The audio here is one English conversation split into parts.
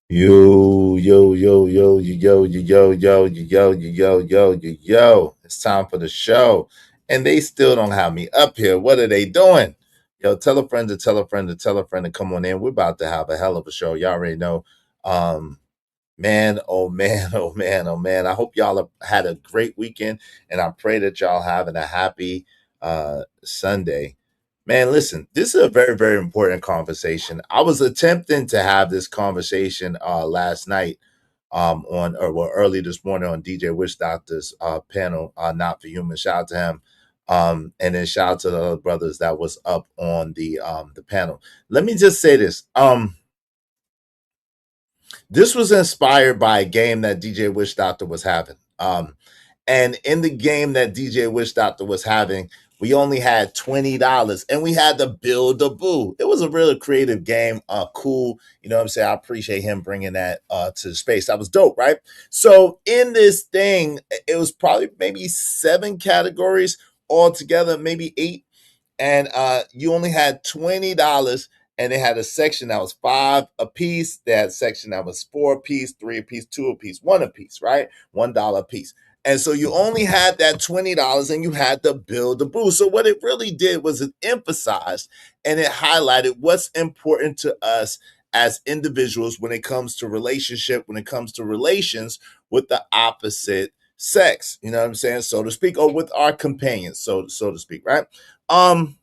Yo, yo, yo, yo, yo, yo, yo, yo, yo, yo, yo, yo, yo, yo. It's time for the show. And they still don't have me up here. What are they doing? Yo, tell a friend to tell a friend to tell a friend to come on in. We're about to have a hell of a show. Y'all already know. Um, Man, oh man, oh man, oh man. I hope y'all have had a great weekend and I pray that y'all having a happy Sunday. Man, listen, this is a very, very important conversation. I was attempting to have this conversation last night on or well early this morning on DJ Wish Doctor's panel, Not for Human. Shout out to him. And then shout out to the other brothers that was up on the panel. Let me just say this. This was inspired by a game that DJ Wish Doctor was having. And in the game that DJ Wish Doctor was having, we only had $20 and we had to build a boo. It was a really creative game, cool. You know what I'm saying? I appreciate him bringing that to the space. That was dope, right? So in this thing, it was probably maybe 7 categories altogether, maybe 8, and you only had $20, and they had a section that was 5 a piece. They had a section that was 4 a piece, 3 a piece, 2 a piece, 1 a piece, right? $1 a piece. And so you only had that $20 and you had to build the booth. So what it really did was it emphasized and it highlighted what's important to us as individuals when it comes to relationship, when it comes to relations with the opposite sex, you know what I'm saying, so to speak, or with our companions, so to speak, right? Um,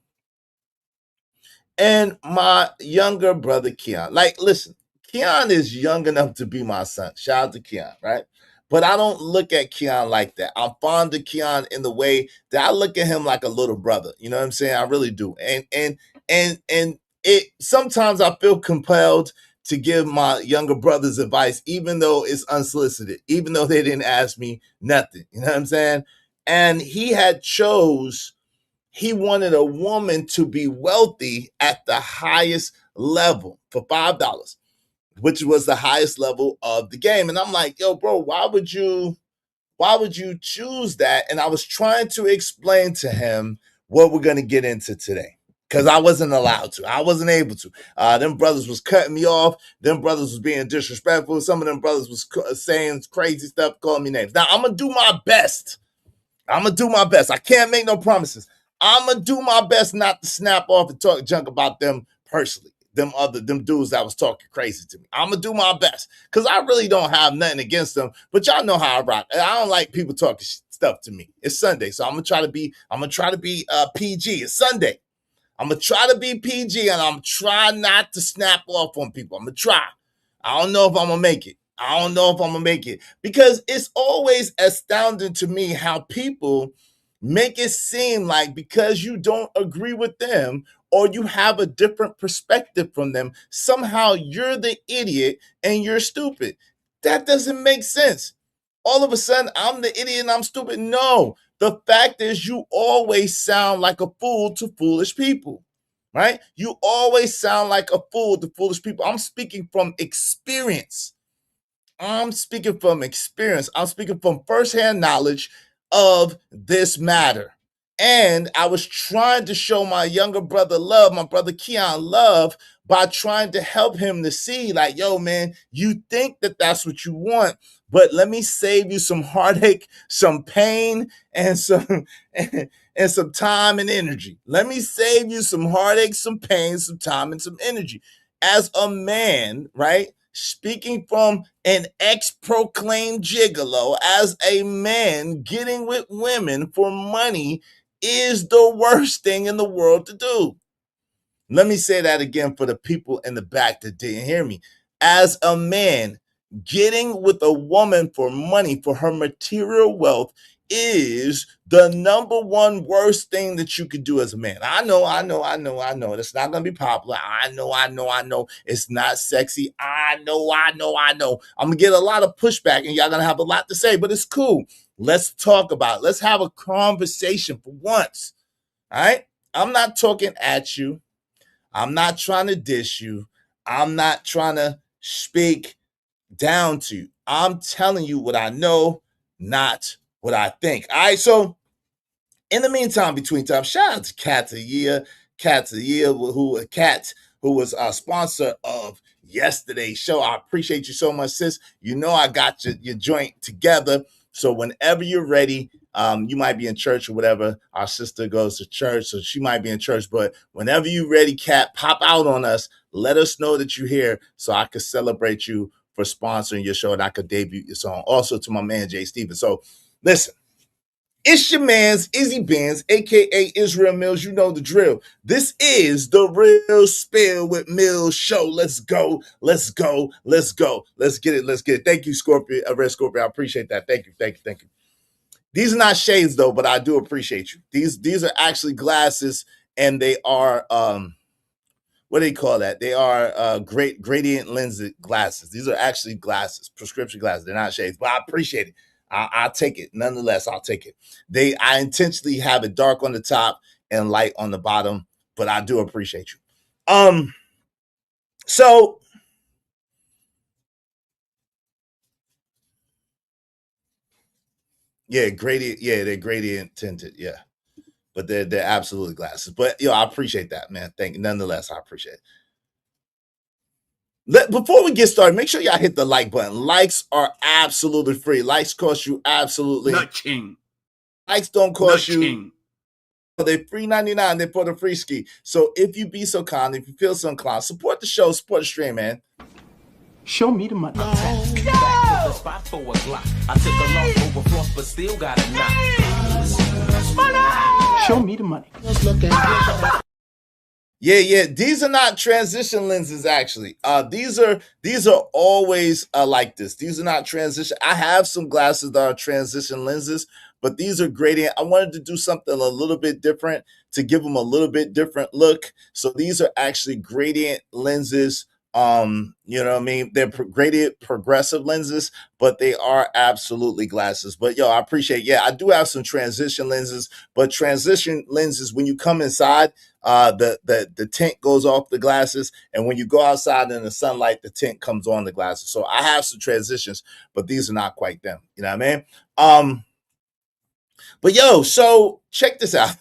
and my younger brother Keon, like, listen, Keon is young enough to be my son. Shout out to Keon, right? But I don't look at Keon like that. I'm fond of Keon in the way that I look at him like a little brother. You know what I'm saying? I really do. And it sometimes I feel compelled to give my younger brothers advice, even though it's unsolicited, even though they didn't ask me nothing. You know what I'm saying? And he had chose he wanted a woman to be wealthy at the highest level for $5, which was the highest level of the game. And I'm like, yo, bro, why would you choose that? And I was trying to explain to him what we're gonna get into today. Cause I wasn't allowed to. I wasn't able to. Them brothers was cutting me off. Them brothers was being disrespectful. Some of them brothers was saying crazy stuff, calling me names. Now I'm gonna do my best. I'm gonna do my best. I can't make no promises. I'm gonna do my best not to snap off and talk junk about them personally. Them dudes that was talking crazy to me. I'm gonna do my best because I really don't have nothing against them. But y'all know how I rock. I don't like people talking stuff to me. It's Sunday, so I'm gonna try to be PG. It's Sunday. I'm gonna try to be PG and I'm trying not to snap off on people. I'm gonna try. I don't know if I'm gonna make it. I don't know if I'm gonna make it because it's always astounding to me how people make it seem like because you don't agree with them or you have a different perspective from them, somehow you're the idiot and you're stupid. That doesn't make sense. All of a sudden, I'm the idiot and I'm stupid. No, the fact is, you always sound like a fool to foolish people, right? You always sound like a fool to foolish people. I'm speaking from experience. I'm speaking from experience. I'm speaking from firsthand knowledge of this matter. And I was trying to show my younger brother love, my brother Keon love, by trying to help him to see, like, yo, man, you think that that's what you want, but let me save you some heartache, some pain, and and some time and energy. Let me save you some heartache, some pain, some time, and some energy. As a man, right? Speaking from an ex-proclaimed gigolo, as a man, getting with women for money is the worst thing in the world to do. Let me say that again for the people in the back that didn't hear me. As a man, getting with a woman for money, for her material wealth, is the number one worst thing that you could do as a man. I know. That's not going to be popular. I know. It's not sexy. I know. I'm going to get a lot of pushback and y'all going to have a lot to say, but it's cool. Let's talk about it. Let's have a conversation for once. All right? I'm not talking at you. I'm not trying to diss you. I'm not trying to speak down to you. I'm telling you what I know, not what I think. All right. So in the meantime, between time, shout out to Cat of the Year, who a cat who was a sponsor of yesterday's show. I appreciate you so much, sis. You know I got your joint together. So whenever you're ready, you might be in church or whatever. Our sister goes to church, so she might be in church. But whenever you're ready, Cat, pop out on us. Let us know that you're here so I could celebrate you for sponsoring your show and I could debut your song. Also to my man, Jay Stevens. So listen. It's your man's Izzy Benz, aka Israel Mills. You know the drill. This is the Real Spill with Mills show. Let's go. Let's go. Let's go. Let's get it. Let's get it. Thank you, Scorpio, Red Scorpio. I appreciate that. Thank you. Thank you. Thank you. These are not shades though, but I do appreciate you. These are actually glasses, and they are what do they call that? They are great gradient lens glasses. These are actually glasses, prescription glasses. They're not shades, but I appreciate it. I'll take it. Nonetheless, I'll take it. I intentionally have it dark on the top and light on the bottom, but I do appreciate you. So yeah, gradient. Yeah, they're gradient tinted. Yeah, but they're absolutely glasses. But I appreciate that, man. Thank you. Nonetheless, I appreciate it. Before we get started, make sure y'all hit the like button. Likes are absolutely free. Likes cost you absolutely nothing. Likes don't cost you. They're $3.99. They're for the free ski. So if you be so kind, if you feel so inclined, support the show, support the stream, man. Show me the money. I took a long overflow, but still got a knock. Show me the money. Yeah. These are not transition lenses, actually. These are always like this. These are not transition. I have some glasses that are transition lenses, but these are gradient. I wanted to do something a little bit different to give them a little bit different look. So these are actually gradient lenses. You know what I mean? They're gradient progressive lenses, but they are absolutely glasses. But I appreciate. Yeah, I do have some transition lenses, but transition lenses, when you come inside, the tint goes off the glasses, and when you go outside in the sunlight, the tint comes on the glasses. So I have some transitions, but these are not quite them. You know what I mean? But so check this out.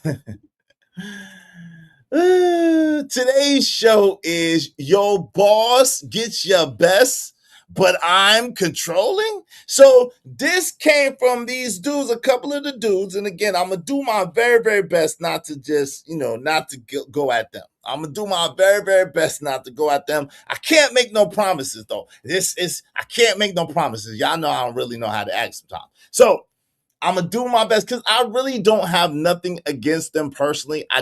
Today's show is your boss gets your best, but I'm controlling. So this came from these dudes, a couple of the dudes. And again, I'm going to do my very, very best not to just, not to go at them. I'm going to do my very, very best not to go at them. I can't make no promises, though. I can't make no promises. Y'all know I don't really know how to act sometimes. So I'm going to do my best because I really don't have nothing against them personally. I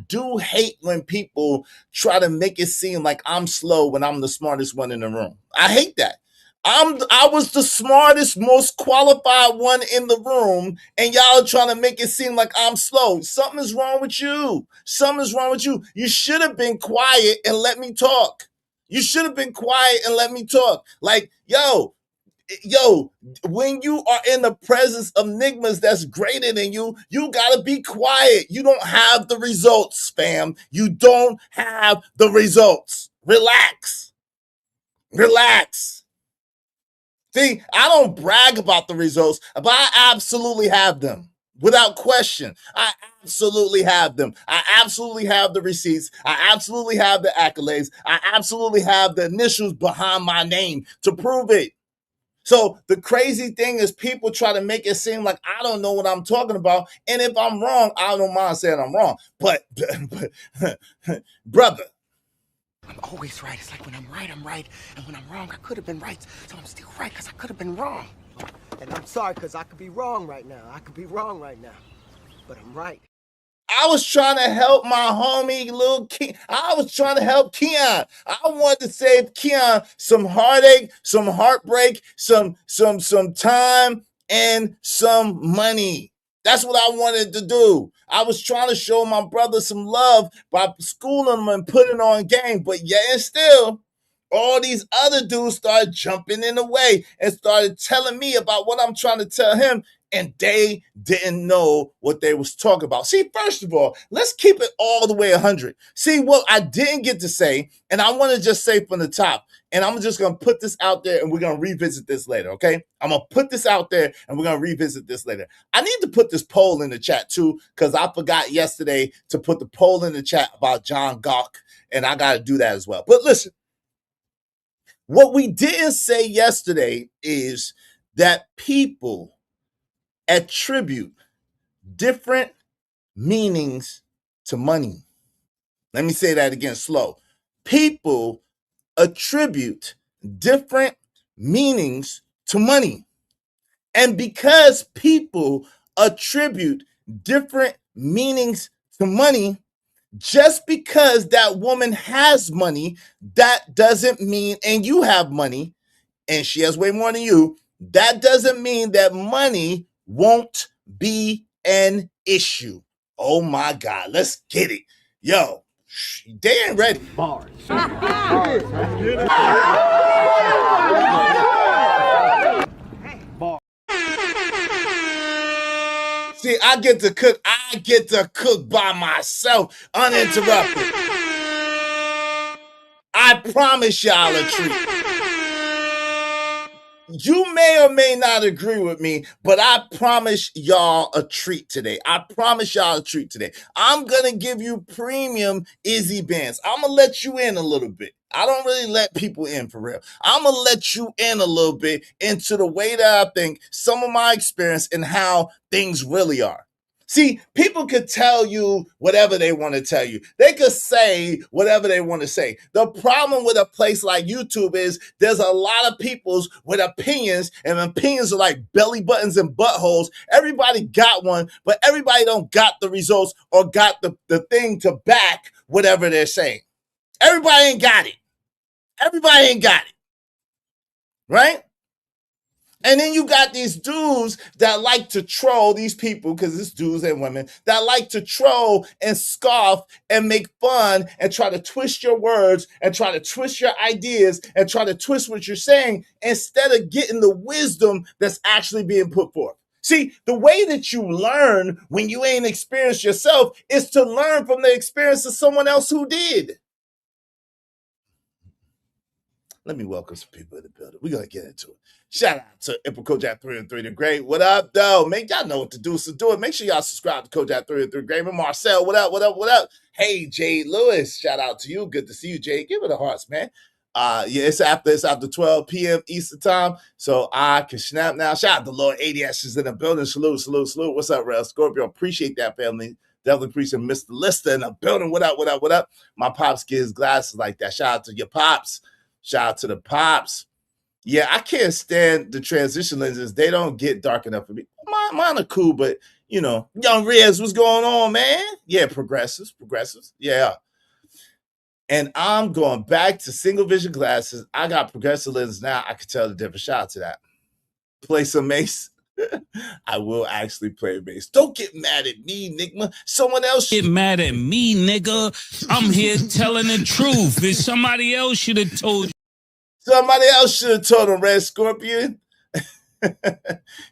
do hate when people try to make it seem like I'm slow when I'm the smartest one in the room. I hate that. I was the smartest, most qualified one in the room, and y'all are trying to make it seem like I'm slow. Something is wrong with you. Something is wrong with you. You should have been quiet and let me talk. You should have been quiet and let me talk. Like, when you are in the presence of nigmas that's greater than you gotta be quiet. You don't have the results, fam. You don't have the results. Relax. See, I don't brag about the results, but I absolutely have them. Without question, I absolutely have them. I absolutely have the receipts. I absolutely have the accolades. I absolutely have the initials behind my name to prove it. So the crazy thing is people try to make it seem like I don't know what I'm talking about. And if I'm wrong, I don't mind saying I'm wrong. But brother. I'm always right. It's like when I'm right, I'm right. And when I'm wrong, I could have been right. So I'm still right because I could have been wrong. And I'm sorry because I could be wrong right now. But I'm right. I was trying to help my homie, Lil Keon. I was trying to help Keon. I wanted to save Keon some heartache, some heartbreak, some time, and some money. That's what I wanted to do. I was trying to show my brother some love by schooling him and putting on game. But yet and still, all these other dudes started jumping in the way and started telling me about what I'm trying to tell him. and they didn't know what they was talking about. See, first of all, let's keep it all the way 100. See, what I didn't get to say, and I want to just say from the top, and I'm just going to put this out there and we're going to revisit this later, okay? I'm going to put this out there and we're going to revisit this later. I need to put this poll in the chat too, because I forgot yesterday to put the poll in the chat about John Gawk, and I got to do that as well. But listen, what we didn't say yesterday is that people attribute different meanings to money. Let me say that again slow. People attribute different meanings to money. And because people attribute different meanings to money, just because that woman has money, that doesn't mean, and you have money, and she has way more than you, that doesn't mean that money won't be an issue. Oh my God, let's get it. Yo, they ain't ready. Bars. See, I get to cook. I get to cook by myself, uninterrupted. I promise y'all a treat. You may or may not agree with me, but I promise y'all a treat today. I promise y'all a treat today. I'm going to give you premium Izzy bands. I'm going to let you in a little bit. I don't really let people in for real. I'm going to let you in a little bit into the way that I think, some of my experience, and how things really are. See, people could tell you whatever they want to tell you. They could say whatever they want to say. The problem with a place like YouTube is there's a lot of people with opinions, and opinions are like belly buttons and buttholes. Everybody got one, but everybody don't got the results or got the thing to back whatever they're saying. Everybody ain't got it. Everybody ain't got it. Right? And then you got these dudes that like to troll these people, because it's dudes and women that like to troll and scoff and make fun and try to twist your words and try to twist your ideas and try to twist what you're saying instead of getting the wisdom that's actually being put forth. See, the way that you learn when you ain't experienced yourself is to learn from the experience of someone else who did. Let me welcome some people in the building. We're going to get into it. Shout out to Emperor Kojak 3 and 3 the Great. What up, though? Make y'all know what to do, so do it. Make sure y'all subscribe to Kojak 3 and 3 Great. And Marcel, what up, what up, what up? Hey, Jade Lewis, shout out to you. Good to see you, Jade. Give it a hearts, man. Yeah, it's after 12 p.m. Eastern time, so I can snap now. Shout out to Lord ADS is in the building. Salute, salute, salute. What's up, Real Scorpio? Appreciate that, family. Definitely appreciate Mr. Lister in the building. What up, what up, what up? My pops gives glasses like that. Shout out to your pops. Shout out to the pops. Yeah, I can't stand the transition lenses. They don't get dark enough for me. Mine are cool, but, you know, Young Riz, what's going on, man? Yeah, progressives. Yeah. And I'm going back to single vision glasses. I got progressive lenses now. I can tell the difference. Shout out to that. Play some Mace. I will actually play Mace. Don't get mad at me, Nigma. Someone else get mad at me, nigga. I'm here telling the truth. If somebody else should have told you. Somebody else should have told him, Red Scorpion.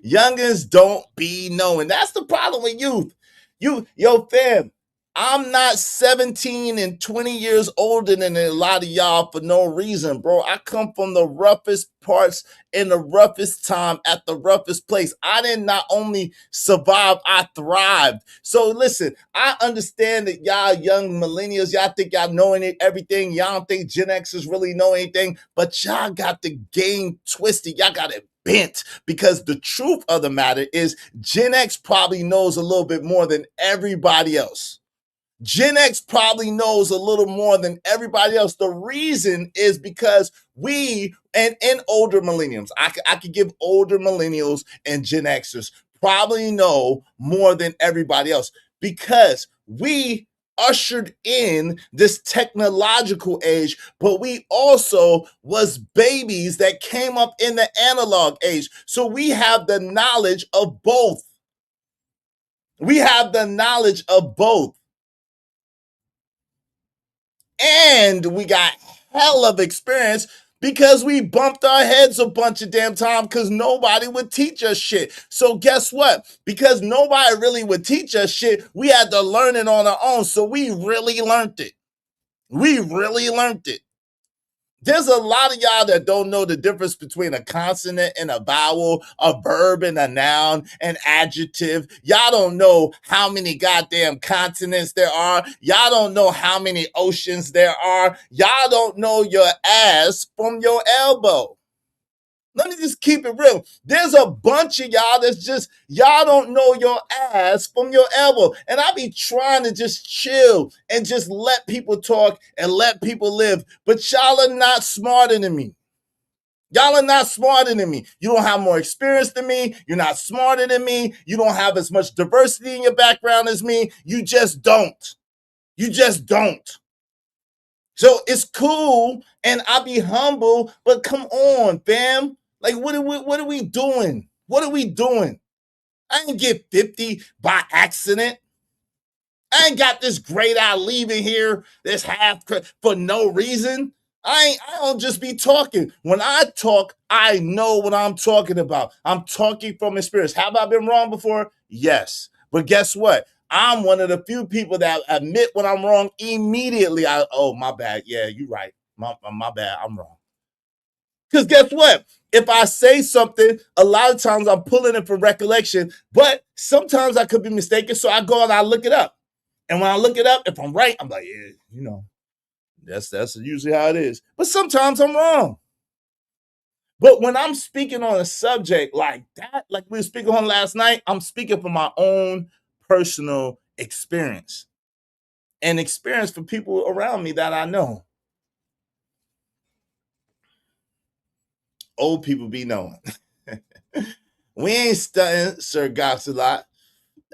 Youngins don't be knowing. That's the problem with youth. Yo, fam, I'm not 17 and 20 years older than a lot of y'all for no reason, bro. I come from the roughest parts in the roughest time at the roughest place. I did not only survive, I thrived. So listen, I understand that y'all young millennials, y'all think y'all know everything. Y'all don't think Gen Xers really know anything, but y'all got the game twisted. Y'all got it bent, because the truth of the matter is Gen X probably knows a little bit more than everybody else. Gen X probably knows a little more than everybody else. The reason is because we and older millennials, I could give older millennials and Gen Xers probably know more than everybody else, because we ushered in this technological age, but we also was babies that came up in the analog age. So we have the knowledge of both. We have the knowledge of both. And we got hell of experience Because we bumped our heads a bunch of damn time because nobody would teach us shit. So guess what? Because nobody really would teach us shit, we had to learn it on our own. So we really learned it. We really learned it. There's a lot of y'all that don't know the difference between a consonant and a vowel, a verb and a noun, an adjective. Y'all don't know how many goddamn continents there are. Y'all don't know how many oceans there are. Y'all don't know your ass from your elbow. Let me just keep it real. There's a bunch of y'all that's just, y'all don't know your ass from your elbow. And I be trying to just chill and just let people talk and let people live. But y'all are not smarter than me. Y'all are not smarter than me. You don't have more experience than me. You're not smarter than me. You don't have as much diversity in your background as me. You just don't. You just don't. So it's cool and I be humble, but come on, fam. Like, what are we doing? What are we doing? I didn't get 50 by accident. I ain't got this great eye leaving here, this half for no reason. I don't just be talking. When I talk, I know what I'm talking about. I'm talking from experience. Have I been wrong before? Yes. But guess what? I'm one of the few people that admit when I'm wrong immediately. Oh, my bad. Yeah, you're right. My bad. I'm wrong. Because guess what? If I say something, a lot of times I'm pulling it from recollection, but sometimes I could be mistaken. So I go and I look it up. And when I look it up, if I'm right, I'm like, yeah, you know, that's usually how it is. But sometimes I'm wrong. But when I'm speaking on a subject like that, like we were speaking on last night, I'm speaking from my own personal experience and experience for people around me that I know. Old people be knowing. We ain't stunting Sir Goxalot.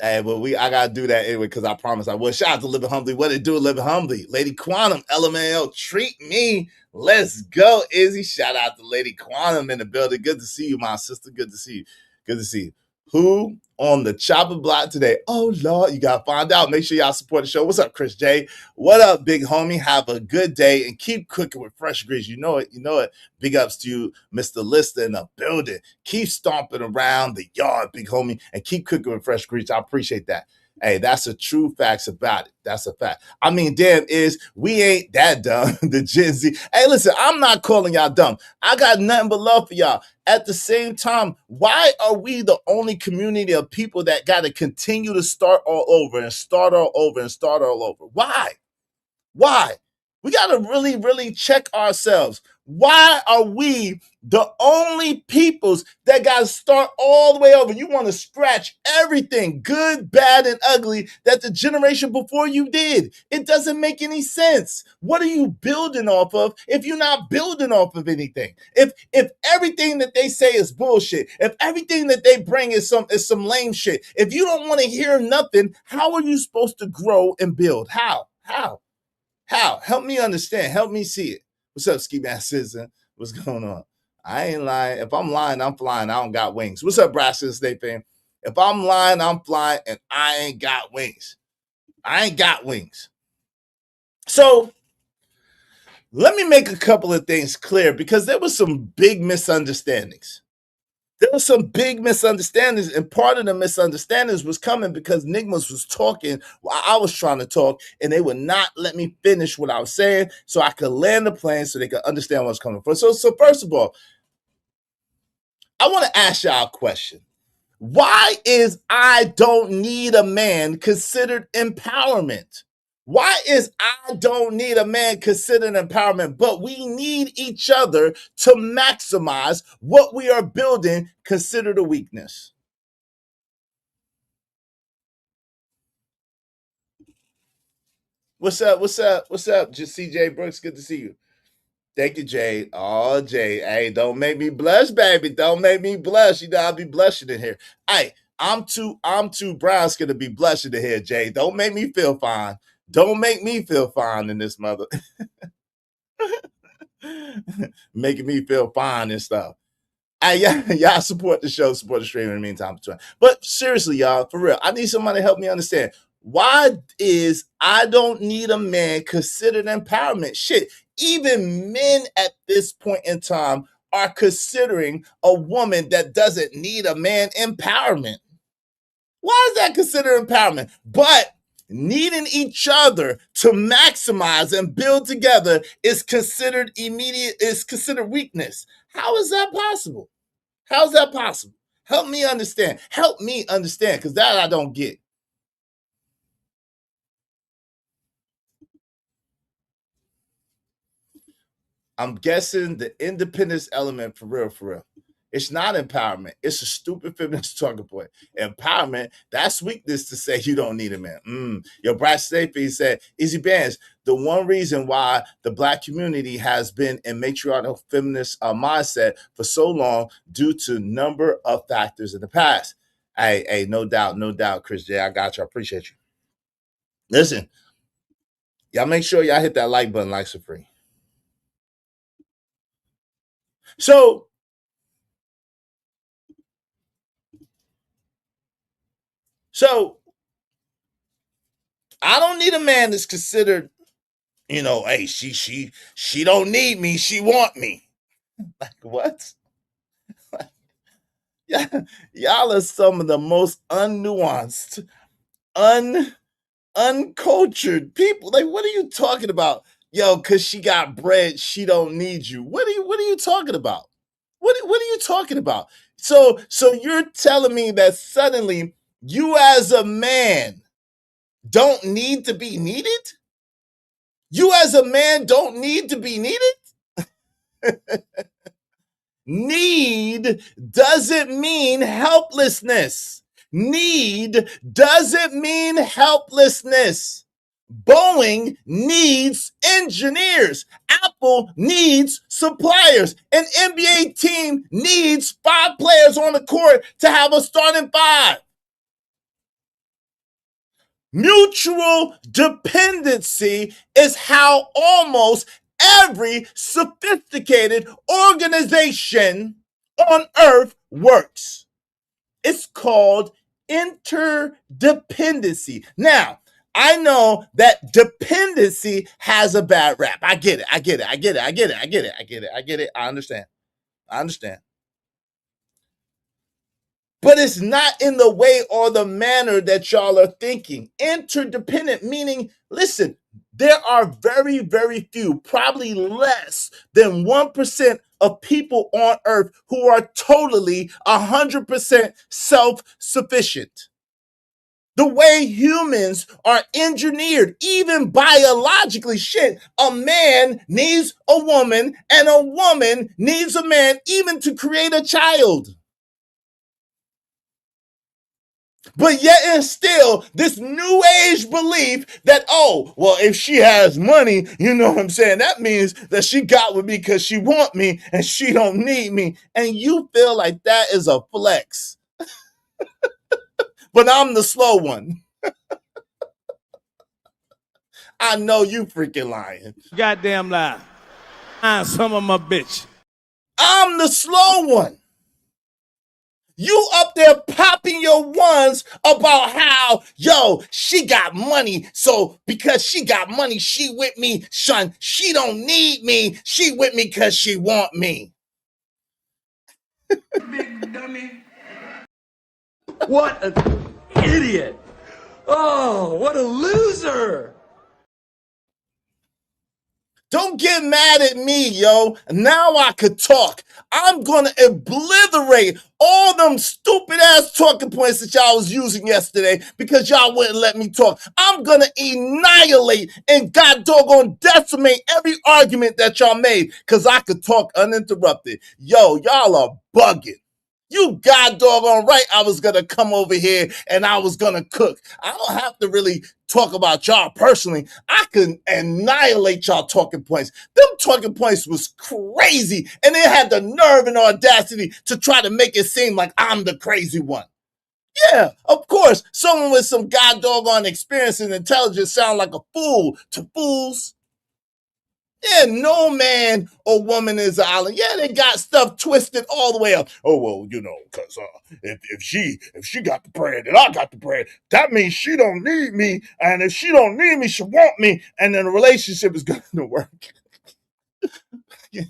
Hey, but I gotta do that anyway because I promise I will. Shout out to Living Humbly. What it do, Living Humbly? Lady Quantum, LMAO, treat me. Let's go, Izzy. Shout out to Lady Quantum in the building. Good to see you, my sister. Good to see you. Good to see you. Who on the chopping block today? Oh, Lord, you gotta find out. Make sure y'all support the show. What's up, Chris J? What up, big homie? Have a good day and keep cooking with fresh grease. You know it. You know it. Big ups to you, Mr. Lister in the building. Keep stomping around the yard, big homie, and keep cooking with fresh grease. I appreciate that. Hey, that's the true facts about it. That's a fact. I mean, damn, we ain't that dumb, the Gen Z. Hey, listen, I'm not calling y'all dumb. I got nothing but love for y'all. At the same time, why are we the only community of people that got to continue to start all over and start all over and start all over? Why? Why? We got to really, really check ourselves. Why are we the only peoples that got to start all the way over? You want to scratch everything, good, bad, and ugly, that the generation before you did. It doesn't make any sense. What are you building off of if you're not building off of anything? If everything that they say is bullshit, if everything that they bring is some lame shit, if you don't want to hear nothing, how are you supposed to grow and build? How? Help me understand. Help me see it. What's up, Ski Mask Citizen? What's going on? I ain't lying. If I'm lying, I'm flying. I don't got wings. What's up, Brass State fam? If I'm lying, I'm flying, and I ain't got wings. I ain't got wings. So let me make a couple of things clear because there was some big misunderstandings. There were some big misunderstandings, and part of the misunderstandings was coming because Nigmas was talking while I was trying to talk, and they would not let me finish what I was saying so I could land the plane so they could understand what was coming from. So first of all, I want to ask y'all a question. Why is I don't need a man considered empowerment? Why is I don't need a man considered empowerment, but we need each other to maximize what we are building considered a weakness? What's up? Just CJ Brooks, good to see you. Thank you, Jay. Oh, Jay. Hey, don't make me blush, baby. Don't make me blush. You know, I'll be blushing in here. Hey, I'm too brown skin to be blushing in here, Jay. Don't make me feel fine. Don't make me feel fine in this mother. Making me feel fine and stuff. Hey, y'all support the show, support the stream in the meantime. But seriously, y'all, for real, I need somebody to help me understand. Why is I don't need a man considered empowerment? Shit, even men at this point in time are considering a woman that doesn't need a man empowerment. Why is that considered empowerment? But needing each other to maximize and build together is considered weakness. How is that possible? How is that possible? Help me understand. Help me understand, because that I don't get. I'm guessing the independence element for real. It's not empowerment. It's a stupid feminist talking point. Empowerment, that's weakness to say you don't need a man. Your Brad Stapey said, Easy Bands, the one reason why the Black community has been in matriarchal feminist mindset for so long due to number of factors in the past. Hey, no doubt, Chris J. I got you. I appreciate you. Listen, y'all make sure y'all hit that like button. Likes are free. So, I don't need a man that's considered, hey, she don't need me, she want me. Like what? Yeah, y'all are some of the most unnuanced, uncultured people. Like, what are you talking about? Yo, cause she got bread, she don't need you. What are you talking about? What are you talking about? So you're telling me that suddenly you as a man don't need to be needed? You as a man don't need to be needed? Need doesn't mean helplessness. Need doesn't mean helplessness. Boeing needs engineers. Apple needs suppliers. An NBA team needs 5 players on the court to have a starting 5. Mutual dependency is how almost every sophisticated organization on earth works. It's called interdependency. Now, I know that dependency has a bad rap. I get it. I understand. But it's not in the way or the manner that y'all are thinking. Interdependent, meaning, listen, there are very, very few, probably less than 1% of people on earth who are totally 100% self-sufficient. The way humans are engineered, even biologically, a man needs a woman and a woman needs a man even to create a child. But yet and still, this new age belief that, oh, well, if she has money, you know what I'm saying? That means that she got with me because she want me and she don't need me. And you feel like that is a flex. But I'm the slow one. I know you freaking lying. Goddamn lie. I'm some of my bitch. I'm the slow one. You up there popping your ones about how, yo, she got money. So because she got money, she with me. Son, she don't need me. She with me because she want me. Big dummy. What an idiot. Oh, what a loser. Don't get mad at me, yo. Now I could talk. I'm going to obliterate all them stupid ass talking points that y'all was using yesterday because y'all wouldn't let me talk. I'm going to annihilate and god doggone decimate every argument that y'all made because I could talk uninterrupted. Yo, y'all are bugging. You god doggone right I was going to come over here and I was going to cook. I don't have to really talk about y'all personally. I can annihilate y'all talking points. Them talking points was crazy and they had the nerve and audacity to try to make it seem like I'm the crazy one. Yeah, of course, someone with some god doggone experience and intelligence sound like a fool to fools. Yeah, no man or woman is an island. Yeah, they got stuff twisted all the way up. Oh, well, you know, because if she got the bread and I got the bread, that means she don't need me. And if she don't need me, she want me. And then the relationship is going to work. Yo,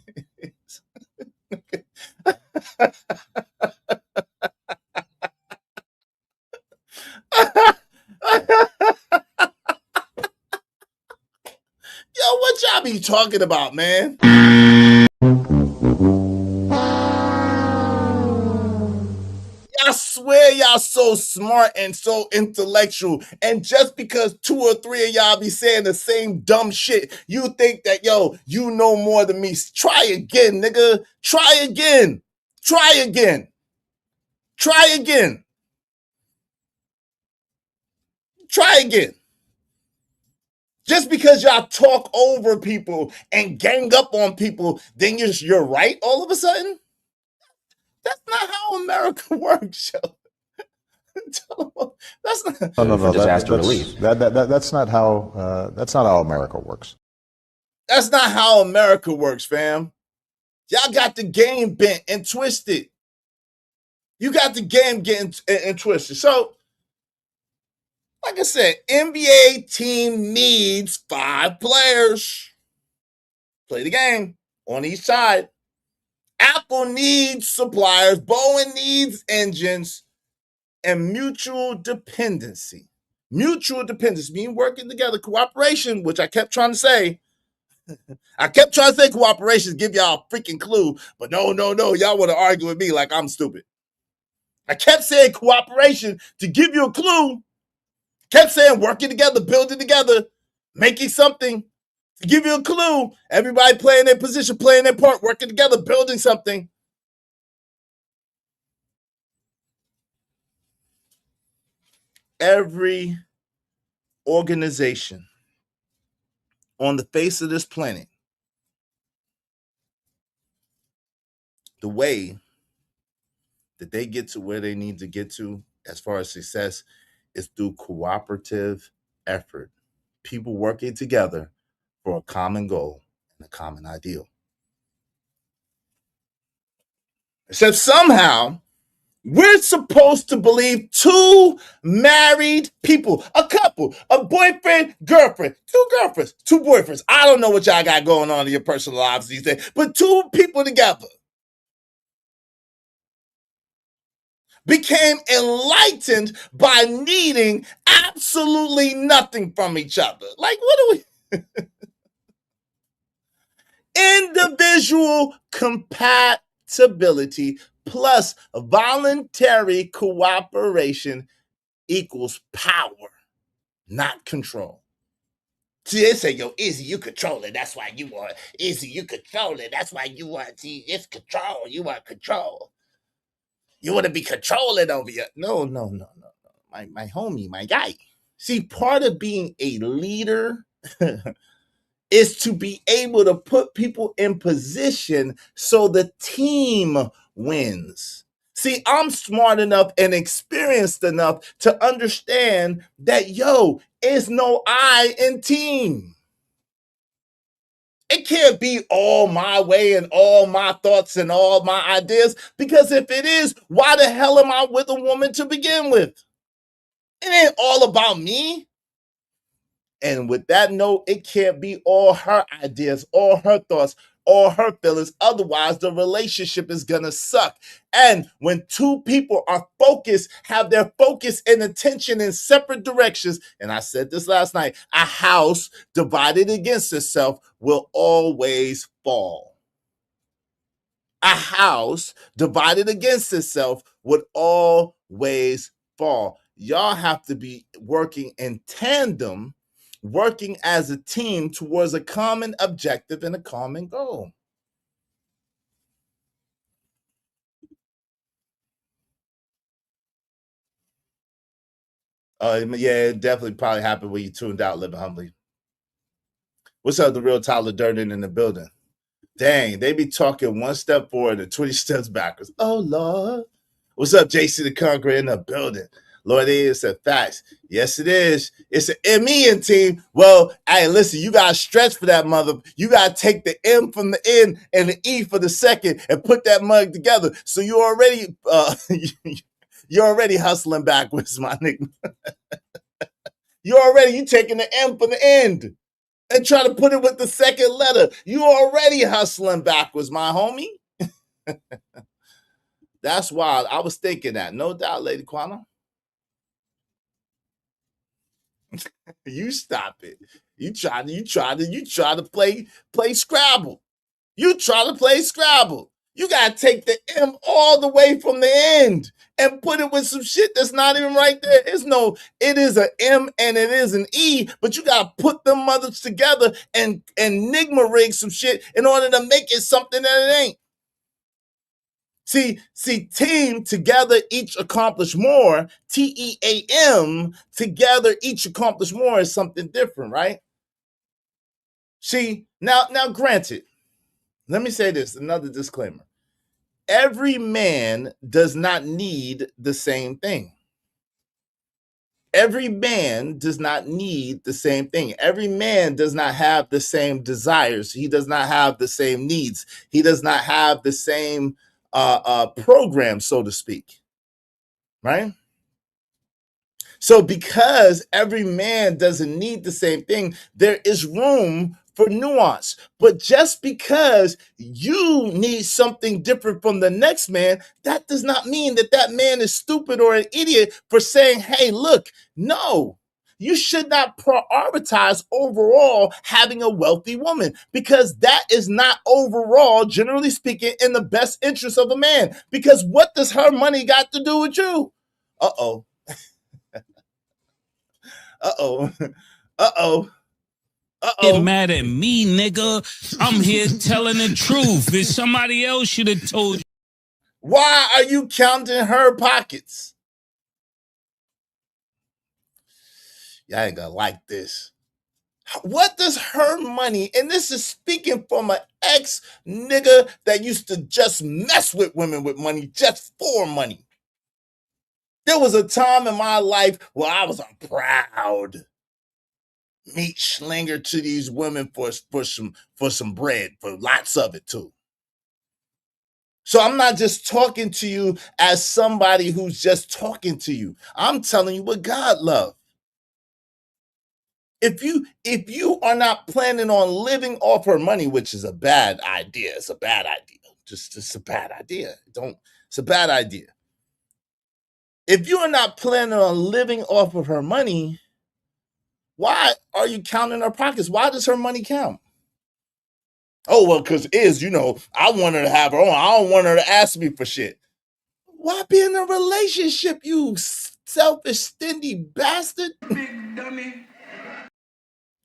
what y'all be talking about, man? I swear y'all so smart and so intellectual. And just because 2 or 3 of y'all be saying the same dumb shit, you think that, yo, you know more than me. Try again, nigga. Try again. Try again. Try again. Try again. Just because y'all talk over people and gang up on people, then you're right all of a sudden? That's not how America works, yo. That's not. No, that's not how America works. That's not how America works, fam. Y'all got the game bent and twisted. You got the game getting and twisted. So, like I said, NBA team needs 5 players. Play the game on each side. Apple needs suppliers. Boeing needs engines. And mutual dependency. Mutual dependency means working together. Cooperation, which I kept trying to say. I kept trying to say cooperation, give y'all a freaking clue. But no. Y'all want to argue with me like I'm stupid. I kept saying cooperation to give you a clue. Kept saying working together, building together, making something to give you a clue. Everybody playing their position, playing their part, working together, building something. Every organization on the face of this planet, the way that they get to where they need to get to as far as success is through cooperative effort. People working together for a common goal and a common ideal. Except somehow we're supposed to believe 2 married people, a couple, a boyfriend, girlfriend, 2 girlfriends, 2 boyfriends. I don't know what y'all got going on in your personal lives these days, but 2 people together became enlightened by needing absolutely nothing from each other. Like, what do we... Individual compatibility plus voluntary cooperation equals power, not control. See, they say, yo, Izzy, you control it. That's why you want. Izzy, you control it. That's why you want. See, it's control. You want control. You want to be controlling over you. No. My homie, my guy. See, part of being a leader is to be able to put people in position so the team wins. See, I'm smart enough and experienced enough to understand that, yo, it's no I in team. It can't be all my way and all my thoughts and all my ideas, because if it is, why the hell am I with a woman to begin with? It ain't all about me. And with that note, it can't be all her ideas, all her thoughts, all her feelings. Otherwise, the relationship is going to suck. And when 2 people are focused, have their focus and attention in separate directions, and I said this last night, a house divided against itself will always fall. A house divided against itself would always fall. Y'all have to be working in tandem, working as a team towards a common objective and a common goal. Yeah, it definitely probably happened when you tuned out, Living Humbly. What's up, the real Tyler Durden in the building? Dang, they be talking 1 step forward and 20 steps backwards. Oh, Lord. What's up, JC the Conqueror in the building? Lord, it is a fact. Yes, it is. It's an MEN team. Well, hey, listen, you got to stretch for that mother. You got to take the M from the N and the E for the second and put that mug together. So you're already hustling backwards, my nigga. You taking the M from the end. and try to put it with the second letter. You already hustling backwards, my homie. That's wild. I was thinking that. No doubt, Lady Quana. You stop it. You try to play Scrabble. You try to play Scrabble. You gotta take the M all the way from the end and put it with some shit that's not even right there. It is an M and it is an E, but you gotta put them mothers together and enigma rig some shit in order to make it something that it ain't. See, team together each accomplish more. TEAM together each accomplish more is something different, right? See, now granted, let me say this, another disclaimer. Every man does not need the same thing. Every man does not need the same thing. Every man does not have the same desires. He does not have the same needs. He does not have the same program, so to speak, right? So because every man doesn't need the same thing, there is room for nuance. But just because you need something different from the next man, that does not mean that man is stupid or an idiot for saying, hey, look, no. You should not prioritize overall having a wealthy woman, because that is not overall, generally speaking, in the best interest of a man. Because what does her money got to do with you? Uh-oh. Uh-oh. Uh-oh. Uh-oh. Get mad at me, nigga. I'm here telling the truth. If somebody else should have told you. Why are you counting her pockets? Y'all ain't gonna like this. What does her money, and this is speaking from an ex-nigga that used to just mess with women with money just for money. There was a time in my life where I was a proud meat slinger to these women for some bread, for lots of it too. So I'm not just talking to you as somebody who's just talking to you. I'm telling you what God loves. If you are not planning on living off her money, which is a bad idea, it's a bad idea. Just a bad idea. It's a bad idea. If you are not planning on living off of her money, why are you counting her pockets? Why does her money count? Oh, well, because I want her to have her own. I don't want her to ask me for shit. Why be in a relationship, you selfish, stingy bastard? Big dummy.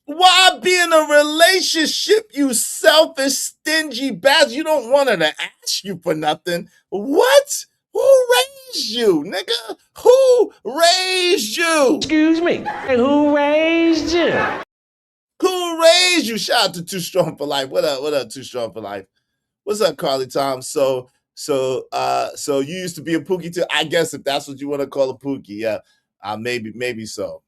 Why be in a relationship, you selfish, stingy bastard? You don't want her to ask you for nothing. What? Who raised you, nigga? Who raised you? Excuse me. Who raised you? Who raised you? Shout out to Too Strong for Life. What up, Too Strong for Life? What's up, Carly Tom? So you used to be a Pookie too? I guess if that's what you want to call a Pookie, yeah. Maybe so.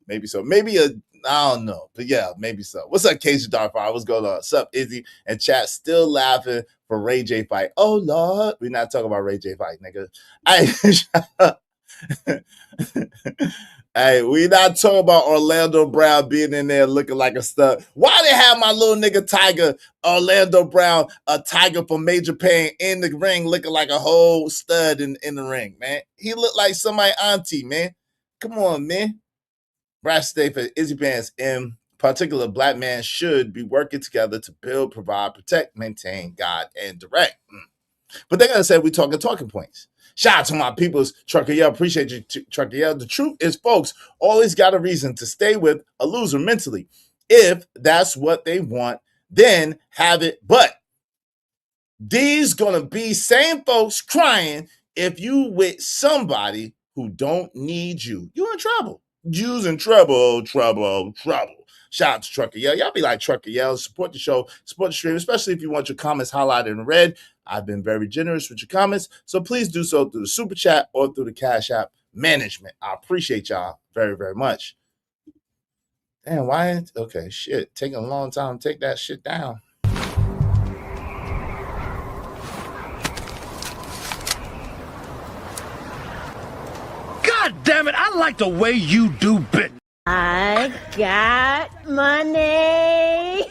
I don't know, but yeah, maybe so. What's up, Casey Darfire? What's going on? What's up, Izzy? And chat still laughing for Ray J fight. Oh Lord, we're not talking about Ray J fight, nigga. Hey, we not talking about Orlando Brown being in there looking like a stud. Why they have my little nigga Tiger, Orlando Brown, a Tiger from Major Payne in the ring looking like a whole stud in the ring, man? He looked like somebody auntie, man. Come on, man. Brass State for Izzy Pants M. Particular black man should be working together to build, provide, protect, maintain, guide, and direct. But they're going to say we talking points. Shout out to my peoples. Trucker Yell, appreciate you, Trucker Yell. The truth is, folks always got a reason to stay with a loser mentally. If that's what they want, then have it. But these going to be same folks crying if you with somebody who don't need you. You in trouble. You's in trouble. Shout out to Trucker Yell. Y'all be like Trucker Yell. Support the show, support the stream, especially if you want your comments highlighted in red. I've been very generous with your comments, so please do so through the Super Chat or through the Cash App management. I appreciate y'all very, very much. Damn, why? Okay, shit. Taking a long time to take that shit down. God damn it, I like the way you do business. I got money.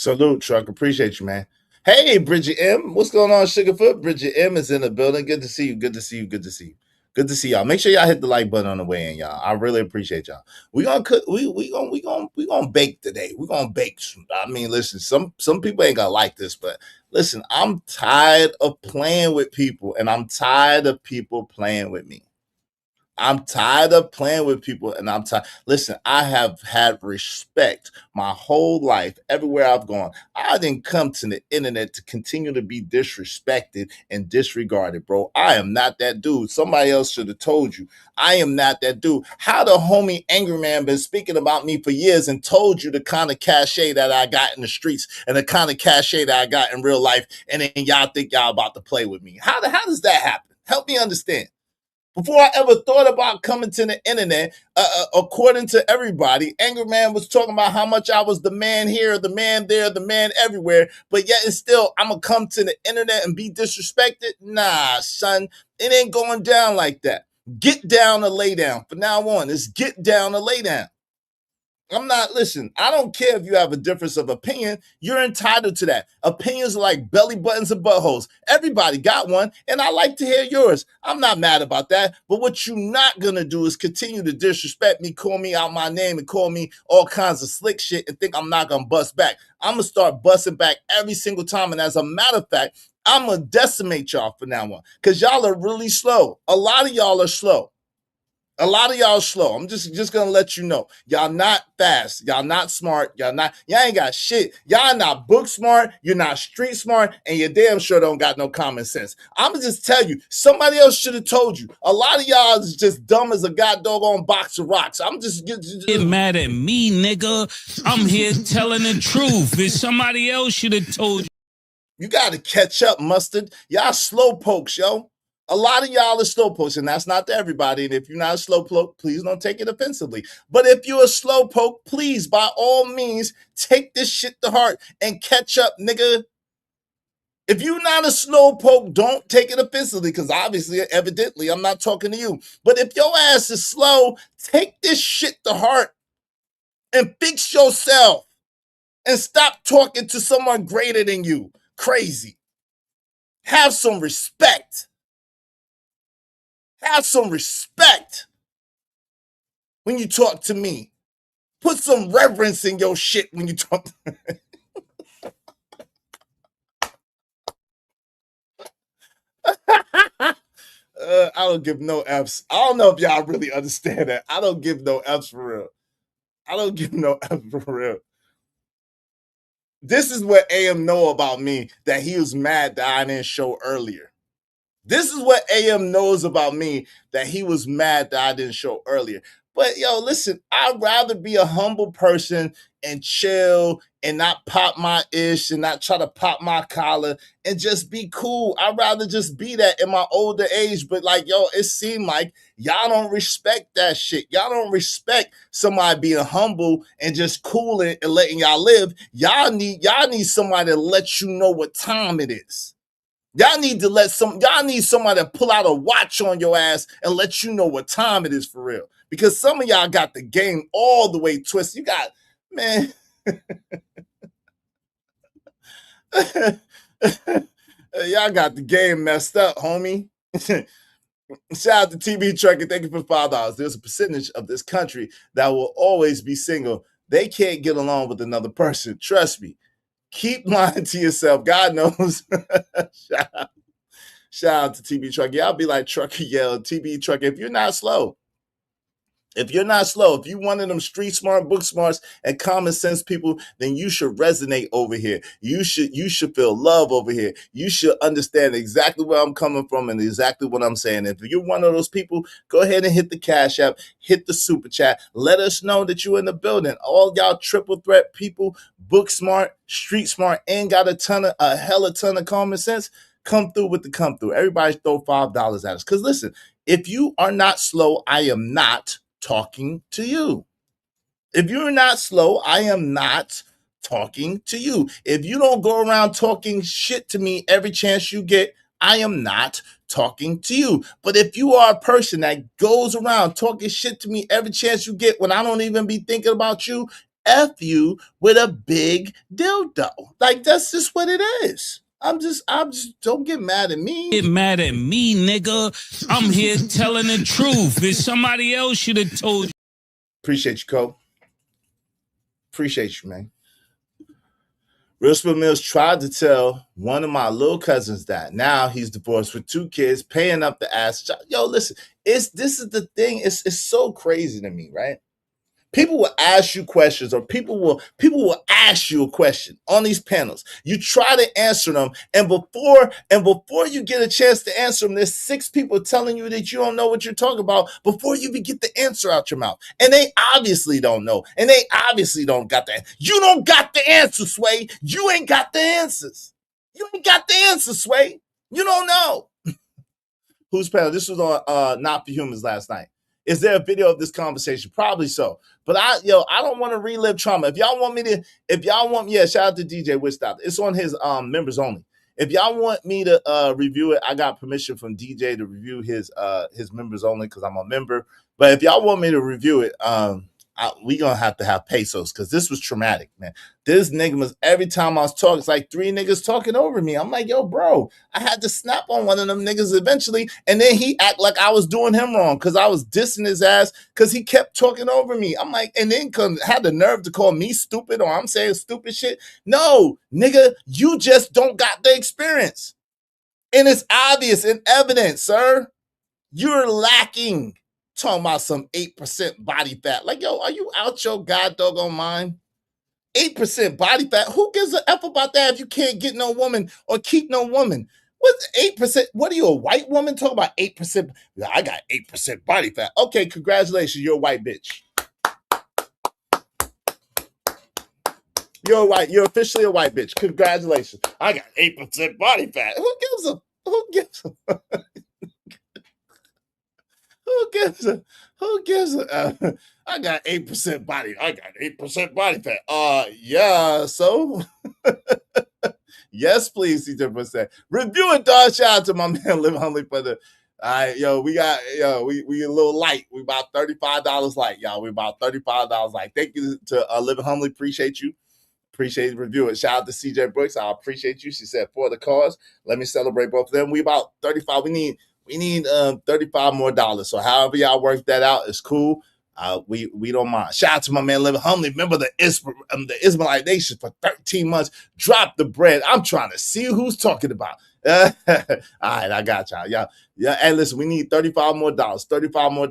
Salute, Truck. Appreciate you, man. Hey, Bridget M. What's going on, Sugarfoot? Bridget M is in the building. Good to see you. Good to see you. Good to see you. Good to see y'all. Make sure y'all hit the like button on the way in, y'all. I really appreciate y'all. We gonna cook. We gonna bake today. We gonna bake. I mean, listen. Some people ain't gonna like this, but listen. I'm tired of playing with people, and I'm tired of people playing with me. I'm tired of playing with people, and I'm tired. Listen, I have had respect my whole life everywhere I've gone. I didn't come to the internet to continue to be disrespected and disregarded, bro. I am not that dude. Somebody else should have told you. I am not that dude. How the homie Angry Man been speaking about me for years and told you the kind of cachet that I got in the streets and the kind of cachet that I got in real life, and then y'all think y'all about to play with me. How does that happen? Help me understand. Before I ever thought about coming to the internet, according to everybody, Angry Man was talking about how much I was the man here, the man there, the man everywhere. But yet and still, I'm going to come to the internet and be disrespected? Nah, son, it ain't going down like that. Get down or lay down. From now on, it's get down or lay down. Listen, I don't care if you have a difference of opinion. You're entitled to that. Opinions are like belly buttons and buttholes. Everybody got one, and I like to hear yours. I'm not mad about that. But what you're not going to do is continue to disrespect me, call me out my name, and call me all kinds of slick shit and think I'm not going to bust back. I'm going to start busting back every single time. And as a matter of fact, I'm going to decimate y'all from now on because y'all are really slow. A lot of y'all are slow. A lot of y'all slow. I'm just gonna let you know. Y'all not fast. Y'all not smart. Y'all ain't got shit. Y'all not book smart. You're not street smart, and you damn sure don't got no common sense. I'ma just tell you, somebody else should have told you. A lot of y'all is just dumb as a goddamn box of rocks. I'm just Get mad at me, nigga. I'm here telling the truth. If somebody else should have told you. You gotta catch up, Mustard. Y'all slow pokes, yo. A lot of y'all are slow pokes, and that's not to everybody. And if you're not a slow poke, please don't take it offensively. But if you're a slow poke, please, by all means, take this shit to heart and catch up, nigga. If you're not a slow poke, don't take it offensively, because obviously, evidently, I'm not talking to you. But if your ass is slow, take this shit to heart and fix yourself and stop talking to someone greater than you. Crazy. Have some respect. Have some respect when you talk to me. Put some reverence in your shit when you talk. I don't give no F's. I don't know if y'all really understand that. I don't give no F's for real. I don't give no F's for real. This is what AM know about me, that he was mad that I didn't show earlier. This is what AM knows about me, that he was mad that I didn't show earlier. But yo, listen, I'd rather be a humble person and chill and not pop my ish and not try to pop my collar and just be cool. I'd rather just be that in my older age. But like, yo, it seemed like y'all don't respect that shit. Y'all don't respect somebody being humble and just cooling and letting y'all live. Y'all need somebody to let you know what time it is. Y'all need somebody to pull out a watch on your ass and let you know what time it is for real. Because some of y'all got the game all the way twisted. You got, man. Y'all got the game messed up, homie. Shout out to TB Trucker. Thank you for $5. There's a percentage of this country that will always be single. They can't get along with another person. Trust me. Keep lying to yourself. God knows. Shout out to TB Trucker. Y'all be like Trucker Yell, TB Trucker. If you're not slow, if you're one of them street smart, book smarts, and common sense people, then you should resonate over here. You should feel love over here. You should understand exactly where I'm coming from and exactly what I'm saying. If you're one of those people, go ahead and hit the Cash App, hit the Super Chat. Let us know that you're in the building. All y'all triple threat people, book smart, street smart, and got a hella ton of common sense, come through with the come through. Everybody throw $5 at us. Because listen, if you are not slow, I am not talking to you. If you're not slow, I am not talking to you. If you don't go around talking shit to me every chance you get, I am not talking to you. But if you are a person that goes around talking shit to me every chance you get when I don't even be thinking about you, F you with a big dildo. Like, that's just what it is. I'm just don't get mad at me. Get mad at me, nigga. I'm here telling the truth. If somebody else should have told you. Appreciate you, Cole. Appreciate you, man. Real Spill Mills tried to tell one of my little cousins that. Now he's divorced with 2 kids, paying up the ass. Yo, listen, this is the thing. It's so crazy to me, right? People will ask you questions, or people will ask you a question on these panels. You try to answer them, and before you get a chance to answer them, there's 6 people telling you that you don't know what you're talking about before you even get the answer out your mouth. And they obviously don't know, and they obviously don't got that. You don't got the answer, Sway. You ain't got the answers. You ain't got the answer, Sway. You don't know. Whose panel? This was on Not for Humans last night. Is there a video of this conversation? Probably so. But I don't want to relive trauma. If y'all want, shout out to DJ Wistop. It's on his members only. If y'all want me to review it, I got permission from DJ to review his members only because I'm a member. But if y'all want me to review it, we gonna have to have pesos because this was traumatic, man. This nigga was, every time I was talking, it's like 3 niggas talking over me. I'm like, yo, bro, I had to snap on one of them niggas eventually, and then he act like I was doing him wrong because I was dissing his ass because he kept talking over me. I'm like, and then had the nerve to call me stupid, or I'm saying stupid shit. No, nigga, you just don't got the experience, and it's obvious and evident, sir. You're lacking. Talking about some 8% body fat. Like, yo, are you out your god doggone mind? 8% body fat? Who gives a F about that if you can't get no woman or keep no woman? What's 8%? What are you, a white woman? Talking about 8%? I got 8% body fat. Okay, congratulations. You're a white bitch. You're white. You're officially a white bitch. Congratulations. I got 8% body fat. Who gives a Who gives a I got 8% body. I got 8% body fat. Yeah, so yes, please, CJ%. Review it, dog. Shout out to my man Live Humbly for the we a little light. We about $35 light, y'all. We about $35 light. Thank you to Live Humbly. Appreciate you. Appreciate the review. It. Shout out to CJ Brooks. I appreciate you. She said for the cause. Let me celebrate both of them. We about 35. We need $35 more. So however y'all work that out is cool. We don't mind. Shout out to my man Living Humbly. Remember the Ismailite Nation for 13 months. Drop the bread. I'm trying to see who's talking about. All right, I got y'all. Yeah. And listen, we need $35 more. $35 more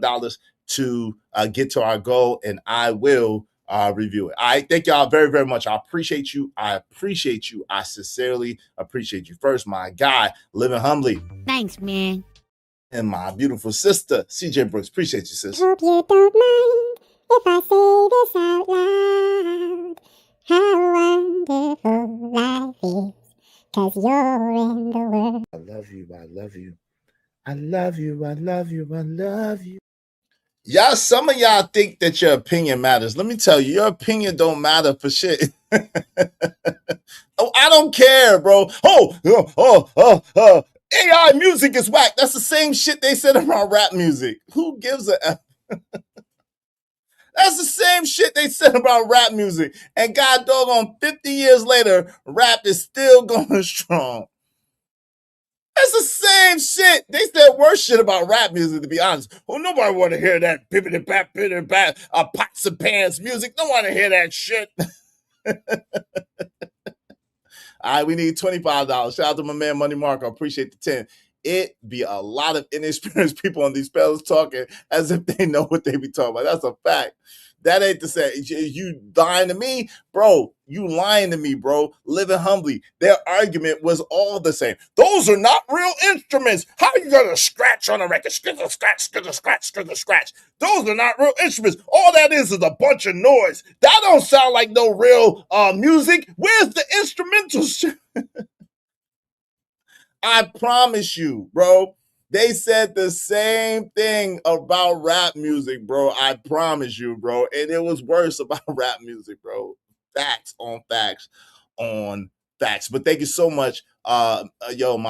to get to our goal, and I will review it. I thank y'all very, very much. I appreciate you. I sincerely appreciate you. First, my guy, Living Humbly. Thanks, man. And my beautiful sister, CJ Brooks. Appreciate you, sis. Hope you don't mind if I say this out loud. How wonderful life is, 'cause you're in the world. I love you. I love you. I love you. I love you. I love you. Y'all, some of y'all think that your opinion matters. Let me tell you, your opinion don't matter for shit. Oh, I don't care, bro. AI music is whack. That's the same shit they said about rap music. Who gives a F? That's the same shit they said about rap music. And god doggone 50 years later, rap is still going strong. That's the same shit. They said worse shit about rap music, to be honest. Well, nobody want to hear that bippity-bap, pots and pans music. Don't want to hear that shit. All right, we need $25. Shout out to my man Money Marco. Appreciate the 10. It be a lot of inexperienced people on these panels talking as if they know what they be talking about. That's a fact. That ain't to say you lying to me, bro. You lying to me, bro. Living Humbly. Their argument was all the same. Those are not real instruments. How are you gonna scratch on a record? Skittle, scratch, skittle, scratch, skittle, scratch. Those are not real instruments. All that is a bunch of noise. That don't sound like no real music. Where's the instrumental shit? I promise you, bro. They said the same thing about rap music, bro. I promise you, bro. And it was worse about rap music, bro. Facts on facts on facts. But thank you so much, my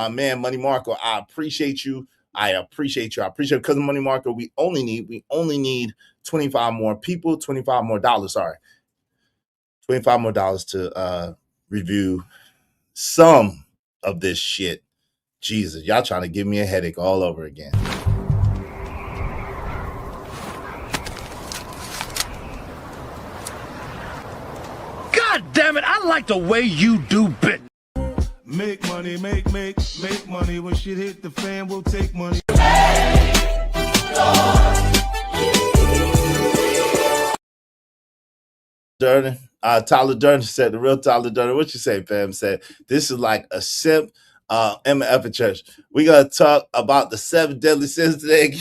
man Money Marco. I appreciate you. I appreciate you. Because of Money Marco, we only need 25 more people, $25 more. Sorry. $25 more to review some of this shit. Jesus, y'all trying to give me a headache all over again. God damn it, I like the way you do bit. Make money, make money. When shit hit the fan, we'll take money. Durden, Tyler Durden said, the real Tyler Durden, what you say, fam? Said, this is like a simp Emma Effort Church. We gonna talk about the 7 deadly sins today.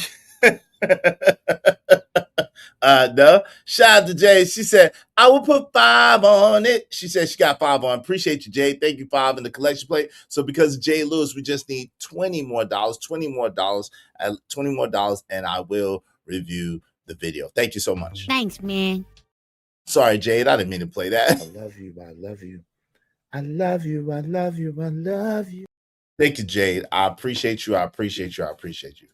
No. Shout out to Jay. She said, I will put 5 on it. She said she got 5 on. Appreciate you, Jay. Thank you, 5 in the collection plate. So because of Jay Lewis, we just need $20 more, $20 more, and I will review the video. Thank you so much. Thanks, man. Sorry, Jade. I didn't mean to play that. I love you. I love you. I love you. I love you. I love you. Thank you, Jade. I appreciate you. I appreciate you. I appreciate you.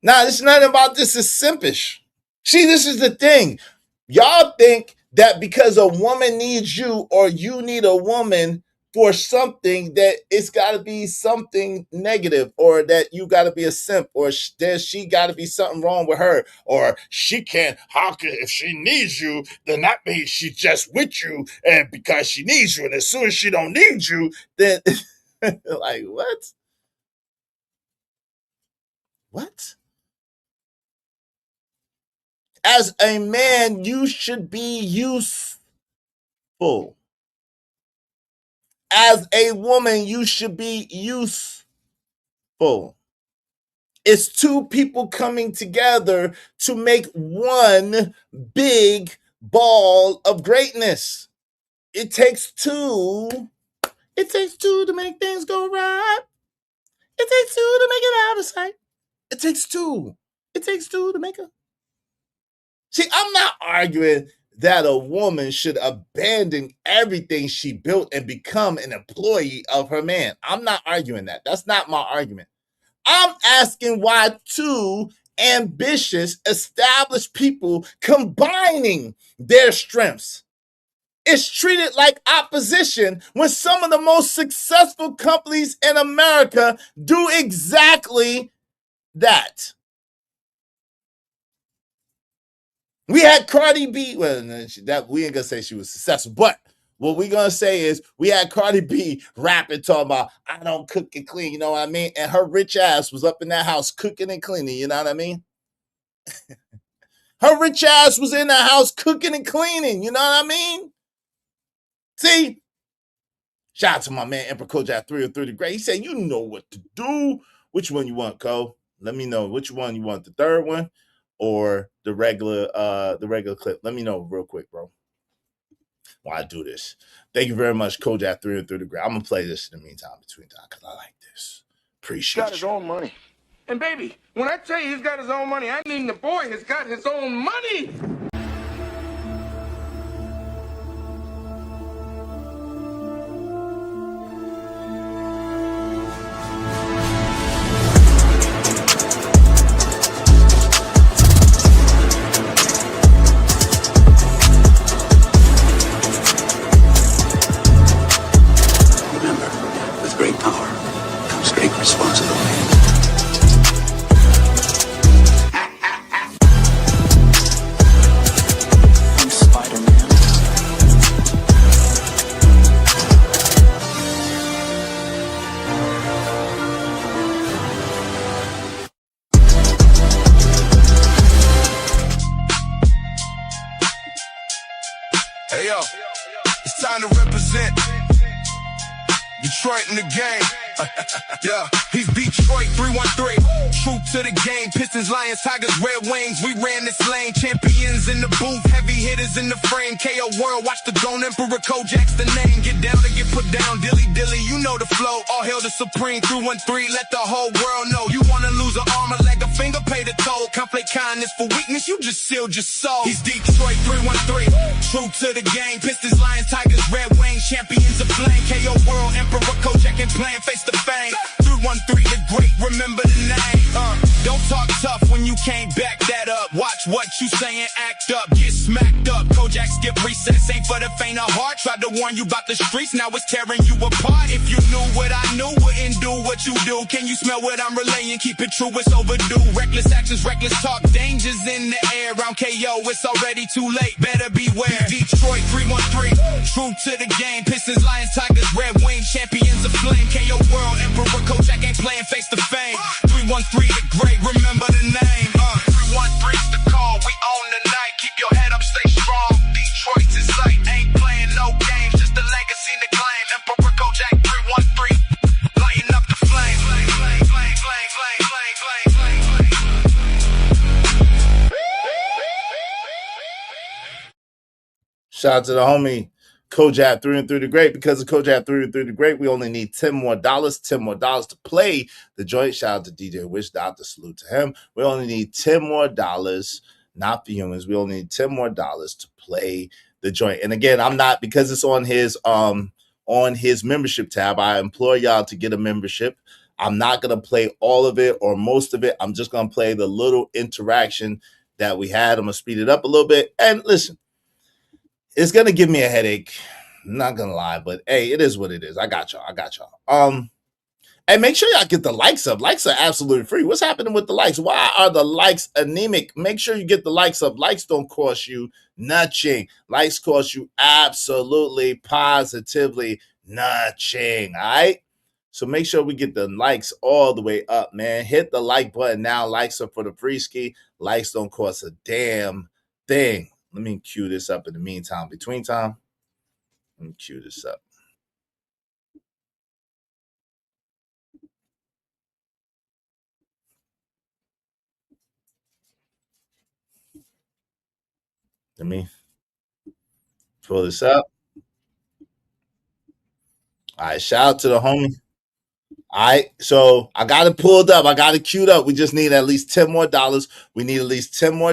Nah, this is nothing about this is simpish. See, this is the thing. Y'all think that because a woman needs you or you need a woman for something, that it's got to be something negative, or that you got to be a simp, or she got to be something wrong with her, or she can't, if she needs you, then that means she's just with you, and because she needs you, and as soon as she don't need you, then like, what? What? As a man, you should be useful. As a woman, you should be useful. It's 2 people coming together to make one big ball of greatness. It takes 2. It takes 2 to make things go right. It takes 2 to make it out of sight. It takes 2. It takes 2 to make a... See, I'm not arguing that a woman should abandon everything she built and become an employee of her man. I'm not arguing that. That's not my argument. I'm asking why 2 ambitious, established people combining their strengths is treated like opposition when some of the most successful companies in America do exactly that. We had Cardi B. Well, that we ain't gonna say she was successful, but what we gonna say is we had Cardi B rapping, talking about I don't cook and clean. You know what I mean? And her rich ass was up in that house cooking and cleaning. You know what I mean? Her rich ass was in the house cooking and cleaning. You know what I mean? See? Shout out to my man Emperor Kojak 303 the Great. He said, "You know what to do." Which one you want, Ko? Let me know which one you want. The third one or the regular clip? Let me know real quick, bro. While I do this. Thank you very much, Kojak 303 the Great. I'm gonna play this in the meantime between time because I like this. Appreciate He's got his own money. And baby, when I tell you he's got his own money, I mean the boy has got his own money. Hey yo, it's time to represent Detroit in the game. Yeah, he's Detroit 313. True to the game. Pistons, Lions, Tigers, Red Wings. We ran this lane. Champions in the booth, heavy hitters in the frame. KO World, watch the Gone Emperor. Kojak's the name. Get down to get put down. Dilly dilly, you know the flow. All hail the supreme. 313, let the whole world know. You wanna lose an arm, a leg, a finger, pay the toll. Conflict kindness for weakness, you just sealed your soul. He's Detroit 313. True to the game. Pistons, Lions, Tigers, Red Wings. Champions of flame. KO World, Emperor, Kojak and playing face to fame. 313 the great, remember the name. Don't talk tough when you can't back that up. Watch what you say and act up. Get smacked up. Kojak skip recess. Ain't for the faint of heart. Tried to warn you about the streets. Now it's tearing you apart. If you knew what I knew, wouldn't do what you do. Can you smell what I'm relaying? Keep it true, it's overdue. Reckless actions, reckless talk. Dangers in the air. Round KO, it's already too late. Better beware. Detroit 313. True to the game. Pistons, Lions, Tigers, Red Wings. Champions of flame. KO World. Emperor Kojak ain't playing face to fame. 313 the great. Remember the name. 313's the call. We own the night. Keep your head up, stay strong. Detroit's in sight. Ain't playing no games. Just a legacy to claim. Emperor Kojak 313. Lighten up the flame. Flame, flame, flame, flame, flame, flame, flame, flame, flame. Shout out to the homie Kojak 313 the Great. Because of Kojak 313 the Great, we only need $10 more to play the joint. Shout out to DJ Wish Doctor. Salute to him. We only need $10 more, not for humans. We only need $10 more to play the joint. And again, I'm not, because it's on his membership tab, I implore y'all to get a membership. I'm not gonna play all of it or most of it. I'm just gonna play the little interaction that we had. I'm gonna speed it up a little bit. And listen, it's gonna give me a headache. I'm not gonna lie, but hey, it is what it is. I got y'all. And make sure y'all get the likes up. Likes are absolutely free. What's happening with the likes? Why are the likes anemic? Make sure you get the likes up. Likes don't cost you nothing. Likes cost you absolutely, positively nothing. All right? So make sure we get the likes all the way up, man. Hit the like button now. Likes are for the free ski. Likes don't cost a damn thing. Let me cue this up in the meantime. Between time, let me cue this up. Let me pull this up. All right, shout out to the homie. All right, so I got it pulled up. I got it queued up. We just need at least $10 more. We need at least $10 more.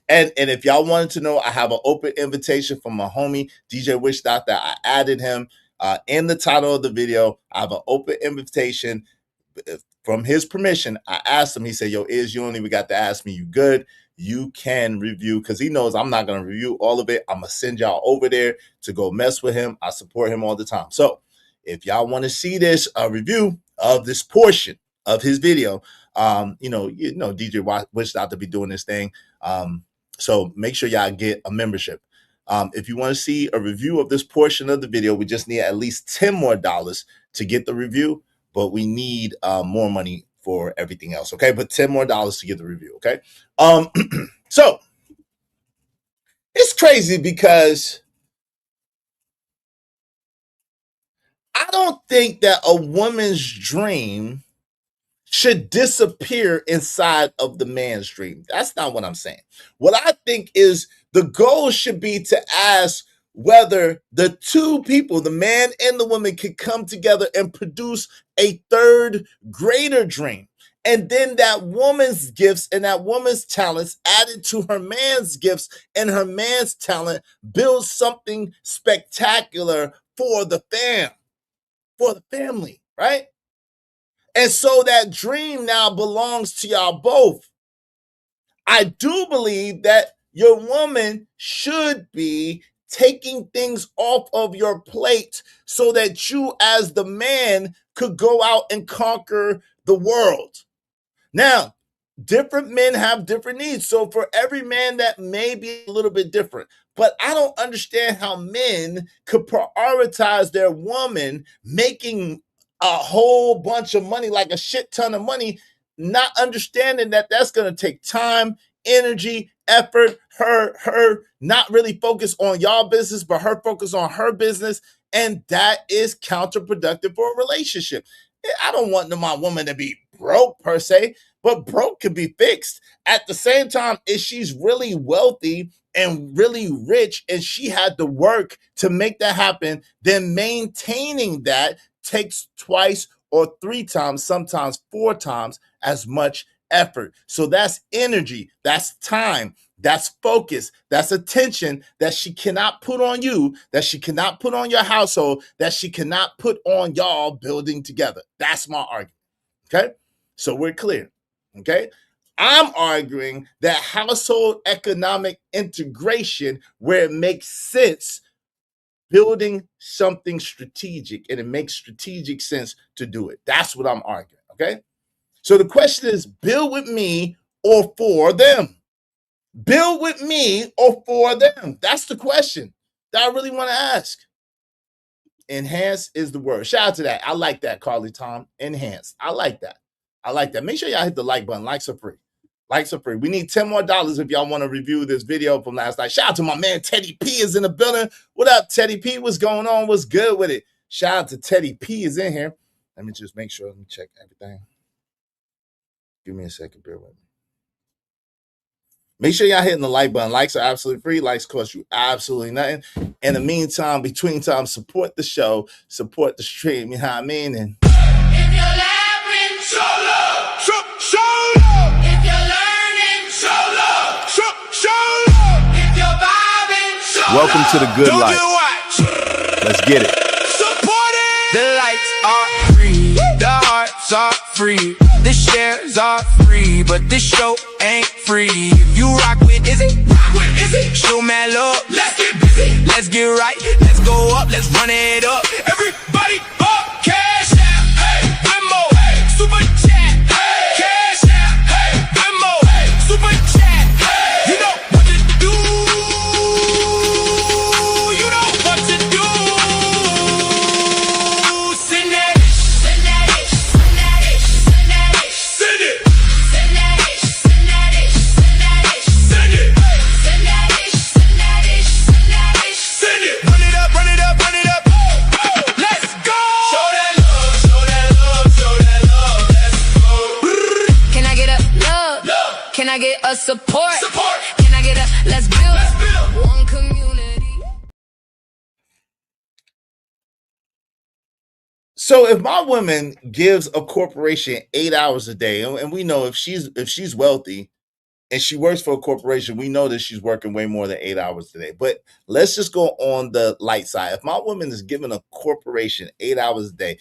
And if y'all wanted to know, I have an open invitation from my homie, DJ Wish Doctor. I added him in the title of the video. I have an open invitation from his permission. I asked him, he said, yo, Iz, you don't even got to ask me. You good? You can review, because he knows I'm not going to review all of it. I'm going to send y'all over there to go mess with him. I support him all the time. So if y'all want to see this review of this portion of his video, you know, DJ Wish Doctor be doing this thing. So make sure y'all get a membership. If you want to see a review of this portion of the video, we just need at least $10 more to get the review, but we need more money for everything else. Okay. But $10 more to get the review. Okay. So it's crazy because I don't think that a woman's dream should disappear inside of the man's dream. That's not what I'm saying. What I think is the goal should be to ask whether the two people, the man and the woman, can come together and produce a third greater dream. And then that woman's gifts and that woman's talents added to her man's gifts and her man's talent build something spectacular for the family, right? And so that dream now belongs to y'all both. I do believe that your woman should be taking things off of your plate so that you as the man could go out and conquer the world. Now, different men have different needs. So for every man, that may be a little bit different. But I don't understand how men could prioritize their woman making a whole bunch of money, like a shit ton of money, not understanding that that's going to take time, energy, effort, her not really focus on y'all business, but her focus on her business. And that is counterproductive for a relationship. I don't want my woman to be broke per se, but broke can be fixed. At the same time, if she's really wealthy and really rich and she had to work to make that happen, then maintaining that takes twice or 3 times, sometimes 4 times as much effort. So that's energy, that's time, that's focus, that's attention that she cannot put on you, that she cannot put on your household, that she cannot put on y'all building together. That's my argument. Okay? So we're clear. Okay. I'm arguing that household economic integration, where it makes sense, building something strategic, and it makes strategic sense to do it. That's what I'm arguing. Okay. So the question is, build with me or for them? Build with me or for them? That's the question that I really want to ask. Enhance is the word. Shout out to that. I like that, Carly Tom. Enhance. I like that. I like that. Make sure y'all hit the like button. Likes are free. Likes are free. We need $10 more if y'all want to review this video from last night. Shout out to my man Teddy P is in the building. What up, Teddy P? What's going on? What's good with it? Shout out to Teddy P is in here. Let me just make sure. Let me check everything. Give me a second. Bear with me. Make sure y'all hitting the like button. Likes are absolutely free. Likes cost you absolutely nothing. In the meantime, between time, support the show, support the stream. You know what I mean? And If you're laughing, show love. Show love. If you're learning, show love. Show love. If you're vibing, show love. Welcome to the good life. Let's get it. Support it. The lights are free. The hearts are free. The shares are free. But this show ain't free. If you rock with Izzy, show mad love. Let's get busy. Let's get right. Let's go up. Let's run it up. Everybody up. Cash out. Hey. Venmo. Hey. Super chat. Hey. Cash out. Hey. Venmo. Hey. Super chat. Hey. You know what to do. You know what to do. Send that. Send that. Send that. Send that. Send it. Send that. Send that. Send it. Send that. Send that. Send that. Send it. Run it up. Run it up. Run it up. Let's go. Show that love. Show that love. Show that love. Let's go. Can I get a love? Love. Can I get a support? Support. Can I get a let's build? Let's build. One community. so if my woman gives a corporation 8 hours a day, and we know if she's wealthy and she works for a corporation, we know that she's working way more than 8 hours a day. But let's just go on the light side. If my woman is giving a corporation 8 hours a day,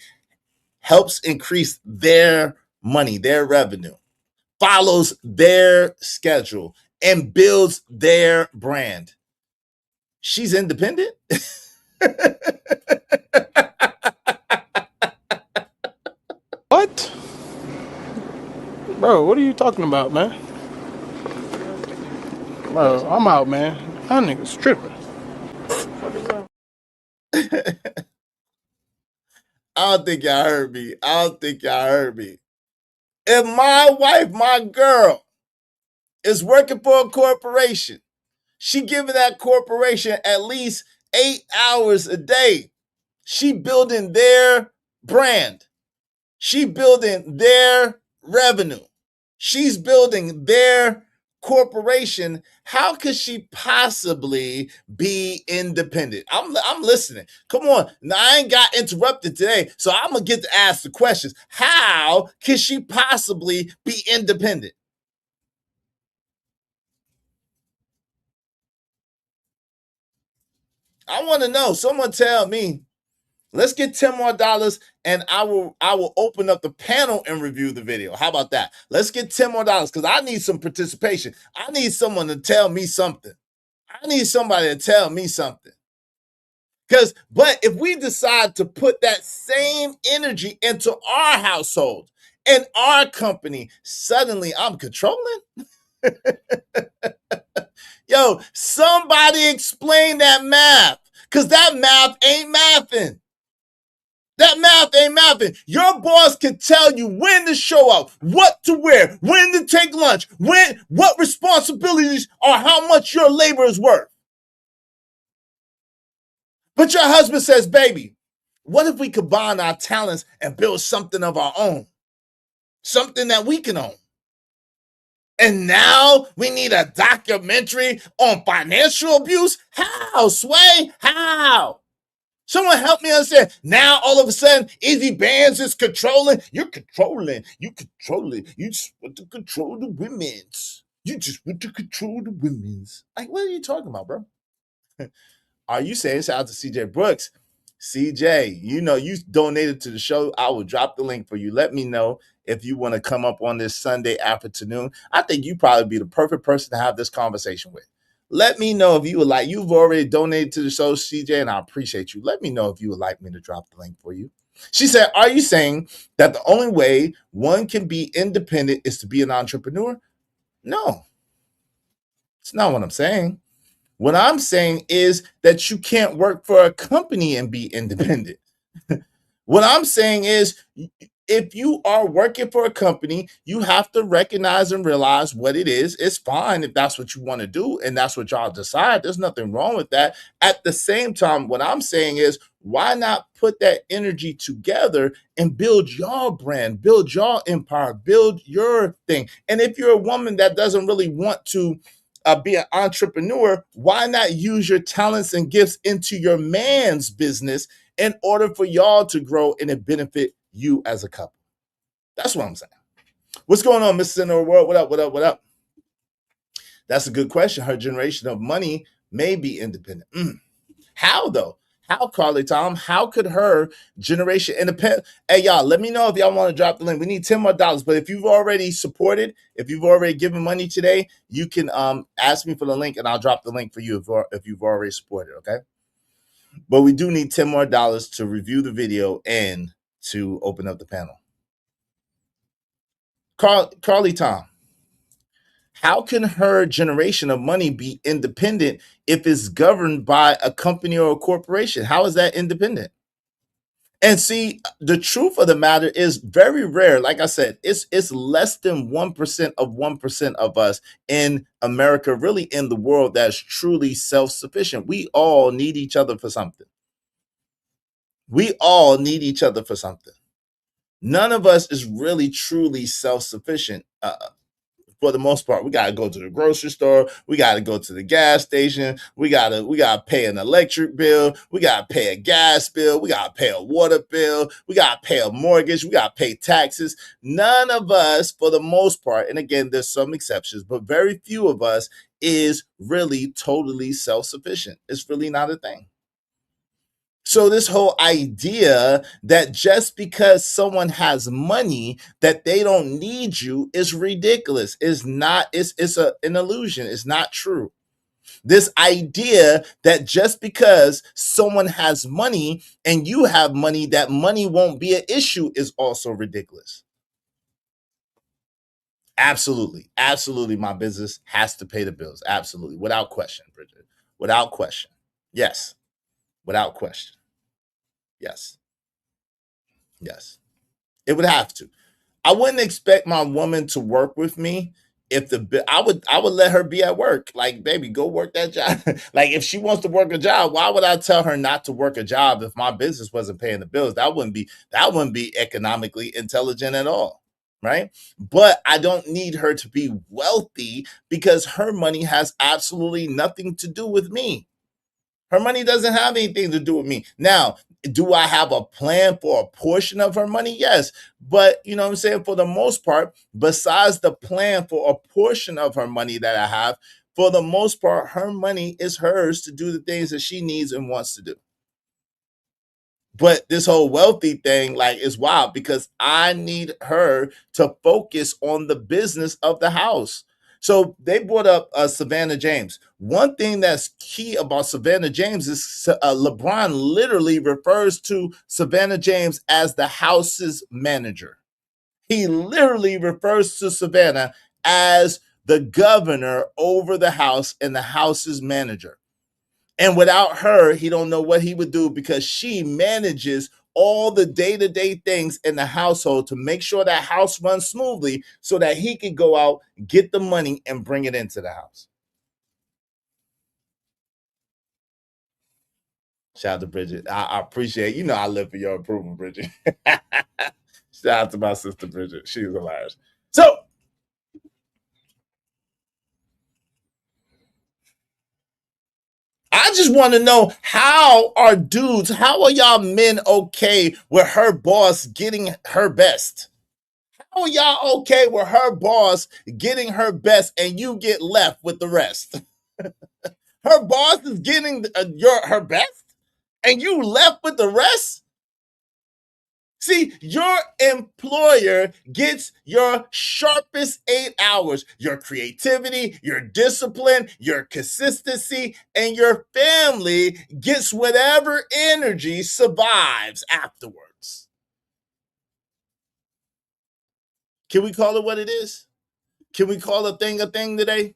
helps increase their money, their revenue, follows their schedule, and builds their brand, she's independent? What? Bro, what are you talking about, man? Bro, I'm out, man. That nigga's tripping. I don't think y'all heard me. If my wife, my girl, is working for a corporation, she giving that corporation at least 8 hours a day. She building their brand. She building their revenue. She's building their corporation. How could she possibly be independent? I'm listening. Come on. Now, I ain't got interrupted today, so I'm going to get to ask the questions. How can she possibly be independent? I want to know. Someone tell me. Let's get $10 more and I will open up the panel and review the video. How about that? Let's get $10 more because I need some participation. I need someone to tell me something. I need somebody to tell me something. But if we decide to put that same energy into our household and our company, suddenly I'm controlling. Yo, somebody explain that math, because that math ain't mathing. That math ain't mathing. Your boss can tell you when to show up, what to wear, when to take lunch, what responsibilities or how much your labor is worth. But your husband says, baby, what if we combine our talents and build something of our own? Something that we can own. And now we need a documentary on financial abuse? How, Sway? How? Someone help me understand. Now, all of a sudden, Izzy Bands is controlling. You're controlling. You controlling. You just want to control the women's. You just want to control the women's. Like, what are you talking about, bro? Are you saying, shout out to CJ Brooks, CJ, you know, you donated to the show. I will drop the link for you. Let me know if you want to come up on this Sunday afternoon. I think you probably be the perfect person to have this conversation with. Let me know if you would like, you've already donated to the show, CJ, and I appreciate you. Let me know if you would like me to drop the link for you. She said, are you saying that the only way one can be independent is to be an entrepreneur? No, it's not what I'm saying. What I'm saying is that you can't work for a company and be independent. What I'm saying is, if you are working for a company, you have to recognize and realize what it is. It's fine if that's what you want to do and that's what y'all decide. There's nothing wrong with that. At the same time, what I'm saying is, why not put that energy together and build your brand, build your empire, build your thing? And if you're a woman that doesn't really want to be an entrepreneur, why not use your talents and gifts into your man's business in order for y'all to grow and it benefit you as a couple? That's what I'm saying. What's going on, Mrs. Center World? What up, what up, what up? That's a good question. Her generation of money may be independent. How, though? How, Carly Tom? How could her generation independent? Hey, y'all, let me know if y'all want to drop the link. We need $10 more. But if you've already supported, if you've already given money today, you can ask me for the link and I'll drop the link for you if you've already supported, okay? But we do need $10 more to review the video and to open up the panel. Carly Tom, how can her generation of money be independent if it's governed by a company or a corporation? How is that independent? And see, the truth of the matter is very rare. Like I said, it's less than 1% of us in America, really in the world, that's truly self-sufficient. We all need each other for something. We all need each other for something. None of us is really truly self-sufficient. For the most part, we gotta go to the grocery store, we gotta go to the gas station, we gotta pay an electric bill, we gotta pay a gas bill, we gotta pay a water bill, we gotta pay a mortgage, we gotta pay taxes. None of us, for the most part, and again, there's some exceptions, but very few of us is really totally self-sufficient. It's really not a thing. So this whole idea that just because someone has money that they don't need you is ridiculous. It's not, it's an illusion. It's not true. This idea that just because someone has money and you have money, that money won't be an issue is also ridiculous. Absolutely. Absolutely. My business has to pay the bills. Absolutely. Without question, Bridget. Without question. Yes. Without question. Yes. Yes. It would have to. I wouldn't expect my woman to work with me if I would let her be at work. Like, baby, go work that job. Like, if she wants to work a job, why would I tell her not to work a job if my business wasn't paying the bills? That wouldn't be economically intelligent at all. Right? But I don't need her to be wealthy because her money has absolutely nothing to do with me. Her money doesn't have anything to do with me. Now, do I have a plan for a portion of her money? Yes. But, you know what I'm saying? For the most part, besides the plan for a portion of her money that I have, for the most part, her money is hers to do the things that she needs and wants to do. But this whole wealthy thing, like, is wild because I need her to focus on the business of the house. So they brought up Savannah James. One thing that's key about Savannah James is LeBron literally refers to Savannah James as the house's manager. He literally refers to Savannah as the governor over the house and the house's manager. And without her, he don't know what he would do because she manages all the day-to-day things in the household to make sure that house runs smoothly so that he can go out, get the money, and bring it into the house. Shout out to Bridget. I appreciate, you know, I live for your approval, Bridget. Shout out to my sister, Bridget. She's hilarious. So, I just want to know, how are y'all men okay with her boss getting her best? How are y'all okay with her boss getting her best and you get left with the rest? Her boss is getting her best? and you left with the rest? See, your employer gets your sharpest 8 hours, your creativity, your discipline, your consistency, and your family gets whatever energy survives afterwards. Can we call it what it is? Can we call a thing today?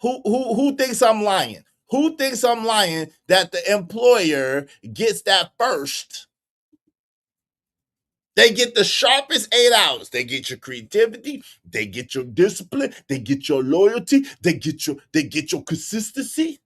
Who thinks I'm lying? Who thinks I'm lying that the employer gets that first? They get the sharpest 8 hours. They get your creativity, they get your discipline, they get your loyalty, they get your consistency.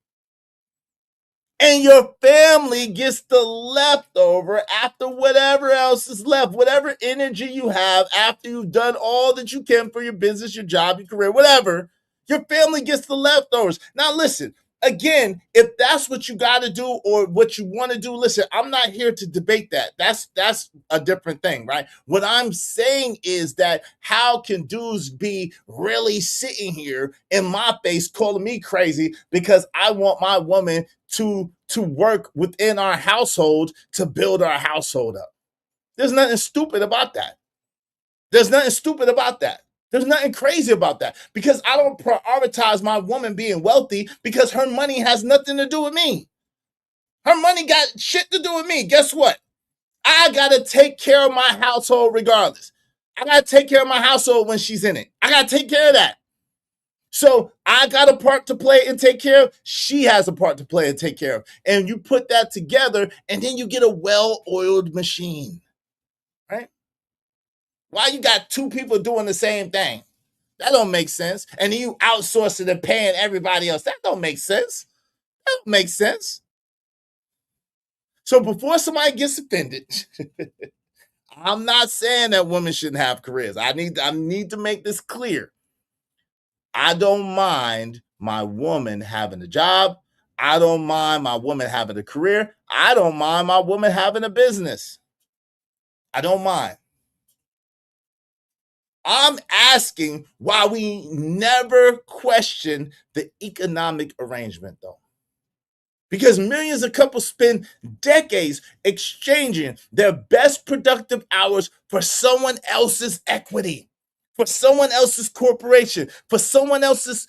And your family gets the leftover after whatever else is left, whatever energy you have after you've done all that you can for your business, your job, your career, whatever. Your family gets the leftovers. Now, listen, again, if that's what you got to do or what you want to do, listen, I'm not here to debate that. That's a different thing, right? What I'm saying is that how can dudes be really sitting here in my face calling me crazy because I want my woman to work within our household to build our household up? There's nothing stupid about that. There's nothing stupid about that. There's nothing crazy about that because I don't prioritize my woman being wealthy because her money has nothing to do with me. Her money got shit to do with me. Guess what? I got to take care of my household regardless. I got to take care of my household when she's in it. I got to take care of that. So I got a part to play and take care of. She has a part to play and take care of. And you put that together and then you get a well-oiled machine, right? Why you got two people doing the same thing? That don't make sense. And then you outsourcing and paying everybody else. That don't make sense. That don't make sense. So before somebody gets offended, I'm not saying that women shouldn't have careers. I need to make this clear. I don't mind my woman having a job. I don't mind my woman having a career. I don't mind my woman having a business. I don't mind. I'm asking why we never question the economic arrangement, though. Because millions of couples spend decades exchanging their best productive hours for someone else's equity, for someone else's corporation, for someone else's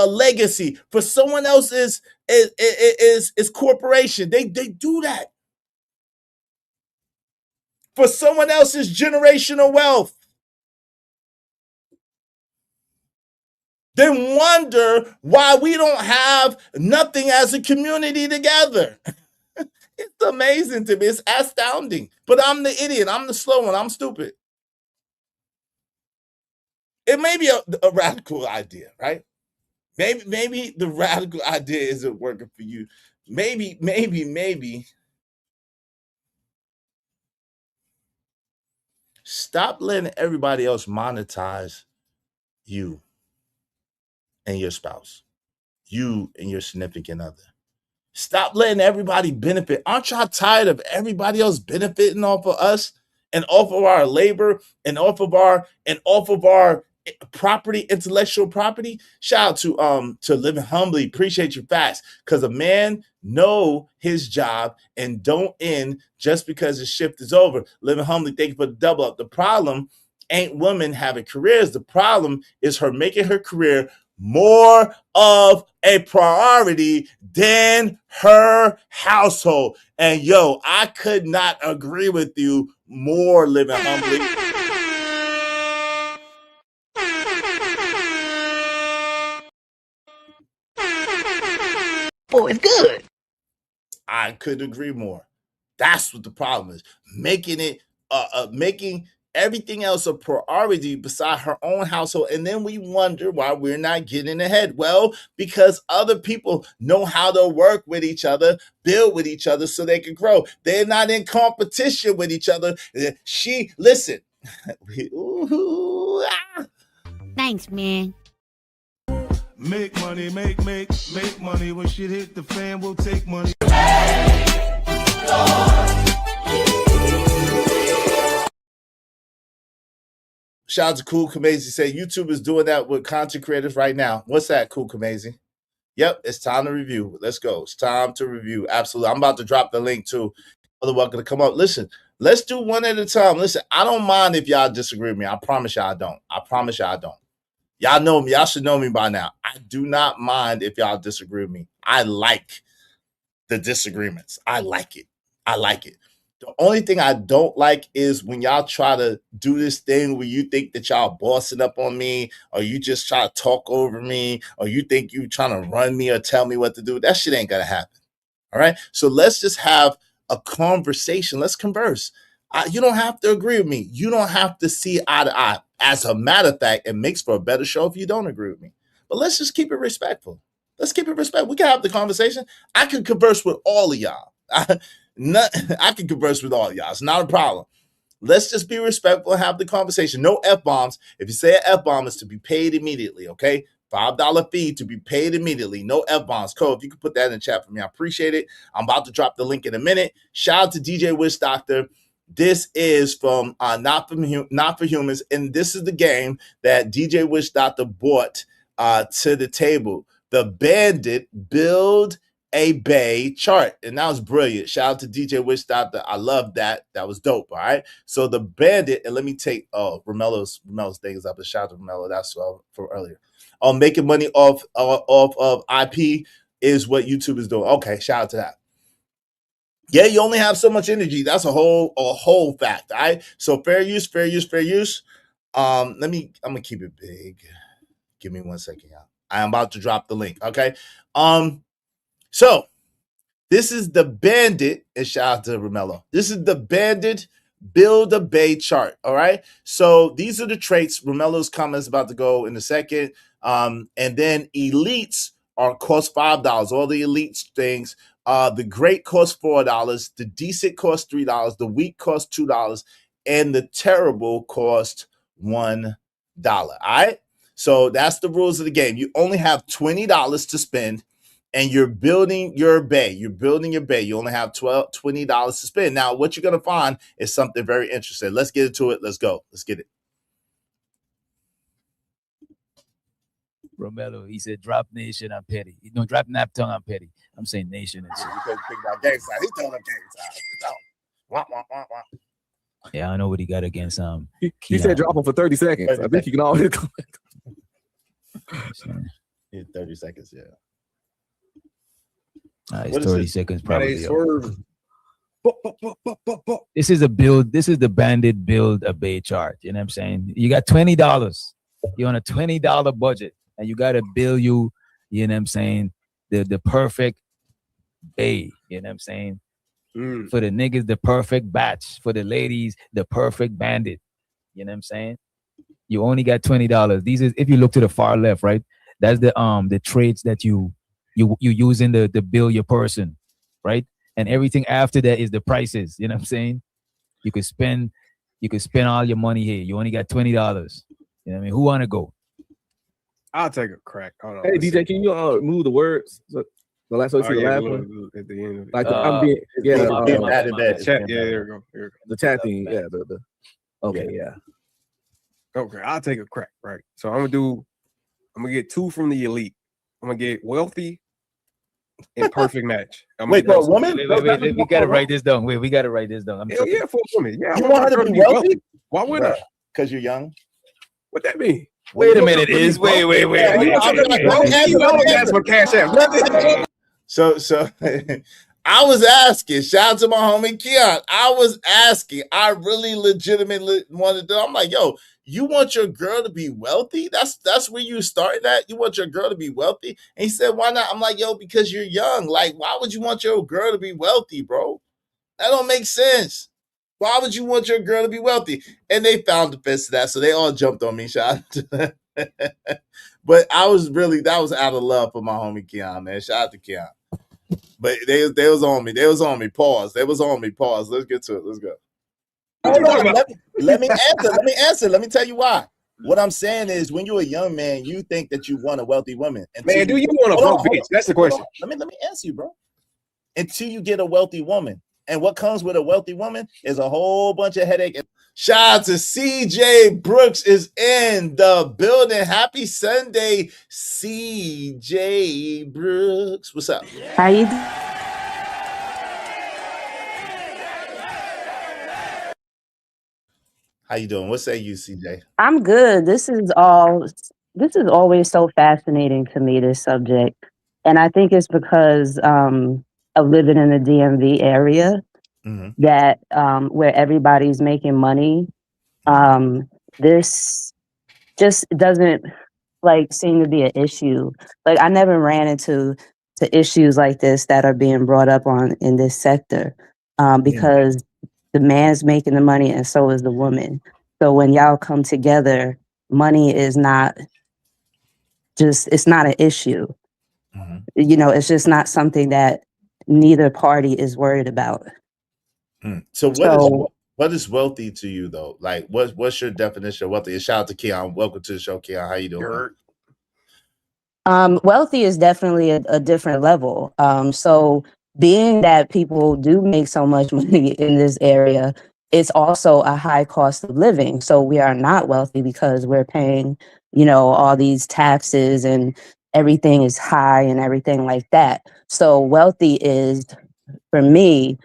legacy, for someone else's is corporation. They do that. For someone else's generational wealth. Then wonder why we don't have nothing as a community together. It's amazing to me. It's astounding. But I'm the idiot. I'm the slow one. I'm stupid. It may be a radical idea, right? Maybe the radical idea isn't working for you. Maybe. Stop letting everybody else monetize you and your spouse, you and your significant other. Stop letting everybody benefit. Aren't y'all tired of everybody else benefiting off of us and off of our labor and off of our property, intellectual property? Shout out to Living Humbly. Appreciate your facts. Because a man know his job and don't end just because his shift is over. Living Humbly, thank you for the double up. The problem ain't women having careers. The problem is her making her career more of a priority than her household. And yo, I could not agree with you more, Living Humbly. Oh, it's good. I couldn't agree more. That's what the problem is. Making everything else a priority beside her own household. And then we wonder why we're not getting ahead. Well, because other people know how to work with each other, build with each other so they can grow. They're not in competition with each other. Listen. Thanks, man. Make money, make money. When shit hit the fan, we'll take money. Shout out to Cool Kamazy. Say YouTube is doing that with content creators right now. What's that, Cool Kamazy? Yep, it's time to review. Let's go. It's time to review. Absolutely. I'm about to drop the link too. Other welcome to come up. Listen, let's do one at a time. Listen, I don't mind if y'all disagree with me. I promise y'all I don't. I promise y'all I don't. Y'all know me. Y'all should know me by now. I do not mind if y'all disagree with me. I like the disagreements. I like it. I like it. The only thing I don't like is when y'all try to do this thing where you think that y'all bossing up on me, or you just try to talk over me, or you think you trying to run me or tell me what to do. That shit ain't gonna happen. All right. So let's just have a conversation. Let's converse. You don't have to agree with me. You don't have to see eye to eye. As a matter of fact, it makes for a better show if you don't agree with me. But let's just keep it respectful. Let's keep it respectful. We can have the conversation. I can converse with all of y'all. I can converse with all of y'all. It's not a problem. Let's just be respectful and have the conversation. No F-bombs. If you say an F-bomb, it's to be paid immediately, okay? $5 fee to be paid immediately. No F-bombs. Cole, if you could put that in the chat for me, I appreciate it. I'm about to drop the link in a minute. Shout out to DJ Witch Doctor. This is from Not for Humans, and this is the game that DJ Witch Doctor brought to the table. The Bandit Build a Bay chart, and that was brilliant. Shout out to DJ Witch Doctor. I love that. That was dope. All right. So the Bandit, and let me take Romelo's thing is up. A shout out to Romelo. That's from earlier. Making money off of IP is what YouTube is doing. Okay, shout out to that. Yeah, you only have so much energy. That's a whole fact. All right. So fair use. I'm gonna keep it big. Give me 1 second, y'all. I am about to drop the link. Okay. So this is the Bandit, and shout out to Romelo. This is the Bandit Build a Bay chart. All right. So these are the traits. Romelo's comments about to go in a second. And then elites are cost $5. All the elites things. The great cost $4. The decent cost $3. The weak cost $2. And the terrible cost $1. All right. So that's the rules of the game. You only have $20 to spend. And you're building your bay. You only have $20 to spend. Now, what you're going to find is something very interesting. Let's get into it. Let's go. Let's get it. Romelo, he said, drop Nation, I'm petty. You don't drop Napton, I'm petty. I'm saying Nation and shit. Because you think about gang side. He's telling them gang side. Yeah, I don't know what he got against He said drop him for 30 seconds. I think you can always go. 30 seconds, yeah. It's 30 seconds probably. Swerve. This is the Bandit Build a Bay chart. You know what I'm saying? You got $20. You're on a $20 budget, and you gotta build you know what I'm saying, the perfect bay, you know what I'm saying? For the niggas, the perfect batch. For the ladies, the perfect bandit. You know what I'm saying? You only got $20. These is, if you look to the far left, right? That's the traits that you using to build your person, right? And everything after that is the prices. You know what I'm saying? You could spend all your money here. You only got $20. You know what I mean? Who wanna go? I'll take a crack. Hold on. Hey DJ, can you move the words? So the last one, the last one at the end. Like I'm being the chat. Yeah, there we go. The chat thing. Yeah, okay, yeah. Okay, I'll take a crack. Right. So I'm gonna get 2 from the elite. I'm gonna get wealthy and perfect match. Wait, for a woman? Wait, we gotta write this down. We gotta write this down. Yeah, for a woman. Yeah, you want her to be wealthy? Why would I? Because you're young. What that mean? Wait a minute, is wait. That's what Cash App. So I was asking, shout out to my homie Keon. I really legitimately wanted to. I'm like, yo, you want your girl to be wealthy? That's where you started at? You want your girl to be wealthy? And he said, why not? I'm like, yo, because you're young. Like, why would you want your girl to be wealthy, bro? That don't make sense. Why would you want your girl to be wealthy? And they found defense to that, so they all jumped on me. Shout out to that. But that was out of love for my homie Keon, man. Shout out to Keon. But they was on me. They was on me. Pause. Let's get to it. Let's go. Let me answer. Let me tell you why. What I'm saying is, when you're a young man, you think that you want a wealthy woman. Man, do you want a broke bitch? That's the question. Let me answer you, bro. Until you get a wealthy woman, And what comes with a wealthy woman is a whole bunch of headache. Shout out to CJ Brooks is in the building. Happy Sunday, CJ Brooks. What's up? How you? How you doing? What say you, CJ? I'm good. This is always so fascinating to me, this subject. And I think it's because of living in the DMV area that where everybody's making money. This just doesn't seem to be an issue. Like I never ran into issues like this that are being brought up in this sector because the man's making the money and so is the woman. So when y'all come together, money is not it's not an issue. You know, it's just not something that neither party is worried about. So what is wealthy to you though? Like what's your definition of wealthy? Shout out to Keon. Welcome to the show, Keon. How you doing? Wealthy is definitely a different level. So being that people do make so much money in this area, it's also a high cost of living. So we are not wealthy because we're paying, all these taxes and everything is high and everything like that. So wealthy is, for me,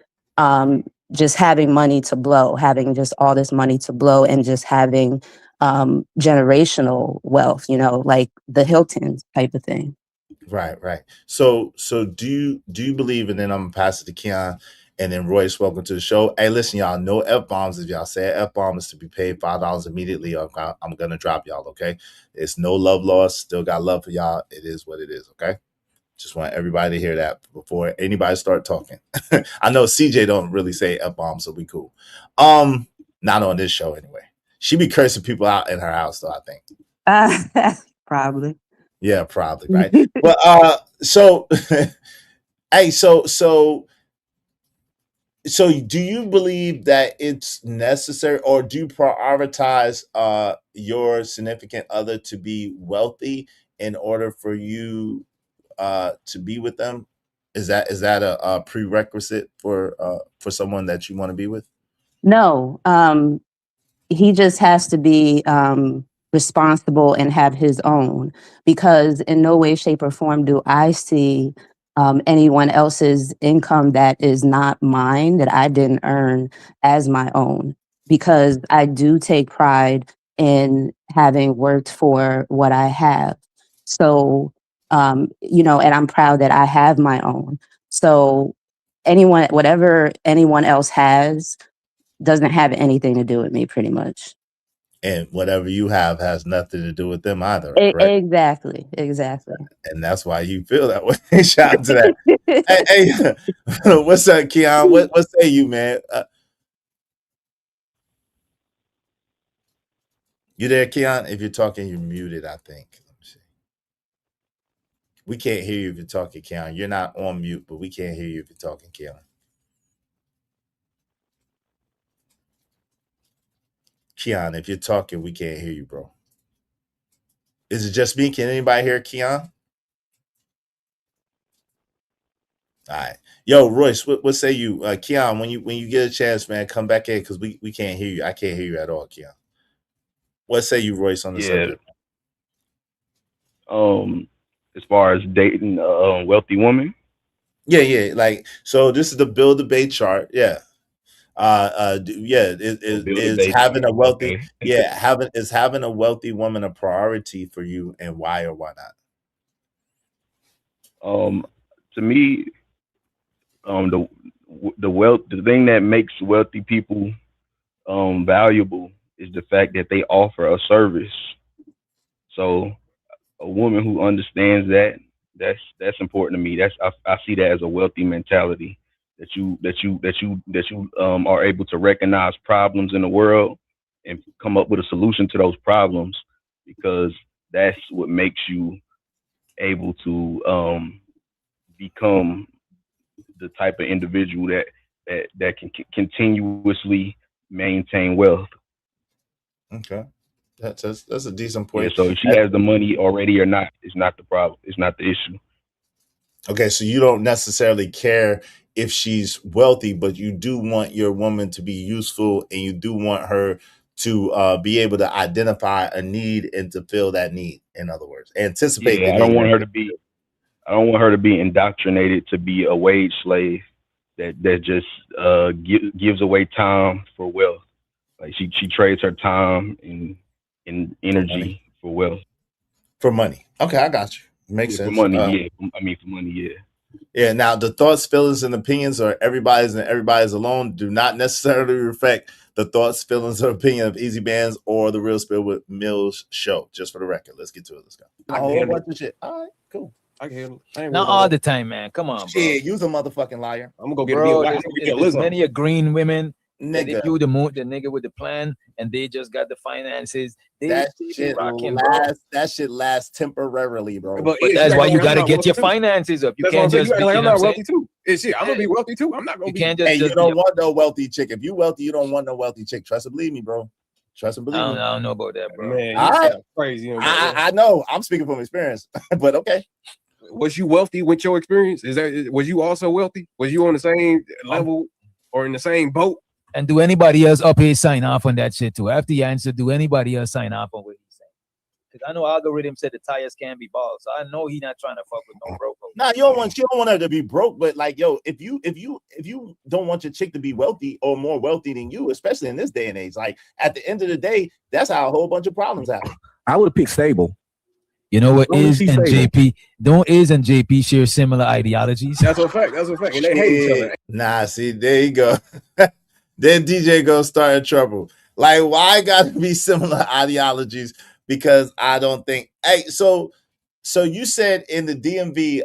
just having money to blow, having just all this money to blow and just having generational wealth, like the Hiltons type of thing. Right. So do you believe, and then I'm gonna pass it to Keon and then Royce, welcome to the show. Hey, listen, y'all, no F-bombs. If y'all say an F-bomb is to be paid $5 immediately, or I'm gonna drop y'all, okay? It's no love lost, still got love for y'all. It is what it is, okay? Just want everybody to hear that before anybody start talking. I know CJ don't really say F-bombs, so we cool. Not on this show anyway. She be cursing people out in her house though, I think. Probably. Yeah, probably, right? But so hey, so do you believe that it's necessary, or do you prioritize your significant other to be wealthy in order for you to be with them? Is that a prerequisite for someone that you want to be with? No, he just has to be responsible and have his own, because in no way, shape, or form do I see anyone else's income that is not mine, that I didn't earn, as my own, because I do take pride in having worked for what I have. So, and I'm proud that I have my own. So whatever anyone else has doesn't have anything to do with me, pretty much. And whatever you have has nothing to do with them either, correct? Exactly. And that's why you feel that way. Shout out to that. hey, what's up, Keon? What say you, man? You there, Keon? If you're talking, you're muted, I think. Let me see. We can't hear you if you're talking, Keon. You're not on mute, but we can't hear you if you're talking, Keon. Keon, if you're talking, we can't hear you, bro. Is it just me? Can anybody hear Keon? All right. Yo, Royce, what say you? Keon, when you get a chance, man, come back in, because we can't hear you. I can't hear you at all, Keon. What say you, Royce, on the subject? As far as dating a wealthy woman? Yeah. Like, so this is the build debate chart. Yeah. Is having a wealthy having a wealthy woman a priority for you, and why or why not? To me, the thing that makes wealthy people valuable is the fact that they offer a service. So a woman who understands that's important to me. I see that as a wealthy mentality. That you are able to recognize problems in the world and come up with a solution to those problems, because that's what makes you able to become the type of individual that can continuously maintain wealth. Okay, that's a decent point. Yeah, so if she has the money already or not, it's not the problem. It's not the issue. Okay, so you don't necessarily care if she's wealthy, but you do want your woman to be useful, and you do want her to be able to identify a need and to fill that need. In other words, anticipate. Yeah, I don't want her to be indoctrinated to be a wage slave that just gives away time for wealth. Like she trades her time and energy for wealth. For money. Okay, I got you. Makes sense. For money, yeah. I mean, for money, yeah. Yeah. Now, the thoughts, feelings, and opinions or everybody's and everybody's alone do not necessarily reflect the thoughts, feelings, or opinion of Easy Bands or the Real Spill with Mills show. Just for the record, let's get to it. Let's go. A whole bunch of shit. All right, cool. I can handle it. Not all the time, man. Come on, bro. Shit, you's a motherfucking liar. I'm gonna go get Bro, me a there's many a green women. Nigga. If you the nigga with the plan, and they just got the finances. That shit lasts temporarily, bro. But that's why you gotta get your finances up. You can't just. I'm not wealthy too. Shit, I'm gonna be wealthy too. I'm not gonna be. Can't just. Hey, you don't want no wealthy chick. If you wealthy, you don't want no wealthy chick. Trust and believe me, bro. Trust and believe me. I don't know about that, bro. Man, All right. Crazy. I know. I'm speaking from experience, but okay. Was you wealthy with your experience? Was you also wealthy? Was you on the same level or in the same boat? And do anybody else up here sign off on that shit too? After you answer, do anybody else sign off on what he's saying? Because I know algorithm said the tires can be bald, so I know he's not trying to fuck with no broke. Nah, you don't want her to be broke, but like, yo, if you don't want your chick to be wealthy or more wealthy than you, especially in this day and age, like at the end of the day, that's how a whole bunch of problems happen. I would have picked stable. You know what? Is and JP and JP share similar ideologies? That's a fact. That's a fact. And they hate each other. Nah, see, there you go. Then DJ go start in trouble. Like, why gotta be similar ideologies? Because I don't think. Hey, so you said in the DMV,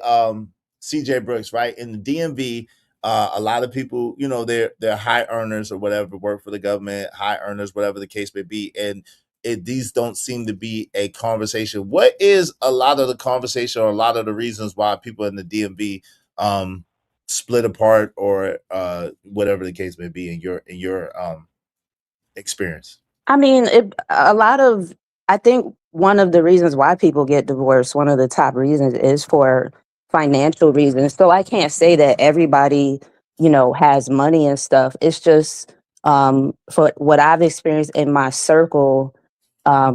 CJ Brooks, right? In the DMV, a lot of people, you know, they're high earners or whatever, work for the government, high earners, whatever the case may be, and these don't seem to be a conversation. What is a lot of the conversation or a lot of the reasons why people in the DMV split apart or whatever the case may be in your experience? I mean, I think one of the reasons why people get divorced, one of the top reasons is for financial reasons. So I can't say that everybody, you know, has money and stuff. It's just for what I've experienced in my circle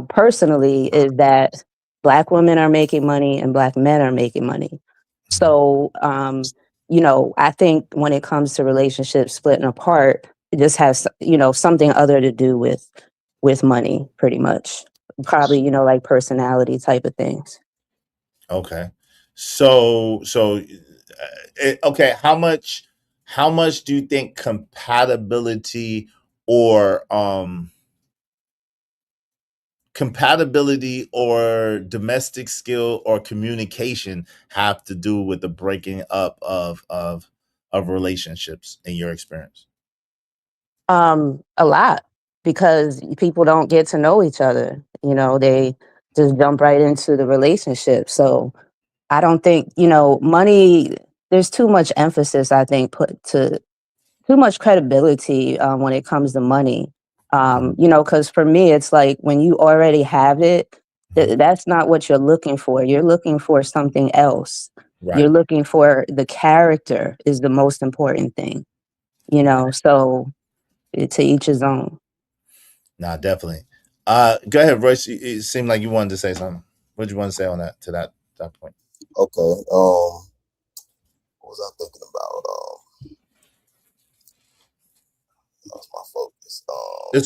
personally is that Black women are making money and Black men are making money. So, you know, I think when it comes to relationships splitting apart, it just has, you know, something other to do with money, pretty much. Probably, you know, like personality type of things. Okay. So okay, how much do you think compatibility or domestic skill or communication have to do with the breaking up of relationships in your experience? A lot, because people don't get to know each other. You know, they just jump right into the relationship. So I don't think, you know, money, there's too much emphasis, I think, put to too much credibility when it comes to money. You know, because for me, it's like when you already have it, that's not what you're looking for. You're looking for something else. Right. You're looking for the character is the most important thing, you know, so to each his own. Nah, definitely. Go ahead, Royce. It seemed like you wanted to say something. What did you want to say on that to that point? Okay. What was I thinking about? That's my focus.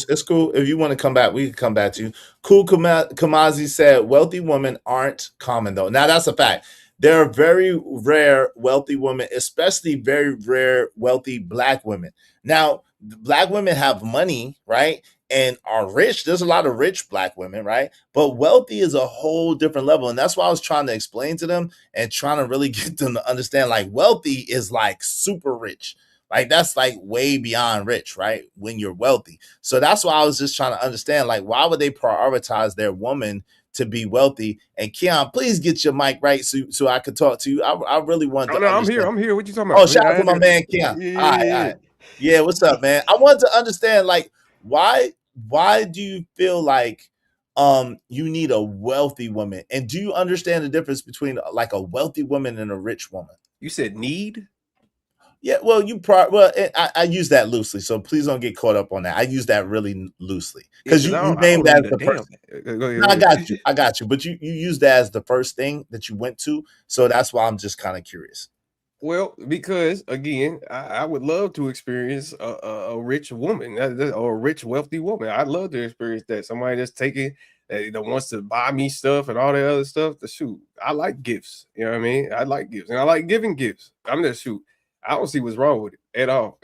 It's cool. If you want to come back, we can come back to you. Cool Kamazi said, wealthy women aren't common, though. Now, that's a fact. There are very rare wealthy women, especially very rare wealthy Black women. Now, Black women have money, right? And are rich. There's a lot of rich Black women, right? But wealthy is a whole different level. And that's why I was trying to explain to them and trying to really get them to understand, like, wealthy is like super rich. Like, that's like way beyond rich, right? When you're wealthy. So that's why I was just trying to understand, like, why would they prioritize their woman to be wealthy? And Keon, please get your mic right so I could talk to you. I really want to understand. I'm here. What you talking about? Oh, shout out to my man Keon. Yeah. All right. Yeah, what's up, man? I wanted to understand, like, why do you feel like you need a wealthy woman? And do you understand the difference between like a wealthy woman and a rich woman? You said need? Yeah, well, I use that loosely, so please don't get caught up on that. I use that really loosely Yeah, because 'cause you I named don't that need as a the damn first. thing. Go ahead, No, go I ahead. got you. But you used that as the first thing that you went to, so that's why I'm just kind of curious. Well, because again, I would love to experience a rich woman or a rich, wealthy woman. I'd love to experience that. Somebody that's taking that wants to buy me stuff and all that other stuff. The shoot, I like gifts. You know what I mean? I like gifts and I like giving gifts. I'm just shoot. I don't see what's wrong with it at all.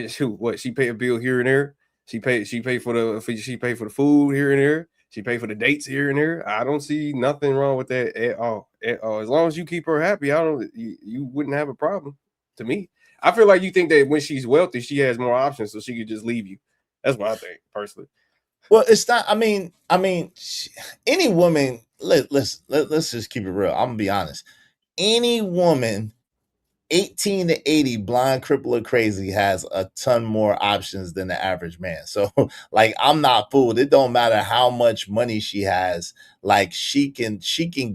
Shoot, what she pay a bill here and there. She pay for the food here and there. She pay for the dates here and there. I don't see nothing wrong with that at all. At all. As long as you keep her happy, you wouldn't have a problem. To me, I feel like you think that when she's wealthy, she has more options, so she could just leave you. That's what I think personally. Well, it's not. I mean, any woman. Let's just keep it real. I'm gonna be honest. Any woman 18 to 80, blind, crippled, or crazy, has a ton more options than the average man. So, like, I'm not fooled. It don't matter how much money she has. Like, she can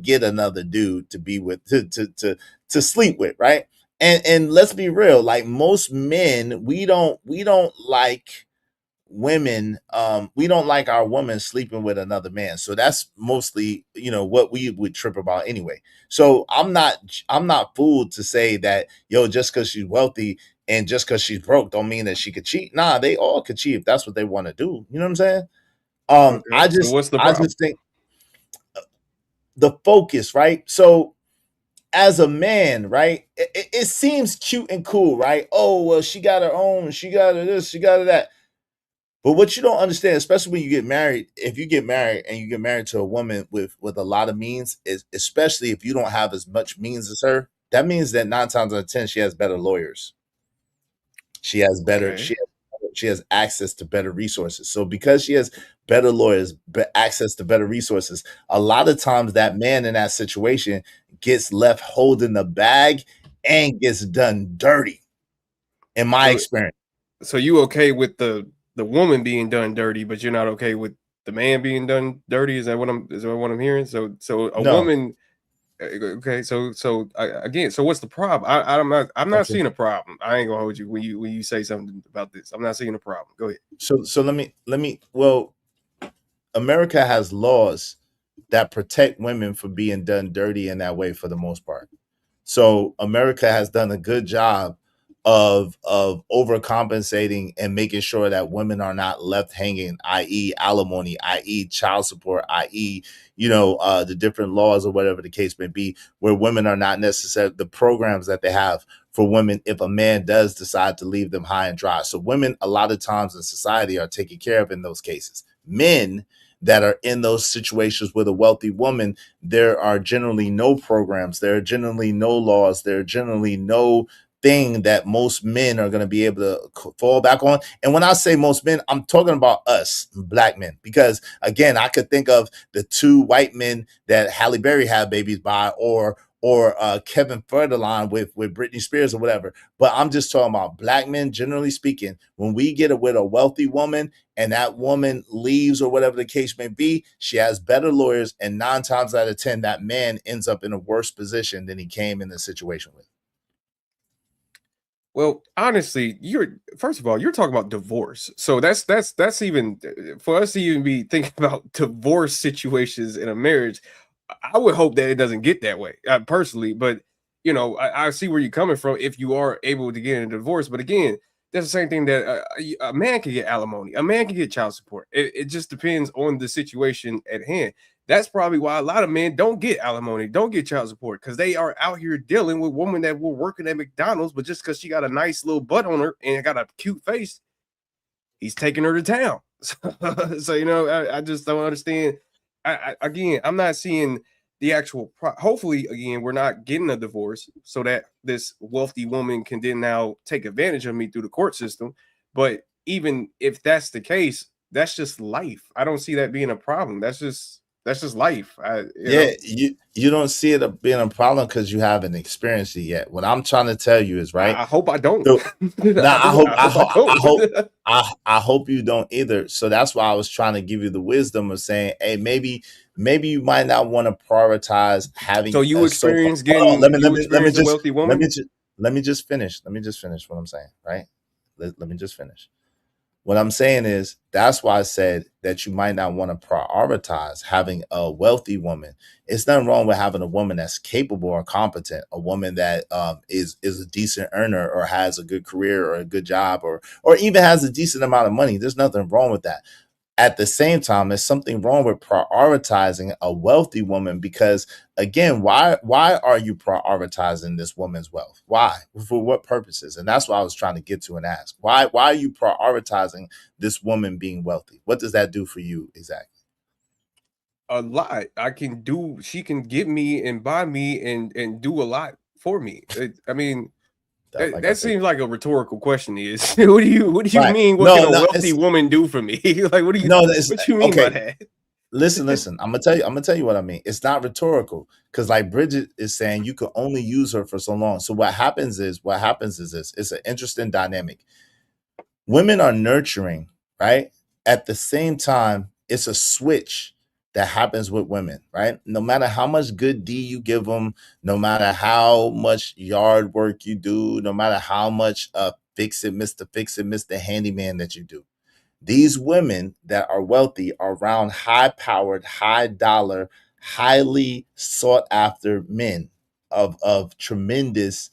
get another dude to be with, to sleep with, right? And let's be real. Like, most men, we don't like women. We don't like our woman sleeping with another man. So that's mostly, what we would trip about anyway. So I'm not fooled to say that, just because she's wealthy and just because she's broke don't mean that she could cheat. Nah, they all could cheat if that's what they want to do. You know what I'm saying? Okay, so what's the problem? I just think the focus, right? So as a man, right, it seems cute and cool, right? Oh, well, she got her own, she got her this, she got her that. But what you don't understand, especially when you get married, if you get married and you get married to a woman with a lot of means, is especially if you don't have as much means as her, that means that 9 times out of 10 she has better lawyers. She has better. Okay. She has access to better resources. So because she has better lawyers, access to better resources, a lot of times that man in that situation gets left holding the bag and gets done dirty. In my experience. So you okay with the woman being done dirty, but you're not okay with the man being done dirty? Is that what I'm hearing? So a No. woman. Okay, so again, so what's the problem? I'm not seeing a problem. I ain't gonna hold you when you say something about this. I'm not seeing a problem. Go ahead. So let me. Well, America has laws that protect women from being done dirty in that way for the most part. So America has done a good job of overcompensating and making sure that women are not left hanging, i.e. alimony, i.e. child support, i.e. The different laws or whatever the case may be, where women are not necessarily the programs that they have for women if a man does decide to leave them high and dry. So women, a lot of times in society, are taken care of in those cases. Men that are in those situations with a wealthy woman, there are generally no programs, there are generally no laws, there are generally no thing that most men are going to be able to fall back on. And when I say most men, I'm talking about us, black men, because again, I could think of the 2 white men that Halle Berry had babies by, or Kevin Federline with Britney Spears or whatever. But I'm just talking about black men, generally speaking. When we get with a wealthy woman and that woman leaves or whatever the case may be, she has better lawyers, and 9 times out of 10, that man ends up in a worse position than he came in the situation with. Well, honestly, first of all, you're talking about divorce. So that's even for us to even be thinking about divorce situations in a marriage. I would hope that it doesn't get that way, personally. But I see where you're coming from if you are able to get in a divorce. But again, that's the same thing that a man can get alimony, a man can get child support. It just depends on the situation at hand. That's probably why a lot of men don't get alimony, don't get child support, because they are out here dealing with women that were working at McDonald's, but just because she got a nice little butt on her and got a cute face, he's taking her to town. So I just don't understand. Again, I'm not seeing the actual. Hopefully, again, we're not getting a divorce so that this wealthy woman can then now take advantage of me through the court system. But even if that's the case, that's just life. I don't see that being a problem. That's just life. You don't see it being a problem because you haven't experienced it yet. What I'm trying to tell you is, right? I hope I don't. So, I hope you don't either. So that's why I was trying to give you the wisdom of saying, hey, maybe you might not want to prioritize having. So you experience getting a wealthy woman? let me just finish. Let me just finish what I'm saying, right? Let me just finish. What I'm saying is that's why I said that you might not want to prioritize having a wealthy woman. It's nothing wrong with having a woman that's capable or competent, a woman that is a decent earner or has a good career or a good job or even has a decent amount of money. There's nothing wrong with that. At the same time, there's something wrong with prioritizing a wealthy woman because, again, why are you prioritizing this woman's wealth? Why? For what purposes? And that's what I was trying to get to and ask. Why are you prioritizing this woman being wealthy? What does that do for you exactly? A lot. She can get me and buy me and do a lot for me. I mean, that seems like a rhetorical question. Is what do you Right. mean? What No, can a no, wealthy it's woman do for me? Like, what do you no, what you mean by okay. that? Listen. I'm gonna tell you what I mean. It's not rhetorical because, like Bridget is saying, you can only use her for so long. So what happens is this. It's an interesting dynamic. Women are nurturing, right? At the same time, it's a switch that happens with women, right? No matter how much good D you give them, no matter how much yard work you do, no matter how much fix it, Mr. Handyman that you do. These women that are wealthy are around high powered, high dollar, highly sought after men of tremendous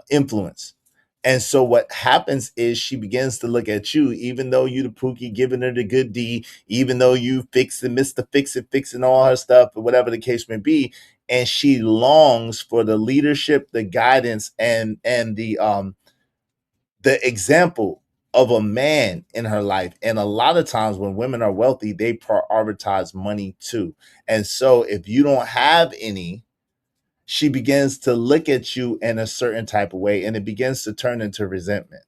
influence. And so what happens is she begins to look at you, even though you the Pookie giving her the good D, even though you fixing Mr. Fixing all her stuff, or whatever the case may be, and she longs for the leadership, the guidance, and the example of a man in her life. And a lot of times when women are wealthy, they prioritize money too. And so if you don't have any, she begins to look at you in a certain type of way and it begins to turn into resentment.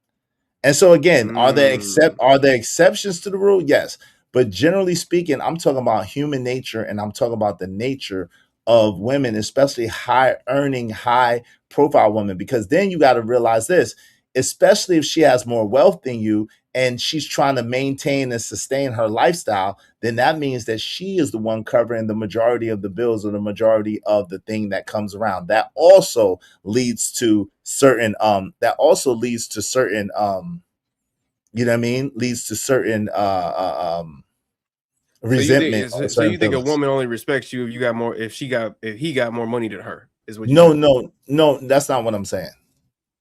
And so again, are there exceptions to the rule? Yes. But generally speaking, I'm talking about human nature and I'm talking about the nature of women, especially high earning, high profile women, because then you got to realize this, especially if she has more wealth than you and she's trying to maintain and sustain her lifestyle, then that means that she is the one covering the majority of the bills or the majority of the thing that comes around. That also leads to certain you know what I mean? Leads to certain resentment. So you think a woman only respects you if you got more if he got more money than her, is what you No, that's not what I'm saying.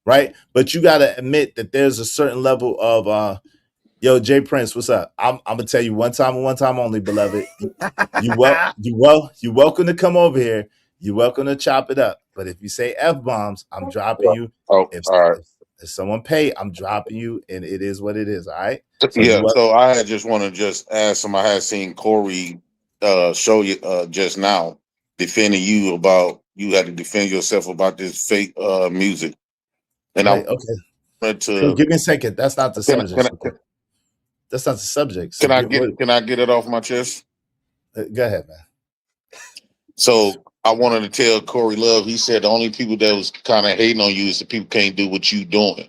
Right? But you gotta admit that there's a certain level of yo, Jay Prince, what's up? I'm gonna tell you one time and one time only, beloved. You welcome to come over here. You're welcome to chop it up. But if you say F-bombs, I'm dropping you. Oh, all right. If someone pay, I'm dropping you, and it is what it is. All right. So I just want to ask him. I had seen Corey show you just now defending you about you had to defend yourself about this fake music. And right, I wanted to so give me a second. That's not the subject. That's not the subject. So can I get it off my chest? Go ahead, man. So I wanted to tell Corey Love, he said the only people that was kind of hating on you is the people can't do what you doing.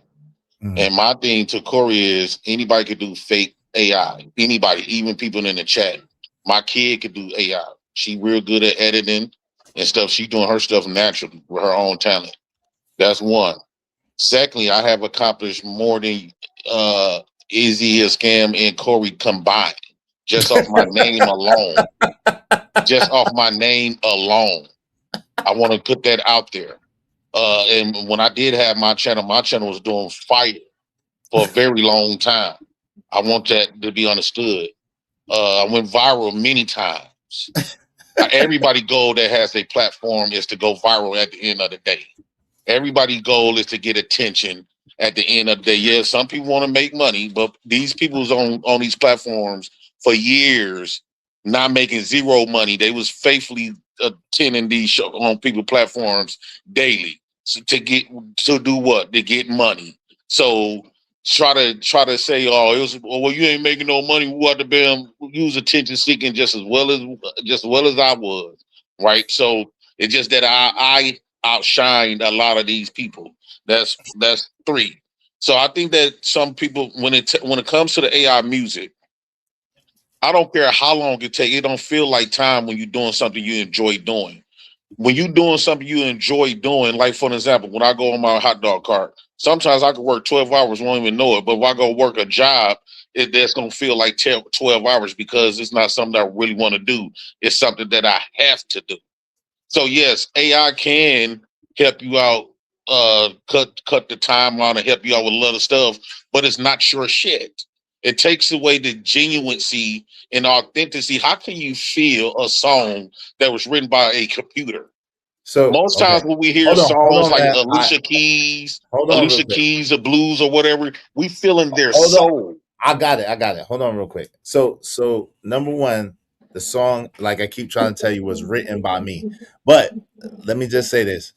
Mm-hmm. And my thing to Corey is anybody could do fake AI. Anybody, even people in the chat. My kid could do AI. She real good at editing and stuff. She doing her stuff naturally with her own talent. That's one. Secondly, I have accomplished more than Izzy, a scam, and Corey combined. Just off my name alone. Just off my name alone. I want to put that out there. And when I did have my channel was doing fire for a very long time. I want that to be understood. I went viral many times. Everybody goal that has a platform is to go viral at the end of the day. Everybody's goal is to get attention at the end of the day. Yeah, some people want to make money, but these people's on these platforms for years, not making zero money. They was faithfully attending these shows on people platforms daily to do what? To get money. So try to say, oh, it was well, you ain't making no money. We ought to be use attention seeking just as well as I was, right? So it's just that I outshined a lot of these people. That's three. So I think that some people, when it comes to the AI music, I don't care how long it takes. It don't feel like time when you're doing something you enjoy doing. when you doing something you enjoy doing, like for an example, when I go on my hot dog cart, sometimes I can work 12 hours, won't even know it. But if I go work a job, that's gonna feel like 12 hours because it's not something I really want to do. It's something that I have to do. So yes, AI can help you out, cut the timeline and help you out with a lot of stuff, but it's not your shit. It takes away the genuincy and authenticity. How can you feel a song that was written by a computer? So Most times when we hear hold songs on, like man. Alicia Keys, Hold on real Alicia quick. Keys, the blues or whatever, we feeling their Hold on. soul. I got it. Hold on real quick. So number one, the song, like I keep trying to tell you, was written by me. But let me just say this.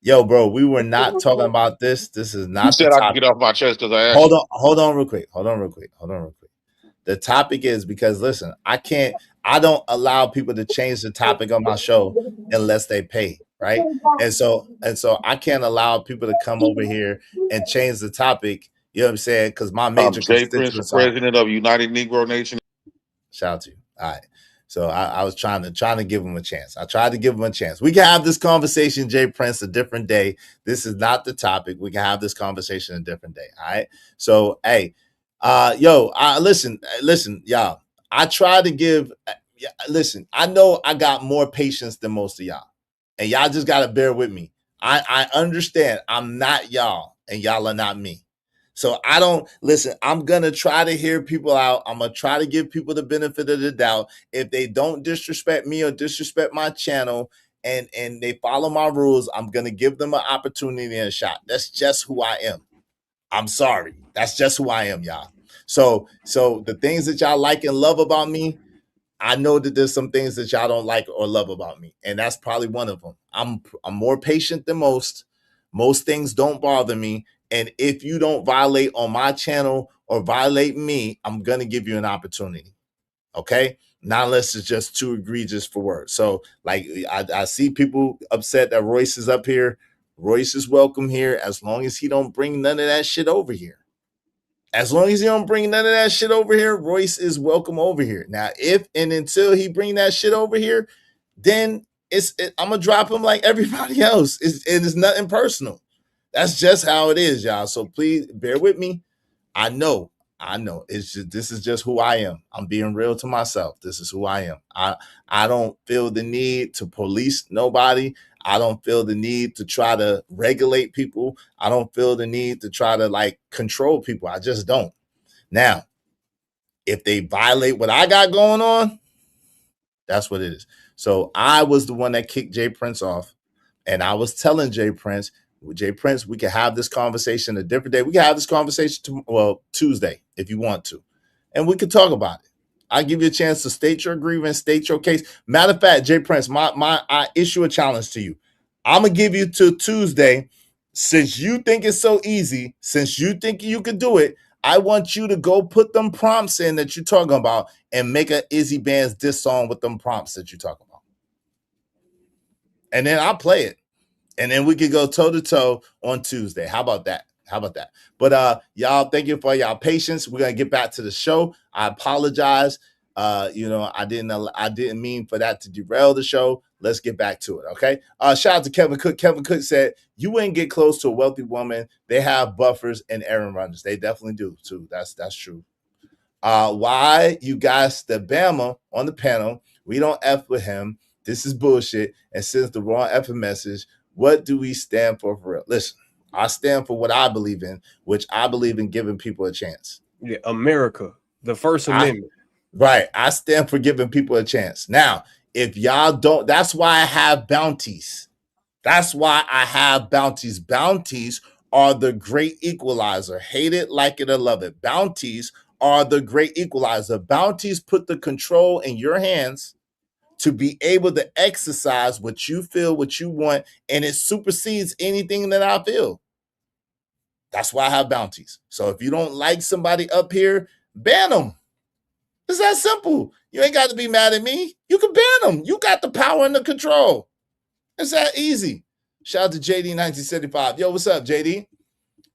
Yo, bro, we were not talking about this. This is You not the said I can topic. get off my chest because I asked you. Hold on real quick. The topic is because listen, I don't allow people to change the topic on my show unless they pay, right? And so I can't allow people to come over here and change the topic. You know what I'm saying? Because my major Jay Prince, the constituents are. president of United Negro Nation. Shout out to you. All right. So I was trying to give him a chance. I tried to give him a chance. We can have this conversation, Jay Prince, a different day. This is not the topic. We can have this conversation a different day. All right. So hey, listen, y'all. I try to give. Listen, I know I got more patience than most of y'all, and y'all just gotta bear with me. I understand. I'm not y'all, and y'all are not me. So I don't listen. I'm gonna try to hear people out. I'm gonna try to give people the benefit of the doubt. If they don't disrespect me or disrespect my channel and they follow my rules, I'm gonna give them an opportunity and a shot. That's just who I am. I'm sorry. That's just who I am, y'all. So the things that y'all like and love about me, I know that there's some things that y'all don't like or love about me, and that's probably one of them. I'm more patient than most. Most things don't bother me. And if you don't violate on my channel or violate me, I'm going to give you an opportunity. Okay? Not unless it's just too egregious for words. So, like, I see people upset that Royce is up here. Royce is welcome here as long as he don't bring none of that shit over here. As long as he don't bring none of that shit over here, Royce is welcome over here. Now, if and until he bring that shit over here, then I'm going to drop him like everybody else. It's nothing personal. That's just how it is, y'all. So please bear with me. I know. This is just who I am. I'm being real to myself. This is who I am. I don't feel the need to police nobody. I don't feel the need to try to regulate people. I don't feel the need to try to like control people. I just don't. Now, if they violate what I got going on, that's what it is. So I was the one that kicked Jay Prince off, and I was telling Jay Prince, we can have this conversation a different day. We can have this conversation Tuesday if you want to, and we can talk about it. I give you a chance to state your grievance, state your case. Matter of fact, Jay Prince, I issue a challenge to you. I'm gonna give you till Tuesday. Since you think it's so easy, since you think you can do it, I want you to go put them prompts in that you're talking about and make a Izzy Band's diss song with them prompts that you're talking about, and then I'll play it. And then we could go toe to toe on Tuesday. How about that? But y'all, thank you for y'all patience. We're gonna get back to the show. I apologize. I didn't mean for that to derail the show. Let's get back to it. Okay. Shout out to Kevin Cook. Kevin Cook said, you wouldn't get close to a wealthy woman. They have buffers and errand runners. They definitely do too. That's true. Why you guys the Bama on the panel? We don't F with him. This is bullshit and sends the wrong effing message. What do we stand for real? Listen, I stand for what I believe in, which I believe in giving people a chance. Yeah, America, the First Amendment. Right. I stand for giving people a chance. Now, if y'all don't, that's why I have bounties. Bounties are the great equalizer. Hate it, like it, or love it. Bounties are the great equalizer. Bounties put the control in your hands to be able to exercise what you feel, what you want, and it supersedes anything that I feel. That's why I have bounties. So if you don't like somebody up here, ban them. It's that simple. You ain't got to be mad at me. You can ban them. You got the power and the control. It's that easy. Shout out to JD1975. Yo, what's up, JD?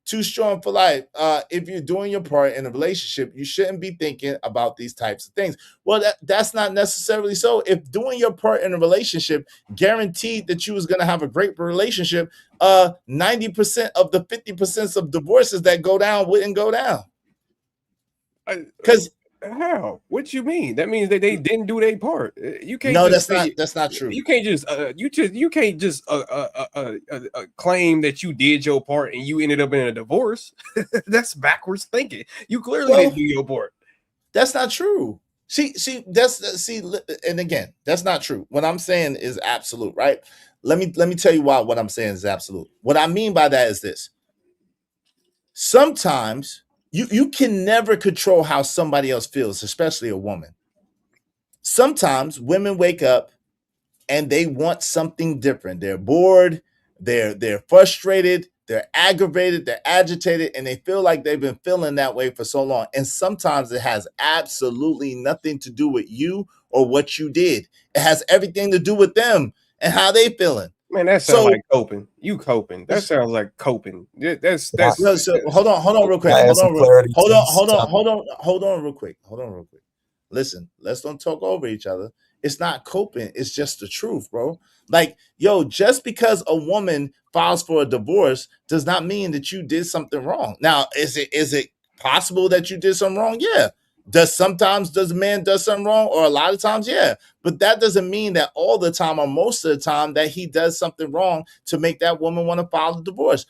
Too Strong for Life. If you're doing your part in a relationship, you shouldn't be thinking about these types of things. Well, that's not necessarily so. If doing your part in a relationship guaranteed that you was going to have a great relationship, 90% of the 50% of divorces that go down wouldn't go down. Because how? What you mean? That means that they didn't do their part. You can't. No, just that's not true. You can't just you can't just claim that you did your part and you ended up in a divorce. That's backwards thinking. You clearly didn't do your part. That's not true. See, and again, that's not true. What I'm saying is absolute, right? Let me tell you why what I'm saying is absolute. What I mean by that is this. Sometimes you can never control how somebody else feels, especially a woman. Sometimes women wake up and they want something different. They're bored, they're frustrated, they're aggravated, they're agitated, and they feel like they've been feeling that way for so long. And sometimes it has absolutely nothing to do with you or what you did. It has everything to do with them and how they feeling. Man, that sounds like coping. You coping. That sounds like coping. That's no, so hold on real quick. Hold on real quick. Listen, let's don't talk over each other. It's not coping, it's just the truth, bro. Like, yo, just because a woman files for a divorce does not mean that you did something wrong. Now, is it possible that you did something wrong? Yeah. Does a man do something wrong? Or a lot of times, yeah. But that doesn't mean that all the time or most of the time that he does something wrong to make that woman want to file a divorce.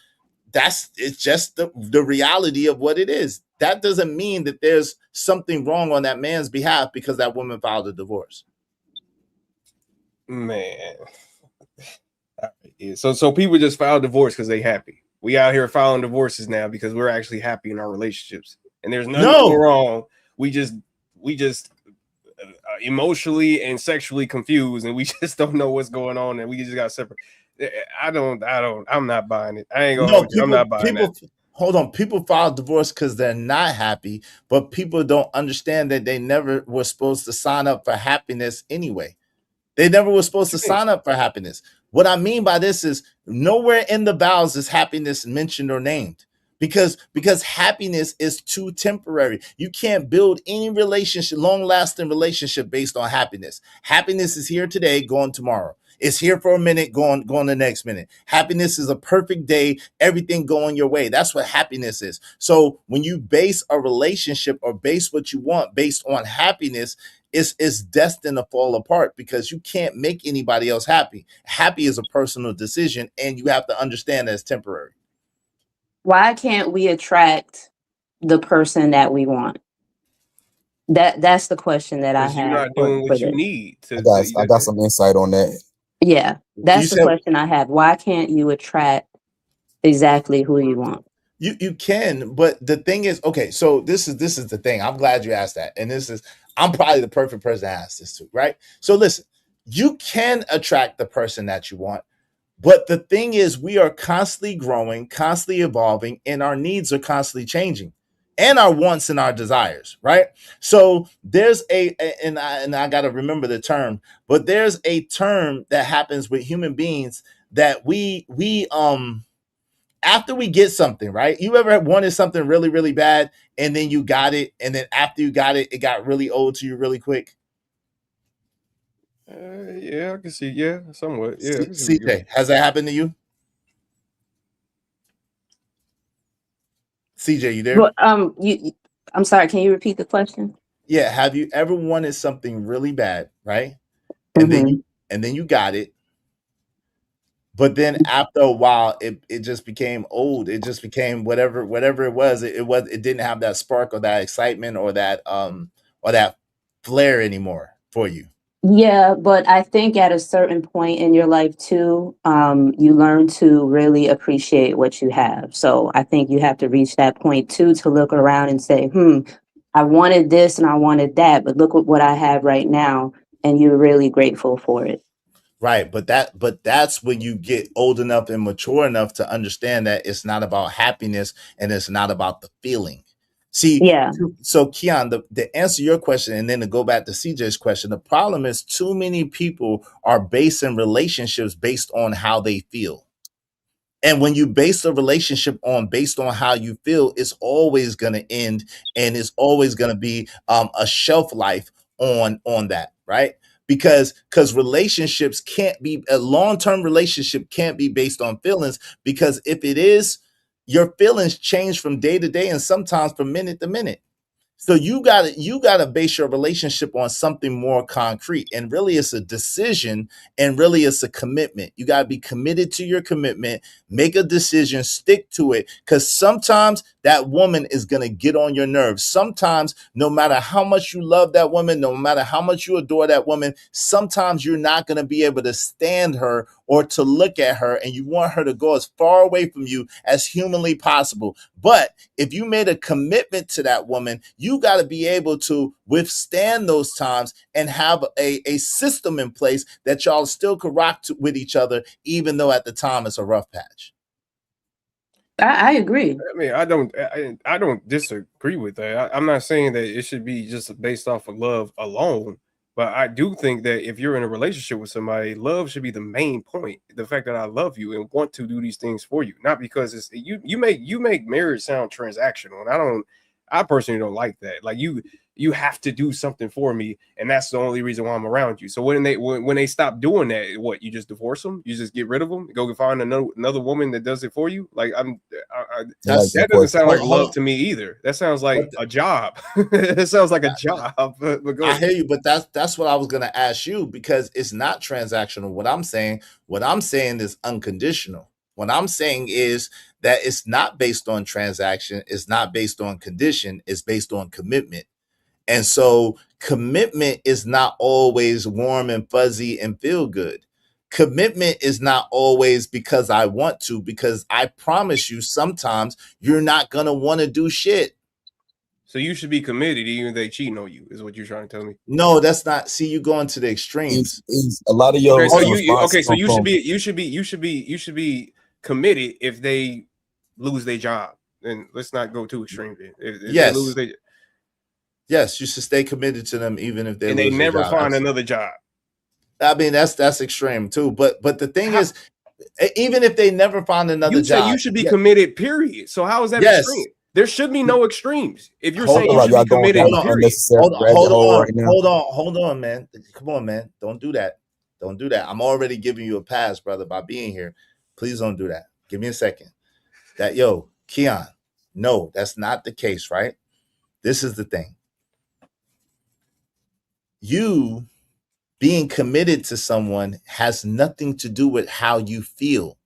It's just the reality of what it is. That doesn't mean that there's something wrong on that man's behalf because that woman filed a divorce. Man. So people just file divorce because they happy. We out here filing divorces now because we're actually happy in our relationships. And there's nothing wrong. We just emotionally and sexually confused, and we just don't know what's going on, and we just got separate. I'm not buying it. I ain't gonna. I'm not buying it. Hold on. People file divorce because they're not happy, but people don't understand that they never were supposed to sign up for happiness anyway. They never were supposed to sign up for happiness. What I mean by this is nowhere in the vows is happiness mentioned or named. Because happiness is too temporary. You can't build any relationship, long-lasting relationship based on happiness. Happiness is here today, gone tomorrow. It's here for a minute, gone the next minute. Happiness is a perfect day, everything going your way. That's what happiness is. So when you base a relationship or base what you want based on happiness, it's destined to fall apart because you can't make anybody else happy. Happy is a personal decision, and you have to understand that it's temporary. Why can't we attract the person that we want? That's the question that I have. You're not doing what you need. I got some insight on that. Yeah, that's the question I have. Why can't you attract exactly who you want? You can, but the thing is, okay, so this is the thing. I'm glad you asked that. And I'm probably the perfect person to ask this to, right? So listen, you can attract the person that you want. But the thing is, we are constantly growing, constantly evolving, and our needs are constantly changing, and our wants and our desires, right? So there's and I got to remember the term, but there's a term that happens with human beings that we after we get something, right? You ever wanted something really, really bad, and then you got it, and then after you got it, it got really old to you really quick? Yeah, I can see. Yeah, somewhat. Yeah. CJ, has that happened to you? CJ, you there? Well, I'm sorry. Can you repeat the question? Yeah. Have you ever wanted something really bad, right? And then you got it, but then after a while, it just became old. It just became whatever it was. It didn't have that spark or that excitement or that flair anymore for you. Yeah, but I think at a certain point in your life too, you learn to really appreciate what you have. So I think you have to reach that point too, to look around and say, I wanted this and I wanted that, but look at what I have right now. And you're really grateful for it. Right. But that's when you get old enough and mature enough to understand that it's not about happiness and it's not about the feeling. See, yeah. So Keon, to answer your question and then to go back to CJ's question, the problem is too many people are basing relationships based on how they feel. And when you base a relationship based on how you feel, it's always going to end, and it's always going to be a shelf life on that, right? Because relationships can't be a long-term relationship can't be based on feelings, because if it is, your feelings change from day to day and sometimes from minute to minute. So you gotta base your relationship on something more concrete, and really it's a decision, and really it's a commitment. You gotta be committed to your commitment, make a decision, stick to it, because sometimes that woman is gonna get on your nerves. Sometimes, no matter how much you love that woman, no matter how much you adore that woman, sometimes you're not gonna be able to stand her or to look at her, and you want her to go as far away from you as humanly possible. But if you made a commitment to that woman, you got to be able to withstand those times and have a system in place that y'all still could rock with each other, even though at the time it's a rough patch. I agree. I mean, I don't disagree with that. I'm not saying that it should be just based off of love alone, but I do think that if you're in a relationship with somebody, love should be the main point. The fact that I love you and want to do these things for you, not because it's you make marriage sound transactional, and I personally don't like that. Like you have to do something for me, and that's the only reason why I'm around you. So when they stop doing that, what, you just divorce them? You just get rid of them? Go find another woman that does it for you? Like that doesn't sound like love to me either. That sounds like a job. It sounds like a job. But go I ahead. hear you, but that's what I was gonna ask you, because it's not transactional. What I'm saying is unconditional. What I'm saying is that it's not based on transaction, it's not based on condition, it's based on commitment. And so commitment is not always warm and fuzzy and feel good. Commitment is not always because I want to, because I promise you sometimes you're not going to want to do shit. So you should be committed even if they cheating on you, is what you're trying to tell me? No, that's not. See, you going to the extremes. A lot of your you should be committed if they lose their job. And let's not go too extreme. If Yes. they lose their, Yes, you should stay committed to them even if they and they lose their never job. find another job. I mean, that's extreme too. But the thing is, even if they never find another You job, say you should be yeah, committed, period. So how is that Yes. extreme? There should be no extremes. If you're Hold saying on, you should y'all be going committed, down an period. unnecessary hold rabbit hole right now. hold on, man. Come on, man. Don't do that. Don't do that. I'm already giving you a pass, brother, by being here. Please don't do that. Give me a second. Keon, no, that's not the case, right? This is the thing. You being committed to someone has nothing to do with how you feel.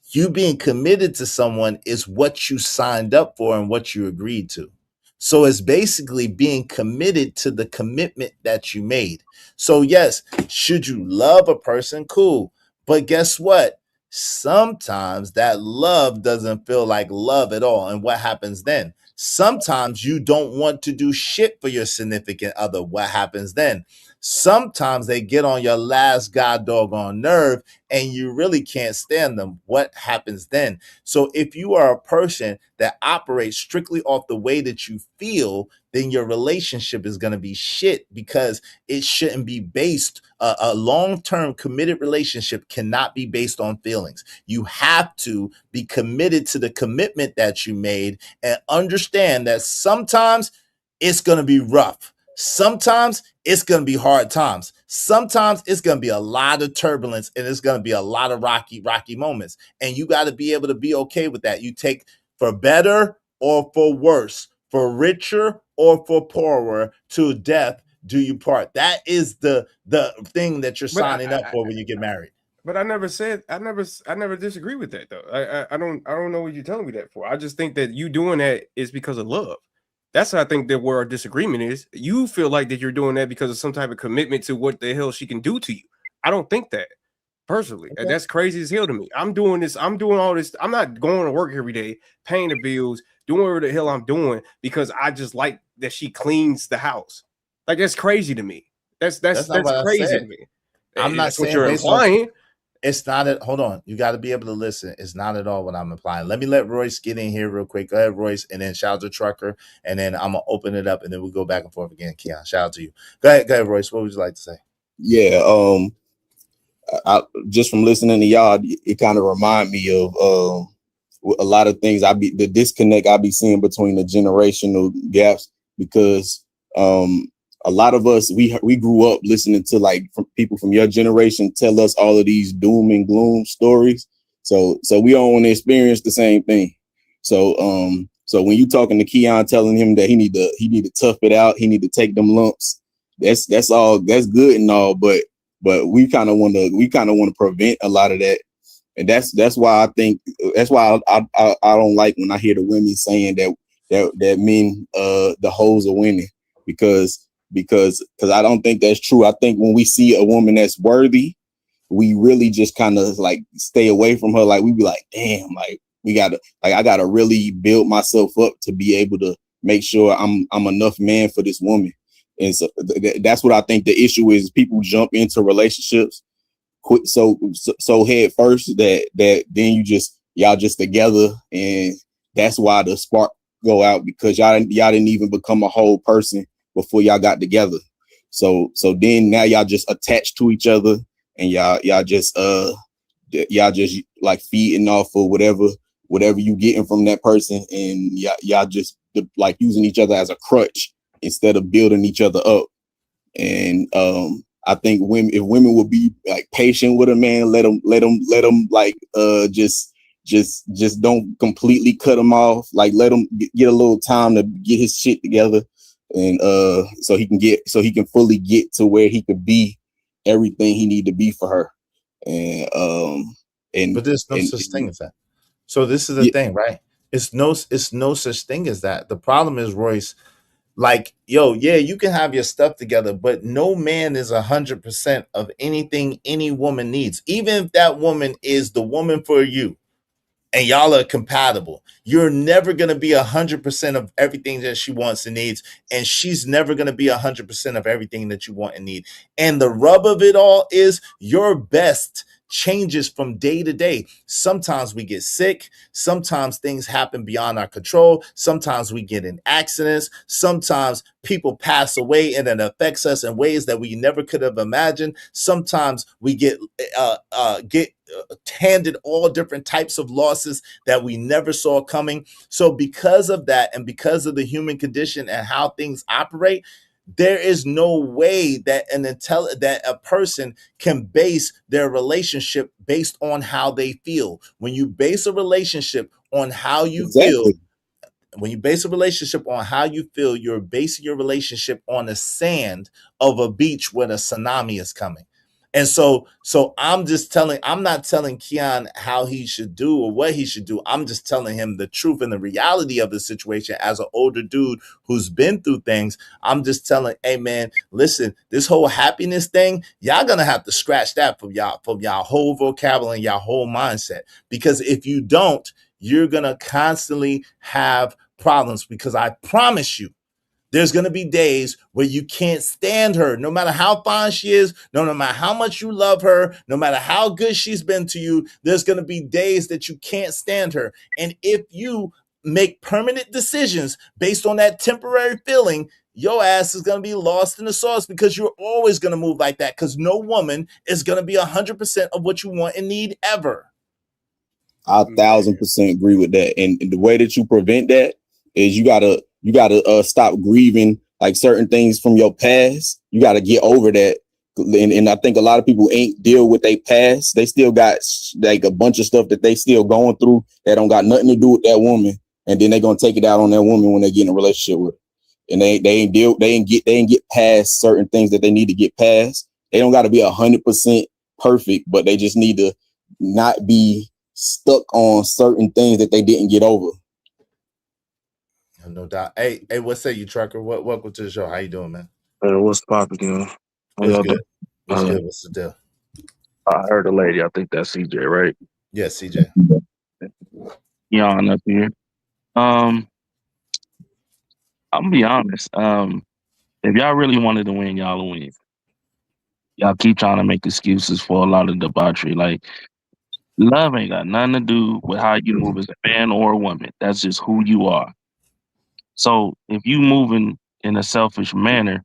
You being committed to someone is what you signed up for and what you agreed to. So it's basically being committed to the commitment that you made. So yes, should you love a person? Cool. But guess what? Sometimes that love doesn't feel like love at all. And what happens then? Sometimes you don't want to do shit for your significant other. What happens then? Sometimes they get on your last god doggone nerve and you really can't stand them. What happens then? So if you are a person that operates strictly off the way that you feel, then your relationship is going to be shit, because it shouldn't be based. A long-term committed relationship cannot be based on feelings. You have to be committed to the commitment that you made and understand that sometimes it's going to be rough. Sometimes it's going to be hard times. Sometimes it's going to be a lot of turbulence, and it's going to be a lot of rocky moments. And you got to be able to be okay with that. You take for better or for worse, for richer or for poorer, to death do you part. That is the thing that you're signing up for when you get married. But I never disagree with that though. I don't know what you're telling me that for. I just think that you doing that is because of love. That's what I think that where our disagreement is. You feel like that you're doing that because of some type of commitment to what the hell she can do to you. I don't think that personally. Okay. That's crazy as hell to me. I'm doing this. I'm doing all this. I'm not going to work every day, paying the bills, doing whatever the hell I'm doing because I just like that she cleans the house. Like, that's crazy to me. That's crazy to me. I'm not That's what saying you're based on- implying. It's not at, hold on. You got to be able to listen. It's not at all what I'm implying. Let me let Royce get in here real quick. Go ahead, Royce, and then shout out to Trucker, and then I'm gonna open it up, and then we'll go back and forth again. Keon, shout out to you. Go ahead, Royce. What would you like to say? Yeah, just from listening to y'all, it kind of remind me of a lot of things. The disconnect I be seeing between the generational gaps, because a lot of us, we grew up listening to like from people from your generation tell us all of these doom and gloom stories. So we don't want to experience the same thing. So when you talking to Keon, telling him that he need to tough it out, he need to take them lumps, that's good and all, but we kind of want to prevent a lot of that. And that's why I don't like when I hear the women saying that men, the hoes are winning, because I don't think that's true. I think when we see a woman that's worthy, we really just kind of like stay away from her. Like we be like, damn, like I gotta really build myself up to be able to make sure I'm enough man for this woman. And so that's what I think the issue is. People jump into relationships quick, so head first that then y'all just together, and that's why the spark go out, because y'all didn't even become a whole person before y'all got together. So then now y'all just attached to each other, and y'all just like feeding off of whatever you getting from that person, and y'all just like using each other as a crutch instead of building each other up. And I think if women would be like patient with a man, let them like just don't completely cut him off. Like let him get a little time to get his shit together, and so he can fully get to where he could be everything he need to be for her. But there's no such thing as that. So this is the thing, right? It's no such thing as that. The problem is, Royce, like, yo, yeah, you can have your stuff together, but no man is 100% of anything any woman needs. Even if that woman is the woman for you and y'all are compatible, you're never going to be 100% of everything that she wants and needs. And she's never going to be 100% of everything that you want and need. And the rub of it all is your best changes from day to day. Sometimes we get sick. Sometimes things happen beyond our control. Sometimes we get in accidents. Sometimes people pass away and it affects us in ways that we never could have imagined. Sometimes we get handed all different types of losses that we never saw coming. So because of that, and because of the human condition and how things operate, there is no way that that a person can base their relationship based on how they feel. When you base a relationship on how you feel, when you base a relationship on how you feel, you're basing your relationship on the sand of a beach when a tsunami is coming. And so I'm not telling Keon how he should do or what he should do. I'm just telling him the truth and the reality of the situation as an older dude who's been through things. I'm just telling, hey man, listen, this whole happiness thing, y'all gonna have to scratch that from y'all whole vocabulary and y'all whole mindset. Because if you don't, you're gonna constantly have problems, because I promise you, there's going to be days where you can't stand her, no matter how fine she is, no matter how much you love her, no matter how good she's been to you. There's going to be days that you can't stand her. And if you make permanent decisions based on that temporary feeling, your ass is going to be lost in the sauce, because you're always going to move like that, because no woman is going to be 100% of what you want and need ever. I 1,000% agree with that. And the way that you prevent that is you gotta stop grieving like certain things from your past. You gotta get over that. And I think a lot of people ain't deal with their past. They still got like a bunch of stuff that they still going through that don't got nothing to do with that woman. And then they gonna take it out on that woman when they get in a relationship with her. And they ain't get past certain things that they need to get past. They don't gotta be 100% perfect, but they just need to not be stuck on certain things that they didn't get over. No doubt. Hey, what say you, Trucker? Welcome to the show. How you doing, man? What's popping, yo? What's good? What's good? What's the deal? I heard a lady. I think that's CJ, right? Yeah, CJ. Yon up here. I'm gonna be honest. If y'all really wanted to win, y'all will win. Y'all keep trying to make excuses for a lot of debauchery. Like, love ain't got nothing to do with how you move as a man or a woman. That's just who you are. So if you moving in a selfish manner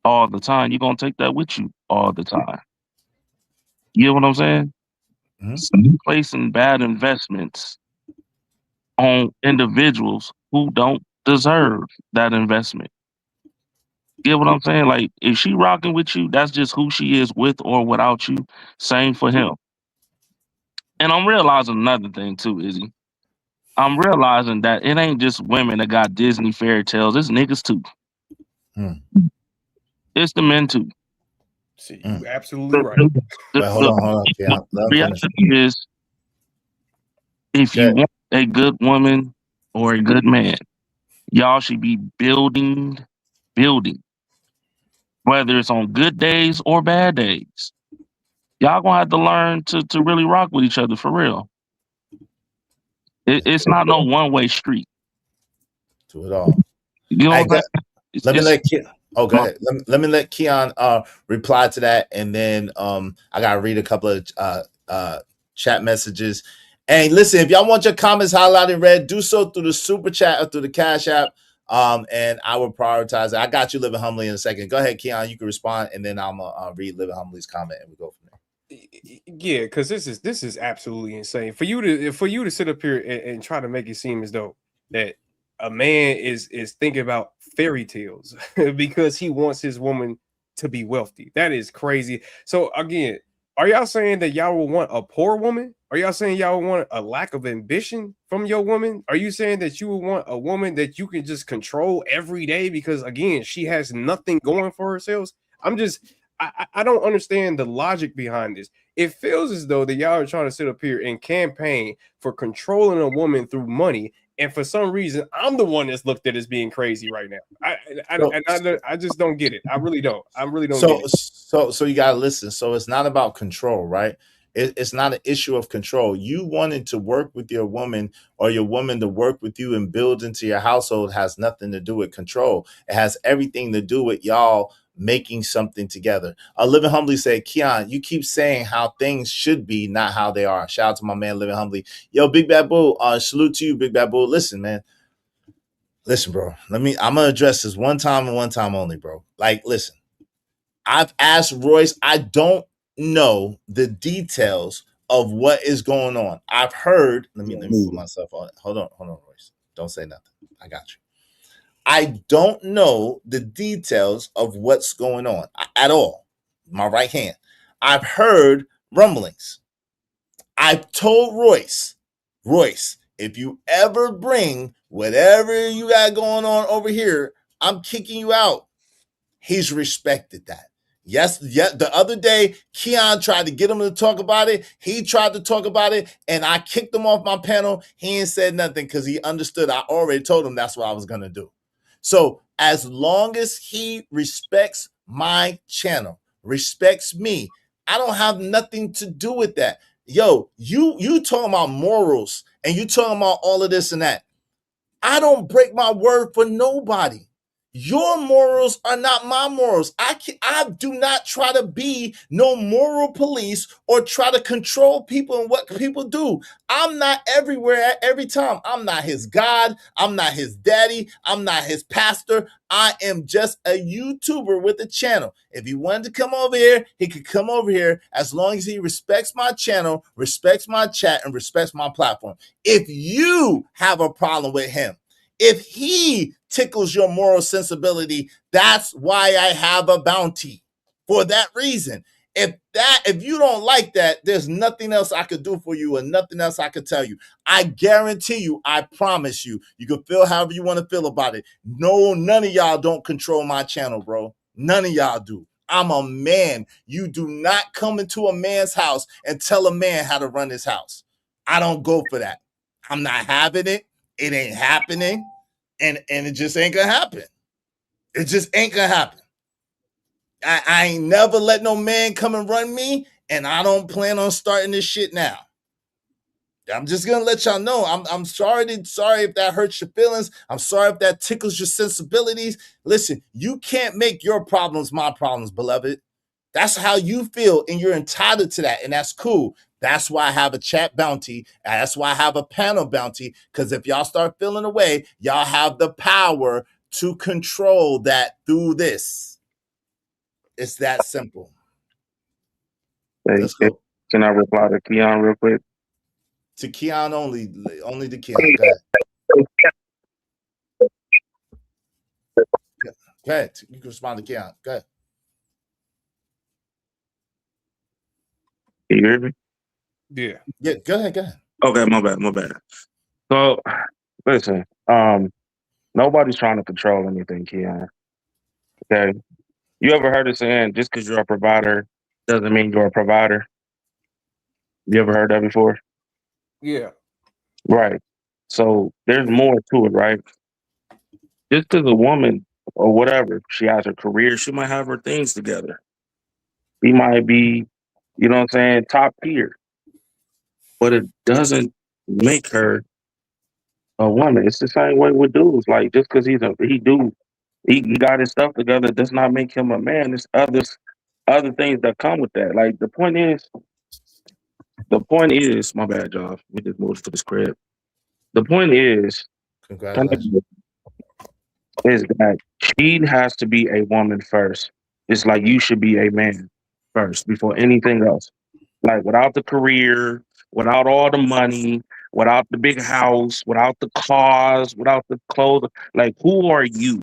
all the time, you're gonna take that with you all the time. You get what I'm saying? So you placing bad investments on individuals who don't deserve that investment. Get what I'm saying? Like, if she rocking with you, that's just who she is, with or without you. Same for him. And I'm realizing another thing too, Izzy. I'm realizing that it ain't just women that got Disney fairy tales. It's niggas too. It's the men too. See, you absolutely right. Wait, hold on. Yeah, The reality is, if you want a good woman or a good man, y'all should be building. Whether it's on good days or bad days. Y'all gonna have to learn to really rock with each other for real. It's not no one-way street. To it all. You know Hey, what I'm saying? let me let go ahead. Let me let Keon reply to that, and then I gotta read a couple of chat messages. And listen, if y'all want your comments highlighted red, do so through the super chat or through the Cash App. And I will prioritize it. I got you, Living Humbly, in a second. Go ahead, Keon. You can respond, and then I'm gonna read Living Humbly's comment, and we go from there. Yeah, because this is absolutely insane for you to sit up here and try to make it seem as though that a man is thinking about fairy tales because he wants his woman to be wealthy. That is crazy. So again, are y'all saying that y'all will want a poor woman? Are y'all saying y'all want a lack of ambition from your woman? Are you saying that you would want a woman that you can just control every day because again she has nothing going for herself? I don't understand the logic behind this. It feels as though that y'all are trying to sit up here and campaign for controlling a woman through money, and for some reason, I'm the one that's looked at as being crazy right now. I just don't get it. I really don't. I really don't. Get it. So you gotta listen. So it's not about control, right? It's not an issue of control. You wanting to work with your woman or your woman to work with you and build into your household has nothing to do with control. It has everything to do with y'all making something together. Living Humbly said, Keon, you keep saying how things should be, not how they are. Shout out to my man, Living Humbly. Yo, Big Bad Bull, salute to you, Big Bad Bull. Listen, man. Listen, bro. I'm going to address this one time and one time only, bro. Like, listen. I've asked Royce. I don't know the details of what is going on. I've heard, let me put myself on it. Hold on, Royce. Don't say nothing. I got you. I don't know the details of what's going on at all. My right hand. I've heard rumblings. I've told Royce, if you ever bring whatever you got going on over here, I'm kicking you out. He's respected that. Yes, the other day, Keon tried to get him to talk about it. He tried to talk about it, and I kicked him off my panel. He ain't said nothing because he understood. I already told him that's what I was going to do. So as long as he respects my channel, respects me, I don't have nothing to do with that. Yo, you talking about morals and you talking about all of this and that. I don't break my word for nobody. Your morals are not my morals. I do not try to be no moral police or try to control people and what people do. I'm not everywhere at every time. I'm not his God. I'm not his daddy. I'm not his pastor. I am just a YouTuber with a channel. If he wanted to come over here, he could come over here as long as he respects my channel, respects my chat, and respects my platform. If you have a problem with him, if he tickles your moral sensibility, that's why I have a bounty. For that reason. If you don't like that, there's nothing else I could do for you and nothing else I could tell you. I guarantee you, I promise you, you can feel however you want to feel about it. No, none of y'all don't control my channel, bro. None of y'all do. I'm a man. You do not come into a man's house and tell a man how to run his house. I don't go for that. I'm not having it. It ain't happening, and it just ain't gonna happen. It just ain't gonna happen. I ain't never let no man come and run me, and I don't plan on starting this shit now. I'm just gonna let y'all know. I'm sorry if that hurts your feelings. I'm sorry if that tickles your sensibilities. Listen, you can't make your problems my problems, beloved. That's how you feel, and you're entitled to that, and that's cool. That's why I have a chat bounty. That's why I have a panel bounty, because if y'all start feeling away, y'all have the power to control that through this. It's that simple. Let's go. Can I reply to Keon real quick? To Keon only to Keon. Go ahead. Go ahead. You can respond to Keon. Go ahead. Can you hear me? Yeah. Yeah, go ahead. Go ahead. Okay, my bad. So listen, nobody's trying to control anything, Keon. Okay. You ever heard of saying just because you're a provider doesn't mean you're a provider? You ever heard that before? Yeah. Right. So there's more to it, right? Just because a woman or whatever, she has her career, she might have her things together. She might be, you know what I'm saying, top tier. But it doesn't make her a woman. It's the same way with dudes. Like just because he got his stuff together does not make him a man. There's other things that come with that. Like the point is, my bad, y'all. We just moved to this crib. The point is Congratulations. is that she has to be a woman first. It's like you should be a man first before anything else. Like without the career, without all the money, without the big house, without the cars, without the clothes. Like who are you?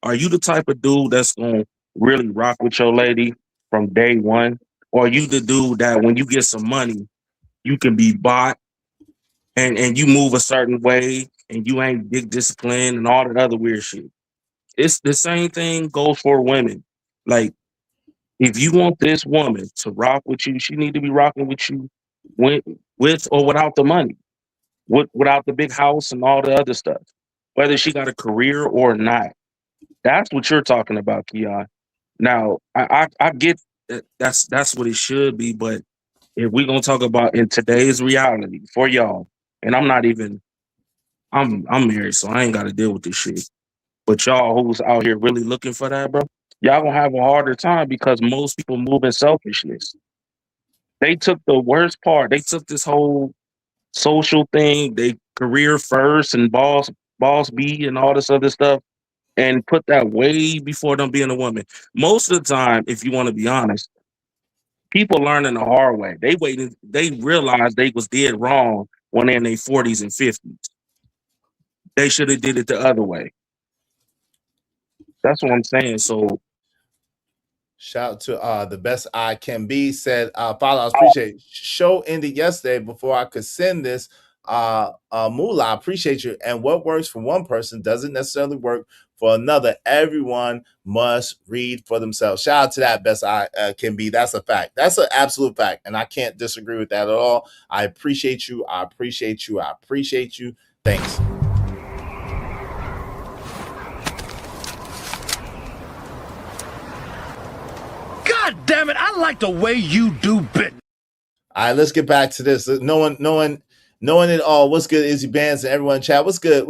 Are you the type of dude that's gonna really rock with your lady from day one? Or are you the dude that when you get some money, you can be bought and you move a certain way and you ain't big discipline and all that other weird shit? It's the same thing goes for women. Like if you want this woman to rock with you, she need to be rocking with you with or without the money, without the big house and all the other stuff, whether she got a career or not. That's what you're talking about, Keon. Now, I get that's what it should be, but if we're gonna talk about in today's reality for y'all, and I'm married, so I ain't got to deal with this shit. But y'all who's out here really looking for that, bro, y'all gonna have a harder time because most people move in selfishness. They took the worst part. They took this whole social thing, they career first and boss B and all this other stuff, and put that way before them being a woman. Most of the time, if you want to be honest, people learning the hard way. They realized they was dead wrong when they're in their 40s and 50s. They should have did it the other way. That's what I'm saying. So shout out to the best I can be said, Father, I appreciate it. Show ended yesterday before I could send this. Moolah, I appreciate you. And what works for one person doesn't necessarily work for another. Everyone must read for themselves. Shout out to that best I can be. That's a fact. That's an absolute fact. And I can't disagree with that at all. I appreciate you. I appreciate you. I appreciate you. Thanks. God damn it, I like the way you do business. All right, let's get back to this. Knowing it all. What's good, Izzy Bands and everyone in chat? What's good?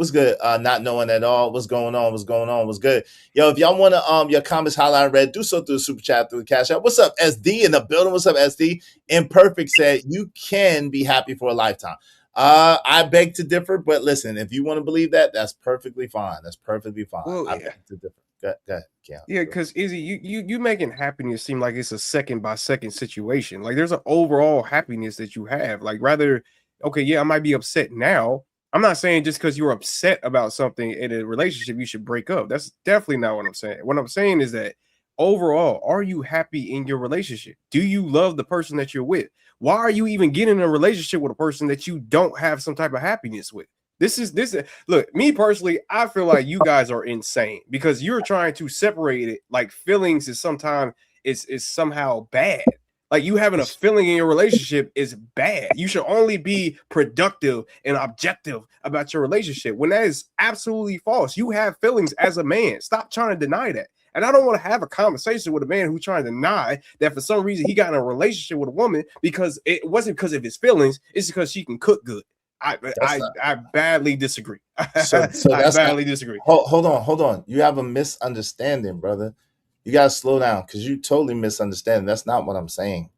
Not knowing at all. What's going on? What's good? Yo, if y'all want to your comments highlight red, do so through the super chat, through the cash app. What's up, SD in the building? What's up, SD? Imperfect said you can be happy for a lifetime. I beg to differ, but listen, if you want to believe that, that's perfectly fine. That's perfectly fine. Well, I beg to differ. Go ahead, Keon. Yeah, because Izzy, you making happiness seem like it's a second by second situation. Like there's an overall happiness that you have. Like rather, okay, yeah, I might be upset now. I'm not saying just because you're upset about something in a relationship, you should break up. That's definitely not what I'm saying. What I'm saying is that overall, are you happy in your relationship? Do you love the person that you're with? Why are you even getting in a relationship with a person that you don't have some type of happiness with? This look, me personally, I feel like you guys are insane because you're trying to separate it like feelings is sometimes is somehow bad. Like you having a feeling in your relationship is bad. You should only be productive and objective about your relationship when that is absolutely false. You have feelings as a man. Stop trying to deny that. And I don't want to have a conversation with a man who's trying to deny that for some reason he got in a relationship with a woman because it wasn't because of his feelings. It's because she can cook good. I badly disagree. So I badly disagree. Hold on. You have a misunderstanding, brother. You gotta slow down because you totally misunderstand. That's not what I'm saying.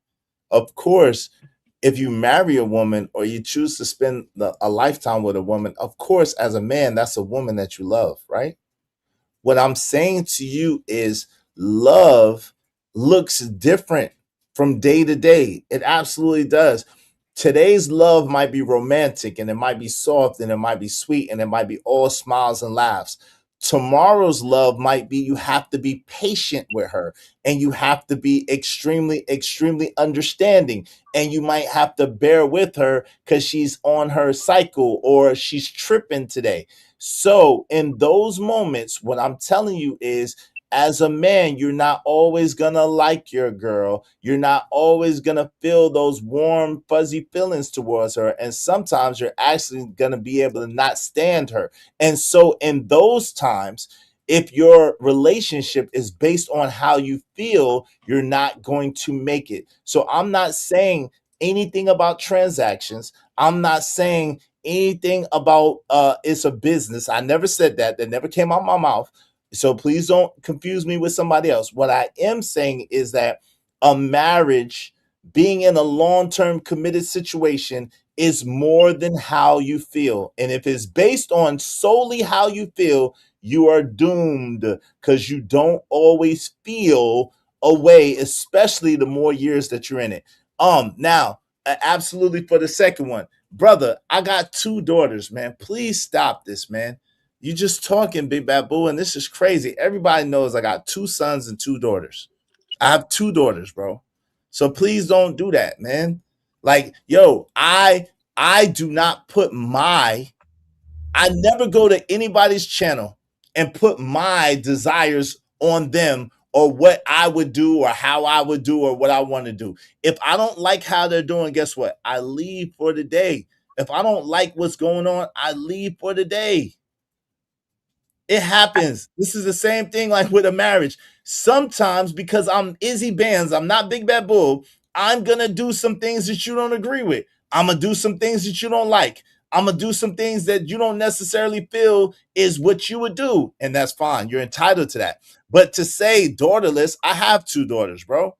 Of course, if you marry a woman or you choose to spend a lifetime with a woman, of course, as a man, that's a woman that you love, right? What I'm saying to you is love looks different from day to day. It absolutely does. Today's love might be romantic and it might be soft and it might be sweet and it might be all smiles and laughs. Tomorrow's love might be you have to be patient with her and you have to be extremely, extremely understanding. And you might have to bear with her because she's on her cycle or she's tripping today. So, in those moments, what I'm telling you is, as a man, you're not always gonna like your girl. You're not always gonna feel those warm, fuzzy feelings towards her. And sometimes you're actually gonna be able to not stand her. And so, in those times, if your relationship is based on how you feel, you're not going to make it. So, I'm not saying anything about transactions. I'm not saying anything about it's a business. I never said that. That never came out of my mouth. So please don't confuse me with somebody else. What I am saying is that a marriage, being in a long-term committed situation, is more than how you feel. And if it's based on solely how you feel, you are doomed because you don't always feel a way, especially the more years that you're in it. Now, absolutely for the second one, brother, I got 2 daughters, man. Please stop this, man. You just talking, Big Bad Boo, and this is crazy. Everybody knows I got 2 sons and 2 daughters. I have 2 daughters, bro. So please don't do that, man. Like, yo, I do not put I never go to anybody's channel and put my desires on them or what I would do or how I would do or what I want to do. If I don't like how they're doing, guess what? I leave for the day. If I don't like what's going on, I leave for the day. It happens. This is the same thing like with a marriage. Sometimes because I'm Izzy Bands, I'm not Big Bad Bull, I'm going to do some things that you don't agree with. I'm going to do some things that you don't like. I'm going to do some things that you don't necessarily feel is what you would do. And that's fine. You're entitled to that. But to say daughterless, I have 2 daughters, bro.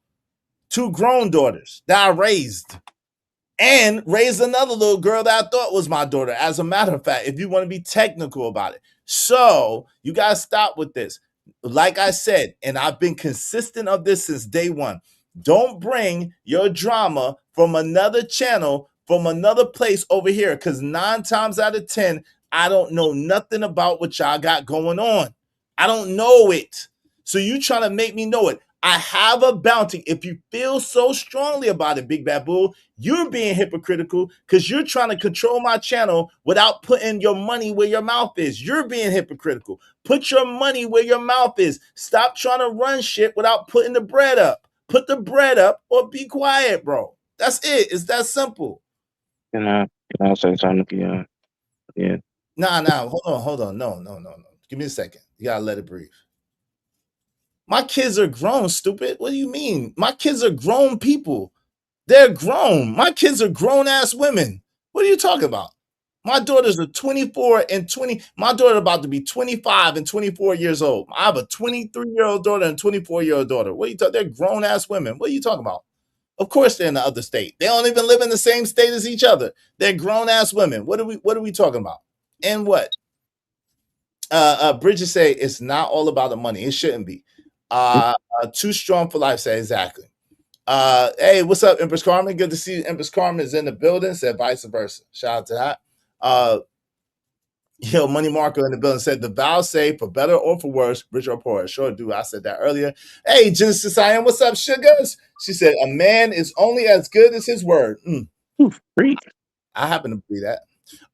2 grown daughters that I raised. And raised another little girl that I thought was my daughter. As a matter of fact, if you want to be technical about it. So you got to stop with this. Like I said, and I've been consistent of this since day one. Don't bring your drama from another channel, from another place over here. Because 9 times out of 10, I don't know nothing about what y'all got going on. I don't know it. So you trying to make me know it. I have a bounty. If you feel so strongly about it, Big Bad Bull, you're being hypocritical because you're trying to control my channel without putting your money where your mouth is. You're being hypocritical. Put your money where your mouth is. Stop trying to run shit without putting the bread up. Put the bread up or be quiet, bro. That's it. It's that simple. Can I say something? Yeah. Nah. Hold on. No. Give me a second. You gotta let it breathe. My kids are grown, stupid. What do you mean? My kids are grown people. They're grown. My kids are grown-ass women. What are you talking about? My daughters are 24 and 20. My daughter about to be 25 and 24 years old. I have a 23-year-old daughter and 24-year-old daughter. What are you talking? They're grown-ass women. What are you talking about? Of course they're in the other state. They don't even live in the same state as each other. They're grown-ass women. What are we talking about? And what? Bridget say it's not all about the money. It shouldn't be. Too strong for life. Say exactly. Hey, what's up, Empress Carmen? Good to see you. Empress Carmen is in the building. Said vice versa. Shout out to that. Money Marco in the building said the vows say for better or for worse, rich or poor. Sure do. I said that earlier. Hey, Genesis I am. What's up, sugars? She said a man is only as good as his word. I happen to believe that.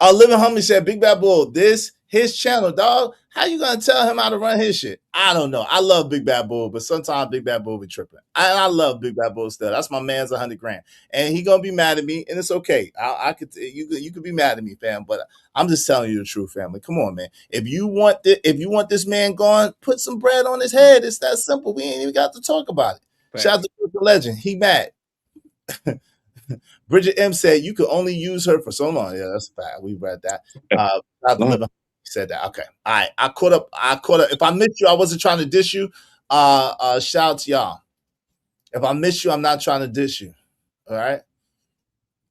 Living Humbly said, Big Bad Bull, this his channel, dog. How you gonna tell him how to run his shit? I don't know. I love Big Bad Bull, but sometimes Big Bad Bull be tripping. I love Big Bad Bull still. That's my man's 100 grand, and he gonna be mad at me, and it's okay. You could be mad at me, fam, but I'm just telling you the truth, family. Come on, man. If you want this man gone, put some bread on his head. It's that simple. We ain't even got to talk about it. Right. Shout out to the legend. He mad. Bridget M said you could only use her for so long. Yeah, that's a fact. We read that. Said that. Okay. All right. I caught up. If I missed you, I wasn't trying to dish you. Shout out to y'all. If I missed you, I'm not trying to dish you. All right.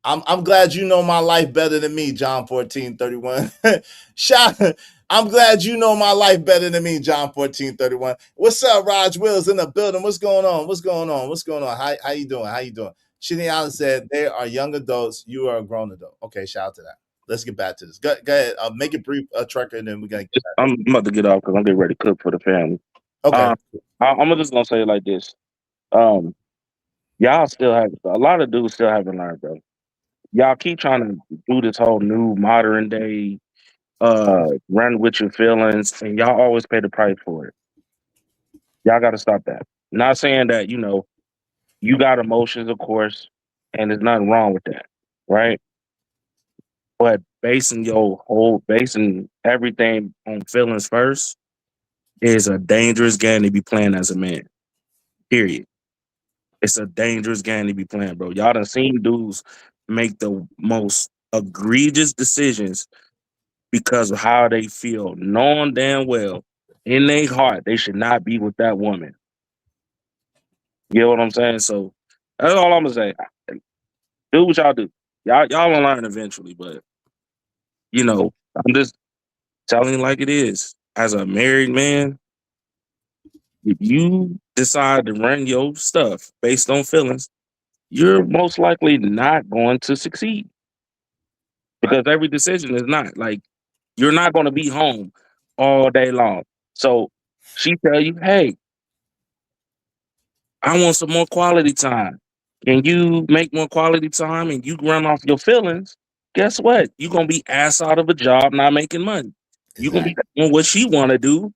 I'm glad you know my life better than me, John 14:31. I'm glad you know my life better than me, John 14:31. What's up, Raj Wills in the building? What's going on? What's going on? What's going on? How you doing? How you doing? Shitty Allen said they are young adults. You are a grown adult. Okay, shout out to that. Let's get back to this. Go ahead. Make it brief, Trucker, and then we're gonna get back. I'm about to get off because I'm getting ready to cook for the family. Okay. I'm just gonna say it like this. Y'all still have a lot of dudes still haven't learned, bro. Y'all keep trying to do this whole new modern day run with your feelings, and y'all always pay the price for it. Y'all gotta stop that. Not saying that, you got emotions, of course, and there's nothing wrong with that, right? But basing everything on feelings first is a dangerous game to be playing as a man. Period. It's a dangerous game to be playing, bro. Y'all done seen dudes make the most egregious decisions because of how they feel, knowing damn well in their heart they should not be with that woman. You know what I'm saying? So that's all I'm gonna say. Do what y'all do. Y'all will learn eventually, but I'm just telling you like it is. As a married man, if you decide to run your stuff based on feelings, you're most likely not going to succeed. Because every decision is not. Like, you're not going to be home all day long. So she tell you, hey, I want some more quality time. Can you make more quality time and you run off your feelings? Guess what? You're going to be ass out of a job not making money. You're going to be doing what she want to do.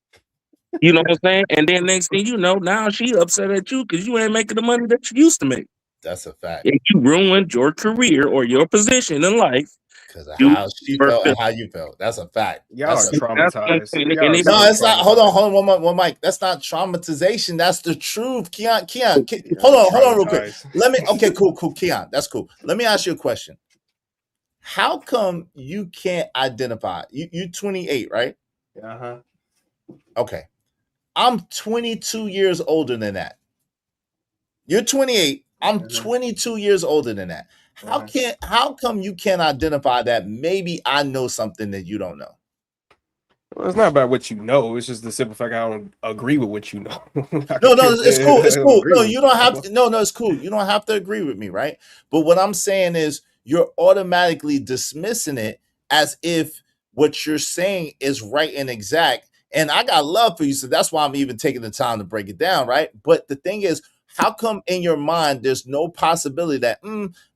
You know what I'm saying? And then next thing you know, now she upset at you because you ain't making the money that you used to make. That's a fact. And you ruined your career or your position in life. Because of how she felt and how you felt. That's a fact. Y'all are traumatized. No, it's not. Hold on, one mic. That's not traumatization. That's the truth. Keon. Hold on, real quick. Okay, cool. Keon, that's cool. Let me ask you a question. How come you can't identify? You 28, right? Uh-huh. Okay. I'm 22 years older than that. You're 28. I'm 22 years older than that. How come you can't identify that maybe I know something that you don't know? Well, it's not about what you know. It's just the simple fact I don't agree with what you know. No, it's cool. It's cool. No, you don't have to. No, it's cool. You don't have to agree with me, right? But what I'm saying is you're automatically dismissing it as if what you're saying is right and exact. And I got love for you, so that's why I'm even taking the time to break it down, right? But the thing is, how come in your mind there's no possibility that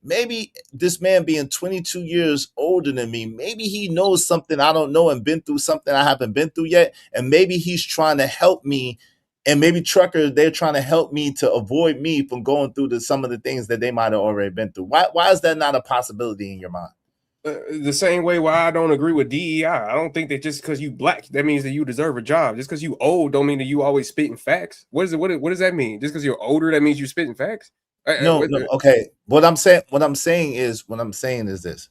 maybe this man being 22 years older than me, maybe he knows something I don't know and been through something I haven't been through yet, and maybe he's trying to help me, and maybe Trucker, they're trying to help me to avoid me from going through some of the things that they might have already been through. Why is that not a possibility in your mind? The same way why I don't agree with DEI. I don't think that just because you black, that means that you deserve a job. Just because you old don't mean that you always spitting facts. What does that mean? Just because you're older, that means you're spitting facts? No, okay. What I'm saying is this.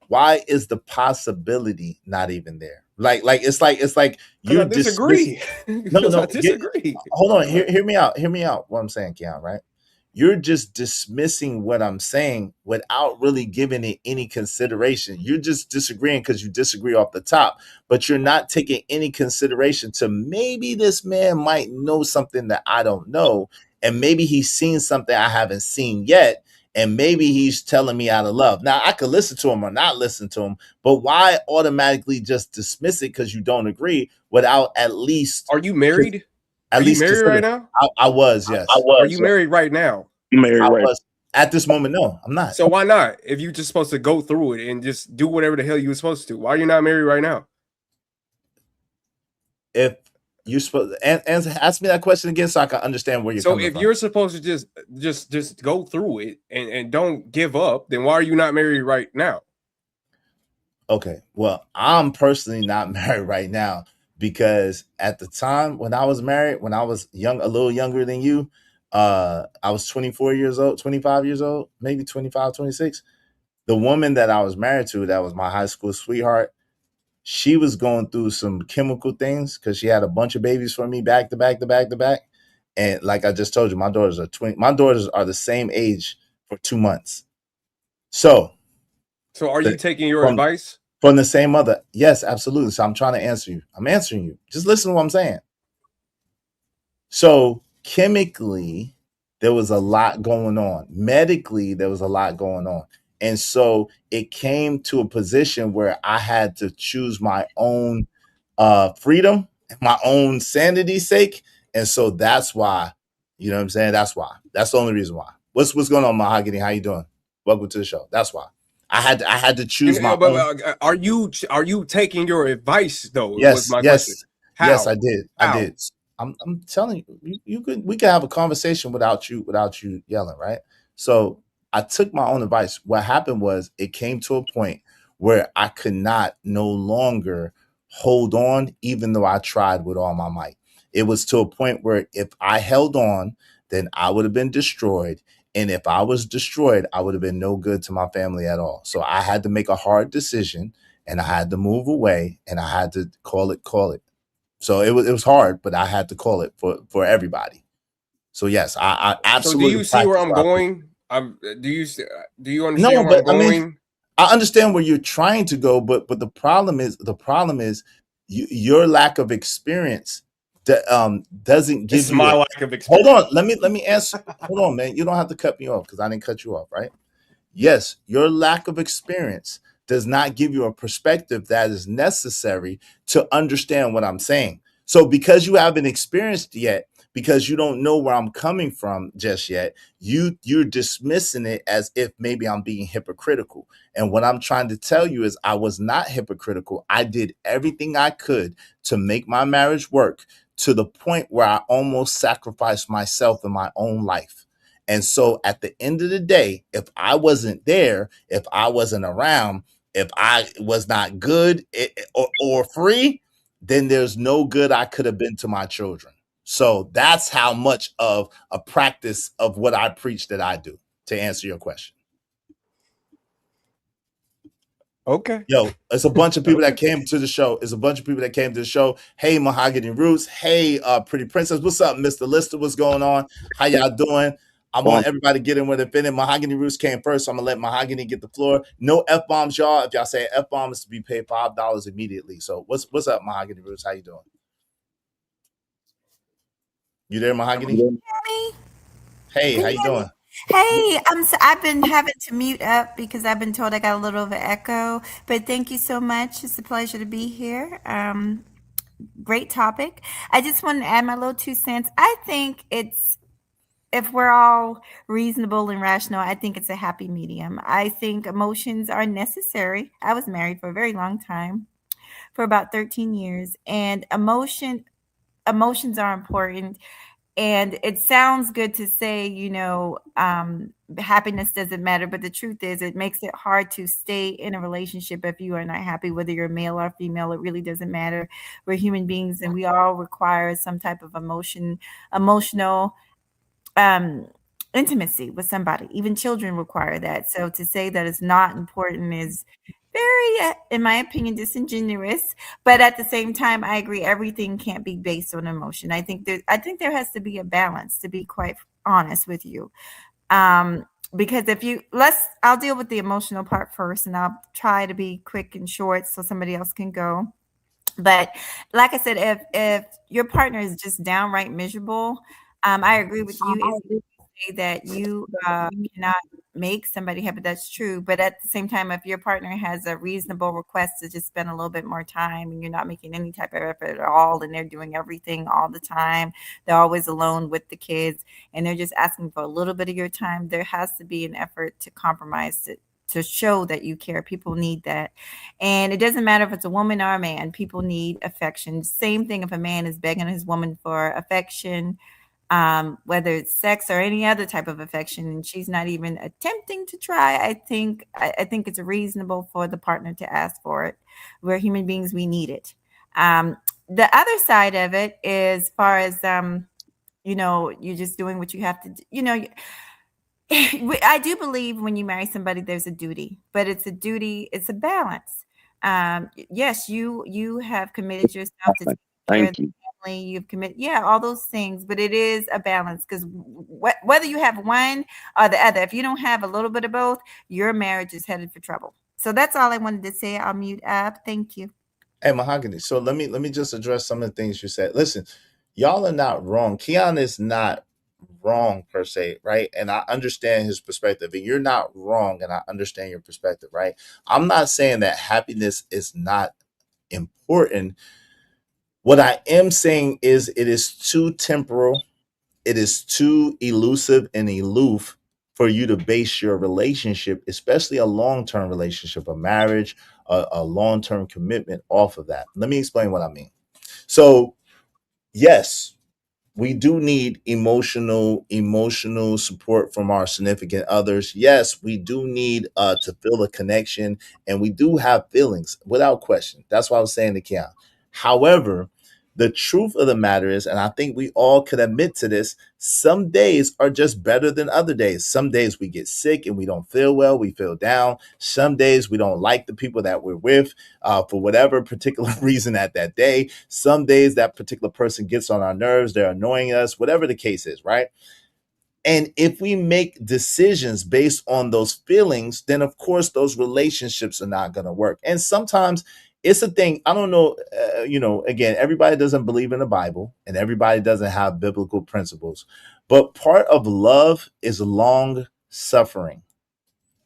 Why is the possibility not even there? Like it's like you disagree. I disagree. Hold on, hear me out. What I'm saying, Keon, right? You're just dismissing what I'm saying without really giving it any consideration. You're just disagreeing because you disagree off the top, but you're not taking any consideration to maybe this man might know something that I don't know, and maybe he's seen something I haven't seen yet, and maybe he's telling me out of love. Now, I could listen to him or not listen to him, but why automatically just dismiss it because you don't agree without at least... Are you married? Are you married right now? I was, yes. Are you married right now? You married right now? At this moment, no, I'm not. So why not? If you're just supposed to go through it and just do whatever the hell you were supposed to, why are you not married right now? If you're supposed to ask me that question again so I can understand where you're coming from. So if you're supposed to just go through it and don't give up, then why are you not married right now? Okay, well, I'm personally not married right now because at the time when I was married, when I was young, a little younger than you, I was 25 years old, maybe 25, 26. The woman that I was married to, that was my high school sweetheart, she was going through some chemical things because she had a bunch of babies for me back to back. And like I just told you, my daughters are the same age for 2 months. So are you taking your advice? From the same mother. Yes, absolutely. So I'm trying to answer you. I'm answering you. Just listen to what I'm saying. So chemically, there was a lot going on. Medically, there was a lot going on. And so it came to a position where I had to choose my own freedom, my own sanity's sake. And so that's why, you know what I'm saying? That's why. That's the only reason why. What's going on, Mahogany? How you doing? Welcome to the show. That's why. I had to choose my own. Are you taking your advice though? Yes, was my yes, question. yes, How? I did. How? I did. I'm telling you, we could have a conversation without you yelling, right? So I took my own advice. What happened was it came to a point where I could not no longer hold on, even though I tried with all my might. It was to a point where if I held on, then I would have been destroyed. And if I was destroyed, I would have been no good to my family at all. So I had to make a hard decision and I had to move away and I had to call it. So it was hard, but I had to call it for everybody. So yes, I absolutely. So do you see where I'm going? Do you understand No, where but I'm I going? mean, I understand where you're trying to go, but the problem is your lack of experience doesn't give It's you my a- lack of experience. Hold on, let me answer. Hold on, man. You don't have to cut me off because I didn't cut you off, right? Yes, your lack of experience does not give you a perspective that is necessary to understand what I'm saying. So because you haven't experienced yet, because you don't know where I'm coming from just yet, you're dismissing it as if maybe I'm being hypocritical. And what I'm trying to tell you is I was not hypocritical. I did everything I could to make my marriage work to the point where I almost sacrificed myself in my own life. And so at the end of the day, if I wasn't there, if I wasn't around, if I was not good or free, then there's no good I could have been to my children. So that's how much of a practice of what I preach that I do, to answer your question. Okay. Yo, it's a bunch of people that came to the show. Hey, Mahogany Roots. Hey, Pretty Princess. What's up, Mr. Lister? What's going on? How y'all doing? I want everybody to get in with it. Fitting. Mahogany Roots came first, so I'm gonna let Mahogany get the floor. No F-bombs, y'all. If y'all say F-bomb, is to be paid $5 immediately. So what's up, Mahogany Roots? How you doing? You there, Mahogany? Hey, how you doing? Hey, I've been having to mute up because I've been told I got a little of an echo, but thank you so much. It's a pleasure to be here. Great topic. I just want to add my little 2 cents. I think if we're all reasonable and rational, I think it's a happy medium. I think emotions are necessary. I was married for a very long time, for about 13 years, and emotions are important. And it sounds good to say, happiness doesn't matter. But the truth is, it makes it hard to stay in a relationship if you are not happy, whether you're male or female. It really doesn't matter. We're human beings and we all require some type of emotional intimacy with somebody. Even children require that. So to say that it's not important is very, in my opinion, disingenuous. But at the same time, I agree everything can't be based on emotion. I think there has to be a balance, to be quite honest with you. Because I'll deal with the emotional part first, and I'll try to be quick and short so somebody else can go. But like I said, if your partner is just downright miserable, I agree with you. It's easy to say that you cannot make somebody happy. That's true. But at the same time, if your partner has a reasonable request to just spend a little bit more time and you're not making any type of effort at all, and they're doing everything all the time, they're always alone with the kids, and they're just asking for a little bit of your time, there has to be an effort to compromise to show that you care. People need that. And it doesn't matter if it's a woman or a man. People need affection. Same thing if a man is begging his woman for affection, whether it's sex or any other type of affection, and she's not even attempting to try. I think it's reasonable for the partner to ask for it. We're human beings. We need it. The other side of it is, as far as, you're just doing what you have to do. I do believe when you marry somebody, there's a duty, but it's a balance. Yes, you have committed yourself to Thank you. family, you've committed, all those things, but it is a balance, because whether you have one or the other, if you don't have a little bit of both, your marriage is headed for trouble. So that's all I wanted to say. I'll mute up. Thank you. Hey, Mahogany. So let me just address some of the things you said. Listen, y'all are not wrong. Keon is not wrong per se, right? And I understand his perspective, and you're not wrong, and I understand your perspective, right? I'm not saying that happiness is not important. What I am saying is it is too temporal, it is too elusive and aloof for you to base your relationship, especially a long-term relationship, a marriage, a long-term commitment off of that. Let me explain what I mean. So, yes, we do need emotional support from our significant others. Yes, we do need to feel a connection, and we do have feelings without question. That's why I was saying to Keon. However, the truth of the matter is, and I think we all could admit to this, some days are just better than other days. Some days we get sick and we don't feel well, we feel down. Some days we don't like the people that we're with for whatever particular reason at that day. Some days that particular person gets on our nerves, they're annoying us, whatever the case is, right? And if we make decisions based on those feelings, then of course those relationships are not going to work. And sometimes it's a thing. I don't know. Again, everybody doesn't believe in the Bible, and everybody doesn't have biblical principles. But part of love is long suffering.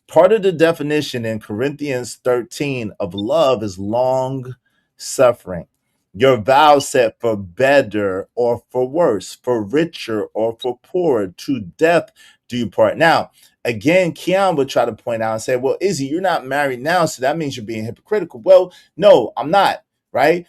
Part of the definition in Corinthians 13 of love is long suffering. Your vow set for better or for worse, for richer or for poorer, to death do you part. Now, again, Keon would try to point out and say, well, Izzy, you're not married now, so that means you're being hypocritical. Well, no, I'm not, right?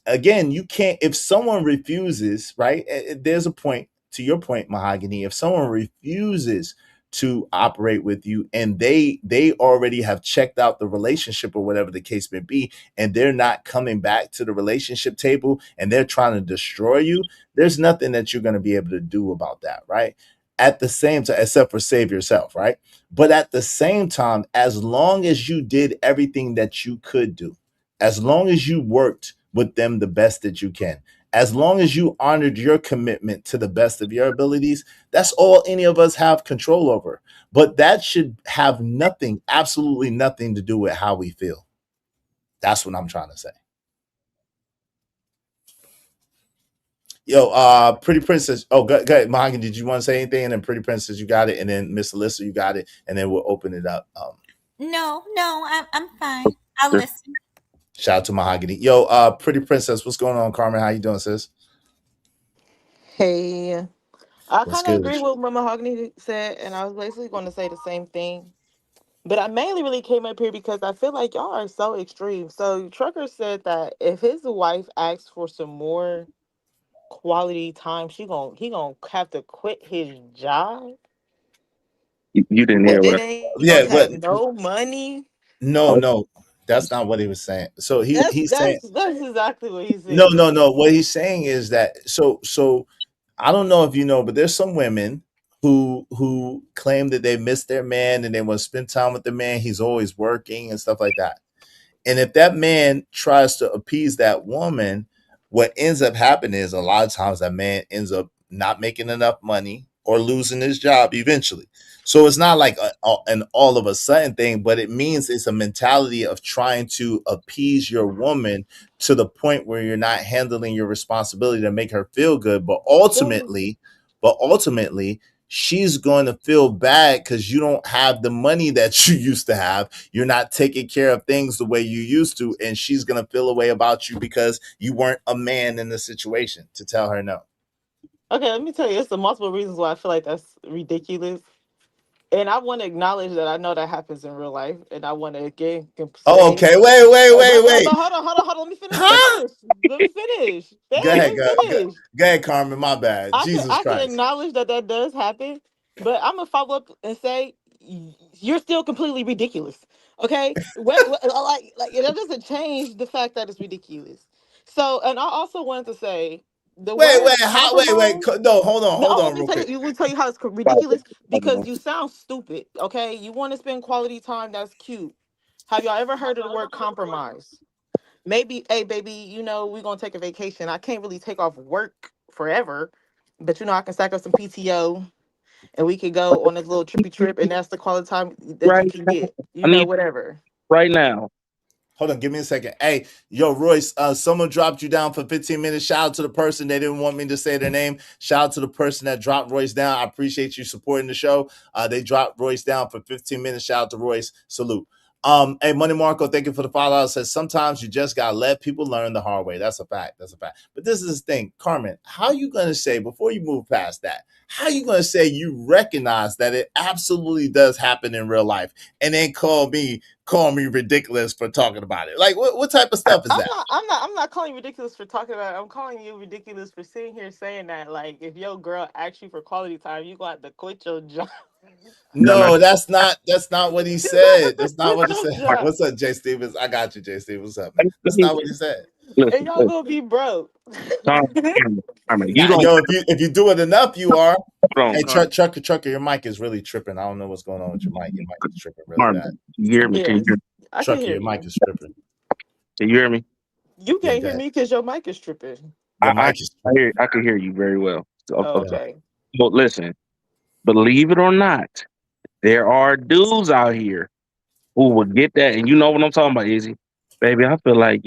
Again, you can't, if someone refuses, right? There's a point, to your point, Mahogany, if someone refuses to operate with you and they already have checked out the relationship or whatever the case may be, and they're not coming back to the relationship table and they're trying to destroy you, there's nothing that you're going to be able to do about that, right? At the same time, except for save yourself, right? But at the same time, as long as you did everything that you could do, as long as you worked with them the best that you can, as long as you honored your commitment to the best of your abilities, that's all any of us have control over. But that should have nothing, absolutely nothing to do with how we feel. That's what I'm trying to say. Yo, Pretty Princess. Oh, go ahead, Mahogany. Did you want to say anything? And then Pretty Princess, you got it. And then Miss Alyssa, you got it. And then we'll open it up. No, I'm fine. I'll listen. Shout out to Mahogany. Yo, Pretty Princess, what's going on, Carmen? How you doing, sis? Hey, I What's kind of good? agree with what Mahogany said, and I was basically going to say the same thing. But I mainly really came up here because I feel like y'all are so extreme. So Trucker said that if his wife asks for some more quality time, he gonna have to quit his job. You didn't hear And what then ain't Yeah, gonna have but no money. no, that's not what he was saying. So he's saying That's exactly what he no, said. no. What he's saying is that so I don't know if you know, but there's some women who claim that they miss their man and they want to spend time with the man. He's always working and stuff like that. And if that man tries to appease that woman, what ends up happening is a lot of times that man ends up not making enough money or losing his job eventually. So it's not like an all of a sudden thing, but it means it's a mentality of trying to appease your woman to the point where you're not handling your responsibility to make her feel good. But ultimately, she's going to feel bad because you don't have the money that you used to have. You're not taking care of things the way you used to. And she's going to feel a way about you because you weren't a man in the situation to tell her no. Okay, let me tell you, it's the multiple reasons why I feel like that's ridiculous. And I want to acknowledge that I know that happens in real life, and I want to again say. Oh, okay. Wait. But hold on. Let me finish. Let me finish. Go ahead, Let me finish. go ahead, Carmen. My bad. Jesus I can Christ. acknowledge that does happen, but I'm gonna follow up and say you're still completely ridiculous. Okay, like that doesn't change the fact that it's ridiculous. So, and I also wanted to say the Wait. word How? Wait. compromise. No, hold No, on, let me real tell quick. you. Let me tell you how it's ridiculous because you sound stupid. Okay, you want to spend quality time. That's cute. Have y'all ever heard of the word compromise? Maybe, hey, baby, we're gonna take a vacation. I can't really take off work forever, but I can stack up some PTO and we could go on this little trippy trip, and that's the quality time that you right? can get. I mean, Whatever. right now. Hold on, give me a second. Hey, yo, Royce, someone dropped you down for 15 minutes. Shout out to the person. They didn't want me to say their name. Shout out to the person that dropped Royce down. I appreciate you supporting the show. They dropped Royce down for 15 minutes. Shout out to Royce. Salute. Hey, Money Marco, thank you for the follow. Says sometimes you just gotta let people learn the hard way. That's a fact. That's a fact. But this is the thing, Carmen. How you gonna say before you move past that? How you gonna say you recognize that it absolutely does happen in real life, and then call me ridiculous for talking about it? Like, what type of stuff is that? I'm not calling you ridiculous for talking about it. I'm calling you ridiculous for sitting here saying that, like, if your girl asks you for quality time, you gonna have to quit your job. No, that's not what he said. That's not what he said. What's up, Jay Stevens? I got you, Jay Stevens. What's up, man? That's not what he said. And y'all gonna be broke. You don't. Yo, if you do it enough, you are. Hold on, Hey, Trucker, your mic is really tripping. I don't know what's going on with your mic. Your mic is tripping really bad. You hear me? Can you hear me? I can Trucker, hear your mic you. is tripping. Can you hear me? You can't go hear ahead. me because your mic is tripping. Your mic is I can hear you very well. So, Okay. But listen, believe it or not, there are dudes out here who will get that, and you know what I'm talking about, Izzy. Baby, I feel like,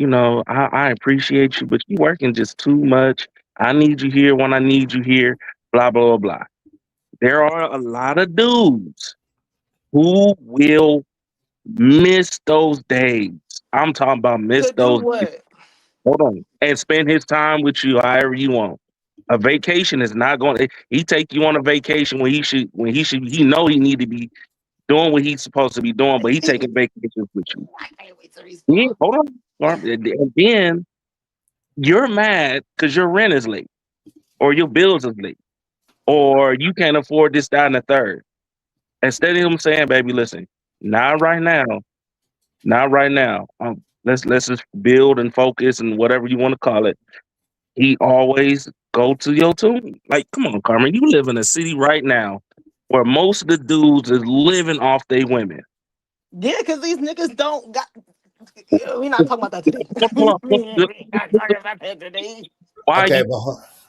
I appreciate you, but you working just too much. I need you here when I need you here, blah, blah, blah. There are a lot of dudes who will miss those days. I'm talking about miss To do those days. what? Hold on. And spend his time with you however you want. A vacation is not going. He take you on a vacation when he know he need to be doing what he's supposed to be doing, but he taking vacations with you. Yeah, hold on. And then you're mad because your rent is late, or your bills is late, or you can't afford this, that, and the third. Instead of him saying, "Baby, listen, not right now, not right now. Let's just build and focus and whatever you want to call it." He always go to your tune. Like, come on, Carmen, you live in a city right now where most of the dudes is living off their women. Yeah, because these niggas don't got. We're not talking about that today. Hold on. We're not talking about that today. Why Okay, you?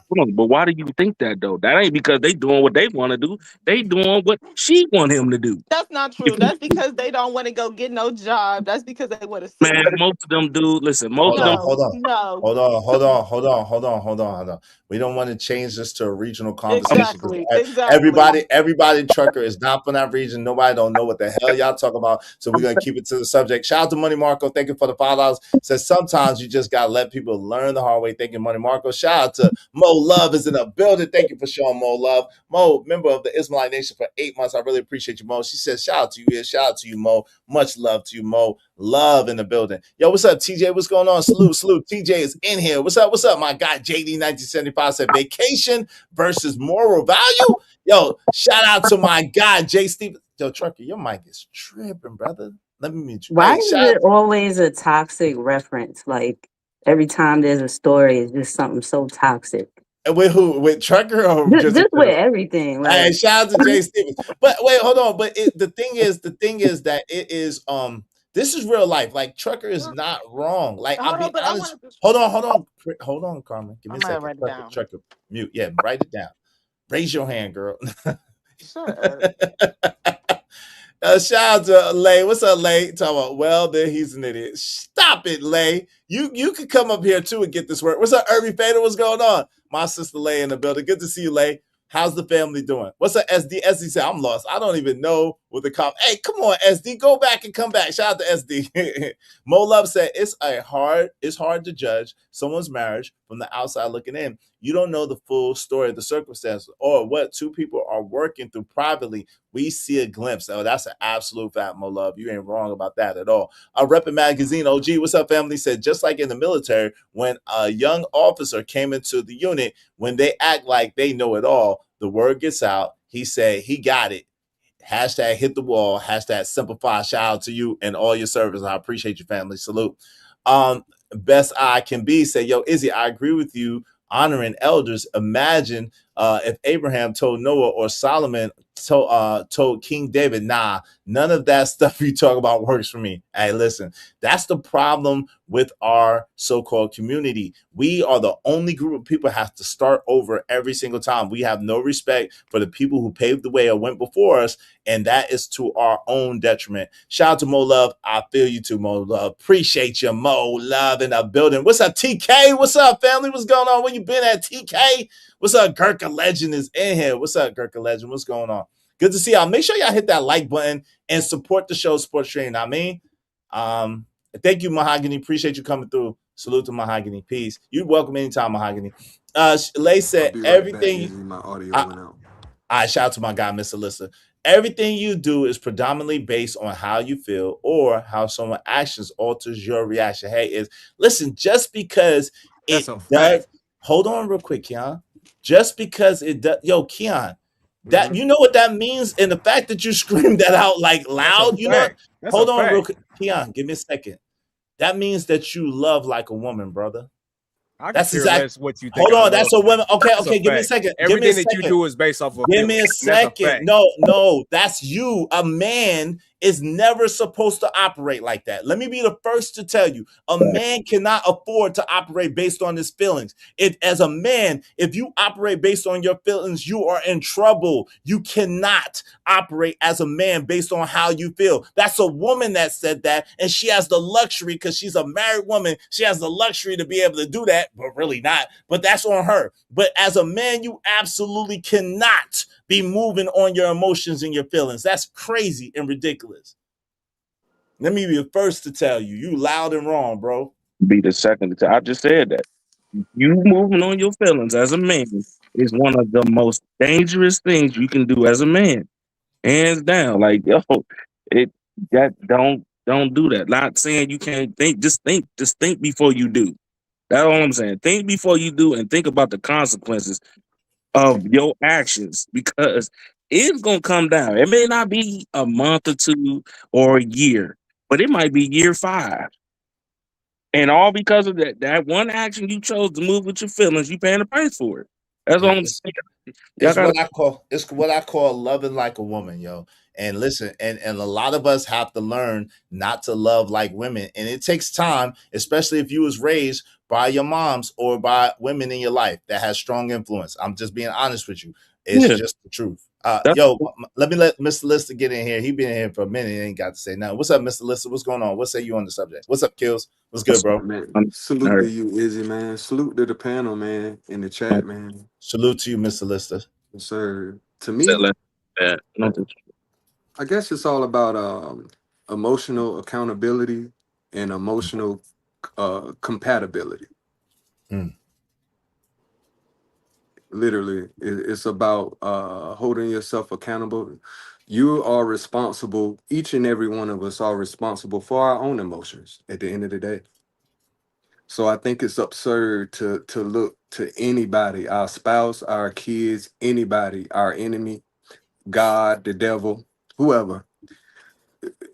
Hold on, but why do you think that though? That ain't because they doing what they want to do. They doing what she want him to do. That's not true. That's because they don't want to go get no job. That's because they want to sit. Man, most of them dudes, listen, most of them. Hold on. No. Hold on. We don't want to change this to a regional conversation. Exactly. Everybody trucker is not from that region. Nobody don't know what the hell y'all talking about. So we're gonna keep it to the subject. Shout out to Money Marco. Thank you for the $5. Says sometimes you just gotta let people learn the hard way. Thank you, Money Marco. Shout out to Mo Love is in the building. Thank you for showing Mo love. Mo, member of the Ismailite Nation for 8 months. I really appreciate you, Mo. She says, shout out to you. Yeah, shout out to you, Mo. Much love to you, Mo. Love in the building. Yo, what's up, TJ? What's going on? Salute. TJ is in here. What's up? My guy, JD1975 said vacation versus moral value. Yo, shout out to my guy, Jay Stevens. Yo, Trucker, your mic is tripping, brother. Let me mute you. Why Hey, is it always a toxic reference? Like every time there's a story, it's just something so toxic. With who? With Trucker or just with everything? Like, hey, shout out to Jay Stevens. But wait, hold on. But the thing is that it is this is real life. Like Trucker is not wrong. Like I'll be honest. Hold on, Carmen. Give me a second. Write it down. Trucker, mute. Yeah, write it down. Raise your hand, girl. Shut up. Shout out to Lay. What's up, Lay? Talking about, well, then he's an idiot. Stop it, Lay. You could come up here too and get this work. What's up, Irby Fader? What's going on? My sister Lay in the building. Good to see you, Lay. How's the family doing? What's up, SD? SD said, I'm lost. I don't even know what the cop. Hey, come on, SD. Go back and come back. Shout out to SD. Mo Love said, it's hard to judge someone's marriage from the outside looking in. You don't know the full story of the circumstances or what two people are working through privately. We see a glimpse. Oh, that's an absolute fact, Mo Love. You ain't wrong about that at all. Reppin' Magazine OG, what's up, family? Said, just like in the military, when a young officer came into the unit, when they act like they know it all, the word gets out. He said he got it. Hashtag hit the wall. Hashtag simplify. Shout out to you and all your service. I appreciate you, family. Salute. Best I can be. Say, yo, Izzy, I agree with you. Honoring elders. Imagine if Abraham told Noah or Solomon told King David, nah, none of that stuff you talk about works for me. Hey, listen, that's the problem with our so-called community. We are the only group of people have to start over every single time. We have no respect for the people who paved the way or went before us, and that is to our own detriment. Shout out to Mo Love. I feel you too, Mo Love. Appreciate you, Mo Love, in the building. What's up, TK? What's up, family? What's going on? Where you been at, TK? What's up? Gurkha Legend is in here. What's up, Gurkha Legend? What's going on? Good to see y'all. Make sure y'all hit that like button and support the show, Sports Train. I mean, thank you, Mahogany. Appreciate you coming through. Salute to Mahogany. Peace. You're welcome anytime, Mahogany. Lay said everything. My audio went out. All right, shout out to my guy, Miss Alyssa. Everything you do is predominantly based on how you feel or how someone's actions alters your reaction. Hey, listen, just because it does. Hold on real quick, Keon. Just because it does, Keon, that you know what that means, and the fact that you screamed that out like loud, you know. Hold on real quick, Keon. Give me a second. That means that you love like a woman, brother. That's exactly what you think. Hold on, that's a woman. Okay, give me a second. Everything that you do is based off of. Give me a second. No, that's you. A man is never supposed to operate like that. Let me be the first to tell you, a man cannot afford to operate based on his feelings. As a man, if you operate based on your feelings, you are in trouble. You cannot operate as a man based on how you feel. That's a woman that said that, and she has the luxury, because she's a married woman, she has the luxury to be able to do that, but really not. But that's on her. But as a man, you absolutely cannot be moving on your emotions and your feelings. That's crazy and ridiculous. Let me be the first to tell you, you loud and wrong, bro. Be the second. I just said that. You moving on your feelings as a man is one of the most dangerous things you can do as a man. Hands down. Like, don't do that. Not saying you can't think, just think before you do. That's all I'm saying. Think before you do, and think about the consequences of your actions, because it's gonna come down. It may not be a month or two or a year, but it might be year 5. And all because of that one action you chose to move with your feelings, you paying the price for it. That's all I'm saying. It's what I call loving like a woman, yo. And listen, and a lot of us have to learn not to love like women. And it takes time, especially if you was raised by your moms or by women in your life that has strong influence. I'm just being honest with you. It's just the truth. Let me let Mr. Lister get in here. He been in here for a minute and ain't got to say nothing. What's up, Mr. Lister? What's going on? What say you on the subject? What's up, Kills? What's good, bro? Man, salute to you, Izzy, man. Salute to the panel, man, in the chat, man. Salute to you, Mr. Lister. Yes, sir. To me, I guess it's all about emotional accountability and emotional compatibility. Literally, it's about holding yourself accountable. You are responsible. Each and every one of us are responsible for our own emotions at the end of the day. So I think it's absurd to look to anybody, our spouse, our kids, anybody, our enemy, God, the devil, whoever.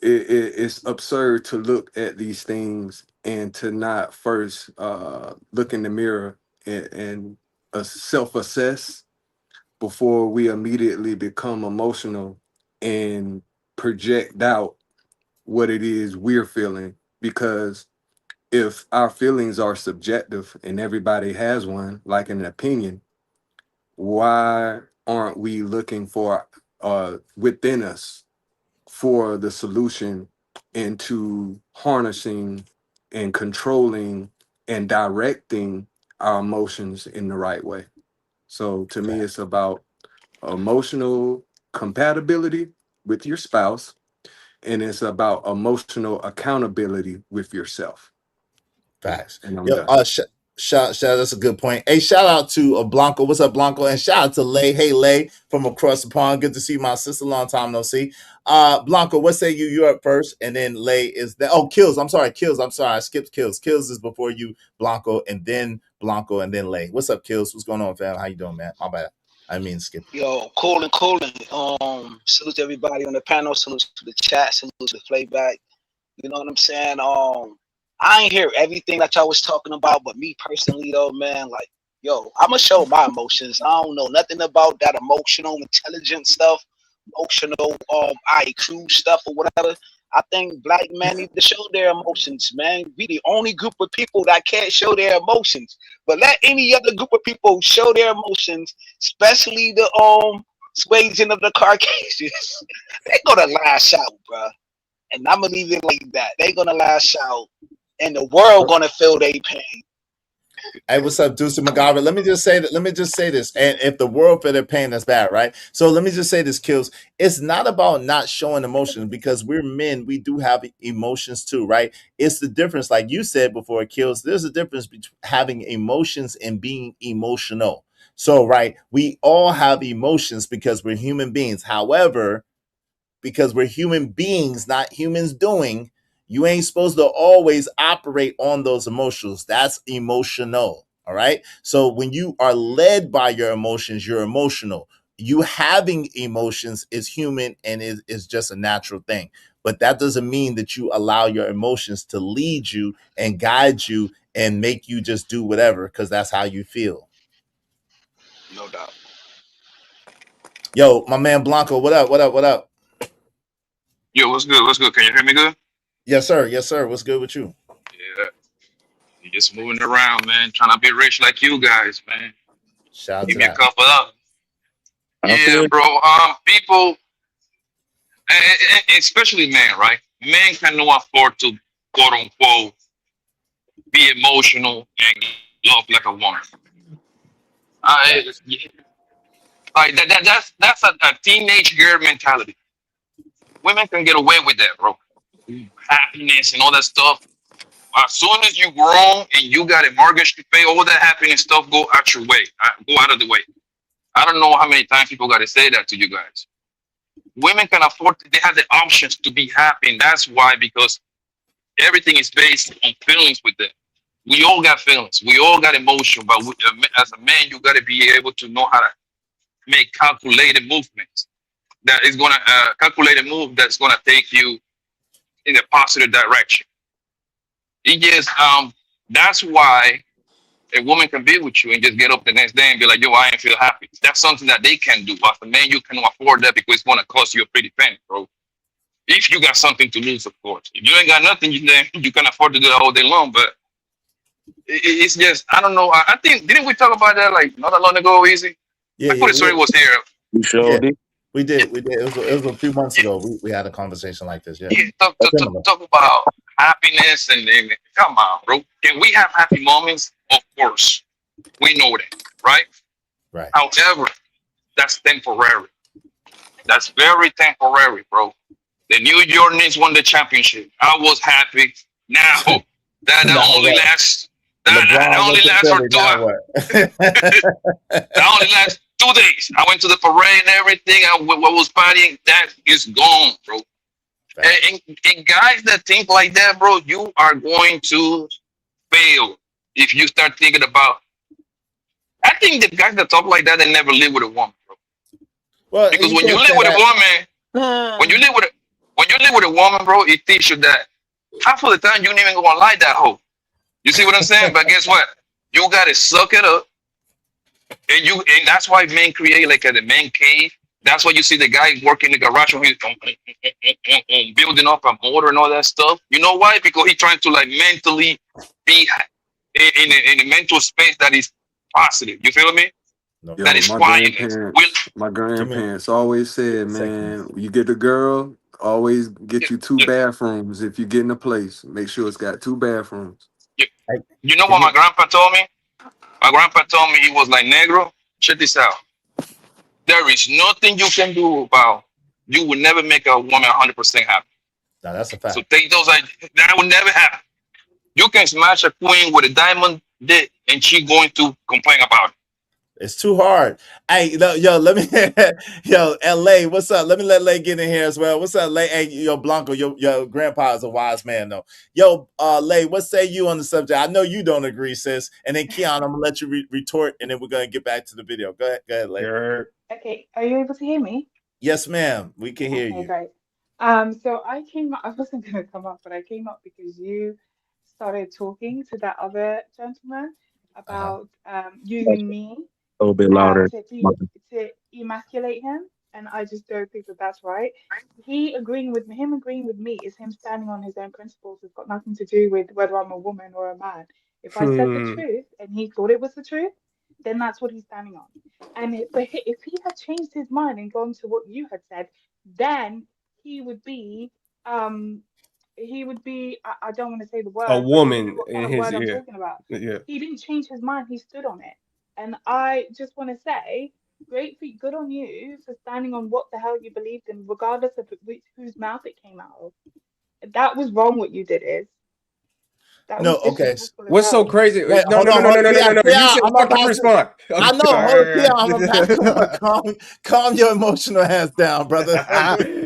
It's absurd to look at these things and to not first look in the mirror and self-assess before we immediately become emotional and project out what it is we're feeling. Because if our feelings are subjective and everybody has one, like an opinion, why aren't we looking for within us for the solution into harnessing and controlling and directing our emotions in the right way? So to me, it's about emotional compatibility with your spouse, and it's about emotional accountability with yourself. Facts. And I'm Yo, done. shout, that's a good point. Hey, shout out to Blanco. What's up, Blanco? And shout out to Lay. Hey, Lay, from across the pond. Good to see my sister. Long time no see. Blanco, what say you? You're up first, and then Lay is the Kills. I'm sorry, Kills. I'm sorry, I skipped Kills. Kills is before you, Blanco, and then Lay. What's up, Kills? What's going on, fam? How you doing, man? My bad. I mean skip. Yo, cooling. Salute to everybody on the panel. Salute to the chat. Salute to the playback. You know what I'm saying? I ain't hear everything that y'all was talking about, but me personally though, man, like, yo, I'ma show my emotions. I don't know nothing about that emotional intelligence stuff, emotional IQ stuff or whatever. I think black men need to show their emotions, man. We the only group of people that can't show their emotions. But let any other group of people show their emotions, especially the persuasion of the Caucasians. They're gonna lash out, bro. And I'm gonna leave it like that. They're gonna lash out, and the world gonna feel their pain. Hey, what's up, Deuce McGarvey? Let me just say that. Let me just say this. And if the world feel their pain, that's bad, right? So let me just say this, Kills. It's not about not showing emotions because we're men. We do have emotions too, right? It's the difference, like you said before, Kills. There's a difference between having emotions and being emotional. So, right, we all have emotions because we're human beings. However, because we're human beings, not humans doing, you ain't supposed to always operate on those emotions. That's emotional. All right. So when you are led by your emotions, you're emotional. You having emotions is human and is just a natural thing. But that doesn't mean that you allow your emotions to lead you and guide you and make you just do whatever because that's how you feel. No doubt. Yo, my man Blanco, what up? What up? What up? Yo, what's good? What's good? Can you hear me good? Yes, sir. Yes, sir. What's good with you? Yeah. You just moving around, man. Trying to be rich like you guys, man. Shout out Give to me a that. couple up. Okay. Yeah, bro. People, especially men, right? Men cannot afford to quote unquote be emotional and love like a woman. Like that's a teenage girl mentality. Women can get away with that, bro. Happiness and all that stuff. As soon as you grown and you got a mortgage to pay, all that happiness stuff go out your way. Go out of the way. I don't know how many times people got to say that to you guys. Women can afford, they have the options to be happy. And that's why, because everything is based on feelings with them. We all got feelings. We all got emotion. But as a man, you got to be able to know how to make calculated movements. That is going to calculate a move that's going to take you in a positive direction. It just that's why a woman can be with you and just get up the next day and be like, yo, I ain't feel happy. That's something that they can do. But for man, you can afford that because it's gonna cost you a pretty penny, bro. If you got something to lose, of course. If you ain't got nothing, you can afford to do that all day long. But it's just, I don't know. I think, didn't we talk about that like not that long ago, Easy? Yeah, I thought the story was here. You sure Yeah. did. We did. It was a few months ago. We had a conversation like this. Yeah. Yeah, talk about happiness and come on, bro. Can we have happy moments? Of course. We know that, right? Right. However, that's temporary. That's very temporary, bro. The New York Knicks won the championship. I was happy. Now that only lasts. That only lasts for 2 hours. That only lasts 2 days. I went to the parade and everything. I was partying. That is gone, bro. And guys that think like that, bro, you are going to fail if you start thinking about. I think the guys that talk like that, they never live with a woman, bro. Well, because when you live with a woman, when you live with a woman, bro, it teaches you that half of the time you ain't even gonna like that hoe. You see what I'm saying? But guess what? You gotta suck it up, and that's why men create like a man cave. That's why you see the guy working in the garage when he's building up a motor and all that stuff. You know why? Because he's trying to like mentally be in a mental space that is positive. You feel me? Yo, That is quietness. my grandparents always said, man, you get a girl, always get you 2 bathrooms if you get in a place. Make sure it's got 2 bathrooms. You know what my grandpa told me? My grandpa told me, he was like, Negro, check this out. There is nothing you can do about. You will never make a woman 100% happy. No, that's a fact. So take those. That will never happen. You can smash a queen with a diamond dick, and she going to complain about it. It's too hard. Hey, yo, let me, yo, LA, what's up? Let me let Lay get in here as well. What's up, Lay? Hey, yo, Blanco, your grandpa is a wise man, though. Yo, Lay, what say you on the subject? I know you don't agree, sis. And then Keon, I'm gonna let you retort, and then we're gonna get back to the video. Go ahead, Lay. Okay, are you able to hear me? Yes, ma'am. We can hear you. Great. So I came up, I wasn't going to come up, but I came up because you started talking to that other gentleman about using me A little bit louder. to emasculate him. and I just don't think that that's right. Him agreeing with me is him standing on his own principles. It's got nothing to do with whether I'm a woman or a man. If I said the truth and he thought it was the truth, then that's what he's standing on. And if he had changed his mind and gone to what you had said, then he would be I don't want to say the word, A but woman you know what in kind of his word I'm ear. talking about. Yeah. He didn't change his mind, he stood on it. And I just want to say, good on you for standing on what the hell you believed in, regardless of whose mouth it came out of. That was wrong what you did, is. That No, was okay. disrespectful as What's so hell. crazy? Wait, No, hold no, no, on, no, hold no, on. no, no, no, no. You Kia, said I'm fucking about to. respond. I know. Hold on, Kia, I'm about to calm your emotional ass down, brother.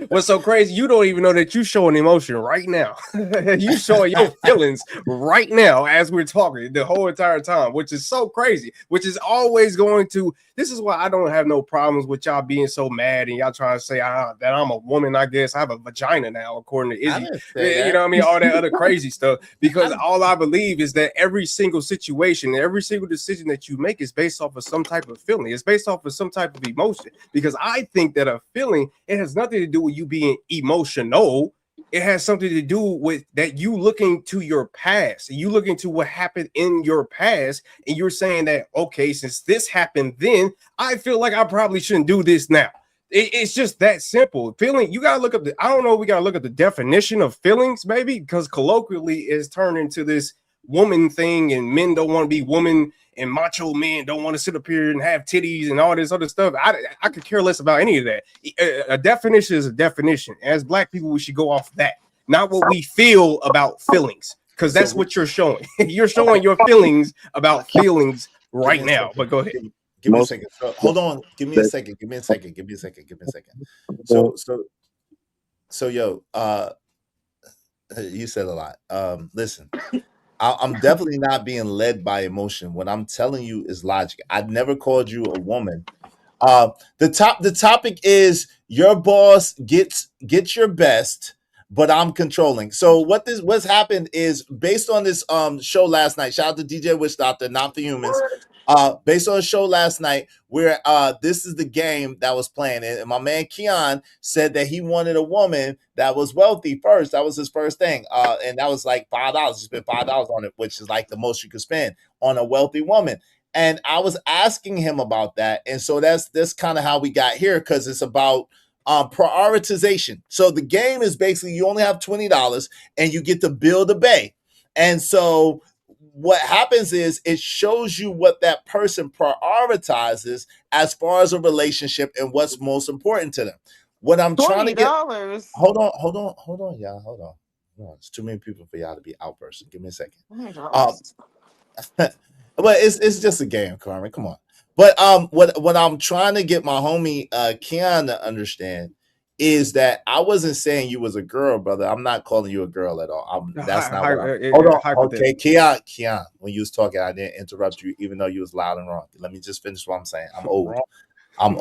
What's so crazy? You don't even know that you showing emotion right now. You showing your feelings right now as we're talking the whole entire time, which is so crazy. Which is always going to. This is why I don't have no problems with y'all being so mad and y'all trying to say that I'm a woman. I guess I have a vagina now, according to I Izzy. didn't say that. You know what I mean? All that other crazy stuff. Because all I believe is that every single situation, every single decision that you make is based off of some type of feeling. It's based off of some type of emotion. Because I think that a feeling, it has nothing to do with you being emotional. It has something to do with that you looking to your past, and you looking to what happened in your past, and you're saying that, okay, since this happened then, I feel like I probably shouldn't do this now. It's just that simple. Feeling, you gotta look up I don't know, we gotta look at the definition of feelings, maybe, because colloquially it's turned into this woman thing, and men don't want to be woman, and macho men don't want to sit up here and have titties and all this other stuff. I could care less about any of that. A definition is a definition. As Black people, we should go off that, not what we feel about feelings, because that's what you're showing. You're showing your feelings about feelings right now. But go ahead. Give me a second. So, hold on. Give me a second. Give me a second. Give me a second. Give me a second. So, yo, you said a lot. Listen, I'm definitely not being led by emotion. What I'm telling you is logic. I've never called you a woman. The topic is your boss gets your best, but I'm controlling. So what's happened is, based on this show last night. Shout out to DJ Witch Doctor, Not for Humans. Based on a show last night where this is the game that was playing, and my man Keon said that he wanted a woman that was wealthy first. That was his first thing, and that was like $5. He spent $5 on it, which is like the most you could spend on a wealthy woman. And I was asking him about that, and so that's kind of how we got here, because it's about prioritization. So the game is basically you only have $20 and you get to build a bay, and so what happens is it shows you what that person prioritizes as far as a relationship and what's most important to them. What I'm trying to get. $20. Hold on, y'all. Hold on. No, it's too many people for y'all to be outbursting. Give me a second. Well, it's just a game, Carmen. Come on. But what I'm trying to get my homie Keon to understand is that I wasn't saying you was a girl, brother. I'm not calling you a girl at all. That's not what I'm. Hold on. Okay, Keon. When you was talking, I didn't interrupt you, even though you was loud and wrong. Let me just finish what I'm saying. I'm old. I'm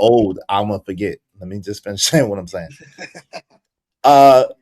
gonna forget. Let me just finish saying what I'm saying. Let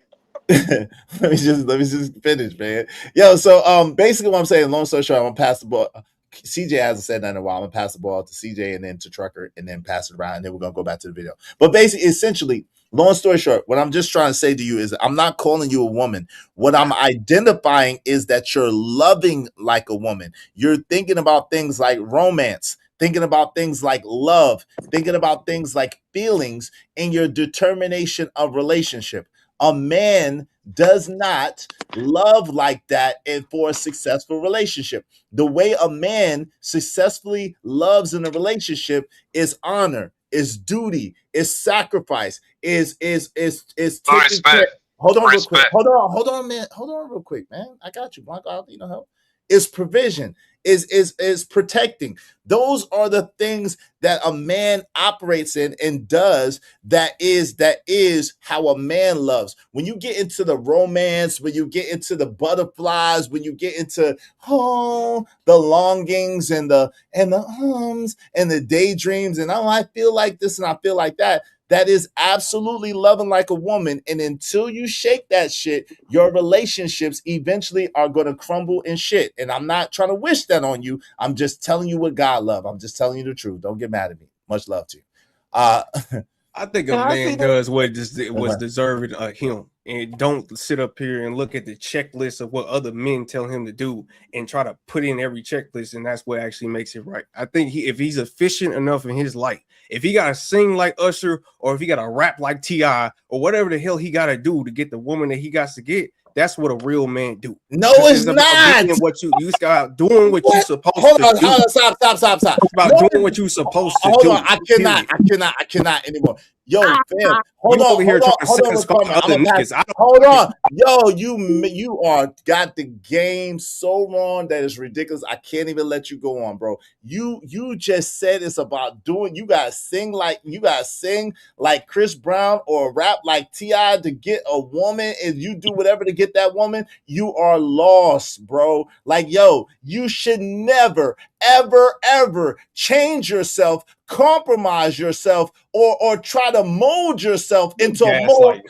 me just finish, man. Yo, so basically what I'm saying, long story short, I'm gonna pass the ball. CJ hasn't said that in a while. I'm gonna pass the ball to CJ and then to Trucker and then pass it around, and then we're gonna go back to the video. But basically, essentially, long story short, what I'm just trying to say to you is I'm not calling you a woman. What I'm identifying is that you're loving like a woman. You're thinking about things like romance, thinking about things like love, thinking about things like feelings in your determination of relationship. A man does not love like that and for a successful relationship. The way a man successfully loves in a relationship is honor, is duty, is sacrifice, is taking care. Hold on real quick. Hold on, man. Hold on real quick, man. I got you. I'll help. Is provision, is protecting. Those are the things that a man operates in and does. That is how a man loves. When you get into the romance, when you get into the butterflies, when you get into the longings and the hums and the daydreams, and I feel like this and I feel like that. That is absolutely loving like a woman. And until you shake that shit, your relationships eventually are going to crumble and shit. And I'm not trying to wish that on you. I'm just telling you what God loves. I'm just telling you the truth. Don't get mad at me. Much love to you. I think Can a I see man that? does what was Okay. deserving of him, and don't sit up here and look at the checklist of what other men tell him to do and try to put in every checklist, and that's what actually makes it right. I think if he's efficient enough in his life, if he gotta sing like Usher, or if he gotta rap like T.I., or whatever the hell he gotta do to get the woman that he got to get, that's what a real man do. No, Because it's about not. being what you start doing what you What? supposed Hold to on, do. hold on, stop. It's about No, doing what you supposed to hold do. on. I Period. cannot anymore. Yo, fam, You over here trying to hold on, satisfy Raquan. I'm other gonna pass. niggas. I don't Hold on, yo, you are got the game so wrong that it's ridiculous. I can't even let you go on, bro. You just said it's about doing. You gotta sing like Chris Brown or rap like T.I. to get a woman, and you do whatever to get that woman. You are lost, bro. Like, yo, you should never, ever change yourself, compromise yourself, or try to mold yourself into a mold. gaslight.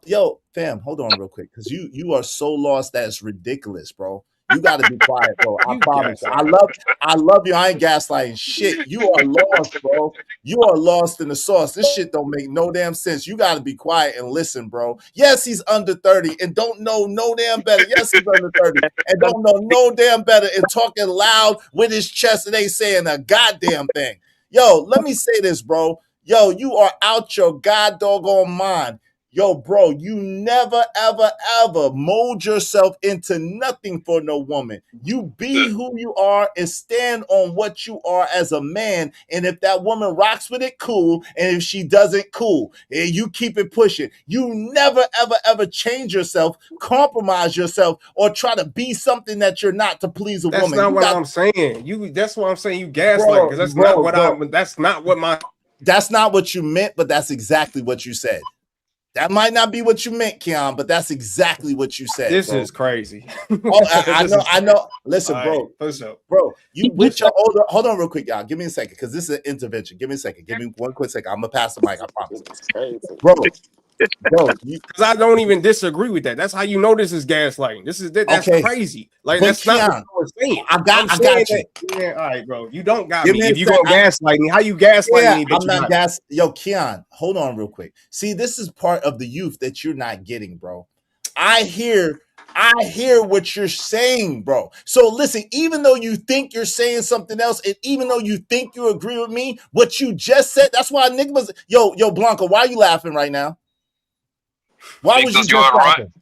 Yo, fam, hold on real quick, because you are so lost that it's ridiculous, bro. You got to be quiet, bro. I You promise you. gaslight. I love you. I ain't gaslighting shit. You are lost, bro. You are lost in the sauce. This shit don't make no damn sense. You got to be quiet and listen, bro. Yes, he's under 30 and don't know no damn better. Yes, he's under 30 and don't know no damn better and talking loud with his chest and ain't saying a goddamn thing. Yo, let me say this, bro. Yo, you are out your god doggone mind. Yo, bro, you never, ever mold yourself into nothing for no woman. You be who you are and stand on what you are as a man. And if that woman rocks with it, cool. And if she doesn't, cool. And you keep it pushing. You never, ever change yourself, compromise yourself, or try to be something that you're not to please a That's woman. not You what got, I'm saying. That's what I'm saying. You gaslight, because that's not what my That's not what you meant, but that's exactly what you said. That might not be what you meant, Keon, but that's exactly what you said. This bro. is crazy. Oh, I know. Listen, All right, bro, you with your older. Hold on, real quick, y'all. Give me a second, because this is an intervention. Give me a second. Give me one quick second. I'm gonna pass the mic. I promise. Bro, because I don't even disagree with that. That's how you know this is gaslighting. That's okay. crazy. Like, But that's not what Keon, I was saying. I got you. Yeah, all right, bro. You don't got Give me. me a If you sec. gonna gaslight me, how you gaslight Yeah, me? But I'm you not not. gas. Yo, Keon, hold on real quick. See, this is part of the youth that you're not getting, bro. I hear what you're saying, bro. So listen, even though you think you're saying something else, and even though you think you agree with me, what you just said, that's why Enigma's yo, Blanco, why are you laughing right now? Why was you Because you just are right. laughing?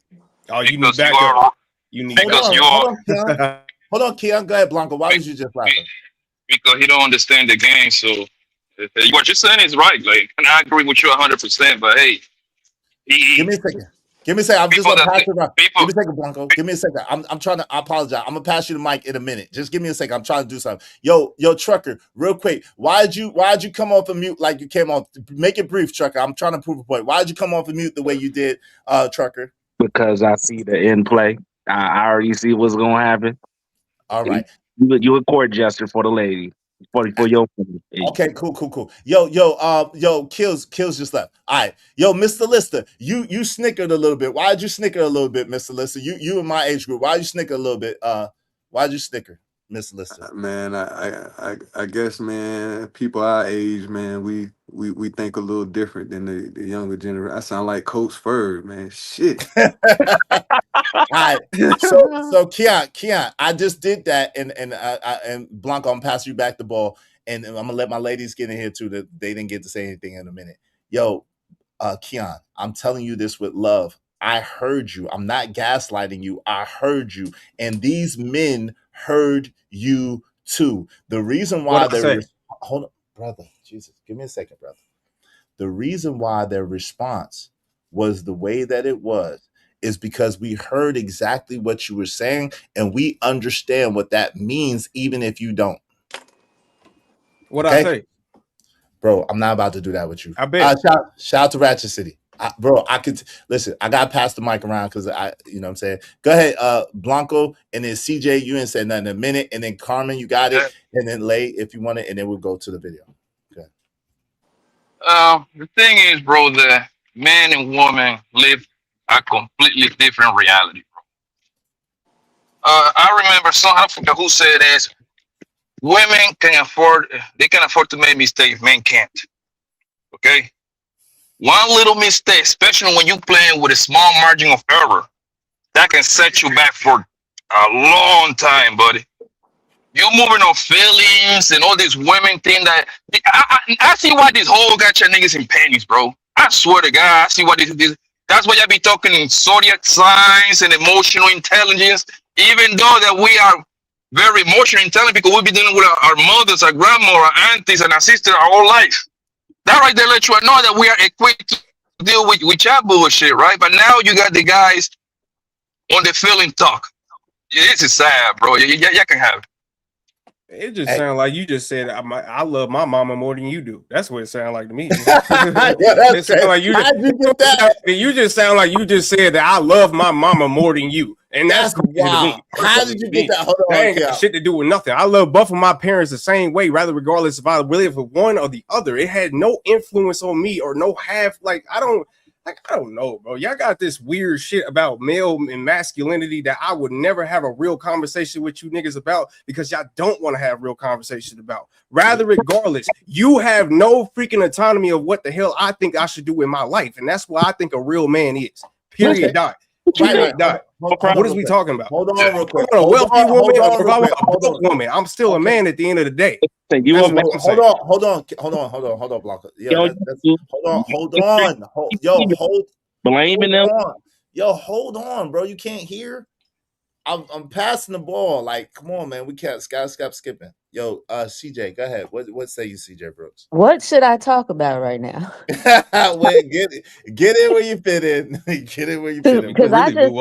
Oh, you need Because you backup. are You need because you Hold are on, Keon. Hold on, Keon. Go ahead, Blanco. Why was you just laughing? because he don't understand the game. So what you're saying is right. Like, and I agree with you 100%. But hey, Give me a second. I'm just gonna People that pass think- it around. Give me a second, Blanco. Give me a second. I'm trying to. I apologize. I'm gonna pass you the mic in a minute. Just give me a second. I'm trying to do something. Yo, Trucker, real quick. Why'd you come off of mute like you came off? Make it brief, Trucker. I'm trying to prove a point. Why'd you come off of mute the way you did, Trucker? Because I see the end play. I already see what's gonna happen. All right. You a court jester for the lady. For your Okay, cool. Yo, Kills just left. All right. Yo, Mr. Lister, you snickered a little bit. Why'd you snicker a little bit, Mr. Lister? You in my age group. Why'd you snicker a little bit? Why'd you snicker, Mr. Lister? Man, I guess, man, people our age, man, we think a little different than the younger generation. I sound like Coach Ferg, man. Shit. All right. So Keon, I just did that, and Blanco, I'm passing you back the ball, and I'm gonna let my ladies get in here too. That they didn't get to say anything in a minute. Yo, Keon, I'm telling you this with love. I heard you. I'm not gaslighting you. I heard you, and these men heard you too. The reason why they're hold on, brother. Jesus, give me a second, brother. The reason why their response was the way that it was is because we heard exactly what you were saying, and we understand what that means, even if you don't. What I say? Bro, I'm not about to do that with you. I bet. Shout out to Ratchet City. Bro, I could listen. I gotta pass the mic around because you know what I'm saying. Go ahead, Blanco, and then CJ, you ain't said nothing in a minute, and then Carmen, you got it, and then Lay, if you want it, and then we'll go to the video. Okay. The thing is, bro, the man and woman live a completely different reality, bro. I remember I forgot who said this. Women can afford to make mistakes, men can't. Okay? One little mistake, especially when you playing with a small margin of error, that can set you back for a long time, buddy. You moving on feelings and all this women thing that I see why this whole got your niggas in panties, bro. I swear to God, I see why this that's why y'all be talking in zodiac signs and emotional intelligence, even though that we are very emotionally intelligent because we be dealing with our mothers, our grandma, our aunties, and our sisters our whole life. That right there lets you know that we are equipped to deal with y'all bullshit, right? But now you got the guys on the feeling talk. This is sad, bro. Y'all can have it. It just sounds like you just said I love my mama more than you do. That's what it sounds like to me. It sounds like you How'd you get that? You just sound like you just said that I love my mama more than you, and that's wow. How did you get that? Hold on, that ain't got shit to do with nothing. I love both of my parents the same way, rather regardless if I live with one or the other. It had no influence on me or no half. I don't know, bro. Y'all got this weird shit about male and masculinity that I would never have a real conversation with you niggas about because y'all don't want to have real conversation about. Rather, regardless, you have no freaking autonomy of what the hell I think I should do in my life. And that's what I think a real man is. Period. Dot. Period. Dot. What is we talking about? Hold on real quick. A wealthy woman or if I want a broke woman, I'm still a man at the end of the day. Hold on, Blanca. Hold on. Blaming them. Yo, hold on, bro. You can't hear. I'm passing the ball. Like, come on, man. We can't stop skipping. Yo, CJ, go ahead. What say you, CJ Brooks? What should I talk about right now? Wait, get in where you fit in. Get in where you fit in. Because I just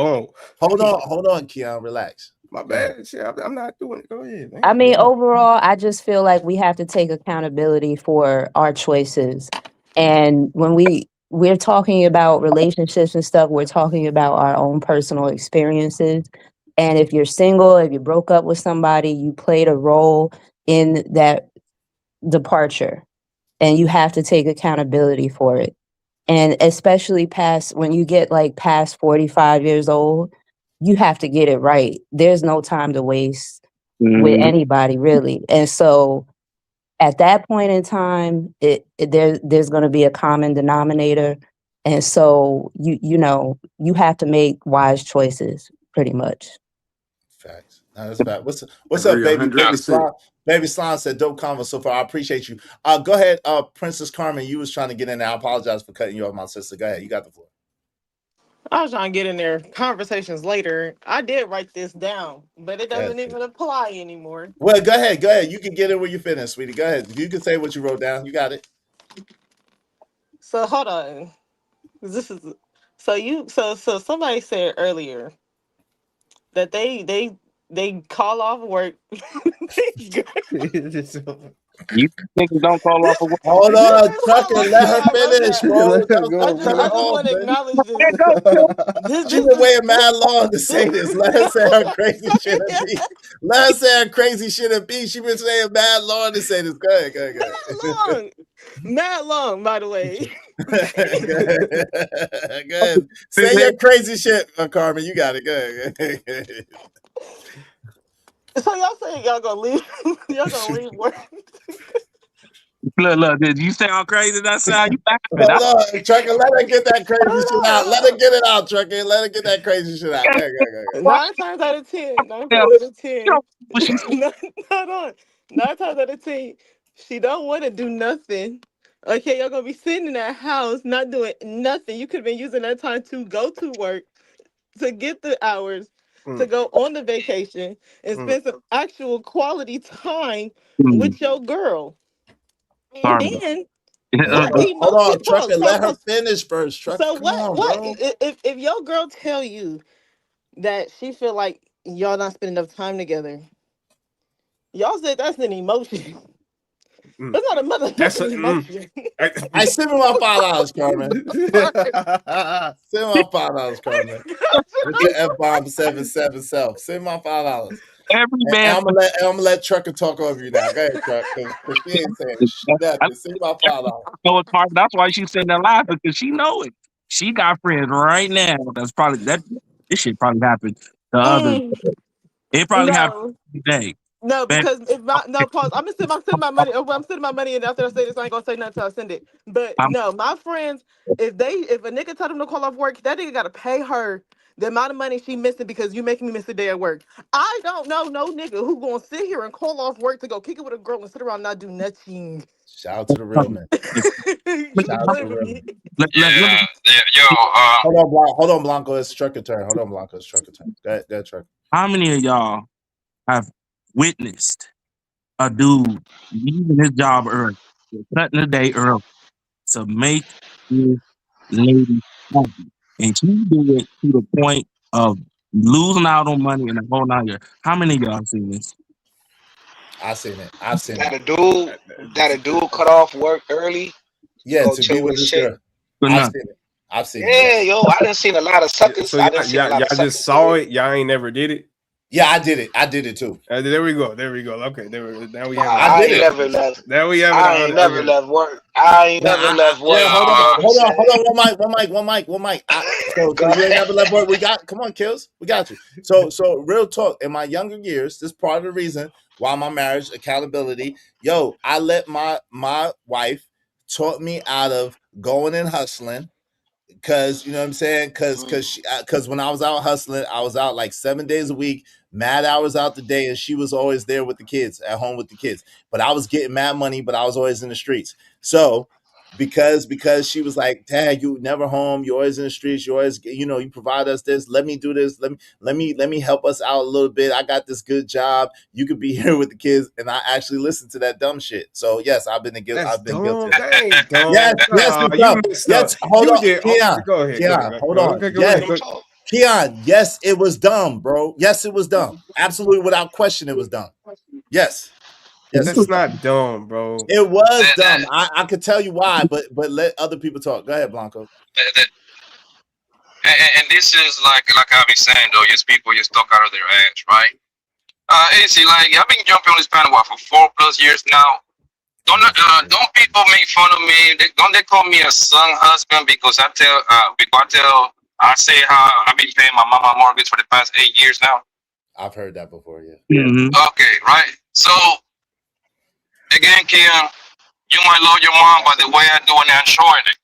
hold on, Keon. Relax. My bad. Shit, I'm not doing it. Go ahead, man. I mean, overall, I just feel like we have to take accountability for our choices. And when we're talking about relationships and stuff, we're talking about our own personal experiences. And if you're single, if you broke up with somebody, you played a role in that departure, and you have to take accountability for it. And especially when you get past 45 years old, you have to get it right. There's no time to waste with anybody, really. And so at that point in time, there's going to be a common denominator. And so you have to make wise choices, pretty much. Facts. No, that's bad. What's up, baby? Baby Slime said, dope convo so far. I appreciate you. Go ahead, Princess Carmen. You was trying to get in there. I apologize for cutting you off, my sister. Go ahead. You got the floor. I was trying to get in there. Conversations later. I did write this down, but it doesn't even apply anymore. Well, go ahead. Go ahead. You can get in where you fit in, sweetie. Go ahead. You can say what you wrote down. You got it. So hold on. This is so somebody said earlier that they call off work. You niggas don't call off of work. Hold on, Tucker, let her finish, bro. I just want to acknowledge this. She's been waiting mad long to say this. Let her say her crazy shit and be. Let her say her crazy shit and be. She been saying mad long to say this. Go ahead. Mad long, by the way. Go ahead. Say your crazy shit, Carmen. You got it. Go ahead. So y'all saying y'all gonna leave? Y'all gonna leave work? Look, did you sound crazy that sound? You Hold on, Trucker, let her get that crazy shit out. Let her get it out, Trucker. Let her get that crazy shit out. Go. 9 times out of 10. 9 times out of 10. Hold on. 9 times out of 10, she don't want to do nothing. Okay, y'all gonna be sitting in that house, not doing nothing. You could have been using that time to go to work, to get the hours, to go on the vacation and spend some actual quality time with your girl. And then hold on, Trucker, let her finish first. Trucker, so what if your girl tell you that she feel like y'all not spending enough time together? Y'all said that's an emotion. That's not a motherfucking emotion. I send me my $5, Carmen. Send my $5, Carmen. With your F-bomb 77 self. Send my $5. Every man. I'm gonna let Trucker talk over you now. Go ahead, Trucker. Because she ain't saying nothing. Send my $5. So it's hard. That's why she's sitting there laughing, because she know it. She got friends right now. That's probably this shit probably happened the other. It probably happened today. No, Man, because if my no pause, I'm sending my money. I'm sending my money, and after I say this, I ain't gonna say nothing until I send it. But I'm, no, my friends, if a nigga tell them to call off work, that nigga gotta pay her the amount of money she missing because you making me miss a day at work. I don't know no nigga who gonna sit here and call off work to go kick it with a girl and sit around and not do nothing. Shout out to the real men. You Shout out to the real men. Hold on, Blanco. It's Trucker turn. Hold on, Blanco. It's Trucker turn. Go ahead, Trucker. how many of y'all have witnessed a dude leaving his job early, cutting the day early to make his lady happy? And she do it to the point of losing out on money in the whole 9 years. How many of y'all seen this? I've seen it. I've seen That it. a dude cut off work early. Yeah, Go to chill be with with his this chick. girl. I've seen it. I've seen it. Yeah, Yes. yo, I done seen a lot of suckers. So I done seen a lot y'all of suckers. just saw it. Y'all ain't never did it. Yeah, I did it. I did it too. There we go. There we go. Okay, now we have. I ain't never left. Now we have. I ain't never left work. I ain't never left work. Yeah, hold on. One mic. So you ain't never left work. Come on, Kills. We got you. So real talk. In my younger years, this is part of the reason why my marriage accountability. Yo, I let my wife taught me out of going and hustling. Cause you know what I'm saying? Cause when I was out hustling, I was out like 7 days a week, mad hours out the day, and she was always there with the kids, at home with the kids. But I was getting mad money, but I was always in the streets. So because she was like, Dad, you never home, you're always in the streets, you always, you provide us this, let me do this, let me help us out a little bit. I got this good job. You could be here with the kids. And I actually listened to that dumb shit. So yes, I've been guilty. Of That ain't dumb. Yes, it's dumb. Yes, hold on, Keon. Go ahead. Keon, hold on. Okay, Yes, Keon, yes, it was dumb, bro. Yes, it was dumb. Absolutely, without question, it was dumb. Yes. That's not dumb, bro. It was dumb. I could tell you why, but let other people talk. Go ahead, Blanco. And this is like I be saying though, just people just talk out of their ass, right? Easy, like I've been jumping on this panel for 4+ years now. Don't people make fun of me? Don't they call me a son husband because I say how I've been paying my mama mortgage for the past 8 years now. I've heard that before, yeah. Okay, right. So again, Keon, you might love your mom by the way I'm doing it and showing it.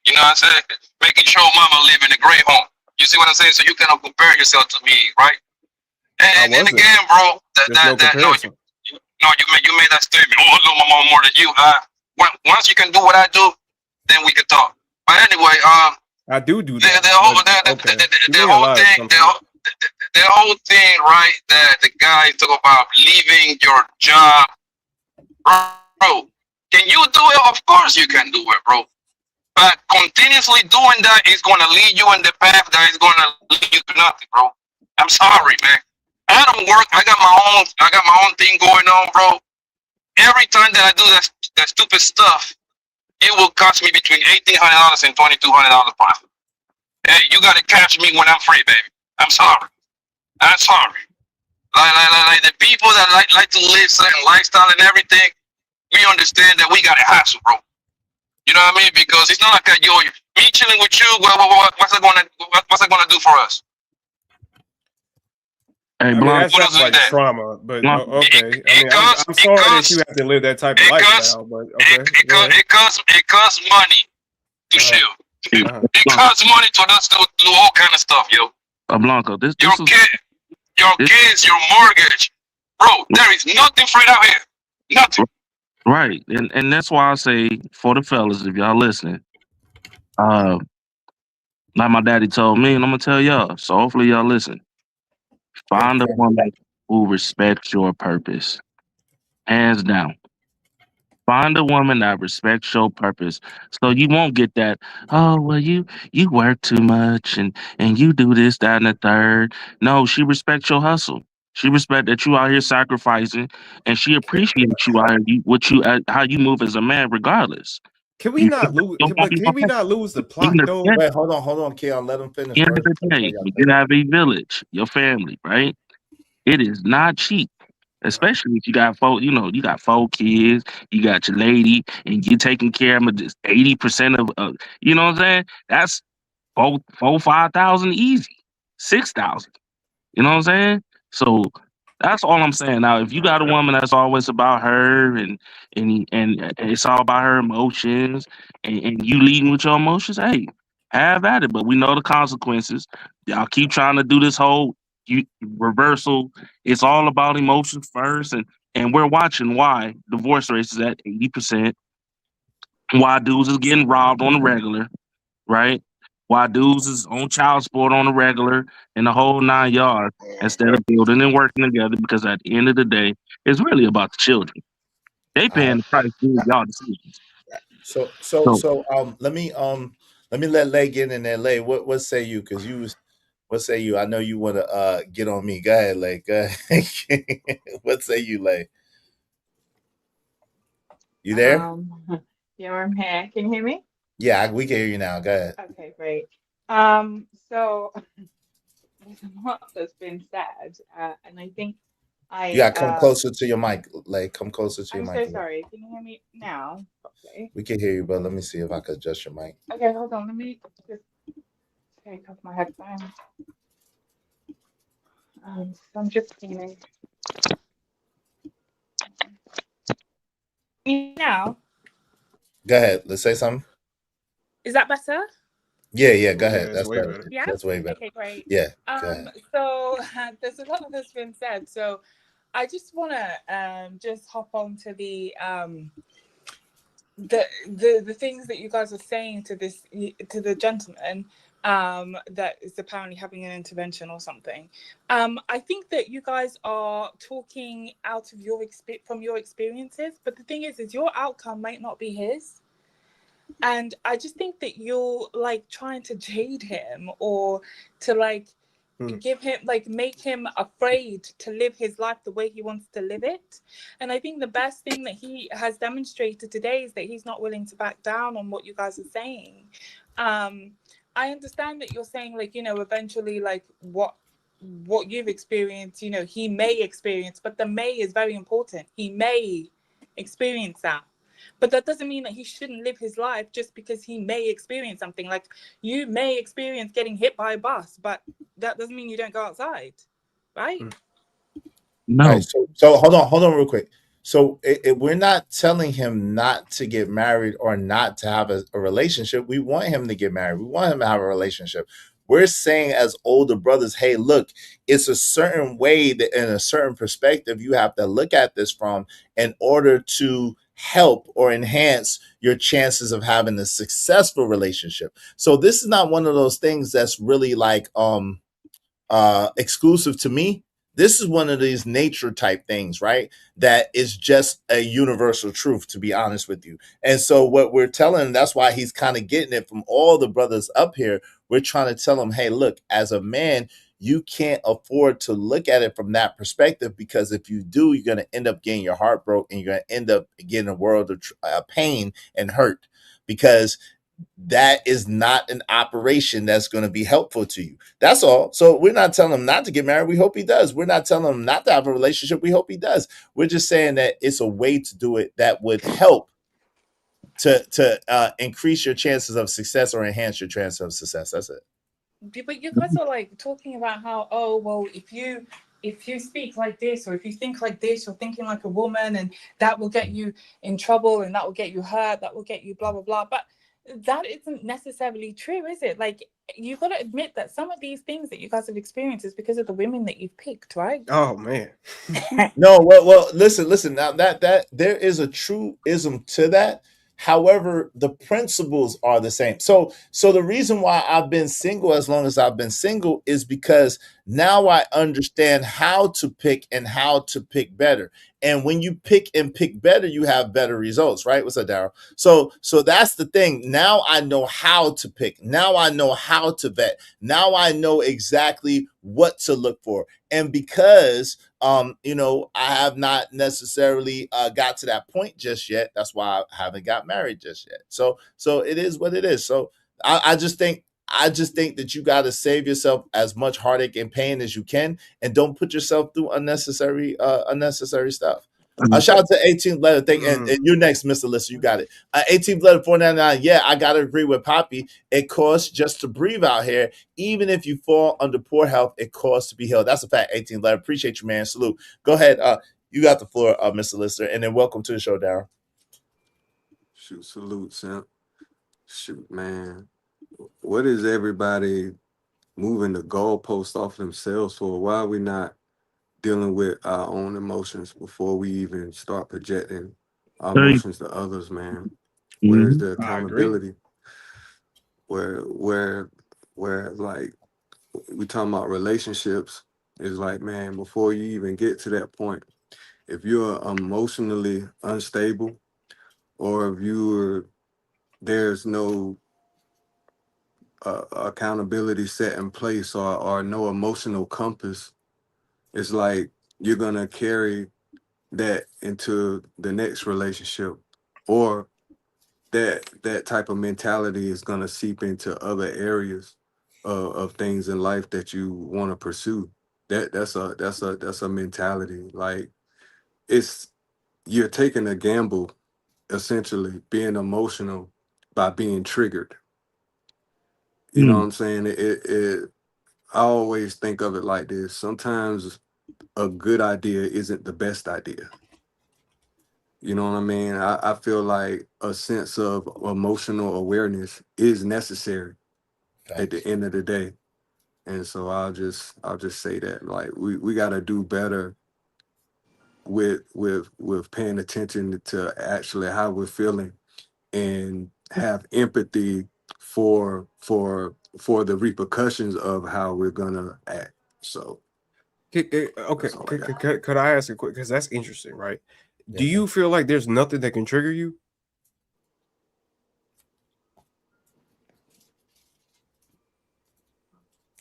You know what I'm saying? Making sure mama live in a great home. You see what I'm saying? So you cannot compare yourself to me, right? And again, bro, you made that statement. Oh, I love my mom more than you. Once you can do what I do, then we can talk. But anyway, I do that. The whole thing, right? That the guy talk about leaving your job, bro. Can you do it? Of course you can do it, bro. But continuously doing that is going to lead you in the path that is going to lead you to nothing, bro. I'm sorry, man. I don't work. I got my own thing going on, bro. Every time that I do that stupid stuff, it will cost me between $1,800 and $2,200 profit. Hey, you gotta catch me when I'm free, baby. I'm sorry. Like the people that like to live certain lifestyle and everything, we understand that we gotta hustle, bro. You know what I mean? Because it's not like me chilling with you. What's it gonna do for us? Hey, that sounds like trauma, but okay. I'm sorry that you have to live that type of lifestyle, but okay. It costs money to chill. It costs money to us to do all kind of stuff, yo. Blanco, your kids, your mortgage, bro. There is nothing free out here. Nothing. Right, and that's why I say for the fellas, if y'all listening, like my daddy told me, and I'm gonna tell y'all. So hopefully y'all listen. Find a woman who respects your purpose, hands down. Find a woman that respects your purpose, so you won't get that. Oh well, you work too much, and you do this, that, and the third. No, she respects your hustle. She respects that you out here sacrificing, and she appreciates you out here, how you move as a man, regardless. Can we not lose? Can we not lose the plot though? Wait, hold on, Keon. Let him finish. End of the day, you have a village, your family, right? It is not cheap. Especially if you got you got 4 kids, you got your lady, and you're taking care of them just 80% of, you know what I'm saying? That's 5,000 easy, 6,000. You know what I'm saying? So That's all I'm saying. Now, if you got a woman that's always about her and it's all about her emotions and you leading with your emotions, hey, have at it. But we know the consequences. Y'all keep trying to do this whole reversal. It's all about emotions first, and we're watching why divorce rates is at 80%. Why dudes is getting robbed on the regular, right? Why dudes is on child support on the regular and the whole 9 yards instead of building and working together, because at the end of the day, it's really about the children. They paying the price for y'all decisions. Let me let Lay get in there. Lay, what say you? Because what say you? I know you want to get on me. Go ahead, Lay. Go ahead. What say you, Lay? You there? Yeah, I'm here. Can you hear me? Yeah, we can hear you now. Go ahead. Okay, great. So there's a lot that's been said, and I think You gotta come I closer to your mic. Like, come closer to your I'm mic. so sorry. Can you hear me now properly? We can hear you, but let me see if I could adjust your mic. Okay, hold on. Let me just take off my headphones. So I'm just cleaning. Now, Go ahead. Let's say something. is that better? Yeah. Go ahead. it's That's way better. better. Yeah. That's way better. Okay, great. Yeah. Go ahead. So there's a lot that's been said. So I just want to just hop on to the things that you guys are saying to the gentleman that is apparently having an intervention or something. I think that you guys are talking out of from your experiences, but the thing is your outcome might not be his. And I just think that you're like trying to jade him or to like give him, like, make him afraid to live his life the way he wants to live it. And I think the best thing that he has demonstrated today is that he's not willing to back down on what you guys are saying. I understand that you're saying, like, eventually, like, what you've experienced, he may experience, but the may is very important. He may experience that. But that doesn't mean that he shouldn't live his life just because he may experience something. Like, you may experience getting hit by a bus, but that doesn't mean you don't go outside, right? No. Right, so hold on real quick. So we're not telling him not to get married or not to have a relationship. We want him to get married. We want him to have a relationship. We're saying as older brothers, hey, look, it's a certain way that in a certain perspective you have to look at this from in order to help or enhance your chances of having a successful relationship. So this is not one of those things that's really like exclusive to me. This is one of these nature type things, right? That is just a universal truth, to be honest with you. And so what we're telling him, that's why he's kind of getting it from all the brothers up here. We're trying to tell him, hey, look, as a man, you can't afford to look at it from that perspective, because if you do, you're going to end up getting your heart broke and you're going to end up getting a world of pain and hurt, because that is not an operation that's going to be helpful to you. That's all. So we're not telling him not to get married. We hope he does. We're not telling him not to have a relationship. We hope he does. We're just saying that it's a way to do it that would help to increase your chances of success or enhance your chances of success. That's it. But you guys are like talking about how, oh, well, if you speak like this, or if you think like this, you're thinking like a woman, and that will get you in trouble, and that will get you hurt, that will get you blah, blah, blah. But that isn't necessarily true, is it? Like, you've got to admit that some of these things that you guys have experienced is because of the women that you've picked, right? Oh man. No, well, listen. Now that there is a truism to that. However, the principles are the same. So the reason why I've been single as long as I've been single is because now I understand how to pick and how to pick better. And when you pick and pick better, you have better results, right? What's up, Daryl? So that's the thing. Now I know how to pick. Now I know how to vet. Now I know exactly what to look for. And because I have not necessarily got to that point just yet. That's why I haven't got married just yet. So it is what it is. So I just think that you got to save yourself as much heartache and pain as you can, and don't put yourself through unnecessary stuff. Shout out to 18th letter. And you're next, Mr. Lister. You got it. 18th letter 499. Yeah, I gotta agree with Poppy. It costs just to breathe out here. Even if you fall under poor health, it costs to be healed. That's a fact. 18th letter. Appreciate you, man. Salute. Go ahead. You got the floor, Mr. Lister, and then welcome to the show, Darryl. Shoot, salute, Simp. Shoot, man. What is everybody moving the goalpost off themselves for? Why are we not dealing with our own emotions before we even start projecting our emotions to others, man? Where is the accountability? Where like we talking about relationships, is like, man, before you even get to that point, if you're emotionally unstable, or if there's no accountability set in place, or no emotional compass, it's like you're gonna carry that into the next relationship, or that type of mentality is gonna seep into other areas of things in life that you want to pursue. That's a mentality. Like, you're taking a gamble, essentially being emotional by being triggered. You know what I'm saying? I always think of it like this. Sometimes a good idea isn't the best idea. You know what I mean? I feel like a sense of emotional awareness is necessary at the end of the day. And so I'll just say that, like, we gotta do better with paying attention to actually how we're feeling, and have empathy for the repercussions of how we're gonna act. So okay, could I ask a quick, because that's interesting, right? Do you feel like there's nothing that can trigger you?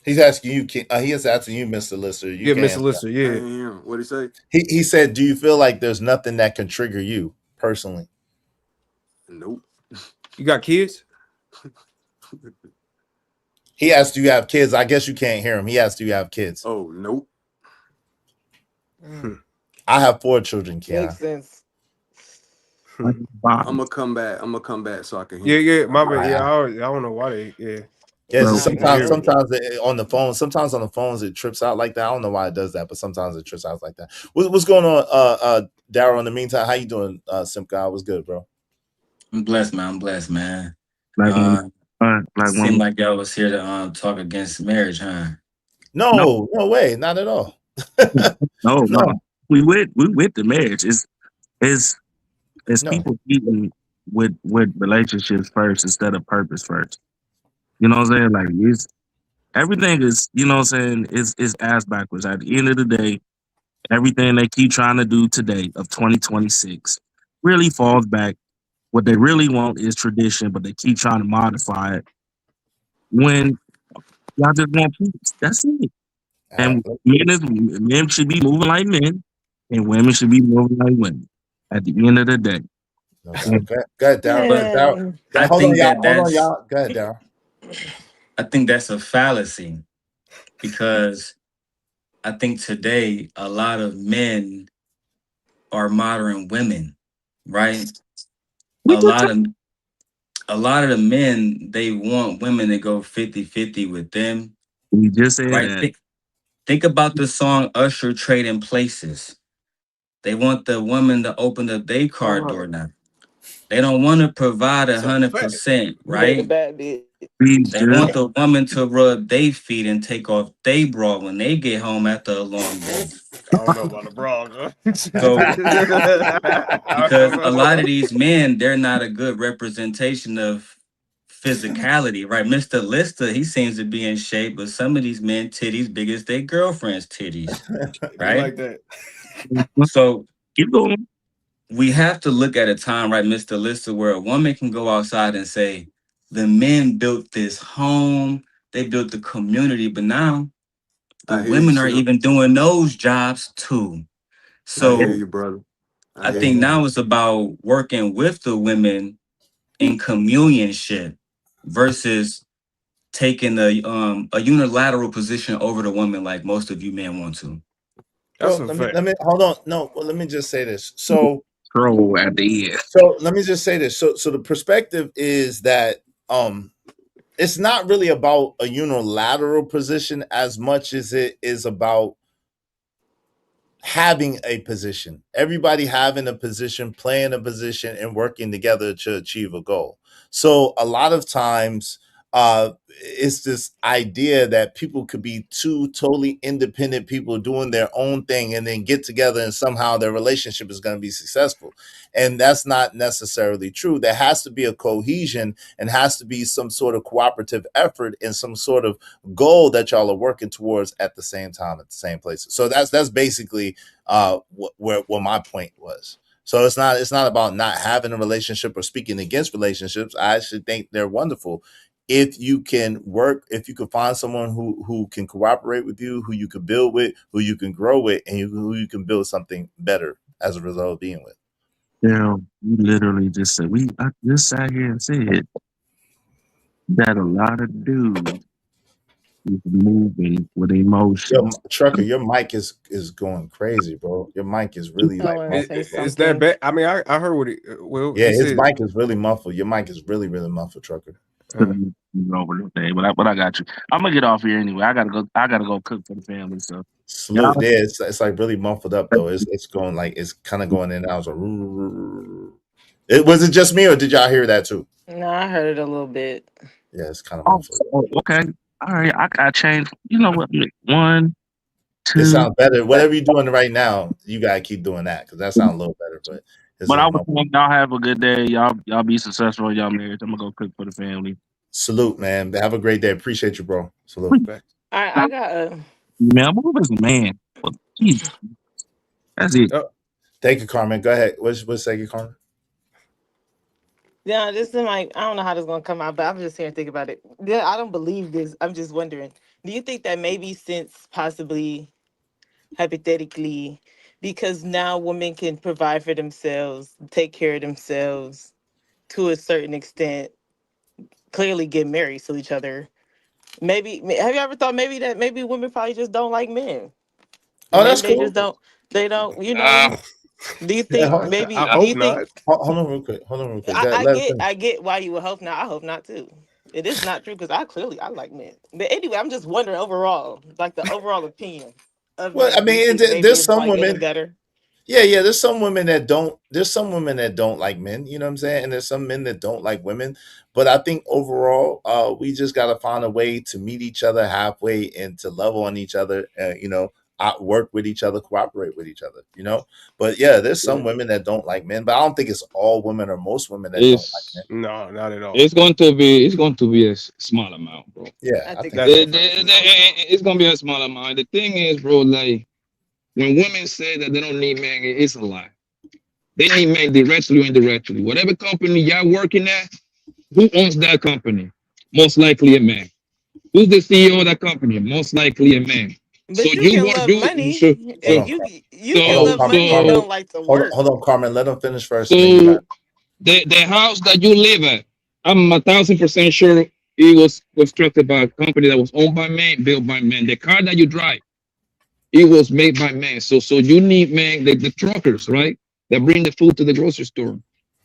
He's asking you. He is asking you, Mr. Lister. Yeah, Mr. Lister. Yeah. What'd he say? He said, "Do you feel like there's nothing that can trigger you personally?" Nope. You got kids? He asked, "Do you have kids?" I guess you can't hear him. He asked, "Do you have kids?" Oh, nope. I have 4 children, Keon. Makes sense. I'm gonna come back so I can hear. Yeah, my bad. Yeah, I don't know why they. Yeah, so sometimes on the phone, sometimes on the phones it trips out like that. I don't know why it does that, but sometimes it trips out like that. What's going on, Darryl? In the meantime, how you doing, Simp God? What's good, bro? I'm blessed, man. Like Seemed like y'all was here to talk against marriage, huh? No way, not at all. No. We with the marriage. It's people eating with relationships first instead of purpose first. You know what I'm saying? Like, everything is, you know what I'm saying, is ass backwards. At the end of the day, everything they keep trying to do today of 2026 really falls back. What they really want is tradition, but they keep trying to modify it when y'all just want peace. That's it. And men should be moving like men, and women should be moving like women at the end of the day. Go ahead, Darryl. Hold on, y'all. Go ahead, Darryl. I think that's a fallacy, because I think today a lot of men are modern women, right? A lot of the men, they want women to go 50-50 with them. We just said right? that. Think about the song Usher, Trading Places. They want the woman to open up their car door now. They don't want to provide 100%, right? They want the woman to rub their feet and take off their bra when they get home after a long day. I don't know about the bra. So, because a lot of these men, they're not a good representation of physicality, right? Mr. Lister, he seems to be in shape, but some of these men titties big as their girlfriend's titties, right? Like that. So keep going. We have to look at a time, right, Mr. Lister, where a woman can go outside and say, the men built this home, they built the community, but now the women are even doing those jobs too. So I hear you, brother. I think now it's about working with the women in communionship versus taking a unilateral position over the woman like most of you men want to. That's Well, a fact. let me hold on. No, well, let me just say this. So Scroll at the end. so let me just say this. So the perspective is that it's not really about a unilateral position as much as it is about having a position. Everybody having a position, playing a position, and working together to achieve a goal. So a lot of times, it's this idea that people could be two totally independent people doing their own thing and then get together and somehow their relationship is going to be successful. And that's not necessarily true. There has to be a cohesion and has to be some sort of cooperative effort and some sort of goal that y'all are working towards at the same time at the same place. So that's basically what my point was. So it's not about not having a relationship or speaking against relationships. I actually think they're wonderful if you can work, if you can find someone who can cooperate with you, who you can build with, who you can grow with, and who you can build something better as a result of being with. Yeah, you literally just said I just sat here and said that a lot of dudes is moving with Yo, emotions. Trucker, your mic is going crazy, bro. Your mic is really like muffled, bro. Is that bad? I mean, I heard what Will. Yeah, He his said. mic is really muffled. Your mic is really, really muffled, Trucker. Over the day, but I got you. I'm gonna get off here anyway. I gotta go cook for the family. So Salute. Yeah, it's like really muffled up though. It's going like it's kind of going in and out. So, was it just me or did y'all hear that too? No, I heard it a little bit. Yeah, it's kind of muffled. Okay. All right. I changed. You know what? 1, 2. It sounds better. Whatever you're doing right now, you gotta keep doing that because that sounds a little better. But it's But like I was saying, y'all have a good day. Y'all be successful in y'all marriage. I'm gonna go cook for the family. Salute, man. Have a great day. Appreciate you, bro. Salute. I got a. Man, I'm always man. Jesus. That's it. Thank you, Carmen. Go ahead. What's second, Carmen? Yeah, this is like I don't know how this is gonna come out, but I'm just here and think about it. Yeah, I don't believe this. I'm just wondering. Do you think that maybe since possibly hypothetically, because now women can provide for themselves, take care of themselves to a certain extent, clearly get married to each other. Maybe have you ever thought that maybe women probably just don't like men? Oh, Maybe that's they cool. just don't. They don't. You know. Do you think maybe? I Do hope you think? not. Hold on real quick. Hold on real quick. I get why you would hope not. I hope not too. It is not true because I like men. But anyway, I'm just wondering overall, like the overall opinion of Well, men. I Do you mean, think maybe there's it's some like getting women. better? Yeah, there's some women that don't. There's some women that don't like men. You know what I'm saying? And there's some men that don't like women. But I think overall, we just gotta find a way to meet each other halfway and to love on each other. Work with each other, cooperate with each other. But yeah, there's some women that don't like men. But I don't think it's all women or most women that don't like men. No, not at all. It's going to be a small amount, bro. Yeah, I think it's going to be a small amount. The thing is, bro, like when women say that they don't need men, it's a lie. They need men directly or indirectly. Whatever company y'all working at, who owns that company? Most likely a man. Who's the CEO of that company? Most likely a man. But So you can love money, and you can love money and don't like to work. Hold on, Carmen. Let him finish first. So the house that you live at, I'm 1,000% sure it was constructed by a company that was owned by men, built by men. The car that you drive, it was made by men. So you need men, the truckers, right? That bring the food to the grocery store.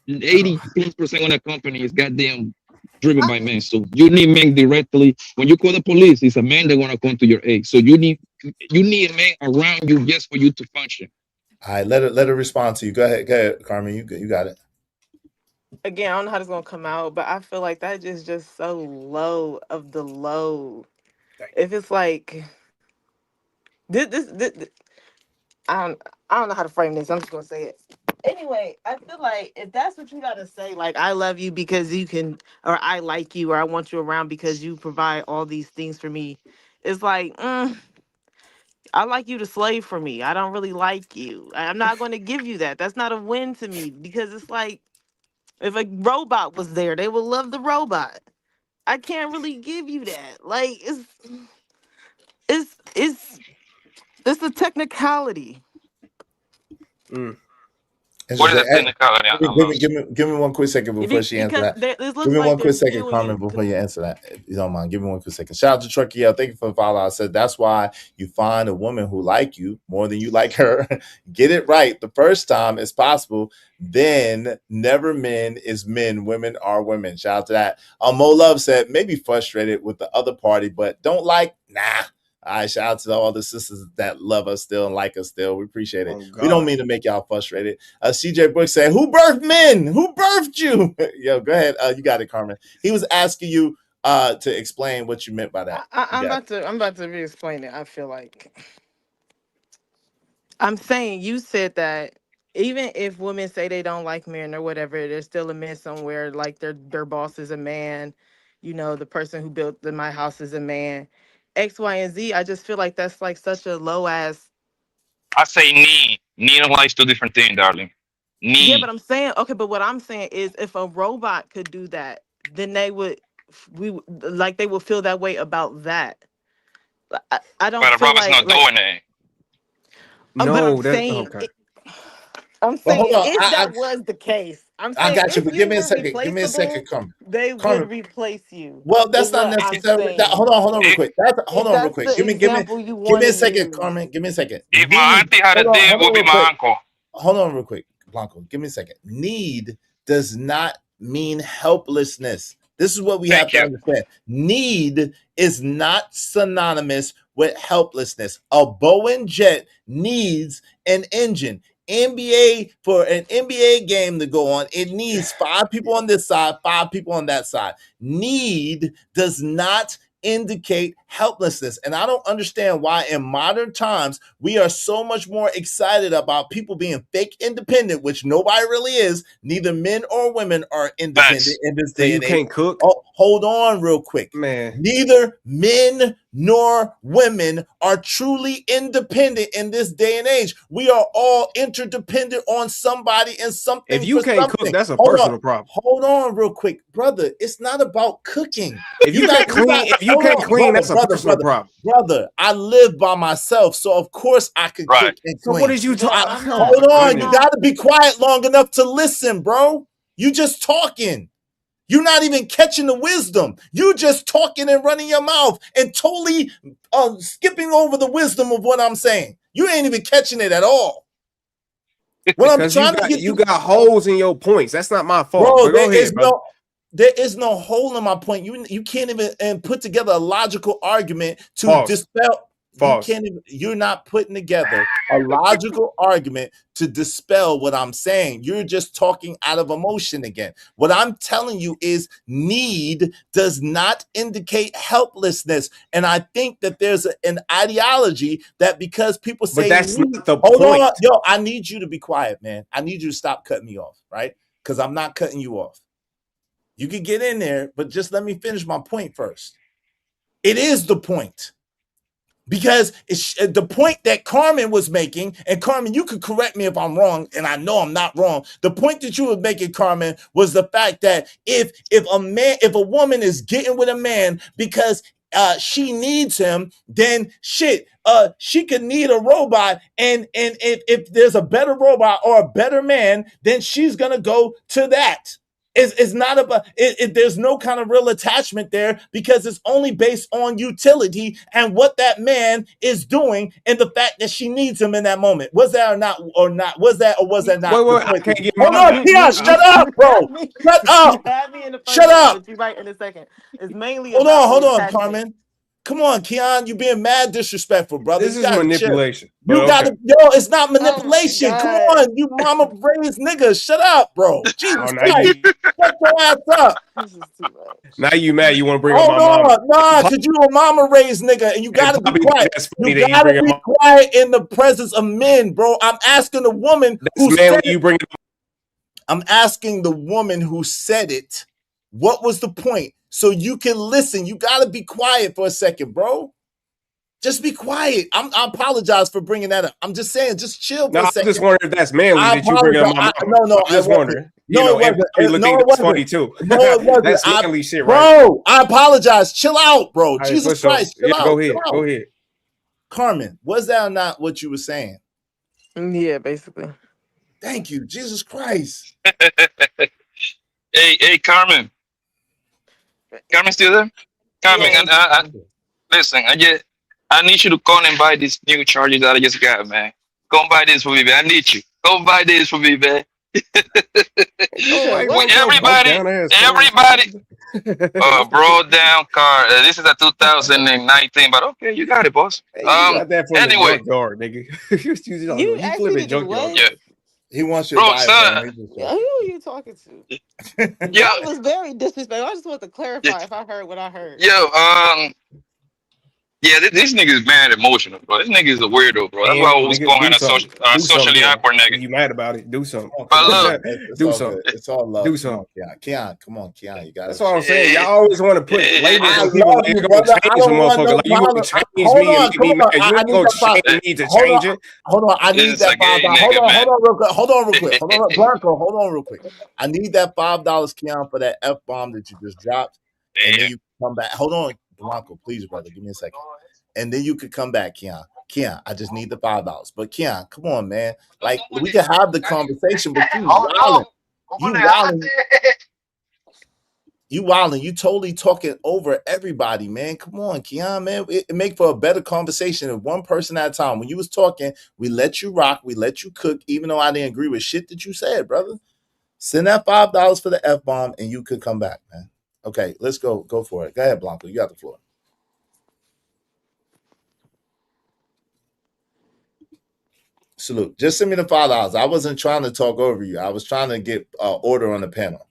80% of that company is goddamn driven by men. So you need men directly. When you call the police, it's a man that's gonna come to your aid. So you need a man around you just for you to function. All right, let her respond to you. Go ahead, Carmen. You got it. Again, I don't know how this gonna come out, but I feel like that is just so low of the low. If it's like this I don't know how to frame this. I'm just gonna say it. Anyway, I feel like if that's what you gotta say, like I love you because you can, or I like you, or I want you around because you provide all these things for me, it's like, I like you to slave for me. I don't really like you. I'm not gonna give you that. That's not a win to me because it's like if a robot was there, they would love the robot. I can't really give you that. Like it's a technicality. ¿Cuál es el technicality on those? Give me 1 quick second before she answers that. This looks Give me like 1 quick they're second, still Carmen, before you answer that. If you don't mind, give me 1 quick second. Shout out to Truckee. Thank you for the follow. I said that's why you find a woman who like you more than you like her. Get it right the first time it's possible. Then never men is men, women are women. Shout out to that. Mo Love said maybe frustrated with the other party, but don't like. Nah. All right, shout out to all the sisters that love us still and like us still. We appreciate it. We don't mean to make y'all frustrated. CJ Brooks said, "Who birthed men? Who birthed you?" Yo, go ahead. You got it, Carmen. He was asking you to explain what you meant by that. I'm about to re-explain it. I feel like I'm saying you said that even if women say they don't like men or whatever, there's still a man somewhere. Like their boss is a man. You know, the person who built my house is a man. X, Y, and Z. I just feel like that's like such a low ass. I say need. Need and like is 2 different things, darling. Need. Yeah, but I'm saying okay. But what I'm saying is, if a robot could do that, then they would feel that way about that. I don't. But a feel robot's like, not doing that. No, but I'm that's saying. okay. I'm Well, saying hold on. if that was the case, I'm saying I got you, if but give me a were second. Give me a second, replaceable, Carmen. they Carmen. would replace you. Well, that's Is not what I'm necessarily. saying. Hold on, real quick. Hold on, real That's quick. the Give me example a to second, use. Carmen. Give me a second. If my auntie had a dick, would be my uncle. Hold on, real quick, Blanco. Give me a second. Need does not mean helplessness. This is what we have to understand. Need is not synonymous with helplessness. A Boeing jet needs an engine. For an NBA game to go on, it needs 5 people on this side, 5 people on that side. Need does not indicate helplessness. And I don't understand why in modern times we are so much more excited about people being fake independent, which nobody really is. Neither men or women are independent in this day and age. You can't cook? Oh, hold on real quick. Man. Neither men nor women are truly independent in this day and age. We are all interdependent on somebody and something. If you can't cook, that's a Hold personal on. problem. Hold on real quick, brother. It's not about cooking. If you can't clean, that's a personal problem. Brother, I live by myself, so of course I can cook and So clean. what is you talking? Hold on, you got to be quiet long enough to listen, bro. You just talking. You're not even catching the wisdom. You just talking and running your mouth and totally skipping over the wisdom of what I'm saying. You ain't even catching it at all. What I'm trying to get you got holes in your points. That's not my fault. bro, But go ahead, bro. there is no hole in my point. You can't even put together a logical argument to dispel. False. You're not putting together a logical argument to dispel what I'm saying. You're just talking out of emotion again. What I'm telling you is need does not indicate helplessness. And I think that there's an ideology that because people say, But that's not the hold point. on, yo, I need you to be quiet, man. I need you to stop cutting me off, right? Because I'm not cutting you off. You can get in there, but just let me finish my point first. It is the point. Because it's the point that Carmen was making, and Carmen, you could correct me if I'm wrong, and I know I'm not wrong. The point that you were making, Carmen, was the fact that if a woman is getting with a man because she needs him, then shit, she could need a robot, and if there's a better robot or a better man, then she's gonna go to that. It's not about it. There's no kind of real attachment there because it's only based on utility and what that man is doing and the fact that she needs him in that moment. Was that or not? Was that not? Wait, I can't get Hold on, Tia, shut up, bro. Shut up. You had me in the first Shut one, up. but you're right in a second. It's mainly Hold about the on, attachment. Carmen. Come on, Keon, you being mad disrespectful, brother. This You is gotta manipulation. chill. You but gotta, okay. yo, it's not manipulation. Come on, you mama raised nigga. Shut up, bro. Jesus Oh, Christ. Shut your ass up. Now you mad? You want to bring up Hold my mama? on, nah, because you a mama raised nigga and you gotta be Bobby, quiet. that's funny You that you gotta bring up be my- quiet in the presence of men, bro. I'm asking the woman who manly, said you it. bring I'm asking the woman who said it, what was the point? So you can listen. You gotta be quiet for a second, bro. Just be quiet. I apologize for bringing that up. I'm just saying, just chill for No, a I'm second. just wondering if that's manly I that you bringing up my apologize. mama. No, I'm just it wondering. wasn't. You No, know, it everybody wasn't. look No, think it that's wasn't. funny too. No, it wasn't. That's manly shit, right? Bro, I apologize. Chill out, bro. Right, Jesus for sure. Christ, chill Yeah, out. go ahead. Chill out. Go ahead. Carmen, was that not what you were saying? Yeah, basically. Thank you, Jesus Christ. Hey, Carmen. Carmen still there? Carmen, Yeah. listen, I need you to come and buy this new charger that I just got, man. Come buy this for me, man. I need you. Come buy this for me, man. Everybody, broke down car. This is a 2019, but okay, you got it, boss. Hey, you got that from Anyway, the junkyard, nigga. you asked flip me it to do junkyard. what? Yeah. He wants you Bro, to buy son. it. Who are you talking to? Yeah. That was very disrespectful. I just want to clarify if I heard what I heard. Yeah, this nigga is mad emotional, bro. This nigga is a weirdo, bro. That's why I always Nigga, call him do a something. Do socially something. awkward nigga. You mad about it? Do something. But look, It's do all something. good. It's all love. Do Come something. on, Keon. Come on, Keon. You got it. That's what I'm saying. Y'all always want to put labels I on people love like you, you're brother. gonna I change a don't want motherfucker. no Like you problem. want to change Hold me and on, make me come mad. on. You I ain't need gonna that change me to hold change on. it. Hold on. I need This is that a gay $5. nigga, man. Hold on real quick. Hold on, Blanco. Hold on real quick. I need that $5, Keon, for that F-bomb that you just dropped. And then you come back. Hold on, Blanco, please, brother. Give me a second. And then you could come back, Keon. Keon, I just need the $5. But Keon, come on, man. Like, we can have the conversation, but you wilding. You wilding. You wilding. You totally talking over everybody, man. Come on, Keon, man. It make for a better conversation of one person at a time. When you was talking, we let you rock. We let you cook, even though I didn't agree with shit that you said, brother. Send that $5 for the F-bomb, and you could come back, man. Okay, let's go. Go for it. Go ahead, Blanco. You got the floor. Salute. Just send me the $5. I wasn't trying to talk over you. I was trying to get order on the panel.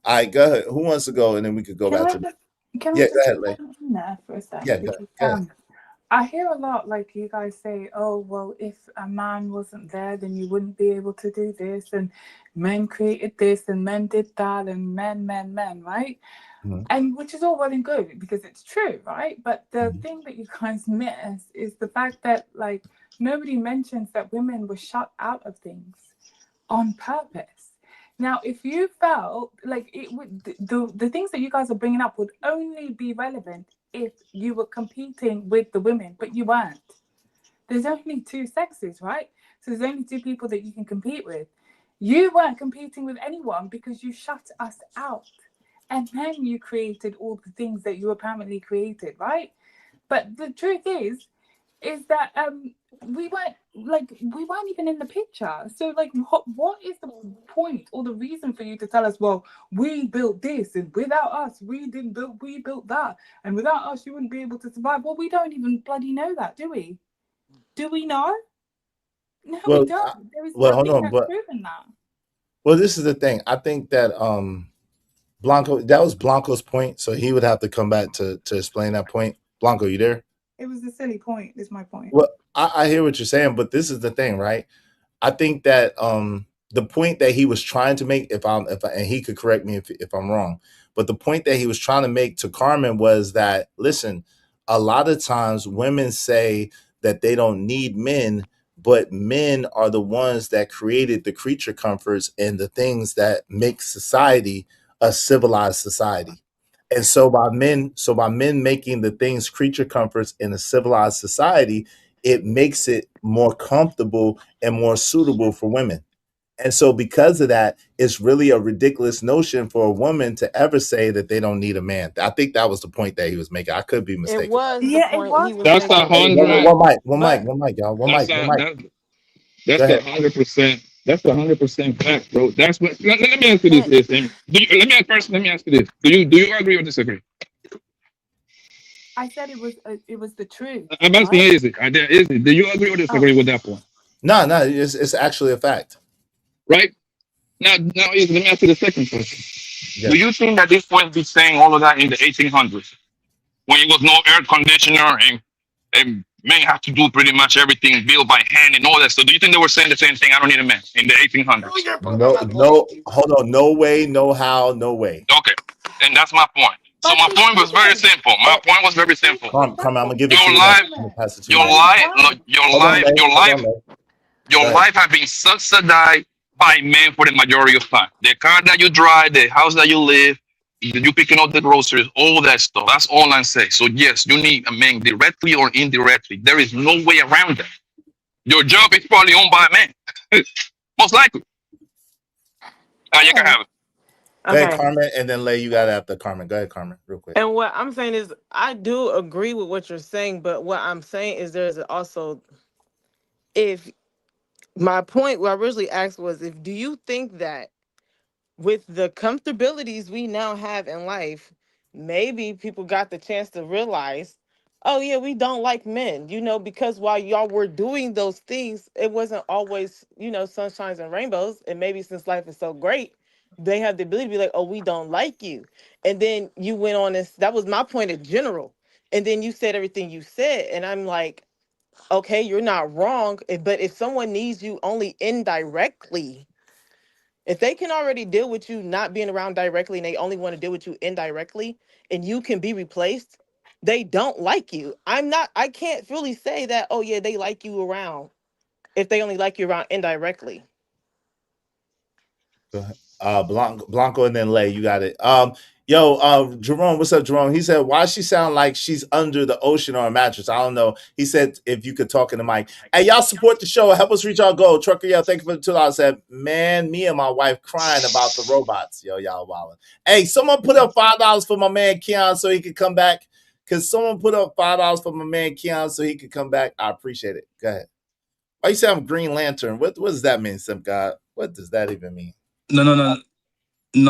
All right, go ahead. Who wants to go? And then we could go back to the... Can Yeah, I go just ahead, Lay. jump in there for a second? Yeah, Because go ahead. I hear a lot like you guys say, oh, well, if a man wasn't there, then you wouldn't be able to do this. And men created this and men did that and men, right? Mm-hmm. And which is all well and good because it's true, right? But the thing that you guys miss is the fact that, like, nobody mentions that women were shut out of things on purpose. Now, if you felt like it would, the things that you guys are bringing up would only be relevant if you were competing with the women, but you weren't. There's only two sexes, right? So there's only two people that you can compete with. You weren't competing with anyone because you shut us out. And then you created all the things that you apparently created, right? But the truth is that we weren't even in the picture. So like, what is the point or the reason for you to tell us, well, we built this and without us we built that, and without us you wouldn't be able to survive? Well, we don't even bloody know that, do we? Do we know? No, Well, we don't. There is hold nothing on, that's but proven that. well, this is the thing. I think that Blanco, that was Blanco's point, so he would have to come back to explain that point. Blanco, you there? It was a silly point, is my point. Well, I hear what you're saying, but this is the thing, right? I think that the point that he was trying to make, and he could correct me if I'm wrong, but the point that he was trying to make to Carmen was that, listen, a lot of times women say that they don't need men, but men are the ones that created the creature comforts and the things that make society a civilized society. And so by men making the things creature comforts in a civilized society, it makes it more comfortable and more suitable for women. And so because of that, it's really a ridiculous notion for a woman to ever say that they don't need a man. I think that was the point that he was making. I could be mistaken. It was the point he was That's making. 100. One mic, y'all. One mic. That's 100%. That's 100% fact, bro. That's what. Let me ask you this. Let me ask you this. Do you agree or disagree? I said it was the truth. I'm asking, is it? Do you agree or disagree with that point? No, it's actually a fact. Right? Now, let me ask you the second question. Yeah. Do you think that this point be saying all of that in the 1800s, when it was no air conditioner and men have to do pretty much everything built by hand and all that stuff? Do you think they were saying the same thing? I don't need a man in the 1800s. No, hold on. No way, no how, no way. Okay, and that's my point. So my point was very simple. Carmen, I'm gonna give it to you. Your life has been subsidized by men for the majority of time. The car that you drive, the house that you live, you picking up the groceries, all that stuff. That's all I'm saying. So yes, you need a man directly or indirectly. There is no way around that. Your job is probably owned by a man, most likely. No, you can have it. Go ahead, Okay. Carmen, and then Lay, you got after Carmen. Go ahead, Carmen, real quick. And what I'm saying is, I do agree with what you're saying, but what I'm saying is there's also, if my point what I originally asked was, if do you think that with the comfortabilities we now have in life, maybe people got the chance to realize, oh yeah, we don't like men, because while y'all were doing those things, it wasn't always, sunshines and rainbows. And maybe since life is so great, they have the ability to be like, oh, we don't like you. And then you went on this, that was my point in general. And then you said everything you said. And I'm like, okay, you're not wrong. But if someone needs you only indirectly, if they can already deal with you not being around directly and they only want to deal with you indirectly and you can be replaced, they don't like you. I can't really say that, oh yeah, they like you around if they only like you around indirectly. Go ahead. Blanco, and then Lay, you got it. Jerome, what's up, Jerome? He said, why she sound like she's under the ocean or a mattress? I don't know. He said, if you could talk in the mic. Hey, y'all support the show. Help us reach our goal. Trucker, thank you for the $2. Said, man, me and my wife crying about the robots. Y'all wildin'. Hey, someone put up $5 for my man Keon so he could come back. Because someone put up $5 for my man Keon so he could come back. I appreciate it. Go ahead. Why you say I'm Green Lantern? What does that mean, Simp God? What does that even mean? No.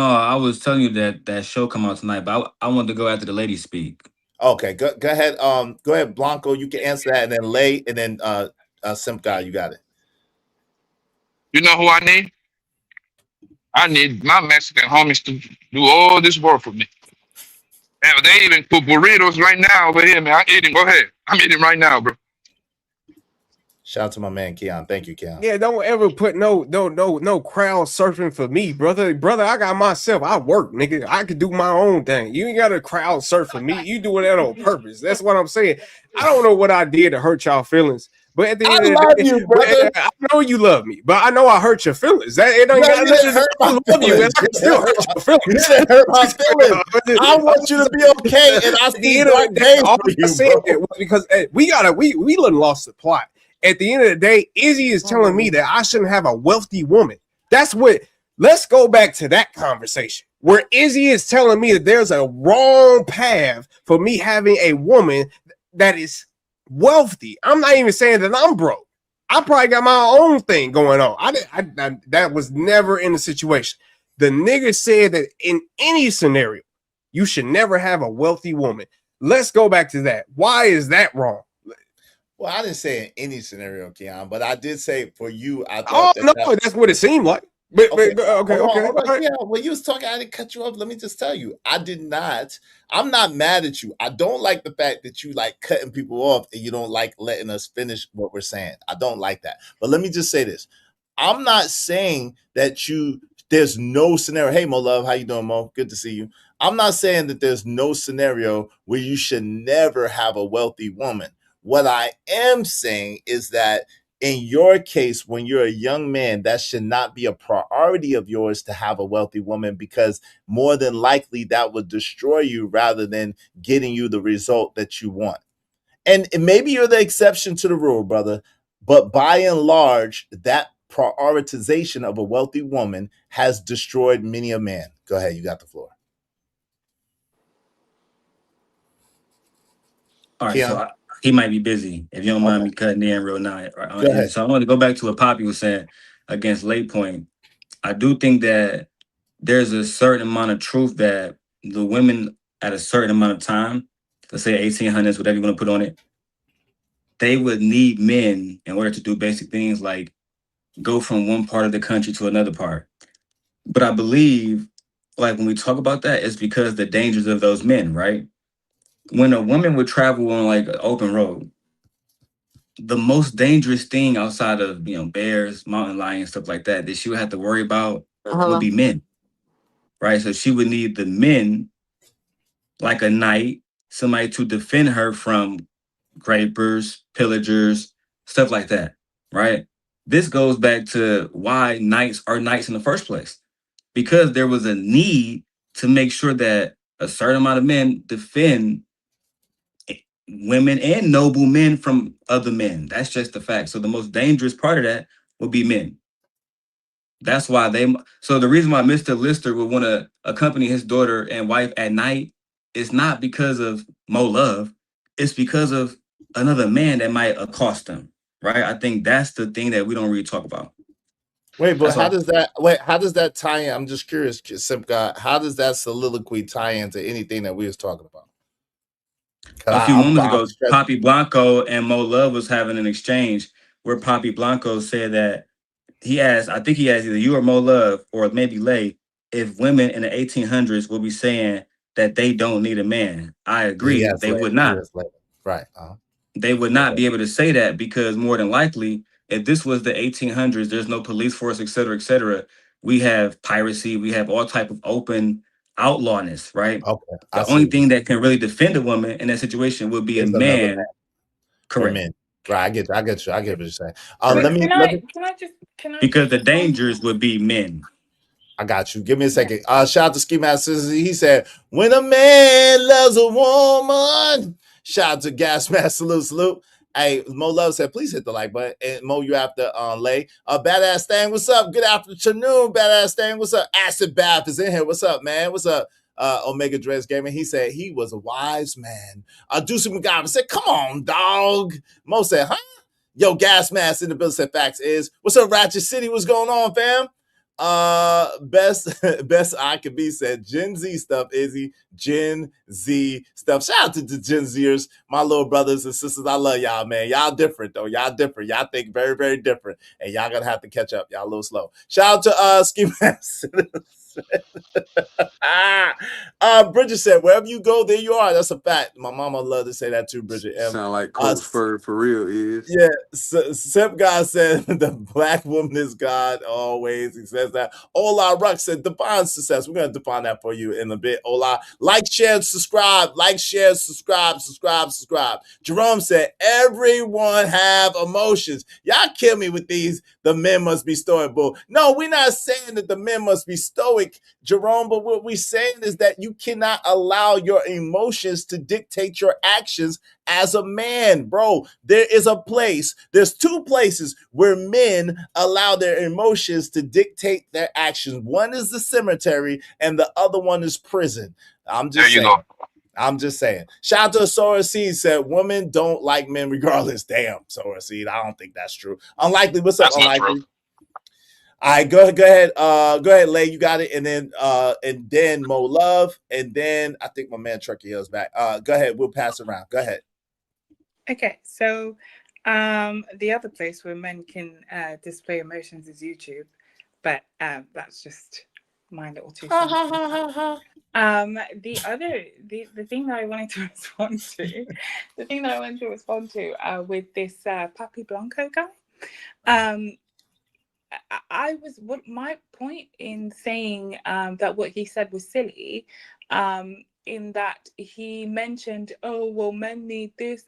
I was telling you that show come out tonight, but I wanted to go after the ladies speak. Okay, go ahead. Go ahead, Blanco. You can answer that, and then Lay, and then Simp Guy. You got it. You know who I need? I need my Mexican homies to do all this work for me. Hell, they even put burritos right now over here, man. I'm eating. Go ahead. I'm eating right now, bro. Shout out to my man Keon. Thank you, Keon. Yeah, don't ever put no crowd surfing for me, brother. I got myself. I work, nigga. I could do my own thing. You ain't got a crowd surf for me. You doing that on purpose. That's what I'm saying. I don't know what I did to hurt y'all feelings, but at the end of the day, you, brother. I know you love me, but I know I hurt your feelings. That it ain't got nothing to do with love you, and I can still hurt your feelings. You didn't hurt my feelings. I want you to be okay, and I see dark days for you, bro. Because we lost the plot. At the end of the day, Izzy is telling me that I shouldn't have a wealthy woman. Let's go back to that conversation where Izzy is telling me that there's a wrong path for me having a woman that is wealthy. I'm not even saying that I'm broke. I probably got my own thing going on. I that was never in the situation. The nigga said that in any scenario, you should never have a wealthy woman. Let's go back to that. Why is that wrong? Well, I didn't say in any scenario, Keon, but I did say for you. I thought that's what it seemed like. But okay. Yeah, when you was talking, I didn't cut you off. Let me just tell you, I did not. I'm not mad at you. I don't like the fact that you like cutting people off and you don't like letting us finish what we're saying. I don't like that. But let me just say this: I'm not saying that there's no scenario. Hey, Mo Love, how you doing, Mo? Good to see you. I'm not saying that there's no scenario where you should never have a wealthy woman. What I am saying is that in your case, when you're a young man, that should not be a priority of yours to have a wealthy woman, because more than likely that would destroy you rather than getting you the result that you want. And maybe you're the exception to the rule, brother, but by and large, that prioritization of a wealthy woman has destroyed many a man. Go ahead, you got the floor. All right, so he might be busy. If you don't mind me cutting in real now. Right? So I want to go back to what Poppy was saying against Lay Point. I do think that there's a certain amount of truth that the women at a certain amount of time, let's say 1800s, whatever you want to put on it, they would need men in order to do basic things like go from one part of the country to another part. But I believe, like when we talk about that, it's because the dangers of those men, right? When a woman would travel on like an open road, the most dangerous thing outside of, bears, mountain lions, stuff like that she would have to worry about would be men, right? So she would need the men, like a knight, somebody to defend her from grapers, pillagers, stuff like that, right? This goes back to why knights are knights in the first place, because there was a need to make sure that a certain amount of men defend women and noble men from other men. That's just the fact. So the most dangerous part of that would be men. That's why so the reason why Mr. Lister would want to accompany his daughter and wife at night is not because of Mo Love. It's because of another man that might accost them, right? I think that's the thing that we don't really talk about. Wait, but That's how all. does that tie in? I'm just curious, Simp God, how does that soliloquy tie into anything that we was talking about? A few moments ago, Papi Blanco and Mo Love was having an exchange where Papi Blanco said that I think he asked either you or Mo Love or maybe Lay, if women in the 1800s will be saying that they don't need a man. I agree. They would not. Right. They would not be able to say that because more than likely, if this was the 1800s, there's no police force, et cetera, et cetera. We have piracy. We have all type of open outlawness, right? Okay. The only thing that can really defend a woman in that situation would be a man. Correct. Men. Right. I get you. I get what you're saying. Because the dangers would be men. I got you. Give me a second. Shout out to Ski Master. He said, when a man loves a woman. Shout out to Gas Master. Salute. Hey, Mo Love said, please hit the like button. And Mo, you have to Lay. Badass Thing, what's up? Good afternoon, Badass Thing. What's up? Acid Bath is in here. What's up, man? What's up? Omega Dress Gaming. He said he was a wise man. Deucey McGovern said, come on, dog. Mo said, huh? Yo, Gas Mask in the building said facts is. What's up, Ratchet City? What's going on, fam? Best I could be said Gen Z stuff, Izzy. Gen Z stuff. Shout out to the Gen Zers, my little brothers and sisters. I love y'all, man. Y'all different though. Y'all different. Y'all think very, very different. And y'all gonna have to catch up. Y'all a little slow. Shout out to Ski Mask. Bridget said, wherever you go, there you are. That's a fact. My mama love to say that too, Bridget. Sound like Coach for real is. Yeah, Simp God said the black woman is God always. He says that. Ola Ruck said define success. We're gonna define that for you in a bit. Ola, like, share, subscribe. Like, share, subscribe. Jerome said everyone have emotions. Y'all kill me with these. The men must be stoic. Bull. No, we're not saying that the men must be stoic, Jerome. But what we're saying is that you cannot allow your emotions to dictate your actions as a man, bro. There's two places where men allow their emotions to dictate their actions. One is the cemetery and the other one is prison. I'm just saying. Shout out to Sora Seed said women don't like men regardless. Damn, Sora Seed. I don't think that's true. Unlikely. What's up, Unlikely? All right, go ahead, Lay. You got it. And then Mo Love, and then I think my man Truckee Hill's back. Go ahead. We'll pass it around. Go ahead. Okay, so the other place where men can display emotions is YouTube, but that's just my little two cents. The thing that I wanted to respond to, with this Papi Blanco guy, my point in saying that what he said was silly, in that he mentioned, oh, well, women need this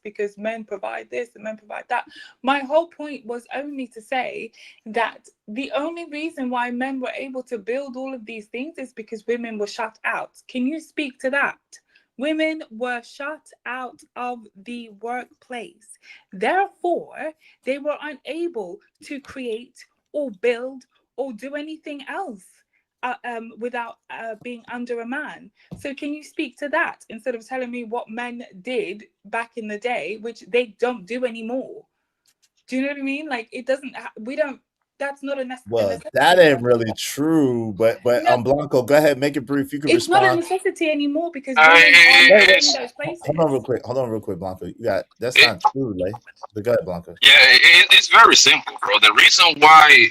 because men provide this and men provide that. My whole point was only to say that the only reason why men were able to build all of these things is because women were shut out. Can you speak to that? Women were shut out of the workplace. Therefore, they were unable to create or build or do anything else without being under a man. So can you speak to that instead of telling me what men did back in the day, which they don't do anymore? Do you know what I mean? Like, it doesn't, that's not a necessity. Well, that ain't really true, but no. Blanco, go ahead, make it brief. You can it's respond. Not a necessity anymore because women aren't in those places. Hold on real quick, Blanco. That's not true, Lay. But go ahead, Blanco. Yeah, it's very simple, bro. The reason why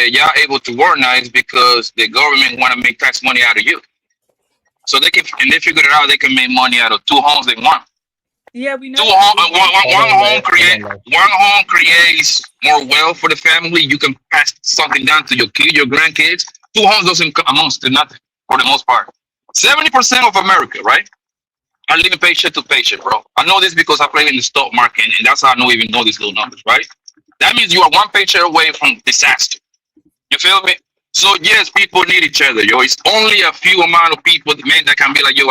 y'all able to work now is because the government want to make tax money out of you. So they figured it out, they can make money out of two homes they want. Yeah, we know. One home creates more wealth for the family. You can pass something down to your kids, your grandkids. Two homes doesn't amount to nothing for the most part. 70% of America, right, are living paycheck to paycheck, bro. I know this because I play in the stock market, and that's how I even know these little numbers, right? That means you are one paycheck away from disaster. You feel me? So yes, people need each other, yo. It's only a few amount of people, men, that can be like, yo,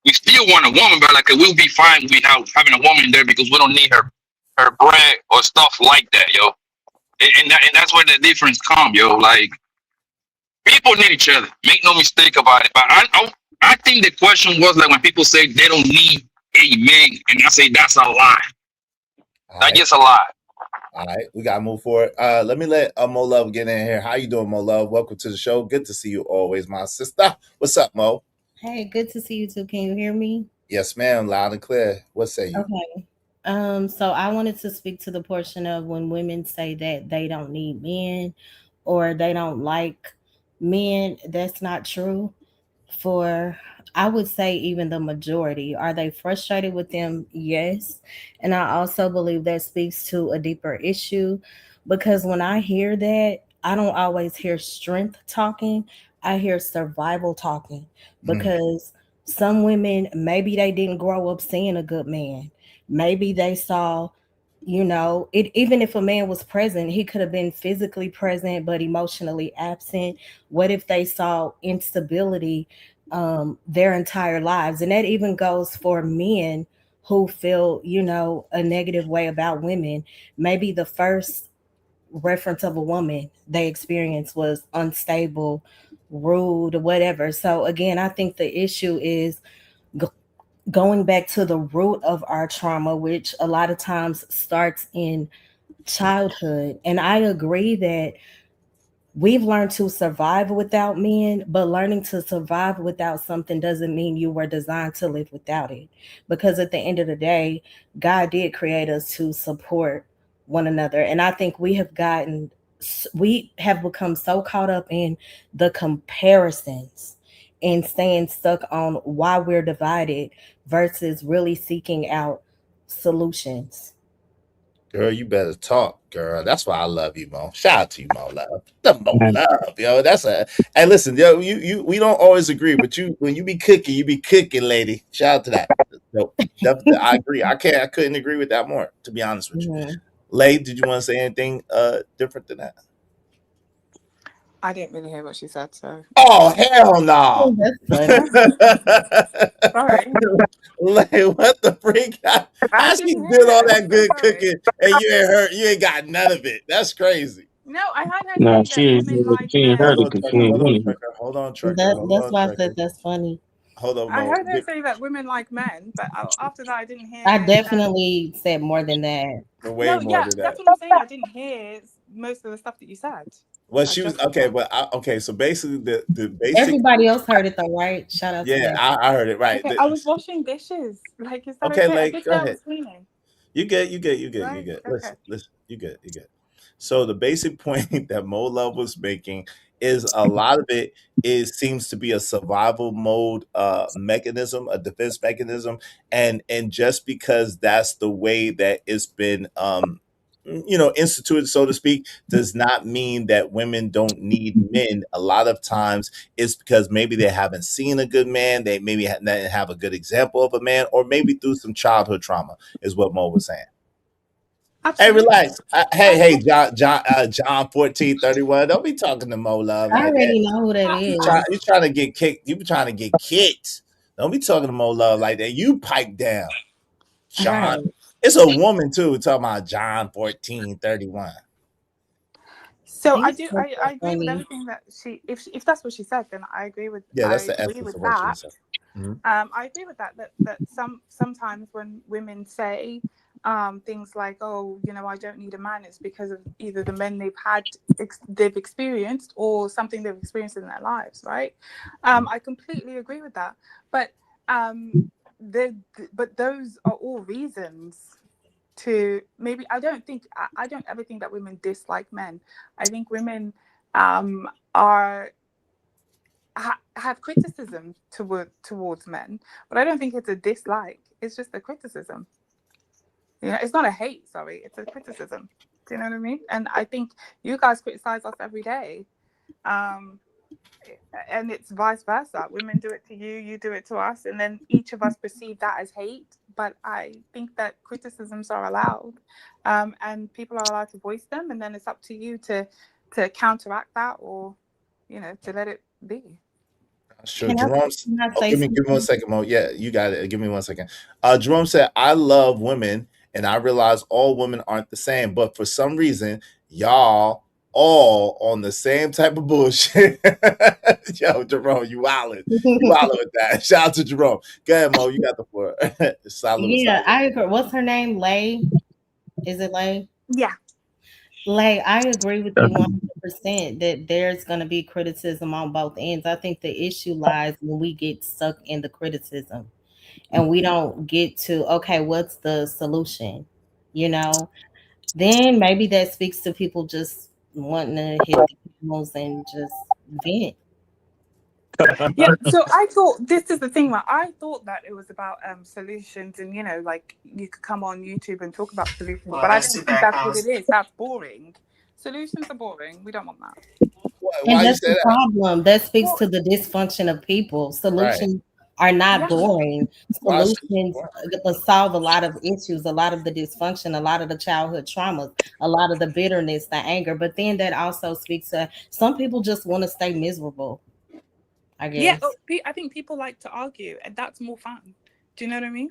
we still want a woman, but like we'll be fine without having a woman there because we don't need her bread or stuff like that, yo. And that's where the difference come, yo. Like, people need each other. Make no mistake about it. But I think the question was like when people say they don't need a man, and I say that's a lie. That's just a lie. All right, we gotta move forward. Let me let Mo Love get in here. How you doing, Mo Love? Welcome to the show. Good to see you always, my sister. What's up, Mo? Hey, good to see you too. Can you hear me? Yes, ma'am. Loud and clear. What say you? Okay. So I wanted to speak to the portion of when women say that they don't need men or they don't like men. That's not true. For I would say even the majority. Are they frustrated with them? Yes. And I also believe that speaks to a deeper issue, because when I hear that, I don't always hear strength talking. I hear survival talking, because some women, maybe they didn't grow up seeing a good man. Maybe they saw, it, even if a man was present, he could have been physically present but emotionally absent. What if they saw instability their entire lives? And that even goes for men who feel, a negative way about women. Maybe the first reference of a woman they experienced was unstable, rude, or whatever. So again, I think the issue is going back to the root of our trauma, which a lot of times starts in childhood. And I agree that we've learned to survive without men, but learning to survive without something doesn't mean you were designed to live without it. Because at the end of the day, God did create us to support one another. And I think we have become so caught up in the comparisons and staying stuck on why we're divided versus really seeking out solutions. Girl, you better talk, girl. That's why I love you, Mo. Shout out to you, Mo Love. The Mo Love, yo. Hey, listen, yo, we don't always agree, but when you be cooking, lady. Shout out to that. So, definitely, I agree. I couldn't agree with that more, to be honest with you. Lay, did you want to say anything different than that? I didn't really hear what she said, so. Oh, hell no. Sorry. Like, what the freak? How she did all that good cooking and you ain't got none of it? That's crazy. No, I heard her No, say she that women like ain't heard it men. because she ain't heard it. Hold on, Trucker. That's why I said that's funny. Hold on, I Mo. heard her say that women like men, but after that, I didn't hear. I definitely said more than that. Way more than that. That's what I'm saying. I didn't hear most of the stuff that you said. Well, she was okay, but so basically the basic. Everybody else heard it though, right? Shout out to them. I heard it right. Okay, I was washing dishes. Like, is that okay? okay? Like, I go ahead. I was cleaning. You good. Right? Listen, you good. So the basic point that Mo Love was making is a lot of it seems to be a survival mode mechanism, a defense mechanism, and just because that's the way that it's been instituted, so to speak, does not mean that women don't need men. A lot of times it's because maybe they haven't seen a good man, they maybe didn't have a good example of a man, or maybe through some childhood trauma, is what Mo was saying. Absolutely. Hey, relax. Hey, John 14:31. Don't be talking to Mo Love. I already know who that is. You trying to get kicked. You be trying to get kicked. Don't be talking to Mo Love like that. You pipe down, John. Right. It's a woman too talking about John 14:31. So I agree with everything that she. If that's what she said, then I agree with. Yeah, that's the essence of what she said. I agree with that. That sometimes when women say things like, oh, I don't need a man, it's because of either the men they've experienced or something they've experienced in their lives, right? I completely agree with that, but those are all reasons to maybe. I don't ever think that women dislike men. I think women have criticism towards men, but I don't think it's a dislike. It's just a criticism. It's not a hate, sorry. It's a criticism. Do you know what I mean? And I think you guys criticize us every day. And it's vice versa. Women do it to you, you do it to us. And then each of us perceive that as hate. But I think that criticisms are allowed. And people are allowed to voice them. And then it's up to you to counteract that or, to let it be. Sure. Jerome, give me 1 second, Mo. Yeah, you got it. Give me 1 second. Jerome said, I love women and I realize all women aren't the same, but for some reason, y'all all on the same type of bullshit. Yo, Jerome, you wildin'. You wildin' with that. Shout out to Jerome. Go ahead, Mo. You got the floor. Salute. Yeah, I agree. What's her name? Lay? Is it Lay? Yeah. Lay, I agree with you 100% that there's going to be criticism on both ends. I think the issue lies when we get stuck in the criticism and we don't get to, okay, what's the solution? You know, then maybe that speaks to people just wanting to hit the animals and just vent. Yeah, so I thought this is the thing, right? I thought that it was about solutions and, you know, like you could come on YouTube and talk about solutions, but I don't think that's what it is. That's boring. Solutions are boring. We don't want that. And that's the problem. That speaks to the dysfunction of people. Solutions are not boring. Solutions solve a lot of issues, a lot of the dysfunction, a lot of the childhood traumas, a lot of the bitterness, the anger. But then that also speaks to some people just want to stay miserable, I guess. Yeah, I think people like to argue, and that's more fun. Do you know what I mean?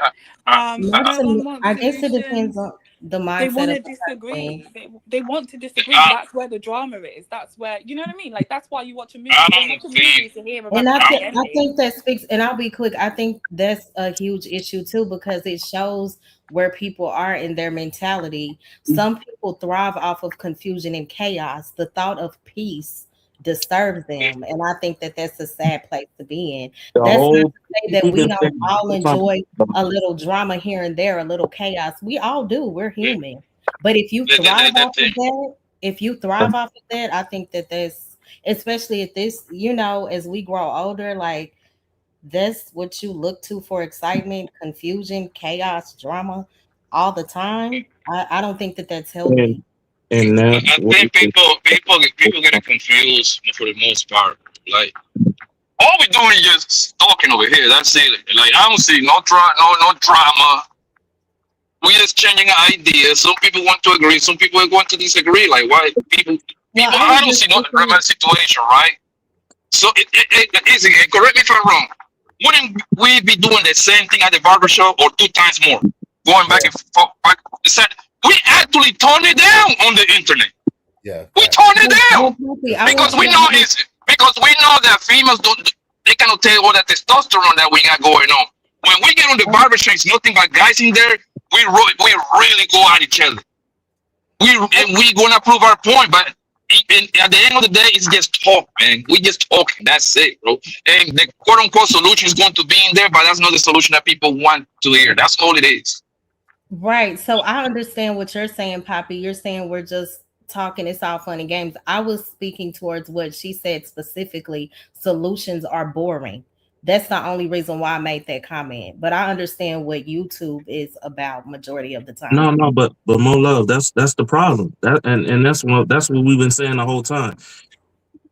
I guess it depends on the mindset. They want to of disagree. They want to disagree. That's where the drama is. That's where, you know what I mean? Like, that's why you watch a movie. You don't watch a movie to hear about And I ending. think that speaks, and I'll be quick. I think that's a huge issue too, because it shows where people are in their mentality. Some people thrive off of confusion and chaos. The thought of peace disturbs them, and I think that that's a sad place to be in. That's not to say that we don't all enjoy a little drama here and there, a little chaos. We all do. We're human. But if you thrive off of that, I think that that's, especially at this, you know, as we grow older, like that's what you look to for excitement, confusion, chaos, drama all the time. I don't think that that's healthy. And I think people get confused for the most part. Like, all we doing is just talking over here. That's it. Like, I don't see no drama. We just changing ideas. Some people want to agree. Some people are going to disagree. Like, why people? I don't see no dramatic situation, right? So easy. Correct me if I'm wrong. Wouldn't we be doing the same thing at the barbershop or 2 times more? Going back and forth. We actually tone it down on the internet. Yeah, we tone it down because we know that females they cannot take all that testosterone that we got going on. When we get on the barbershop, it's nothing but guys in there. We really go at each other. We gonna prove our point, but at the end of the day, it's just talk, man. We just talking. That's it, bro. And the quote unquote solution is going to be in there, but that's not the solution that people want to hear. That's all it is. Right. So I understand what you're saying, Poppy. You're saying we're just talking, it's all fun and games. I was speaking towards what she said specifically. Solutions are boring. That's the only reason why I made that comment. But I understand what YouTube is about majority of the time. No, but more love. That's the problem. And that's what we've been saying the whole time.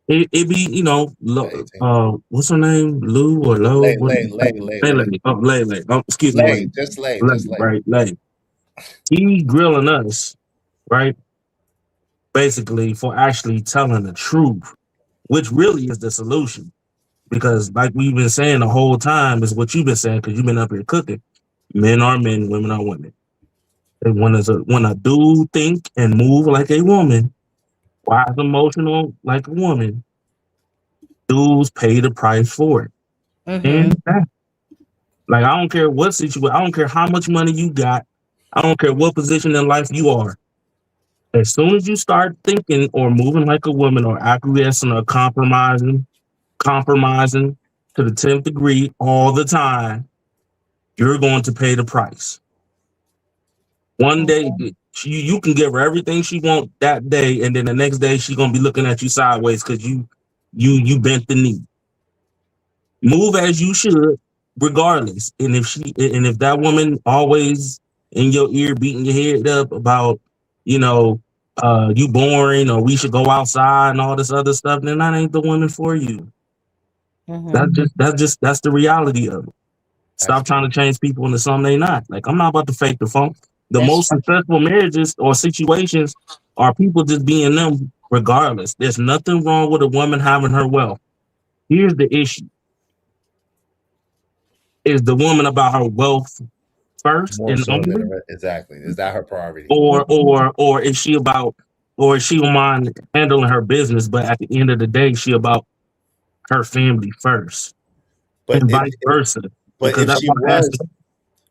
It be, you know, what's her name? Lou or Lo? Lay. Excuse me. Just Lay. Right, Lay. He grilling us, right? Basically for actually telling the truth, which really is the solution. Because like we've been saying the whole time is what you've been saying, because you've been up here cooking. Men are men, women are women. And when a dude think and move like a woman, wise emotional like a woman, dudes pay the price for it. And like, I don't care what situation, I don't care how much money you got, I don't care what position in life you are. As soon as you start thinking or moving like a woman or acquiescing or compromising to the 10th degree all the time, you're going to pay the price. One day, you can give her everything she wants that day, and then the next day she's gonna be looking at you sideways because you bent the knee. Move as you should, regardless. And if that woman always in your ear beating your head up about, you know, you boring or we should go outside and all this other stuff, then that ain't the woman for you. That's the reality of it. Stop trying to change people into something they not. Like, I'm not about to fake the funk. The most successful marriages or situations are people just being them regardless. There's nothing wrong with a woman having her wealth. Here's the issue. Is the woman about her wealth first? More so than exactly. Is that her priority? Or is she about or she don't mind handling her business, but at the end of the day, she about her family first, But and vice versa. Because if that's she why I asked. was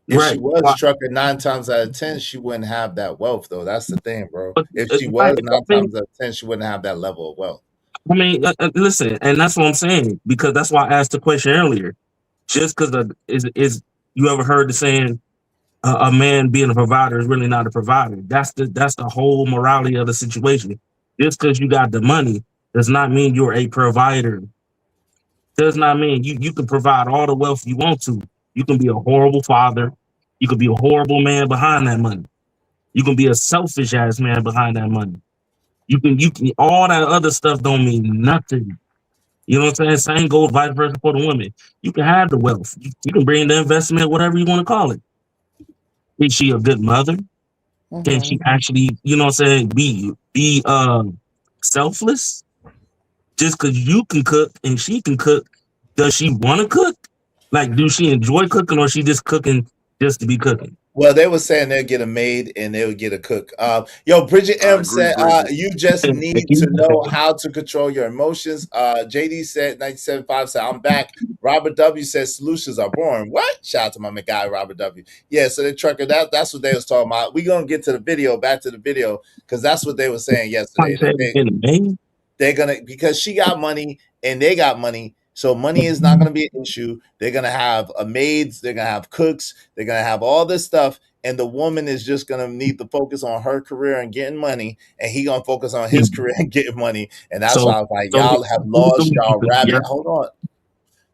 if she Right. was trucker 9 times out of 10, she wouldn't have that wealth though. That's the thing, bro. If she Right, was 9 times out of 10, she wouldn't have that level of wealth. I mean, listen, and that's what I'm saying, because that's why I asked the question earlier. Just because is you ever heard the saying, a man being a provider is really not a provider? That's the whole morality of the situation. Just because you got the money does not mean you're a provider. Does not mean you can provide all the wealth you want to. You can be a horrible father. You can be a horrible man behind that money. You can be a selfish ass man behind that money. You can all that other stuff don't mean nothing. You know what I'm saying? Same goes vice versa for the women. You can have the wealth. You can bring the investment, whatever you want to call it. Is she a good mother? Can she actually, you know what I'm saying, be selfless? Just because you can cook and she can cook, does she want to cook? Like, do she enjoy cooking, or she just cooking just to be cooking? Well, they were saying they'll get a maid and they'll get a cook. Yo, Bridget M said, you just need to know how to control your emotions. JD said, 97.5 said, I'm back. Robert W says, solutions are boring. What? Shout out to my guy, Robert W. Yeah, so the trucker, that's what they was talking about. We're going to get to the video, back to the video, because that's what they were saying yesterday. They're going to, because she got money and they got money, so money is not going to be an issue. They're going to have maids. They're going to have cooks. They're going to have all this stuff. And the woman is just going to need to focus on her career and getting money. And he going to focus on his career and getting money. And that's why I was like, y'all have lost y'all rabbit. Hold on.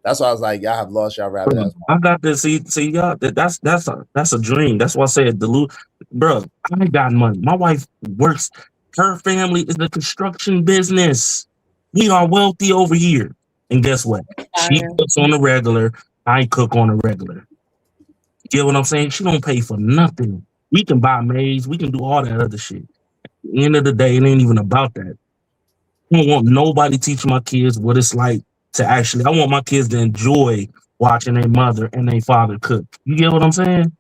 That's why I was like, y'all have lost y'all rabbit. I got this. See, y'all. That's a dream. That's why I said, bro. I got money. My wife works. Her family is the construction business. We are wealthy over here. And guess what? She cooks on the regular. I cook on the regular. You get what I'm saying? She don't pay for nothing. We can buy maids. We can do all that other shit. At the end of the day, it ain't even about that. I don't want nobody teaching my kids what it's like to actually. I want my kids to enjoy watching their mother and their father cook. You get what I'm saying?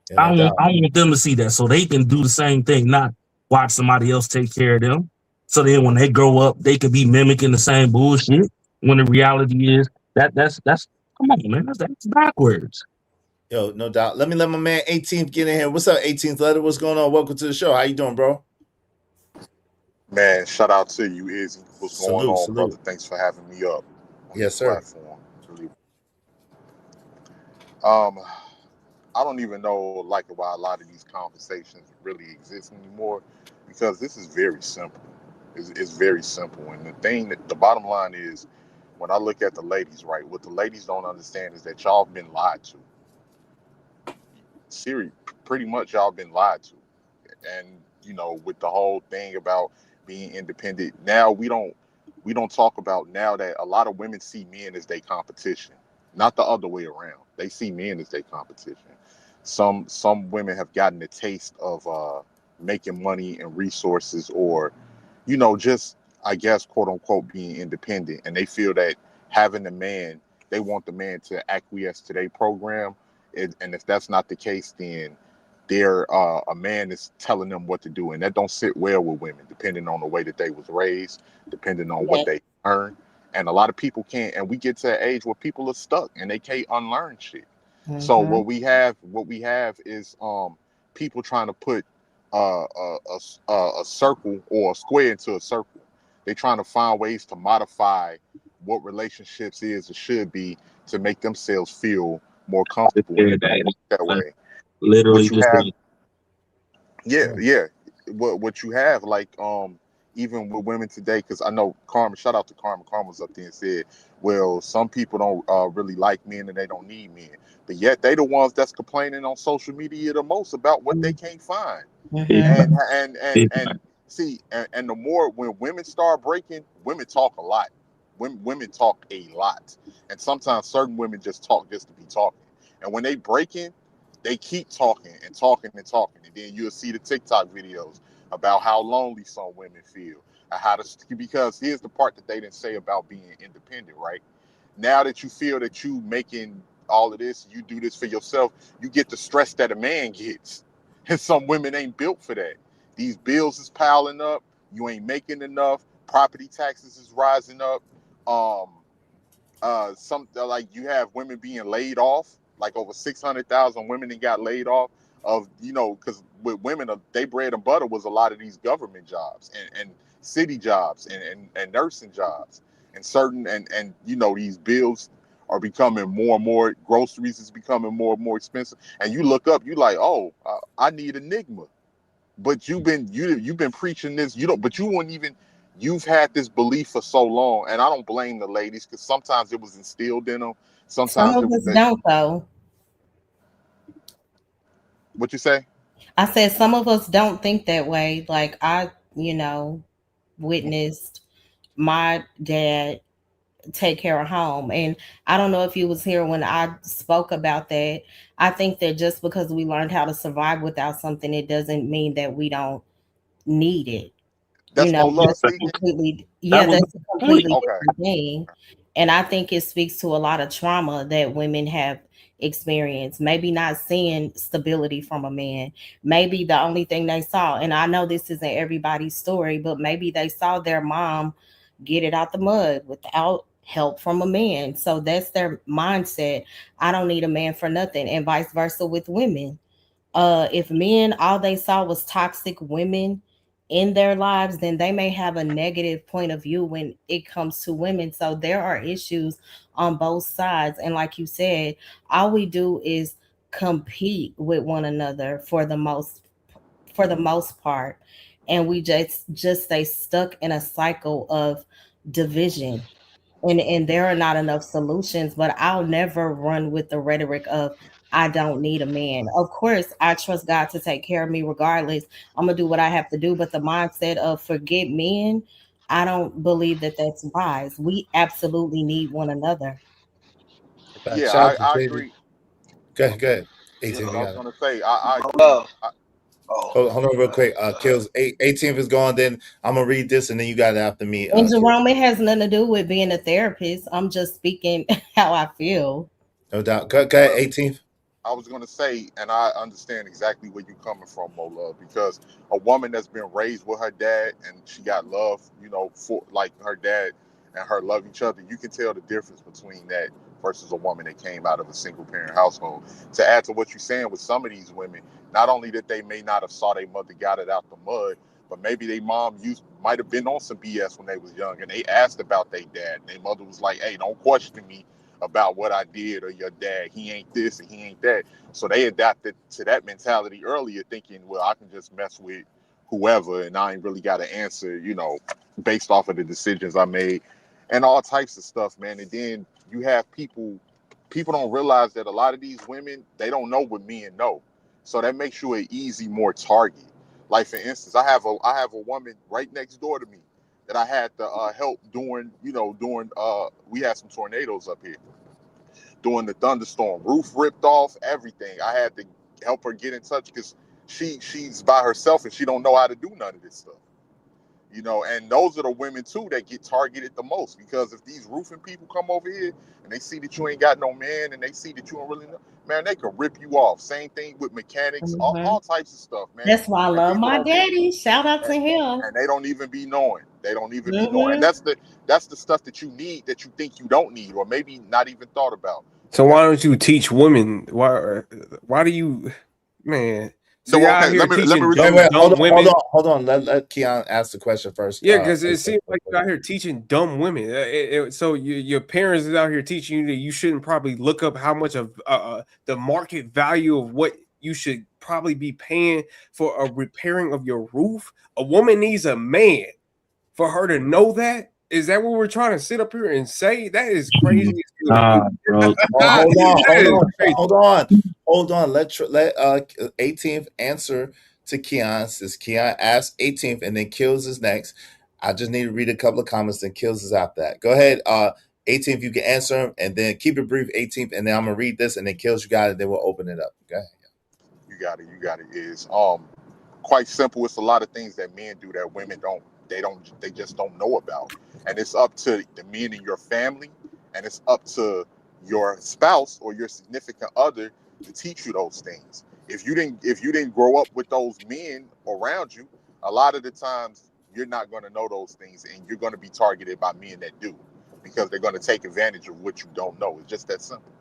Yeah, I want them to see that so they can do the same thing, not watch somebody else take care of them. So then when they grow up, they could be mimicking the same bullshit. When the reality is that's come on, man, that's backwards. Yo, no doubt. Let my man 18th get in here. What's up, 18th letter? What's going on? Welcome to the show. How you doing, bro? Man, shout out to you, Izzy. What's going on, brother? Thanks for having me up. Yes, sir. Platform. I don't even know like why a lot of these conversations really exist anymore, because this is very simple. It's very simple. And the bottom line is, when I look at the ladies, right, what the ladies don't understand is that y'all have been lied to. Seriously, pretty much y'all been lied to. And, you know, with the whole thing about being independent, now we don't talk about now that a lot of women see men as their competition, not the other way around. They see men as their competition. Some women have gotten a taste of making money and resources, or, you know, just, I guess, quote unquote, being independent. And they feel that having a man, they want the man to acquiesce to their program. And if that's not the case, then a man is telling them what to do. And that don't sit well with women, depending on the way that they was raised, depending on what they learned. And a lot of people can't, and we get to an age where people are stuck and they can't unlearn shit. So what we have is people trying to put a circle or a square into a circle. They're trying to find ways to modify what relationships is or should be to make themselves feel more comfortable that way. Literally, what you have, like, even with women today, because I know Karma, shout out to Karma was up there and said, well, some people don't really like men and they don't need men, but yet they the ones that's complaining on social media the most about what they can't find. And see, and the more, when women start breaking, women talk a lot. Women talk a lot, and sometimes certain women just talk just to be talking. And when they breaking, they keep talking and talking and talking, and then you'll see the TikTok videos about how lonely some women feel, because here's the part that they didn't say about being independent, right? Now that you feel that you making all of this, you do this for yourself, you get the stress that a man gets, and some women ain't built for that. These bills is piling up. You ain't making enough. Property taxes is rising up. Like you have women being laid off. Like over 600,000 women that got laid off of, because with women, they bread and butter was a lot of these government jobs and city jobs and nursing jobs and certain and these bills are becoming more and more. Groceries is becoming more and more expensive. And you look up, you like, oh, I need Enigma. But you've been preaching this. But you wouldn't even. You've had this belief for so long, and I don't blame the ladies because sometimes it was instilled in them. Some of us don't, though. What you say? I said some of us don't think that way. Like I, witnessed my dad take care of home, and I don't know if you was here when I spoke about that. I think that just because we learned how to survive without something, it doesn't mean that we don't need it. That's That's a completely different thing. And I think it speaks to a lot of trauma that women have experienced. Maybe not seeing stability from a man. Maybe the only thing they saw, and I know this isn't everybody's story, but maybe they saw their mom get it out the mud without help from a man. So that's their mindset. I don't need a man for nothing, and vice versa with women. If men, all they saw was toxic women in their lives, then they may have a negative point of view when it comes to women. So there are issues on both sides. And like you said, all we do is compete with one another for the most part. And we just stay stuck in a cycle of division. And there are not enough solutions, but I'll never run with the rhetoric of I don't need a man. Of course, I trust God to take care of me regardless. I'm gonna do what I have to do, but the mindset of forget men, I don't believe that that's wise. We absolutely need one another. Yeah, I agree. Go ahead. I 18th, was gonna say I agree. Hold on real quick. Kills 18th is gone. Then I'm gonna read this, and then you got it after me. And Jerome, it has nothing to do with being a therapist. I'm just speaking how I feel. No doubt. Go ahead, 18th. I was gonna say, and I understand exactly where you're coming from, Mo Love, because a woman that's been raised with her dad and she got love, for like her dad and her love each other, you can tell the difference between that versus a woman that came out of a single parent household. To add to what you're saying with some of these women, not only that they may not have saw their mother got it out the mud, but maybe their mom might have been on some BS when they was young and they asked about their dad. And their mother was like, hey, don't question me about what I did or your dad. He ain't this and he ain't that. So they adapted to that mentality earlier, thinking, well, I can just mess with whoever and I ain't really got to answer, based off of the decisions I made and all types of stuff, man. And then you have people don't realize that a lot of these women, they don't know what men know. So that makes you an easy, more target. Like, for instance, I have a woman right next door to me that I had to help during we had some tornadoes up here. During the thunderstorm, roof ripped off, everything. I had to help her get in touch because she's by herself and she don't know how to do none of this stuff. And those are the women too that get targeted the most, because if these roofing people come over here and they see that you ain't got no man and they see that you don't really know, man, they can rip you off. Same thing with mechanics, all types of stuff, man. That's why I love my daddy. Shout out to him. And they don't even be knowing. They don't even be knowing. And that's the stuff that you need that you think you don't need, or maybe not even thought about. So why don't you teach women? Why do you, man? So okay, let me hold on. Let Keon ask the question first. Yeah, because it seems like you're out here teaching dumb women. So your parents is out here teaching you that you shouldn't probably look up how much of the market value of what you should probably be paying for a repairing of your roof. A woman needs a man for her to know that. Is that what we're trying to sit up here and say? That is crazy. Bro. Hold on. Let 18th answer to Keon, since Keon asked 18th and then Kills is next. I just need to read a couple of comments and Kills is after that. Go ahead, 18th, you can answer them and then keep it brief, 18th, and then I'm gonna read this and then Kills, you got it, then we'll open it up. Go ahead. You got it. Is quite simple. It's a lot of things that men do that women don't. They just don't know about. And it's up to the men in your family, and it's up to your spouse or your significant other to teach you those things. If you didn't grow up with those men around you, A lot of the times, you're not going to know those things, and you're going to be targeted by men that do, because they're going to take advantage of what you don't know. It's just that simple.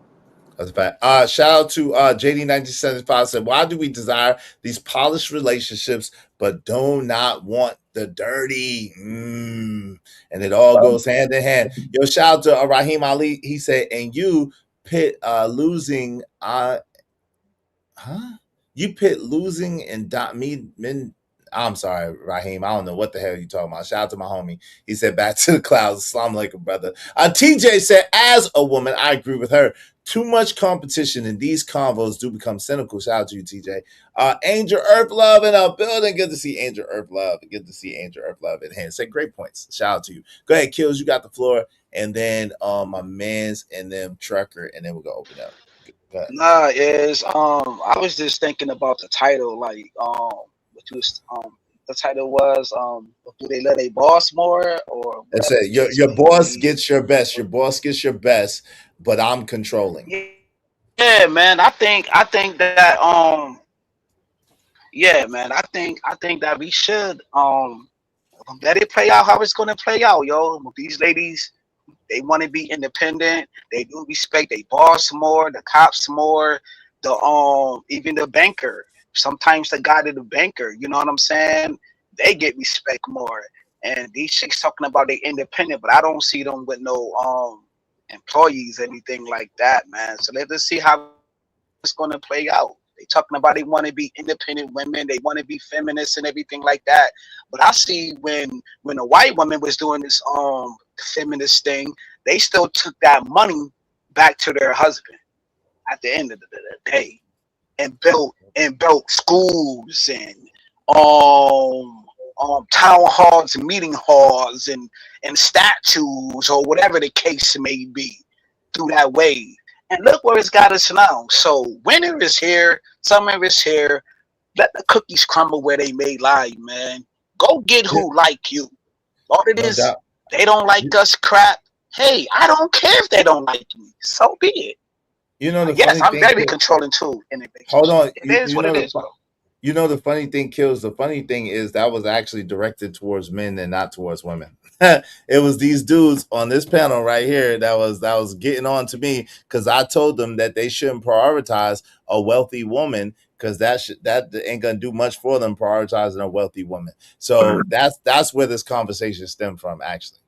That's a fact. Shout out to JD1975 said, why do we desire these polished relationships but do not want the dirty? And it all goes hand in hand. Yo, shout out to Raheem Ali. He said, and you pit losing you pit losing and I'm sorry, Raheem. I don't know what the hell you talking about. Shout out to my homie. He said, back to the clouds. Assalamu alaikum, brother. TJ said, as a woman, I agree with her. Too much competition in these convos do become cynical. Shout out to you, TJ. Angel Earth Love in our building. Good to see Angel Earth Love. Good to see Angel Earth Love in hand. Said great points. Shout out to you. Go ahead, Kills. You got the floor. And then my mans and then Trucker, and then we're gonna open up. Nah, I was just thinking about the title, like what you was the title was do they let a boss more, or that's it. Your boss gets your best. Your boss gets your best, but I'm controlling. Yeah, man. I think that yeah, man. I think that we should let it play out how it's gonna play out, yo. These ladies, they want to be independent. They do respect their boss more, the cops more, the even the banker. Sometimes the guy to the banker, you know what I'm saying? They get respect more. And these chicks talking about they independent, but I don't see them with no employees, anything like that, man. So let's see how it's gonna play out. They talking about they want to be independent women, they want to be feminists and everything like that. But I see when a white woman was doing this feminist thing, they still took that money back to their husband at the end of the day, and built schools and town halls and meeting halls and statues or whatever the case may be through that way. And look where it's got us now. So winter is here, summer is here. Let the cookies crumble where they may lie, man. Go get who like you. All it is, they don't like us crap. Hey, I don't care if they don't like me. So be it. You know, yes, I'm very controlling too. Hold on. It is what it is, bro. You know, the funny thing, Kills, the funny thing is that was actually directed towards men and not towards women. It was these dudes on this panel right here that was getting on to me because I told them that they shouldn't prioritize a wealthy woman because that ain't gonna do much for them prioritizing a wealthy woman. So that's where this conversation stemmed from, actually.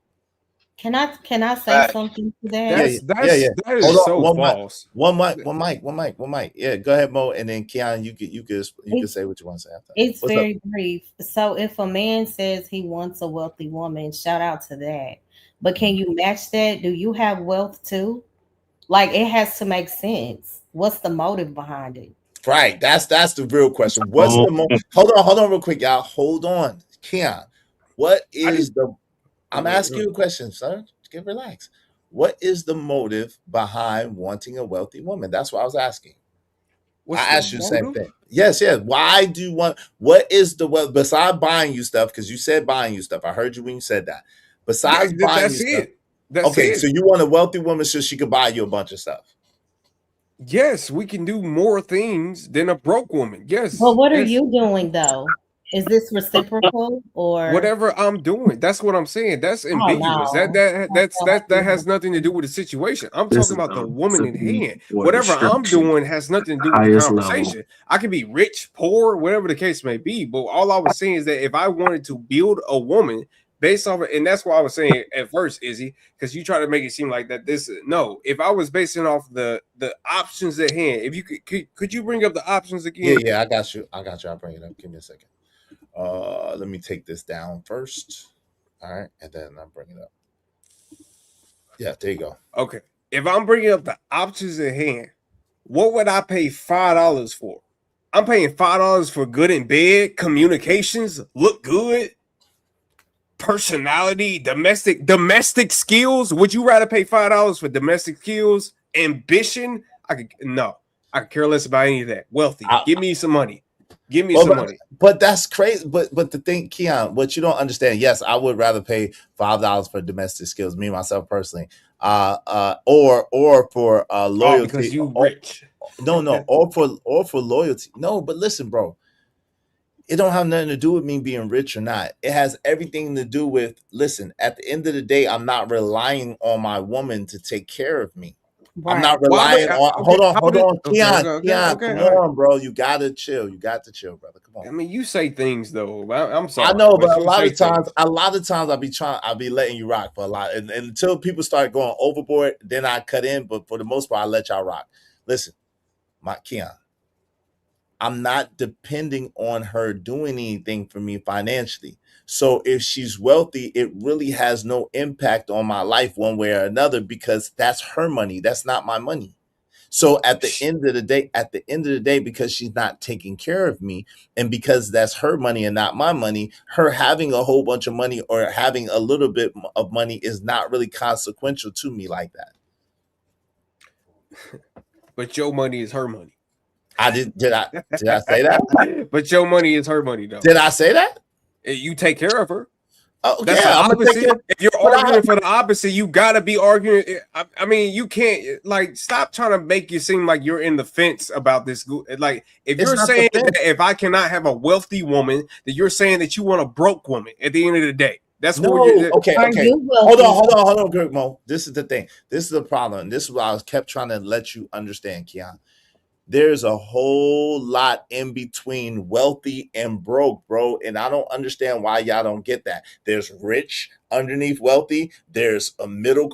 Can I say something to that? Yeah. That is so false. One mic. Yeah, go ahead, Mo, and then Keon, you can say what you want to say after. It's very brief. So if a man says he wants a wealthy woman, shout out to that. But can you match that? Do you have wealth too? Like, it has to make sense. What's the motive behind it? Right. That's the real question. What's the motive? Hold on real quick, y'all. Hold on. Keon, what is I'm asking you a question, sir. Get relaxed. What is the motive behind wanting a wealthy woman? That's what I was asking. I asked you the same thing. Yes. Why do you want? What is the wealth besides buying you stuff? Because you said buying you stuff. I heard you when you said that. Besides buying you stuff. Okay, so you want a wealthy woman so she could buy you a bunch of stuff. Yes, we can do more things than a broke woman. Yes. But what are you doing though? Is this reciprocal or whatever I'm doing? That's what I'm saying. That's ambiguous. That has nothing to do with the situation. I'm talking about the woman in hand. Whatever I'm doing has nothing to do with the conversation. I can be rich, poor, whatever the case may be. But all I was saying is that if I wanted to build a woman based off of, and that's what I was saying at first, Izzy, because you try to make it seem like that if I was basing off the options at hand, if you could you bring up the options again? Yeah, I got you. I'll bring it up. Give me a second. Let me take this down first. All right, and then I'll bring it up. Yeah, there you go. Okay. If I'm bringing up the options at hand, what would I pay $5 for? I'm paying $5 for good in bed, communications, look good, personality, domestic skills. Would you rather pay $5 for domestic skills, ambition? I could care less about any of that. Wealthy. Give me some money. Give me some money. But that's crazy. But the thing, Keon, what you don't understand, yes, I would rather pay $5 for domestic skills, me myself personally. Or for loyalty. Because you rich. No, or for loyalty. No, but listen, bro. It don't have nothing to do with me being rich or not. It has everything to do with, listen, at the end of the day, I'm not relying on my woman to take care of me. I'm not Right. Why? relying on, hold on, Okay, Keon, come all right. on, bro. You gotta chill. You got to chill, brother. Come on. I mean, you say things though. I'm sorry. I know, but a you lot say of times, things. I'll be letting you rock for a lot. And until people start going overboard, then I cut in. But for the most part, I let y'all rock. Listen, my Keon, I'm not depending on her doing anything for me financially. So if she's wealthy, it really has no impact on my life one way or another because that's her money. That's not my money. So at the end of the day, because she's not taking care of me and because that's her money and not my money, her having a whole bunch of money or having a little bit of money is not really consequential to me like that. But your money is her money. Did I say that? But your money is her money, though. Did I say that? You take care of her. Oh, That's yeah, the I'm gonna take opposite. care. If you're But arguing for the opposite, you gotta be arguing. I mean, you can't stop trying to make you seem like you're in the fence about this. Like, if It's you're not the saying fence. that if I cannot have a wealthy woman, that you're saying that you want a broke woman at the end of the day. That's No, what you're. okay. Are you Hold wealthy? on, Greg Mo. This is the thing. This is the problem. And this is what I was kept trying to let you understand, Keon. There's a whole lot in between wealthy and broke, bro. And I don't understand why y'all don't get that. There's rich underneath wealthy. There's a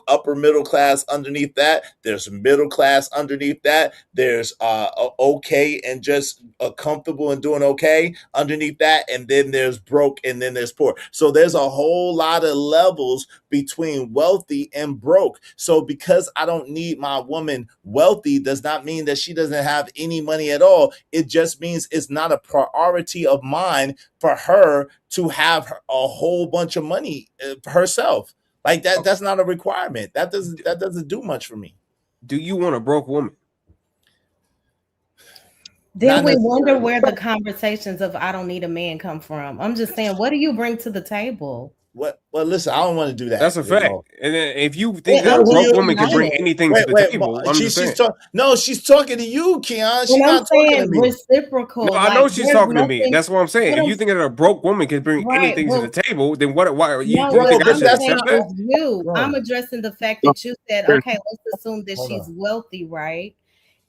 upper middle class underneath that. There's middle class underneath that. There's okay and just comfortable and doing okay underneath that. And then there's broke and then there's poor. So there's a whole lot of levels between wealthy and broke. So because I don't need my woman wealthy does not mean that she doesn't have any money at all. It just means it's not a priority of mine for her to have a whole bunch of money herself. Like that, that's not a requirement. That doesn't do much for me. Do you want a broke woman? Then we wonder where the conversations of I don't need a man come from. I'm just saying, what do you bring to the table? Well, listen, I don't want to do that. That's a fact. Mo. And then if you think that a broke woman can bring anything to the table, I'm just saying. She's talking to you, Keon. She's And I'm not talking to me. reciprocal. No, I know she's talking to me. That's what I'm saying. If you think that a broke woman can bring anything to the table, then why you think I should accept that? I'm addressing the fact that you said, okay, let's assume that she's wealthy, right?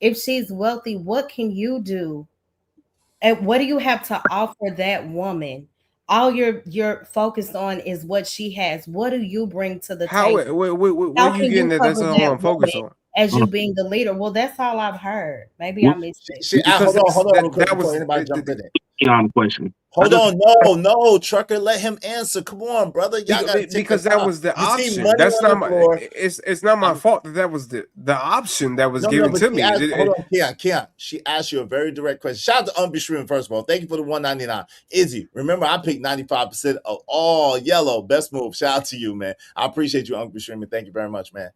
If she's wealthy, what can you do? And what do you have to offer that woman? All you're focused on is what she has. What do you bring to the table? Where are you getting that? That's all I'm focused on. As you being the leader. Well, that's all I've heard. Maybe I missed it. Hold on. That was anybody jump in it. Keon question. Hold on, no, Trucker, let him answer. Come on, brother. Y'all gotta take because that was the option. That's not my. It's not my fault that was the option that was given to me. Hold on, Keon. She asked you a very direct question. Shout out to Unbestream, first of all. Thank you for the $1.99. Izzy, remember I picked 95% of all yellow. Best move. Shout out to you, man. I appreciate you, Unbestream. Thank you very much, man.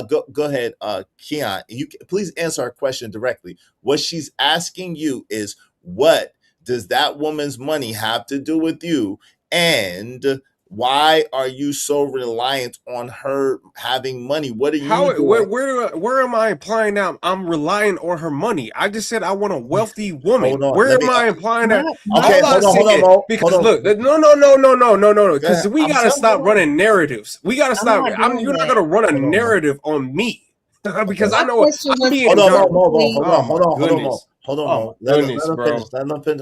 Go ahead, Keon. You please answer her question directly. What she's asking you is, what does that woman's money have to do with you? And why are you so reliant on her having money? What are you doing? Where am I implying that I'm relying on her money? I just said I want a wealthy woman. Where am I implying that? Okay, hold on, Mo. Because look, no. Because we gotta stop running narratives. We gotta stop. You're not gonna run a narrative on me. Because I know I'm being. Hold on, let him finish.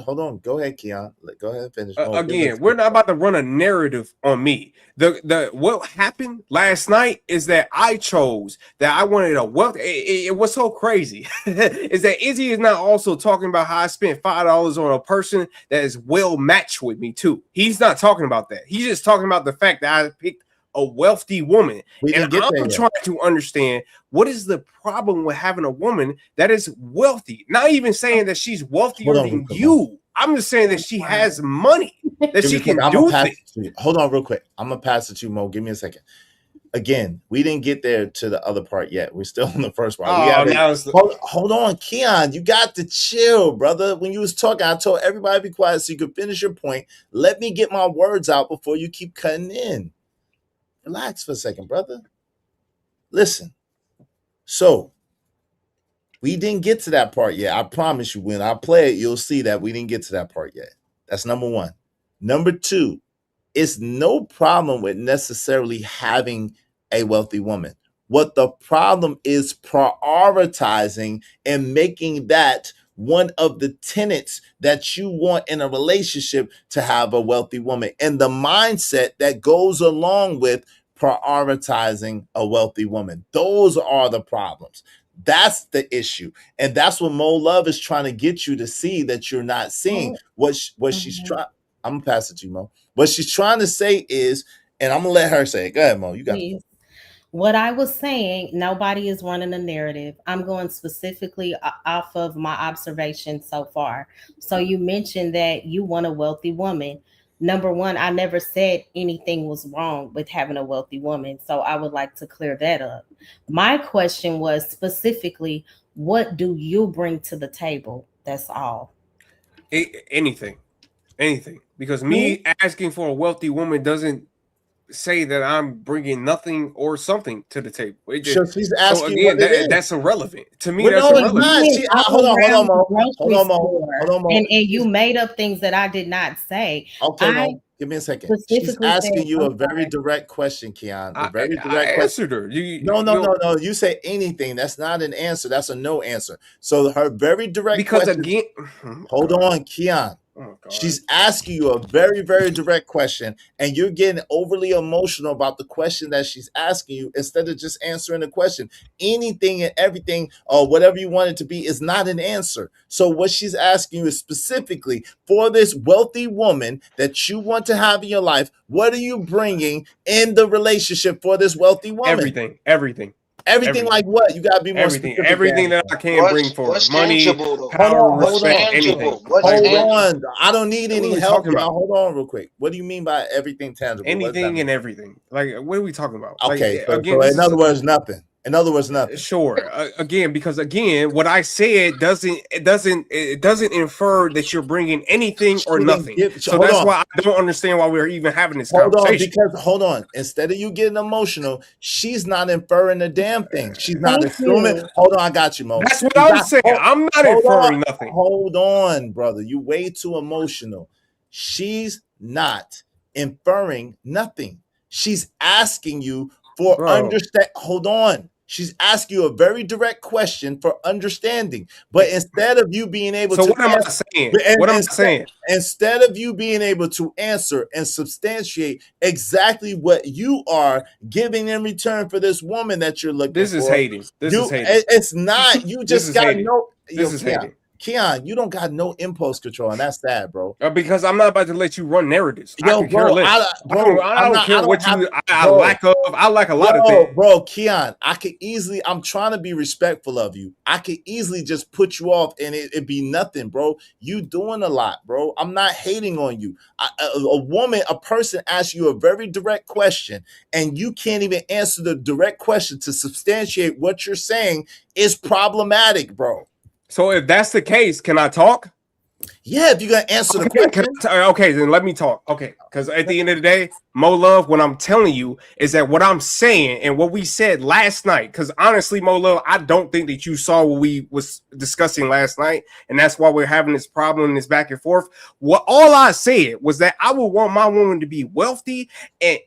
Hold on. Go ahead, Keon. Go ahead and finish. Again, we're not about to run a narrative on me. The what happened last night is that I chose that I wanted a wealth. It was so crazy is that Izzy is not also talking about how I spent $5 on a person that is well matched with me too. He's not talking about that. He's just talking about the fact that I picked a wealthy woman. And I'm trying to understand what is the problem with having a woman that is wealthy. Not even saying that she's wealthier than you. I'm just saying that she has money, that she can do things. Hold on real quick. I'm going to pass it to you, Mo. Give me a second. Again, we didn't get there to the other part yet. We're still on the first part. Hold on, Keon. You got to chill, brother. When you was talking, I told everybody to be quiet so you could finish your point. Let me get my words out before you keep cutting in. Relax for a second, brother. Listen. So, we didn't get to that part yet. I promise you, when I play it, you'll see that we didn't get to that part yet. That's number one. Number two, it's no problem with necessarily having a wealthy woman. What the problem is prioritizing and making that one of the tenets that you want in a relationship to have a wealthy woman, and the mindset that goes along with prioritizing a wealthy woman. Those are the problems. That's the issue. And that's what Mo Love is trying to get you to see that you're not seeing. What she's trying, I'm gonna pass it to you, Mo. What she's trying to say is, and I'm gonna let her say it. Go ahead, Mo. You got it. What I was saying, nobody is running a narrative. I'm going specifically off of my observation so far. So you mentioned that you want a wealthy woman. Number one, I never said anything was wrong with having a wealthy woman. So I would like to clear that up. My question was specifically, what do you bring to the table? That's all. Anything. Because me asking for a wealthy woman doesn't say that I'm bringing nothing or something to the table. So she's asking what it is. That's irrelevant to me. Well, That's no, irrelevant. it's not. Hold on, Mo. And you made up things that I did not say. Okay, Mo, give me a second. She's asking you a very direct question, Keon. A very direct question. Answered her. No. You say anything. That's not an answer. That's a no answer. So her very direct question. Again, hold on, Keon. Oh, she's asking you a very, very direct question, and you're getting overly emotional about the question that she's asking you instead of just answering the question. Anything and everything, or whatever you want it to be, is not an answer. So what she's asking you is specifically for this wealthy woman that you want to have in your life, what are you bringing in the relationship for this wealthy woman? Everything. Like what? You gotta be more specific. Everything that I can bring for money, power, respect, anything. Hold on. I don't need any help. Hold on real quick. What do you mean by everything tangible? Anything and everything. Like, what are we talking about? Okay, like, so in other words, nothing. Sure. Because what I said doesn't infer that you're bringing anything or nothing. So that's why I don't understand why we're even having this conversation. Hold on. Instead of you getting emotional, she's not inferring a damn thing. She's not assuming. Hold on, I got you, Mo. That's what I was saying. I'm not inferring nothing. Hold on, brother. You way too emotional. She's not inferring nothing. She's asking you for understand. Hold on. She's asking you a very direct question for understanding. But instead of you being able to what am I saying? What am I saying? Instead of you being able to answer and substantiate exactly what you are giving in return for this woman that you're looking for. This is hating. It's not. You just got no. This is hating. Keon, you don't got no impulse control, and that's sad, bro. Because I'm not about to let you run narratives. Yo, bro, I don't care what you lack of. I lack a lot of things. Bro, Keon, I'm trying to be respectful of you. I could easily just put you off and it'd be nothing, bro. You doing a lot, bro. I'm not hating on you. A person asks you a very direct question and you can't even answer the direct question to substantiate what you're saying is problematic, bro. So if that's the case, can I talk? Yeah, if you're gonna answer the question. Okay, then let me talk. Okay, because at the end of the day, Mo Love, what I'm telling you is that what I'm saying and what we said last night, because honestly, Mo Love, I don't think that you saw what we was discussing last night, and that's why we're having this problem and this back and forth. What all I said was that I would want my woman to be wealthy and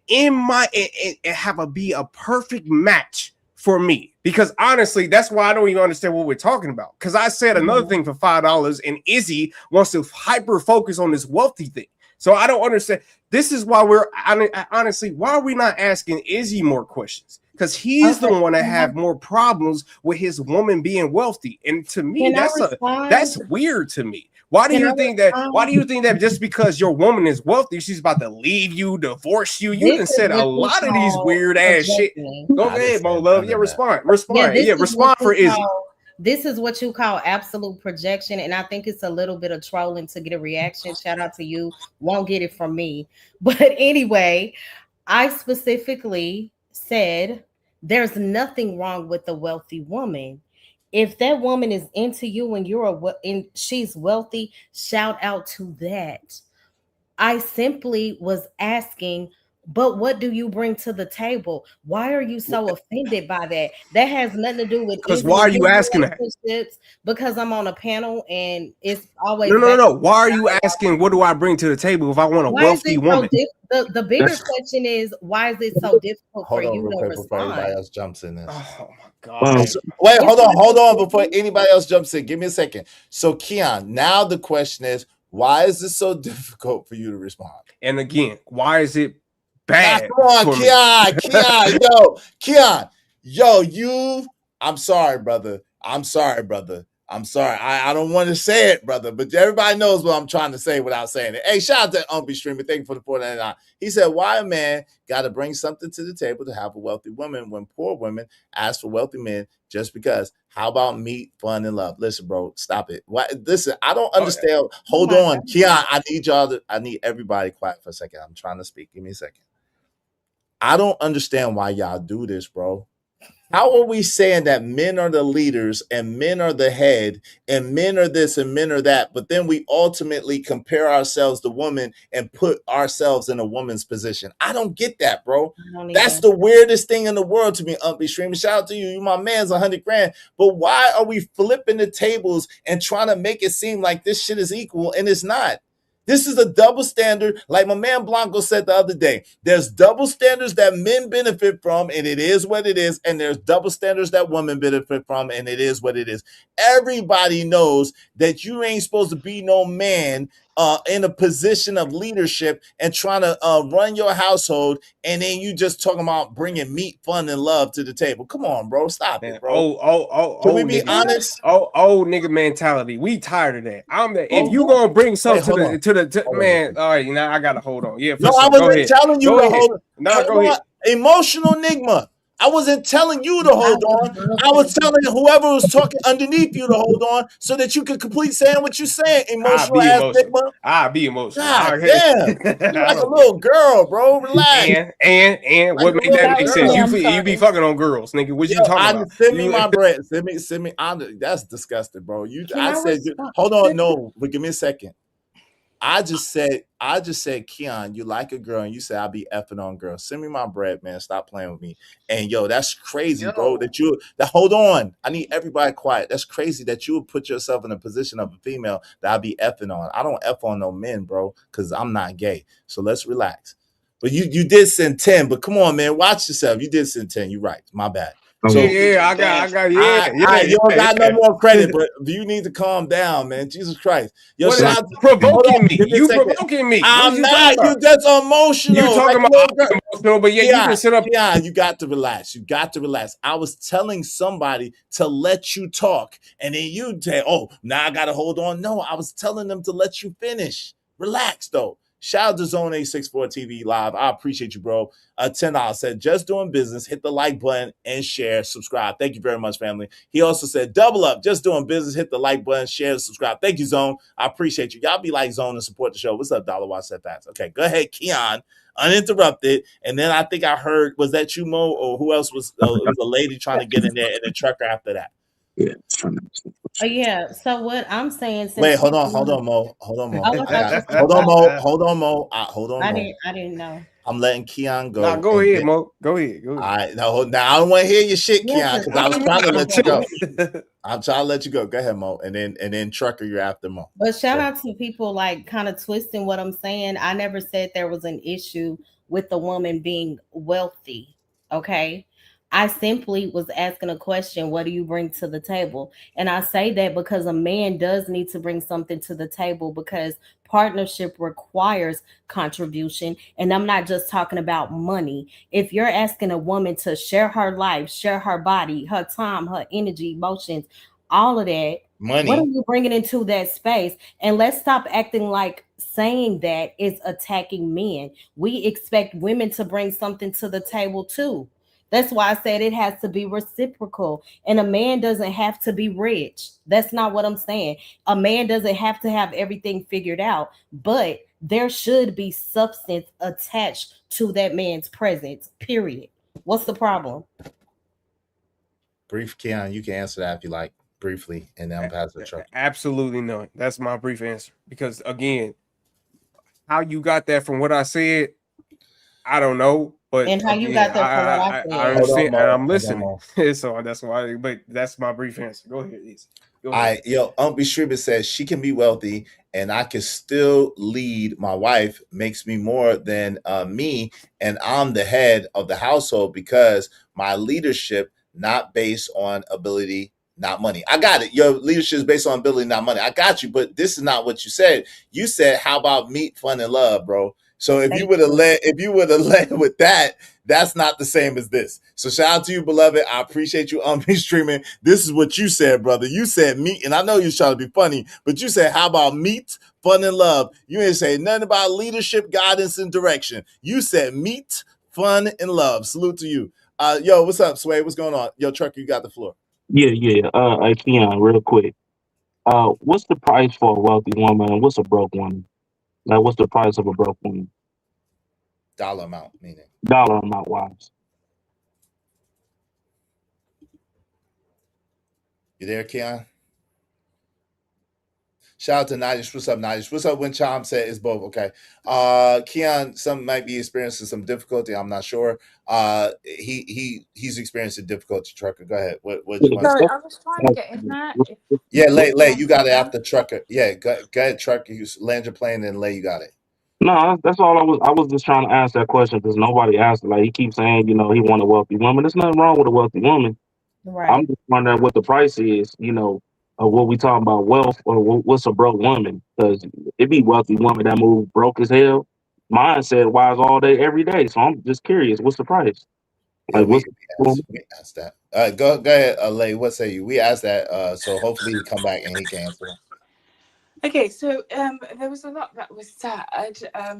be a perfect match for me. Because honestly, that's why I don't even understand what we're talking about. Because I said another thing for $5, and Izzy wants to hyper focus on this wealthy thing. So I don't understand. This is why honestly, why are we not asking Izzy more questions? Because he's the one that have more problems with his woman being wealthy. And to me, that's weird to me. Why do you think that just because your woman is wealthy, she's about to leave you, divorce you? You done said a lot of these weird ass shit. Go ahead, Mo Love. Yeah, respond. Respond for Izzy. This is what you call absolute projection, and I think it's a little bit of trolling to get a reaction. Shout out to you. Won't get it from me. But anyway, I specifically said there's nothing wrong with a wealthy woman. If that woman is into you and she's wealthy, shout out to that. I simply was asking, But what do you bring to the table? Why are you so offended by that? That has nothing to do with Because why are you asking that? relationships. Because I'm on a panel and it's always No. Why are you asking what do I bring to the table if I want a why is wealthy it woman? so the bigger question is why is it so difficult for Hold on you real to quick before anybody respond? else jumps in this. Oh my Okay. God. Wait, It's hold not on before difficult. anybody else jumps in. Give me a second. So, Keon, now the question is, why is this so difficult for you to respond? And again, why is it Nah, bad come on, for me? Keon, I'm sorry, brother. I'm sorry. I don't want to say it, brother, but everybody knows what I'm trying to say without saying it. Hey, shout out to Umpy Streamer. Thank you for the $4.99. He said, why a man got to bring something to the table to have a wealthy woman when poor women ask for wealthy men just because? How about meat, fun, and love? Listen, bro, stop it. Listen, I don't understand. Hold on, Keon. I need everybody quiet for a second. I'm trying to speak. Give me a second. I don't understand why y'all do this, bro. How are we saying that men are the leaders and men are the head and men are this and men are that, but then we ultimately compare ourselves to women and put ourselves in a woman's position? I don't get that, bro. That's the weirdest thing in the world to me, Umpy Streamer. Shout out to you. You my man's 100 grand. But why are we flipping the tables and trying to make it seem like this shit is equal and it's not? This is a double standard. Like my man Blanco said the other day, there's double standards that men benefit from, and it is what it is. And there's double standards that women benefit from, and it is what it is. Everybody knows that you ain't supposed to be no man in a position of leadership and trying to run your household, and then you just talking about bringing meat, fun, and love to the table. Come on, bro. Stop it, bro. Can we be honest? Old nigga mentality. We tired of that. If you gonna bring something man, all right, now I gotta hold on. Yeah, for no, sure. I wasn't telling you Go to ahead. hold on. No, go ahead. Emotional Enigma. I wasn't telling you to hold on. I was telling whoever was talking underneath you to hold on so that you could complete saying what you're saying. Emotional ass Enigma. I'll be emotional. God damn. You're like a little girl, bro. Relax. And what Like make that a make little sense? girl. You be fucking on girls, nigga. What you talking about? Send me my bread. Send me. That's disgusting, bro. Hold on. No, but give me a second. I just said, Keon, you like a girl, and you said I'll be effing on girls. Send me my bread, man. Stop playing with me. And that's crazy, bro. Hold on. I need everybody quiet. That's crazy that you would put yourself in a position of a female that I'll be effing on. I don't eff on no men, bro, because I'm not gay. So let's relax. But you did send 10, but come on, man. Watch yourself. You did send 10. You're right. My bad. So I got you don't got no more credit, but you need to calm down, man. Jesus Christ. Provoking me. You provoking me. I'm not. You just emotional. You talking about emotional, but yet you can sit up. Yeah, you got to relax. You got to relax. I was telling somebody to let you talk, and then you say, "Oh, now I gotta hold on." No, I was telling them to let you finish. Relax, though. Shout out to Zone 864 TV Live. I appreciate you, bro. $10 said, just doing business. Hit the like button and share, subscribe. Thank you very much, family. He also said, double up. Just doing business. Hit the like button, share, subscribe. Thank you, Zone. I appreciate you. Y'all be like Zone and support the show. What's up, Dollar Watch Set Facts? Okay, go ahead, Keon. Uninterrupted. And then I think I heard, was that you, Mo, or who else was a lady trying to get in there and a trucker after that? Yeah. Yeah. So what I'm saying. Wait, hold on, Mo. Hold on, Mo. Hold on, Mo. I didn't know. I'm letting Keon go. Nah, go ahead, Mo. Go ahead. All right. Now I don't want to hear your shit, Keon, because I was trying to let you go. I'm trying to let you go. Go ahead, Mo. And then Trucker, you're after Mo. But shout out to people like kind of twisting what I'm saying. I never said there was an issue with the woman being wealthy. Okay. I simply was asking a question, what do you bring to the table? And I say that because a man does need to bring something to the table because partnership requires contribution. And I'm not just talking about money. If you're asking a woman to share her life, share her body, her time, her energy, emotions, all of that, money. What are you bringing into that space? And let's stop acting like saying that is attacking men. We expect women to bring something to the table too. That's why I said it has to be reciprocal. And a man doesn't have to be rich. That's not what I'm saying. A man doesn't have to have everything figured out, but there should be substance attached to that man's presence, period. What's the problem? Brief, Keon, you can answer that if you like, briefly, and then pass the truck. Absolutely none. That's my brief answer. Because again, how you got that from what I said, I don't know, but And how you got that from what I I said. understand and I'm listening. Mo. So that's why. But that's my brief answer. Go ahead, Easy. Go ahead. Umpy Schreiber says she can be wealthy and I can still lead. My wife makes me more than me, and I'm the head of the household because my leadership not based on ability, not money. I got it. Your leadership is based on ability, not money. I got you, but this is not what you said. You said, "How about meat, fun, and love, bro?" So if you would have led with that, that's not the same as this. So shout out to you, beloved. I appreciate you me streaming. This is what you said, brother. You said meat, and I know you're trying to be funny, but you said, how about meat, fun, and love? You ain't say nothing about leadership, guidance, and direction. You said meat, fun, and love. Salute to you. Yo, what's up, Sway? What's going on? Yo, Trucker, you got the floor. Yeah. Keon, real quick. What's the price for a wealthy woman and what's a broke woman? Like, what's the price of a broke woman? Dollar amount, meaning. Dollar amount wise. You there, Keon? Shout out to Nadish. What's up, Nadish? What's up when Chom said it's both? Okay. Keon, some might be experiencing some difficulty. I'm not sure. He's experiencing difficulty, Trucker. Go ahead. What you want to Sorry, say? I was trying to get in that. Yeah, Lay, you got it after Trucker. Yeah, go ahead, Trucker. You land your plane and Lay, you got it. No, that's all I was just trying to ask that question because nobody asked it. Like he keeps saying, he want a wealthy woman. There's nothing wrong with a wealthy woman. Right. I'm just wondering what the price is, of what we talking about wealth or what's a broke woman. Because it be wealthy women that move broke as hell. Mine said wise all day, every day. So I'm just curious, what's the price? Yeah, we asked that. Go ahead, Lay. What say you? We asked that. So hopefully he come back and he can answer. Okay, so there was a lot that was said.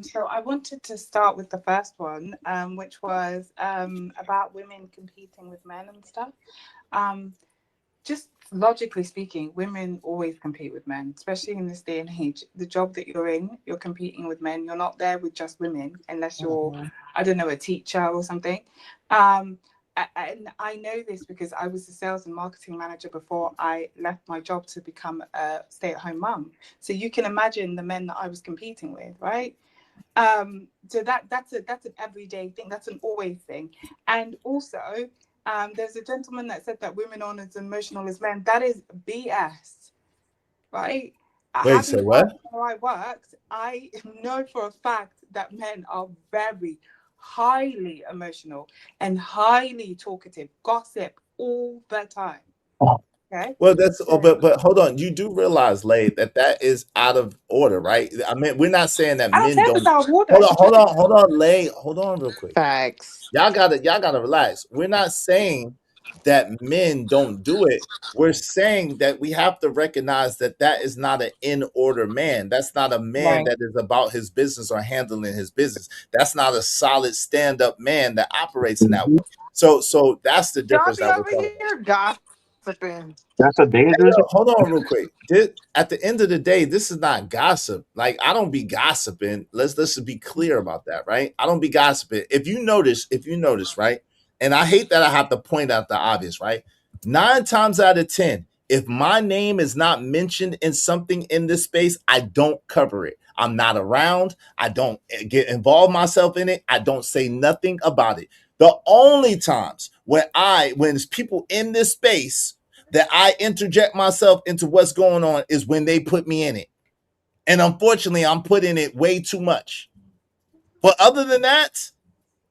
So I wanted to start with the first one, which was about women competing with men and stuff. Just logically speaking, women always compete with men, especially in this day and age. The job that you're in, you're competing with men. You're not there with just women, unless you're, I don't know, a teacher or something. And I know this because I was a sales and marketing manager before I left my job to become a stay-at-home mum. So you can imagine the men that I was competing with, right? So that's an everyday thing. That's an always thing. And also, there's a gentleman that said that women aren't as emotional as men. That is BS, right? Wait, say what? Where I worked, I know for a fact that men are very highly emotional and highly talkative, gossip all the time. Okay. Well, but hold on. You do realize, Lay, that is out of order, right? I mean, we're not saying that men don't. Hold on, Lay. Hold on, real quick. Facts. Y'all gotta relax. We're not saying that men don't do it. We're saying that we have to recognize that is not an in order man. That's not a man that is about his business or handling his business. That's not a solid stand up man that operates in that way. So that's the difference that we're talking about. Gossiping. That's a dangerous. Hold on real quick. At the end of the day, this is not gossip. Like, I don't be gossiping. Let's be clear about that, right? I don't be gossiping. If you notice, right? And I hate that I have to point out the obvious, right? 9 times out of 10, if my name is not mentioned in something in this space, I don't cover it. I'm not around. I don't get involved myself in it. I don't say nothing about it. The only times when there's people in this space that I interject myself into what's going on is when they put me in it. And unfortunately, I'm putting it way too much. But other than that,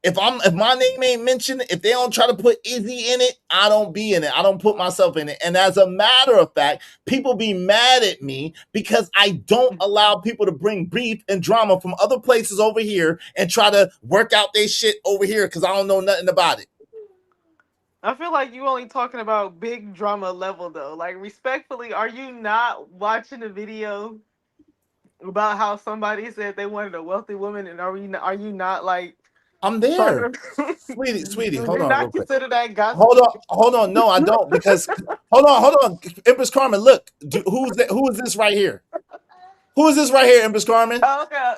if my name ain't mentioned, if they don't try to put Izzy in it, I don't be in it. I don't put myself in it. And as a matter of fact, people be mad at me because I don't allow people to bring beef and drama from other places over here and try to work out their shit over here because I don't know nothing about it. I feel like you only talking about big drama level though. Like, respectfully, are you not watching a video about how somebody said they wanted a wealthy woman, and are you not like? I'm there, sweetie. Hold on, not real quick. consider that gossip. Hold on. No, I don't, because hold on. Empress Carmen, look, who is this right here? Who is this right here, Empress Carmen? Oh, okay,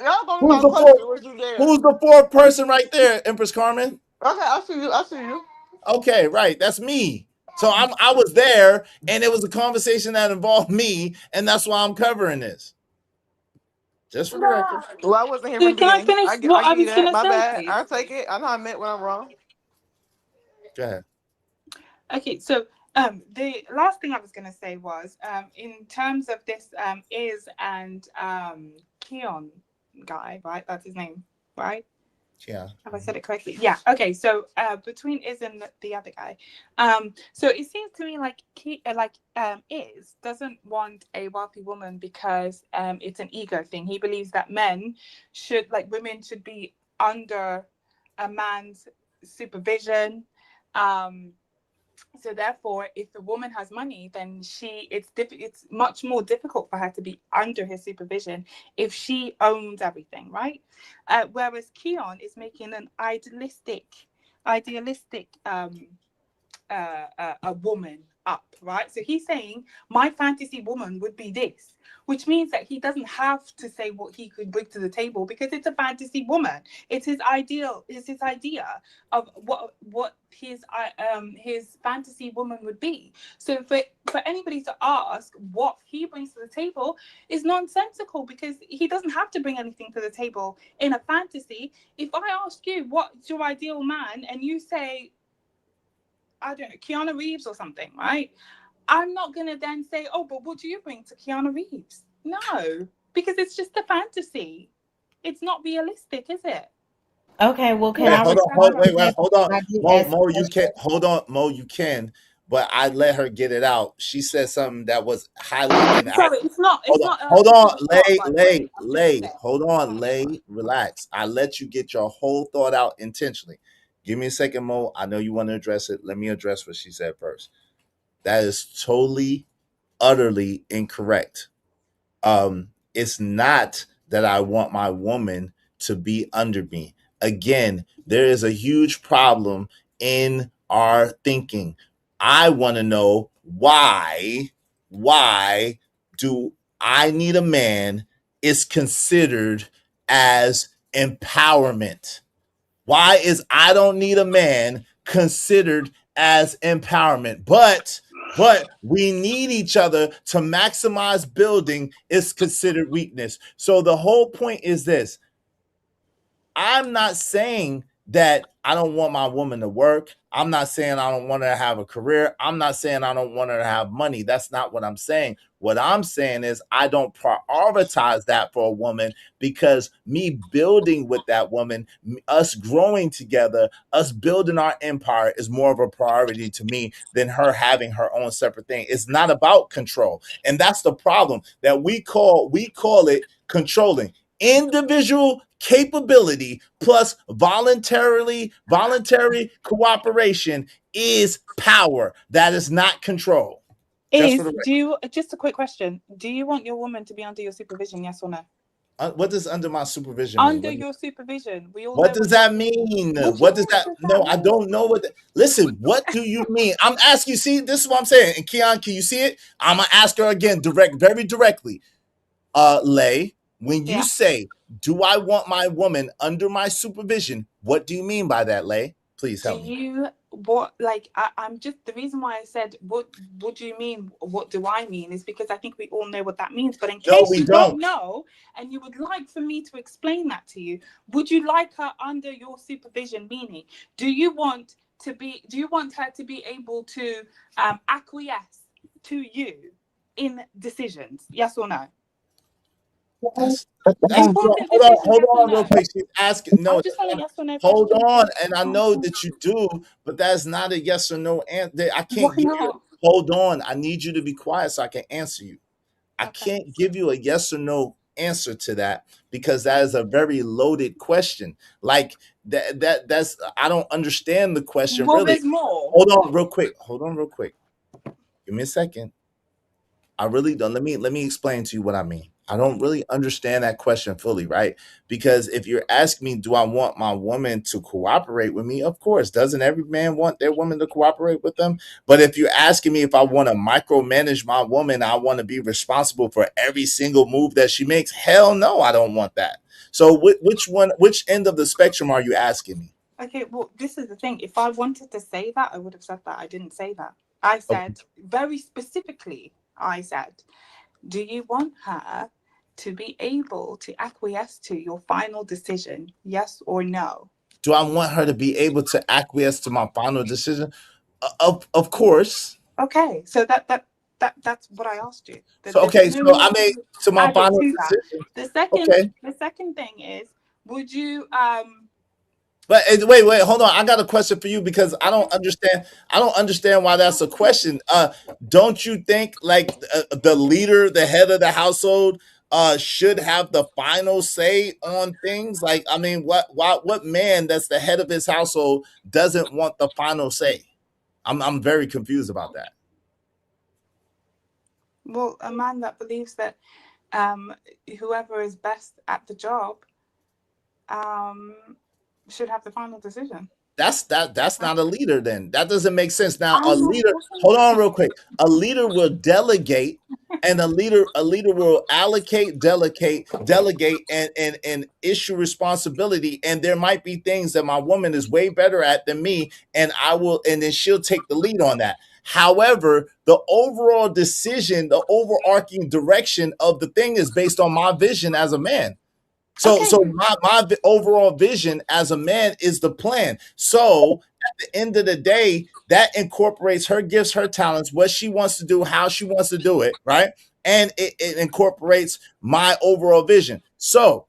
who's the fourth person right there, Empress Carmen? Okay, I see you. Okay, right, that's me. So I was there, and it was a conversation that involved me, and that's why I'm covering this. Just for the record. Well, I wasn't here So from the can I beginning. finish I what I give you was that. gonna My say, bad. please? I'll take it. I know I admit when I'm wrong. Go ahead. Okay, so the last thing I was going to say was in terms of this Iz and Keon guy, right? That's his name, right? Yeah. Have I said it correctly? Yeah. Okay. So between Iz and the other guy, so it seems to me like Iz doesn't want a wealthy woman because it's an ego thing. He believes that women should be under a man's supervision. So therefore, if the woman has money, then it's much more difficult for her to be under his supervision if she owns everything, right? Whereas Keon is making an idealistic a woman up, right? So he's saying my fantasy woman would be this, which means that he doesn't have to say what he could bring to the table because it's a fantasy woman. It's his ideal. It's his idea of what his fantasy woman would be. So for anybody to ask what he brings to the table is nonsensical because he doesn't have to bring anything to the table in a fantasy. If I ask you what's your ideal man and you say, I don't know, Keanu Reeves or something, right? I'm not going to then say, oh, but what do you bring to Keanu Reeves? No, because it's just a fantasy. It's not realistic, is it? Okay, well, can Wait, I hold on, respond to that? hold on. I did Mo, ask a Mo, you question. can hold on, Mo, you can, but I let her get it out. She said something that was highly inaccurate. Sorry, it's not. Hold on, Lay, Lay. Hold on, Lay. Relax. I let you get your whole thought out intentionally. Give me a second, Mo. I know you want to address it. Let me address what she said first. That is totally, utterly incorrect. It's not that I want my woman to be under me. Again, there is a huge problem in our thinking. I want to know why do I need a man is considered as empowerment? Why is I don't need a man considered as empowerment? But we need each other to maximize building is considered weakness. So the whole point is this. I'm not saying that I don't want my woman to work. I'm not saying I don't want her to have a career. I'm not saying I don't want her to have money. That's not what I'm saying. What I'm saying is I don't prioritize that for a woman because me building with that woman, us growing together, us building our empire is more of a priority to me than her having her own separate thing. It's not about control. And that's the problem that we call it controlling. Individual capability plus voluntary cooperation is power. That is not control. Just a quick question. Do you want your woman to be under your supervision, yes or no? What does under my supervision mean? Under your supervision. We all what know does that mean? What does that no, I don't know what listen, what do you mean? I'm asking you, see, this is what I'm saying. And Keon, can you see it? I'm gonna ask her again very directly. Lay, when you say, do I want my woman under my supervision? What do you mean by that, Lay? Please help me. I'm just, the reason why I said, what do you mean? What do I mean? Is because I think we all know what that means. But in case you don't know, and you would like for me to explain that to you, would you like her under your supervision? Meaning, do you want her to be able to acquiesce to you in decisions? Yes or no? Hold on real quick. She's asking. No, yes or no hold question. on. And I know that you do, but that's not a yes or no answer. I can't give you. Hold on. I need you to be quiet so I can answer you. I can't give you a yes or no answer to that because that is a very loaded question. Like that's I don't understand the question really. There's more. Hold on real quick. Give me a second. I really don't. Let me explain to you what I mean. I don't really understand that question fully, right? Because if you're asking me, do I want my woman to cooperate with me? Of course. Doesn't every man want their woman to cooperate with them? But if you're asking me if I want to micromanage my woman, I want to be responsible for every single move that she makes. Hell no, I don't want that. So which end of the spectrum are you asking me? Okay, well, this is the thing. If I wanted to say that, I would have said that. I didn't say that. I said very specifically, do you want her to be able to acquiesce to your final decision? Yes or no? Do I want her to be able to acquiesce to my final decision? Of course. Okay, so that's what I asked you. So okay, so I made to my final decision. The second thing is, would you But wait, hold on. I got a question for you because I don't understand why that's a question. Don't you think like the leader, the head of the household, should have the final say on things? Like, I mean, what man that's the head of his household doesn't want the final say? I'm very confused about that. Well, a man that believes that whoever is best at the job should have the final decision. That's not a leader then. That doesn't make sense. Now a leader, hold on real quick. A leader will delegate, and a leader will allocate, delegate and issue responsibility. And there might be things that my woman is way better at than me, and then she'll take the lead on that. However, the overall decision, the overarching direction of the thing is based on my vision as a man. So my overall vision as a man is the plan. So at the end of the day, that incorporates her gifts, her talents, what she wants to do, how she wants to do it, right? And it incorporates my overall vision. So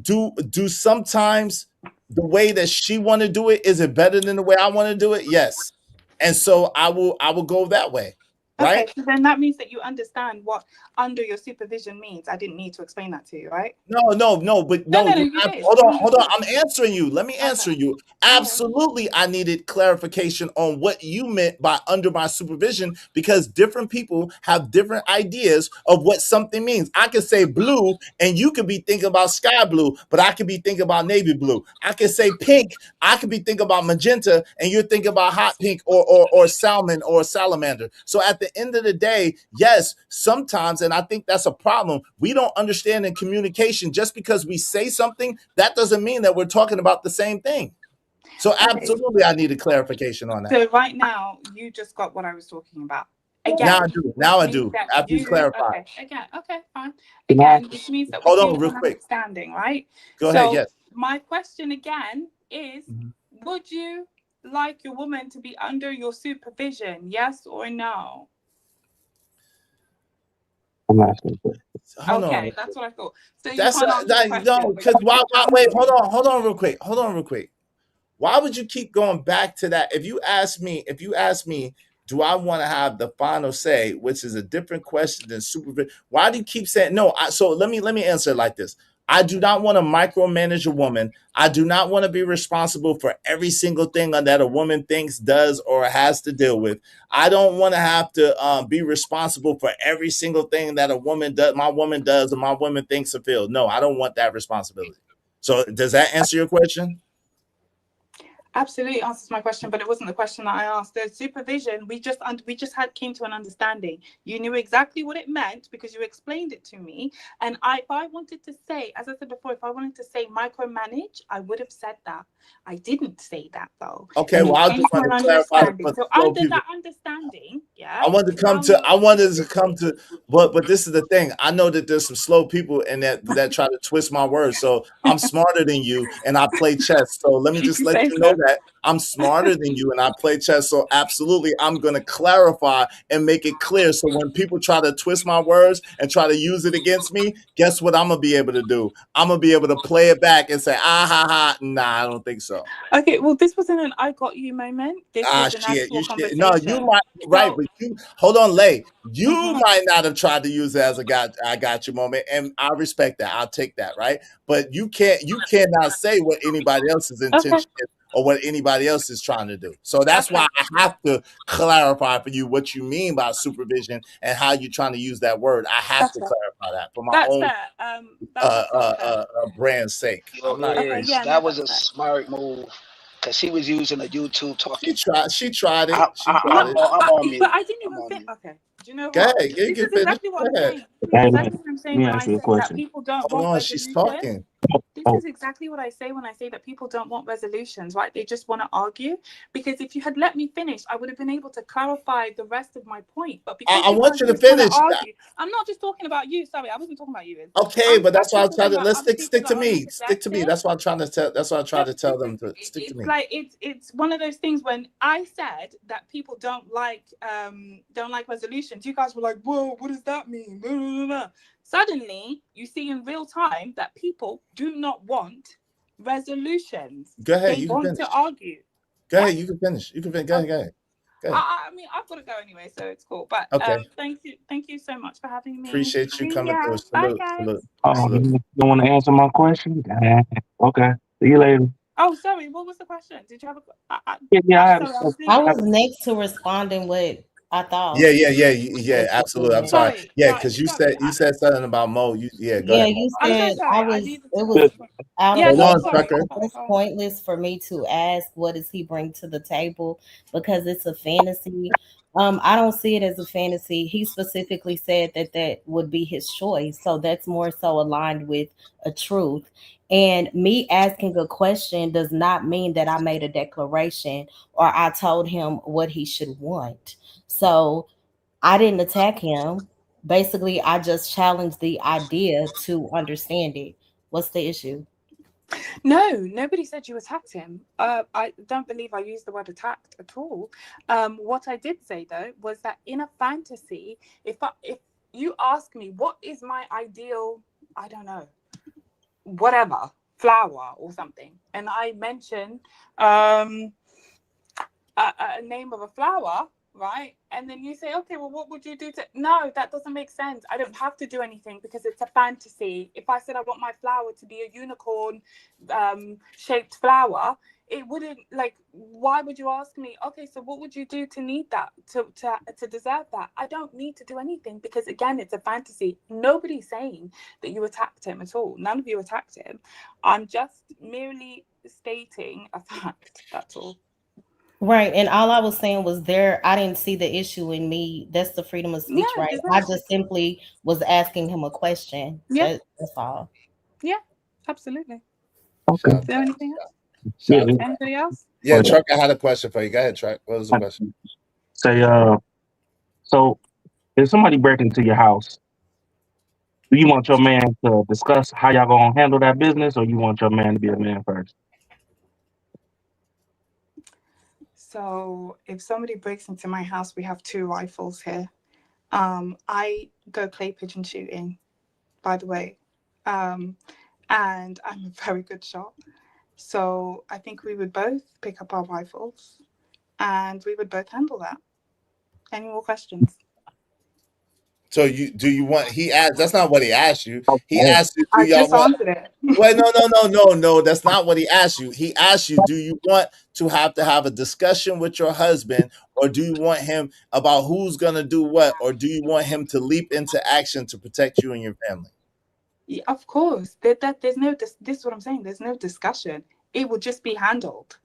do sometimes the way that she want to do it, is it better than the way I want to do it? Yes. And so I will go that way. Right? Okay, so then that means that you understand what under your supervision means. I didn't need to explain that to you, right? No, hold on. I'm answering you. Let me answer you. Absolutely, I needed clarification on what you meant by under my supervision, because different people have different ideas of what something means. I could say blue, and you could be thinking about sky blue, but I could be thinking about navy blue. I could say pink, I could be thinking about magenta, and you're thinking about hot pink or salmon or salamander. So at the end of the day, yes, sometimes, and I think that's a problem, we don't understand in communication, just because we say something, that doesn't mean that we're talking about the same thing. So absolutely, I need a clarification on that. So right now, you just got what I was talking about. Again, now I do. After you clarify. Okay, fine. Again, which means that Hold we on, real have an quick. understanding, right? Go ahead, yes. My question again is, would you like your woman to be under your supervision? Yes or no? I'm asking. Okay, that's what I thought. So you That's can't answer the question, no, but because you why? can Wait, answer hold on, real quick. Why would you keep going back to that? If you ask me, do I want to have the final say, which is a different question than supervision? Why do you keep saying no? So let me answer it like this. I do not want to micromanage a woman. I do not want to be responsible for every single thing that a woman thinks, does, or has to deal with. I don't want to have to be responsible for every single thing that my woman does, or my woman thinks or feels. No, I don't want that responsibility. So does that answer your question? Absolutely answers my question, but it wasn't the question that I asked. The supervision, we just came to an understanding. You knew exactly what it meant because you explained it to me. And if I wanted to say, as I said before, if I wanted to say micromanage, I would have said that. I didn't say that though. Okay, well, I just want to clarify. So under that understanding, yeah. I wanted to come to, but this is the thing. I know that there's some slow people in that try to twist my words. So I'm smarter than you, and I play chess. So let me just let you know that I'm smarter than you, and I play chess. So absolutely, I'm going to clarify and make it clear. So when people try to twist my words and try to use it against me, guess what I'm gonna be able to do? I'm gonna be able to play it back and say, nah, I don't think so. Okay, well, this wasn't an I got you moment. This was an actual conversation. No, you might but you hold on, Lay. You might not have tried to use it as a I got you moment, and I respect that. I'll take that, right? But you cannot say what anybody else's intention is or what anybody else is trying to do. So that's why I have to clarify for you what you mean by supervision and how you're trying to use that word. I have to clarify that for my own brand's sake. That was a smart move. Because he was using a YouTube talking. She tried it. I'm on mute. But I didn't even think. Okay, do you know what? Go ahead. This is exactly what I'm saying. This is exactly what I'm saying when I say that people don't Hold on, she's talking. This Oh, is exactly what I say when I say that people don't want resolutions, right? They just want to argue. Because if you had let me finish, I would have been able to clarify the rest of my point. But because I you want guys you to just want to finish. argue, I'm not just talking about you. Sorry, I wasn't talking about you. Okay, but I'm that's why I'm talking trying to about let's other people stick to that are me. Stick to me. interjecting. That's what I'm trying to tell. That's what I try No, to tell them to stick to it's me. like it's one of those things when I said that people don't like resolutions. You guys were like, "Whoa, what does that mean?" Blah, blah, blah. Suddenly, you see in real time that people do not want resolutions. Go ahead. They You can want finish. to argue. Go ahead. You can finish. You can finish. Go ahead. Go ahead. Go ahead. I mean, I've got to go anyway, so it's cool. But Okay. thank you so much for having me. Appreciate you See coming ya. through. Bye, Salute. guys. Salute. oh, Salute. you don't want to answer my question? Okay. See you later. Oh, sorry. What was the question? Did you have a? Yeah, I had Sorry, I was next to responding what I thought. Yeah. Absolutely. I'm sorry. Sorry. Yeah, because you said something about Mo. Go Yeah, ahead. you I'm so said sorry. I it needed was to. out Yeah, of no, Hold on, sorry. Trucker. it's pointless for me to ask what does he bring to the table because it's a fantasy. I don't see it as a fantasy. He specifically said that would be his choice. So that's more so aligned with a truth. And me asking a question does not mean that I made a declaration or I told him what he should want. So I didn't attack him. Basically, I just challenged the idea to understand it. What's the issue? No, nobody said you attacked him. I don't believe I used the word attacked at all. What I did say though was that in a fantasy, if you ask me what is my ideal, I don't know, whatever flower or something, and I mention a name of a flower, right? And then you say, okay, well, what would you do to? No, that doesn't make sense. I don't have to do anything because it's a fantasy. If I said I want my flower to be a unicorn shaped flower, it wouldn't, like, why would you ask me, okay, so what would you do to need that, to deserve that? I don't need to do anything because, again, it's a fantasy. Nobody's saying that you attacked him at all. None of you attacked him. I'm just merely stating a fact. That's all. Right. And all I was saying was I didn't see the issue in me. That's the freedom of speech, Yeah, right? I just simply was asking him a question. Yeah. That's all. Yeah, absolutely. Okay. Is there anything else? Yeah. Anybody else? Yeah, Truck, I had a question for you. Go ahead, Truck. What was the question? Say, so if somebody break into your house, do you want your man to discuss how y'all gonna handle that business, or you want your man to be a man first? So if somebody breaks into my house, we have 2 rifles here. I go clay pigeon shooting, by the way. And I'm a very good shot. So I think we would both pick up our rifles and we would both handle that. Any more questions? So you want? He asked. That's not what he asked you. He asked you, I do y'all just want? answered it. Wait, no. That's not what he asked you. He asked you, do you want to have a discussion with your husband, or do you want him about who's gonna do what, or do you want him to leap into action to protect you and your family? Yeah, of course. There's no. This is what I'm saying. There's no discussion. It will just be handled.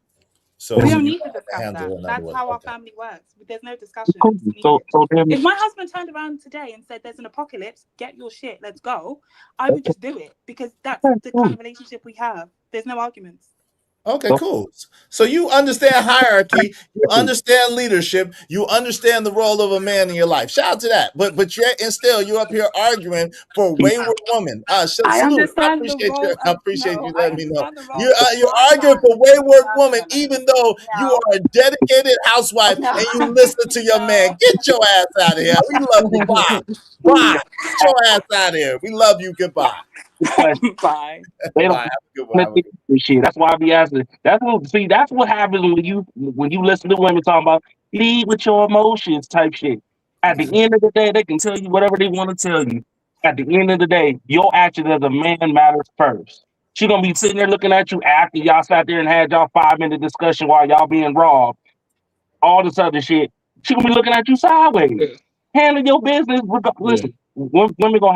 So we you don't need to want to discuss handle that. it, in other That's words. how our Okay. family works. There's no discussion. Cool. So then, If my husband turned around today and said, "There's an apocalypse, get your shit, let's go," I would just do it because that's the kind of relationship we have. There's no arguments. Okay, cool. So you understand hierarchy, you understand leadership, you understand the role of a man in your life. Shout out to that. But yet and still you're up here arguing for a wayward woman. Salute. I understand the appreciate role you. I of appreciate no. you I letting me know. understand the role. You're arguing for wayward woman, even though you are a dedicated housewife and you listen to your man. Get your ass out of here. We love you. Bye. Bye. Get your ass out of here. We love you. Goodbye. Bye. They don't Bye. Have a good one. Have a good this shit. That's why I be asking. That's what happens when you listen to women talking about lead with your emotions type shit. At the end of the day, they can tell you whatever they want to tell you. At the end of the day, your action as a man matters first. She gonna be sitting there looking at you after y'all sat there and had y'all 5-minute discussion while y'all being robbed. All this other shit. She gonna be looking at you sideways. Handle your business. Listen, women gonna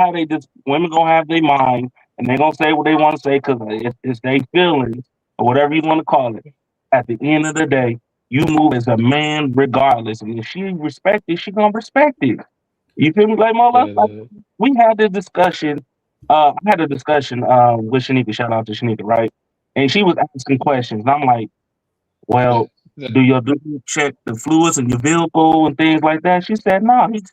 have their mind, and they gonna say what they want to say because it's their feelings or whatever you want to call it. At the end of the day, you move as a man regardless, and if she respect it, she gonna respect it. You feel me? Like my love, like, we had this discussion I had a discussion with Shanika. Shout out to Shanika, right? And she was asking questions, and I'm like, "Well, do your dude check the fluids in your vehicle and things like that?" She said, "No, he."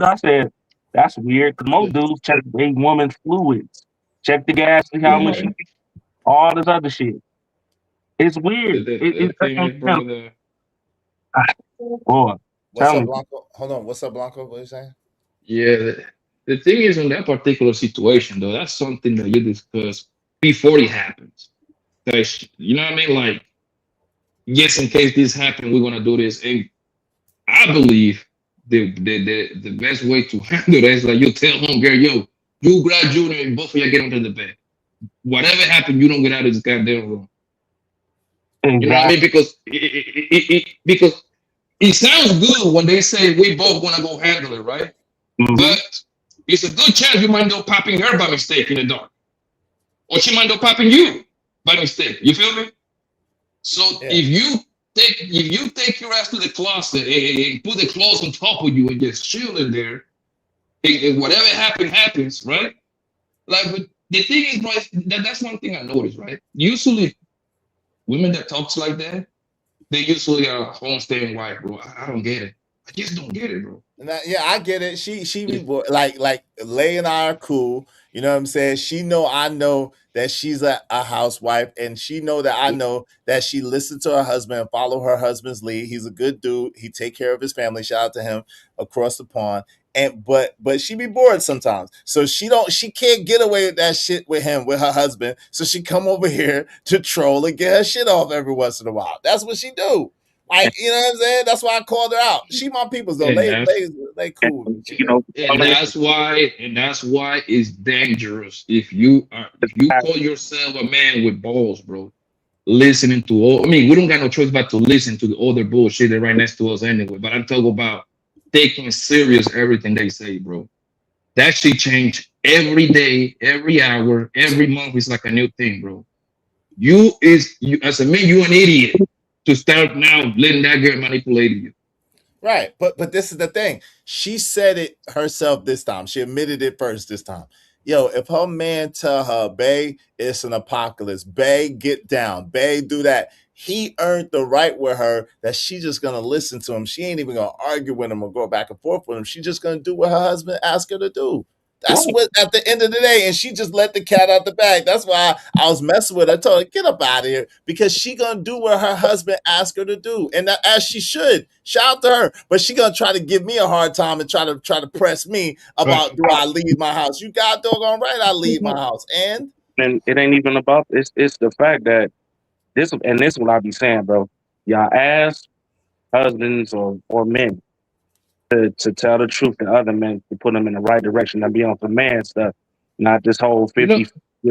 I said, "That's weird, because most dudes check a woman's fluids, check the gas, see how much she, all this other shit. It's weird. The thing is, brother. Boy, What's tell up, me. Blanco? Hold on. What's up, Blanco? What are you saying? Yeah, the thing is, in that particular situation, though, that's something that you discuss before it happens. Like, you know what I mean? Like, yes, in case this happens, we're gonna do this. And I believe the best way to handle that is like you tell home girl, yo, you grab Junior and both of you get under the bed. Whatever happened, you don't get out of this goddamn room. You know what I mean? Because because it sounds good when they say we both gonna go handle it, right? But it's a good chance you might end up popping her by mistake in the dark, or she might end up popping you by mistake. You feel me? So if you take your ass to the closet and put the clothes on top of you and just chill in there, and whatever happens, right? Like, but the thing is, bro, that's one thing I noticed, right? Usually, women that talks like that, they usually are homestaying wife, bro. I don't get it. I just don't get it, bro. Yeah, I get it. She be like Lay and I are cool. You know what I'm saying? She know I know that she's a housewife, and she know that I know that she listened to her husband and follow her husband's lead. He's a good dude. He take care of his family. Shout out to him across the pond. And but she be bored sometimes. So she can't get away with that shit with him, with her husband. So she come over here to troll and get her shit off every once in a while. That's what she do. Like, you know what I'm saying? That's why I called her out. She my people's though. They cool. And that's why it's dangerous if you call yourself a man with balls, bro. Listening to all, I mean, we don't got no choice but to listen to the other bullshit that right next to us anyway. But I'm talking about taking serious everything they say, bro. That shit change every day, every hour, every month. It's like a new thing, bro. You as a man, you an idiot to start now letting that girl manipulate you. Right. But this is the thing. She said it herself this time. She admitted it first this time. Yo, if her man tell her, bae, it's an apocalypse, bae, get down, bae, do that, he earned the right with her that she just gonna listen to him. She ain't even gonna argue with him or go back and forth with him. She just gonna do what her husband asked her to do. That's what at the end of the day, and she just let the cat out the bag. That's why I was messing with her. I told her, get up out of here, because she gonna do what her husband asked her to do. And that, as she should. Shout out to her. But she gonna try to give me a hard time and try to press me about do I leave my house. You got doggone right I leave my house. And it ain't even about it's the fact that this is what I be saying, bro. Y'all ask husbands or men to tell the truth to other men, to put them in the right direction, and be on some man stuff, not this whole 50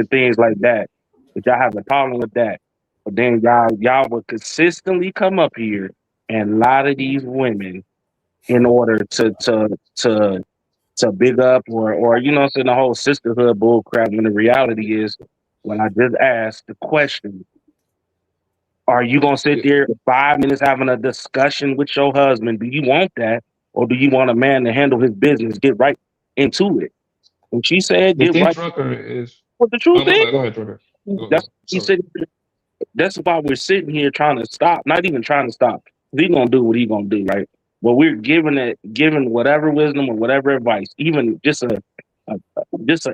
things like that. But y'all have a problem with that. But then y'all would consistently come up here and lie to these women in order to big up or you know, the whole sisterhood bull crap. When the reality is, when I just asked the question, are you gonna sit there 5 minutes having a discussion with your husband? Do you want that? Or do you want a man to handle his business, get right into it? And she said, The get thing, right. Trucker, is What the truth is? go ahead, Trucker. That's why we're sitting here trying to stop, not even trying to stop. He's gonna do what he's gonna do, right? But we're giving whatever wisdom or whatever advice, even just an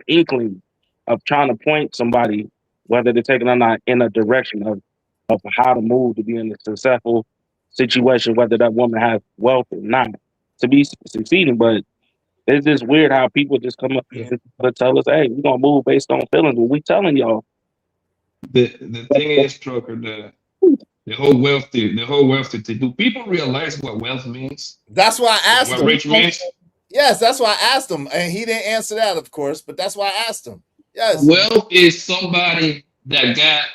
inkling of trying to point somebody, whether they're taking or not, in a direction of how to move to be in a successful situation, whether that woman has wealth or not, to be succeeding. But it's just weird how people just come up here and tell us, hey, we're gonna move based on feelings. But we telling y'all. The thing is, Trucker, the whole wealthy thing. Do people realize what wealth means? That's why I asked him. What rich means? Yes, that's why I asked him. And he didn't answer that, of course, but that's why I asked him. Yes. Wealth is somebody that got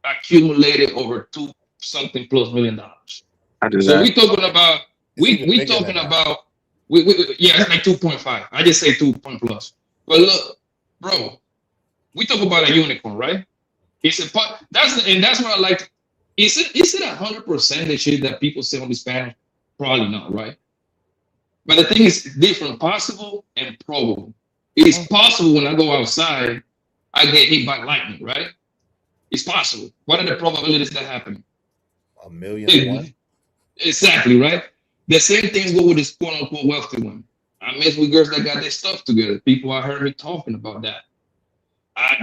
accumulated over $2-something plus million. So we talking about we talking about yeah, like 2.5. I just say 2 point plus. But look, bro, we talk about a unicorn, right? It's a part that's what I like. Is it 100% the shit that people say on this panel? Probably not, right? But the thing is different, possible and probable. It's possible when I go outside, I get hit by lightning, right? It's possible. What are the probabilities that happen? 1,000,001. Exactly, right? The same things go with this quote unquote wealthy women. I mess with girls that got their stuff together. People I heard me talking about that.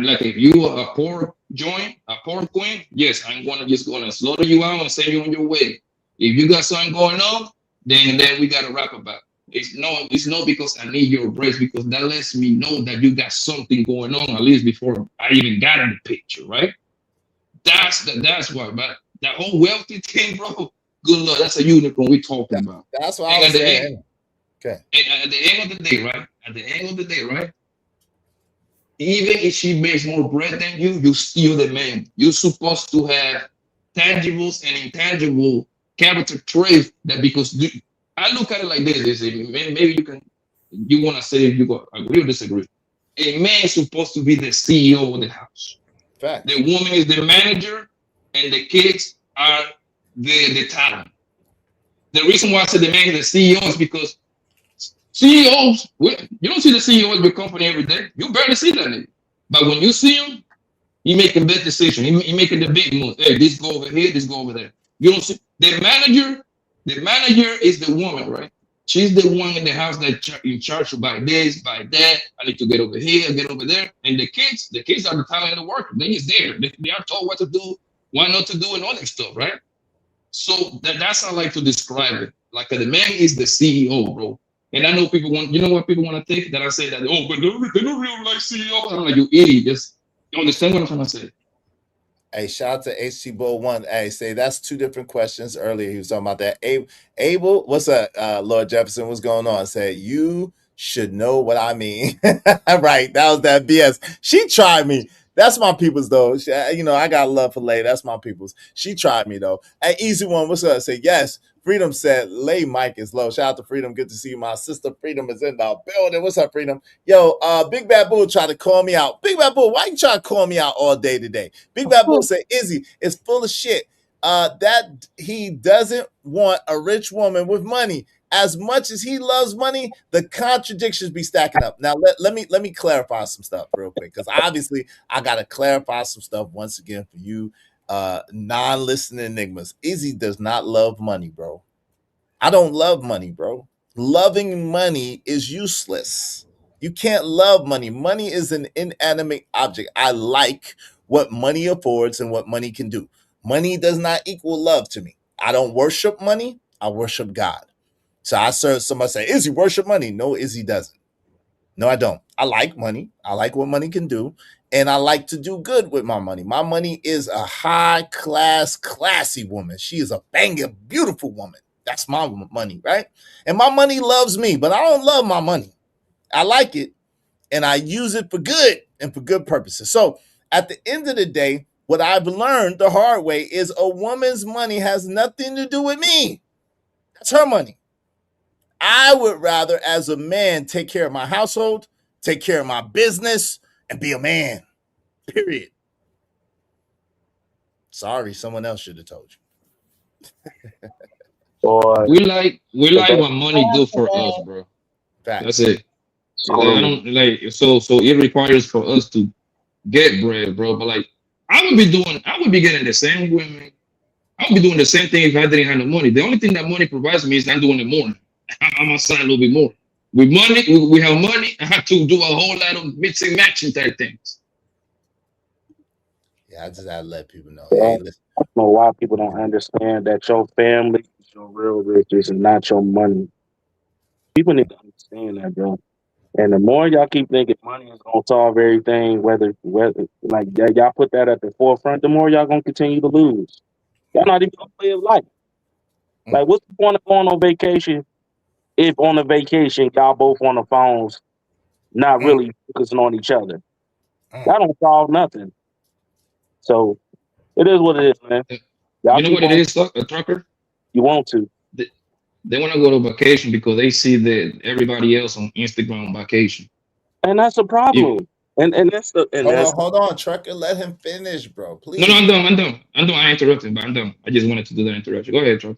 Like if you are a poor joint, a poor queen, yes, I'm gonna slaughter you out and send you on your way. If you got something going on, then we gotta rap about it. It's not because I need your embrace, because that lets me know that you got something going on, at least before I even got in the picture, right? That's why, but that whole wealthy thing, bro, good luck. That's a unicorn we talking about. That's what I was saying. Okay. And at the end of the day, right? At the end of the day, right? Even if she makes more bread than you, you still the man. You're supposed to have tangibles and intangible character traits that, because I look at it like this, maybe you want to say if you agree or disagree. A man is supposed to be the CEO of the house. Fact. The woman is the manager, and the kids are the talent. The reason why I said the man is the CEO is because CEOs, you don't see the CEO of your company every day. You barely see that nigga. But when you see him, he making big decisions. He making the big moves. Hey, this go over here, this go over there. You don't see the manager. The manager is the woman, right? She's the one in the house that in charge of by this, by that. I need to get over here, get over there. And the kids are the talent of the worker. They is there. They are told what to do, what not to do, and all that stuff, right? So that's how I like to describe it. Like the man is the CEO, bro. And I know people want, you know what people want to think? That I say that, oh, but they don't really like CEO. I'm like, you idiot. Just, you understand what I'm trying to say? Hey, shout out to HT Bull 1. Hey, say that's two different questions. Earlier, he was talking about that. Abel, what's up, Lord Jefferson? What's going on? Said, you should know what I mean. Right. That was that BS. She tried me. That's my people's, though. You know, I got love for Lay. That's my people's. She tried me, though. Hey, Easy One, what's up? Say, yes. Freedom said, Lay mic is low. Shout out to Freedom. Good to see you. My sister Freedom is in the building. What's up, Freedom? Yo, Big Bad Bull tried to call me out. Big Bad Bull, why you trying to call me out all day today? Big Bad Bull said, Izzy is full of shit. That he doesn't want a rich woman with money. As much as he loves money, the contradictions be stacking up. Now, let me clarify some stuff real quick, because obviously I got to clarify some stuff once again for you non-listening enigmas. Izzy does not love money, bro. I don't love money, bro. Loving money is useless. You can't love money. Money is an inanimate object. I like what money affords and what money can do. Money does not equal love to me. I don't worship money. I worship God. So I serve somebody say, Izzy worship money. No, Izzy doesn't. No, I don't. I like money. I like what money can do. And I like to do good with my money. My money is a high class, classy woman. She is a banging, beautiful woman. That's my money, right? And my money loves me, but I don't love my money. I like it, and I use it for good and for good purposes. So at the end of the day, what I've learned the hard way is a woman's money has nothing to do with me. That's her money. I would rather, as a man, take care of my household, take care of my business, and be a man. Period. Sorry, someone else should have told you. We like what money do for us, bro. That's it. I don't like so it requires for us to get bread, bro. But like I would be getting the same women. I would be doing the same thing if I didn't have no money. The only thing that money provides me is I'm doing it more. I'm outside a little bit more. With money, we have money. I have to do a whole lot of mixing, matching type things. Yeah, I just had to let people know. Yeah, Hey, I don't know why people don't understand that your family is your real riches and not your money. People need to understand that, bro. And the more y'all keep thinking money is gonna solve everything, whether like y'all put that at the forefront, the more y'all gonna continue to lose. Y'all not even gonna live life. Like, what's the point of going on vacation if on a vacation y'all both on the phones, not really focusing on each other? That don't solve nothing. So it is what it is, man. Y'all You know what it is, a trucker? You want to. They want to go to vacation because they see that everybody else on Instagram on vacation. And that's a problem. And that's the hold on, trucker. Let him finish, bro. Please. No, I'm done. I interrupted, but I'm done. I just wanted to do that interruption. Go ahead, trucker.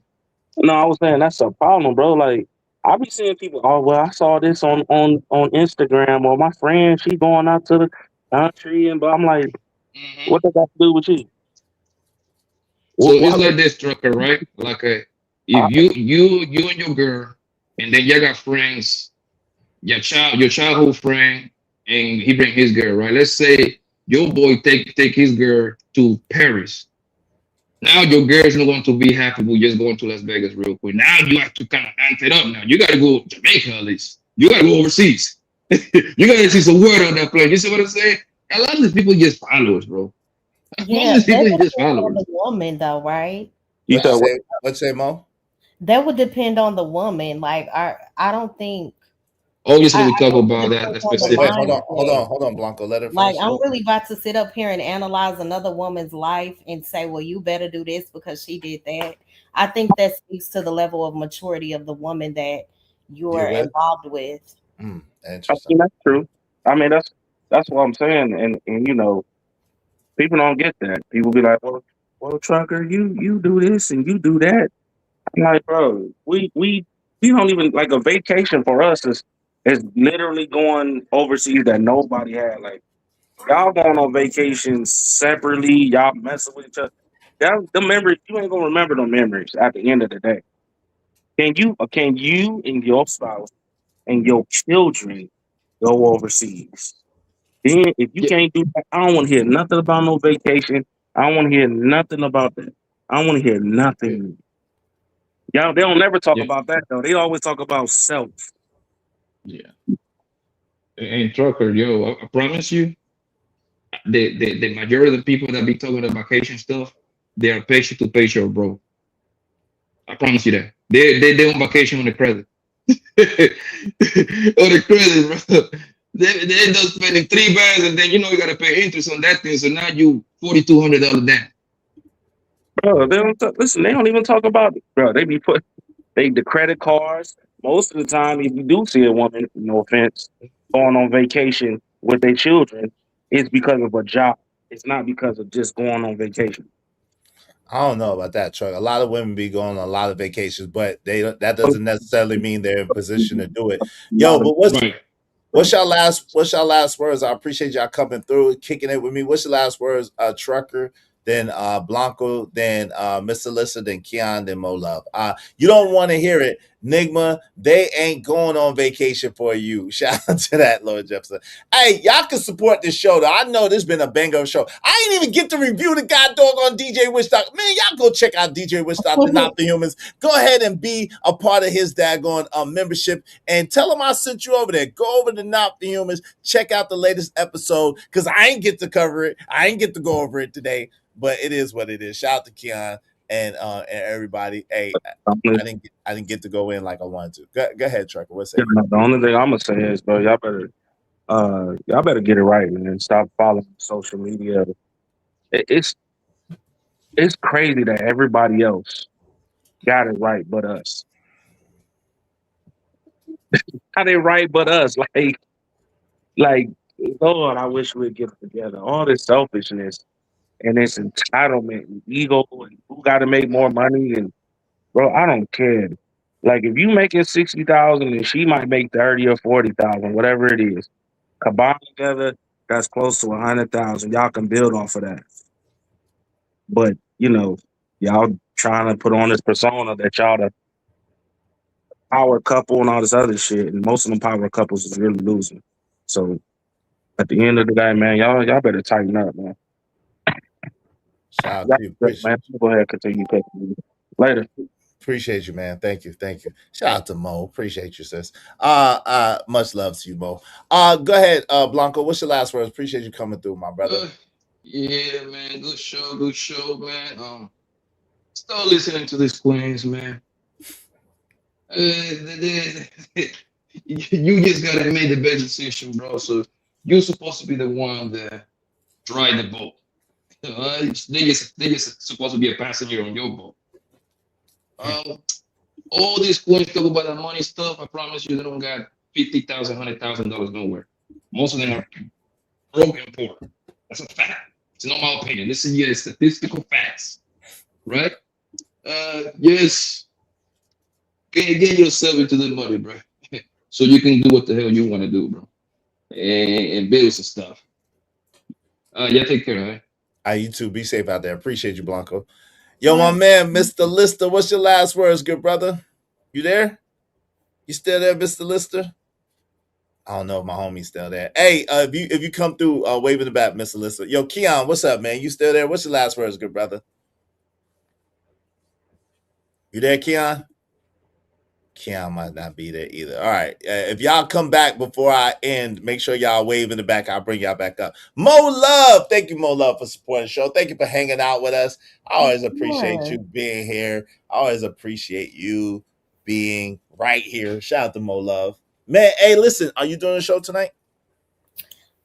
No, I was saying that's a problem, bro. Like, I be seeing people, oh well, I saw this on Instagram, or my friend, she going out to the country, but I'm like, what does that have to do with you? So Why it's like this, Trucker, right? Like if you and your girl, and then you got friends, your childhood friend, and he bring his girl, right? Let's say your boy take his girl to Paris. Now your girl's not going to be happy with just going to Las Vegas real quick. Now you have to kind of amp it up. Now you got to go to Jamaica at least. You got to go overseas. You got to see some word on that plane. You see what I'm saying? A lot of these people just followers, bro. Most Yeah, of these people that are just depends on followers. the woman, though, right? You said what? What's say, Mo? That would depend on the woman. Like, I don't think. Obviously, we I talk think about it that depends on the specific. Wait, mindset. hold on, Blanco. Let her Like, finish. I'm really about to sit up here and analyze another woman's life and say, well, you better do this because she did that. I think that speaks to the level of maturity of the woman that you're with? involved with. I Interesting. mean, that's true. I mean, that's what I'm saying, and you know, people don't get that. People be like, well, Trucker, you do this and you do that. I'm like, bro, we don't even, like, a vacation for us is literally going overseas that nobody had. Like, y'all going on vacations separately, y'all messing with each other. The memories, you ain't gonna remember the memories at the end of the day. Can you and your spouse and your children go overseas? Then if you can't do that, I don't want to hear nothing about no vacation. I don't want to hear nothing about that. I don't want to hear nothing. Y'all, they don't never talk about that though. They always talk about self. Yeah. And Trucker, yo, I promise you, the majority of the people that be talking about vacation stuff, they are paycheck to paycheck, bro. I promise you that. They on vacation on the credit. On the credit, bro. They end up spending $3 and then you know you gotta pay interest on that thing. So now you $4,200 down. Bro, they don't listen. They don't even talk about it, bro. They be the credit cards. Most of the time, if you do see a woman, no offense, going on vacation with their children, it's because of a job. It's not because of just going on vacation. I don't know about that, Chuck. A lot of women be going on a lot of vacations, but that doesn't necessarily mean they're in position to do it. Yo, but what's y'all last words? I appreciate y'all coming through, kicking it with me. What's your last words, Trucker? Then Blanco, then Miss Alyssa, then Keon, then Mo Love. You don't want to hear it. Nigma, they ain't going on vacation for you. Shout out to that, Lord Jefferson. Hey, y'all can support this show, though. I know this been a banger show. I ain't even get to review the god dog on DJ Wishtalk. Man, y'all go check out DJ Wishtalk, the Not the Humans. Go ahead and be a part of his daggone membership and tell him I sent you over there. Go over to Not the Humans. Check out the latest episode because I ain't get to cover it. I ain't get to go over it today. But it is what it is. Shout out to Keon and everybody. Hey, I didn't get to go in like I wanted to. Go ahead, Trucker. What's that? The only thing I'm gonna say is, bro, y'all better get it right, man. Stop following social media. It's crazy that everybody else got it right but us. How they right but us? Like, Lord, I wish we'd get it together. All this selfishness and this entitlement and ego and who got to make more money, and bro, I don't care. Like, if you making 60,000 and she might make 30 or 40,000, whatever it is, combined together, that's close to 100,000. Y'all can build off of that. But you know, y'all trying to put on this persona that y'all the power couple and all this other shit, and most of them power couples is really losing. So at the end of the day, man, y'all better tighten up, man. Shout out to you. Man, go ahead, continue. Later. Appreciate you, man. Thank you. Shout out to Mo. Appreciate you, sis. Much love to you, Mo. Go ahead, Blanco. What's your last words? Appreciate you coming through, my brother. Yeah, man. Good show, man. Start listening to these queens, man. You just gotta make the best decision, bro. So you're supposed to be the one that drive the boat. They just supposed to be a passenger on your boat. All these queens talk about the money stuff. I promise you, they don't got $50,000, $100,000 nowhere. Most of them are broke and poor. That's a fact. It's not my opinion. This is your statistical facts, right? Yes, Get yourself into the money, bro, so you can do what the hell you want to do, bro, and build some stuff. Yeah, take care, all right? You too. Be safe out there. Appreciate you, Blanco. Yo, my man, Mr. Lister, what's your last words, good brother? You there? You still there, Mr. Lister? I don't know if my homie's still there. Hey, if you come through, waving the bat, Mr. Lister. Yo, Keon, what's up, man? You still there? What's your last words, good brother? You there, Keon? Keon might not be there either. All right. If y'all come back before I end, make sure y'all wave in the back. I'll bring y'all back up. Mo Love. Thank you, Mo Love, for supporting the show. Thank you for hanging out with us. I always appreciate you being here. I always appreciate you being right here. Shout out to Mo Love. Man, hey, listen, are you doing a show tonight?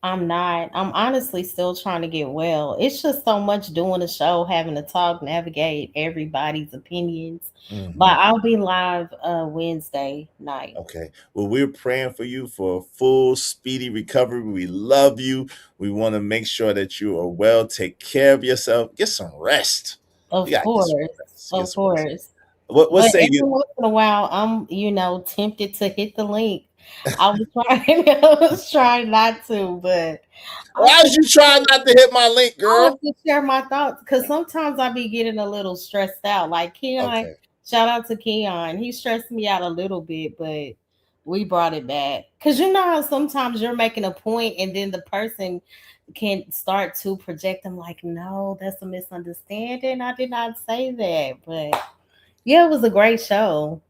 I'm not. I'm honestly still trying to get well. It's just so much doing a show, having to talk, navigate everybody's opinions. But I'll be live Wednesday night. Okay. Well, we're praying for you for a full, speedy recovery. We love you. We want to make sure that you are well. Take care of yourself. Get some rest. Of course. Of course. What say every you? once in a while, I'm, tempted to hit the link. I was trying not to, but why is you trying not to hit my link, girl? I have to share my thoughts because sometimes I be getting a little stressed out. Like Keon, shout out to Keon. He stressed me out a little bit, but we brought it back. Because you know how sometimes you're making a point and then the person can start to project them like, no, that's a misunderstanding. I did not say that. But yeah, it was a great show.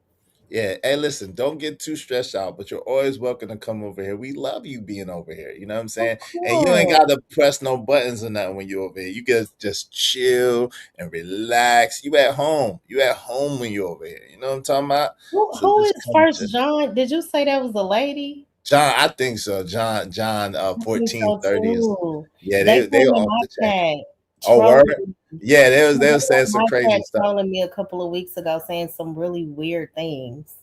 Yeah. Hey, listen, don't get too stressed out, but you're always welcome to come over here. We love you being over here. You know what I'm saying? And you ain't got to press no buttons or nothing when you're over here. You can just chill and relax. You at home. You at home when you're over here. You know what I'm talking about? Who is First John? Did you say that was a lady? John, I think so. John, 1430. Yeah, they off the chat. Oh, word? Yeah, they was saying some crazy stuff. Trolling me a couple of weeks ago, saying some really weird things.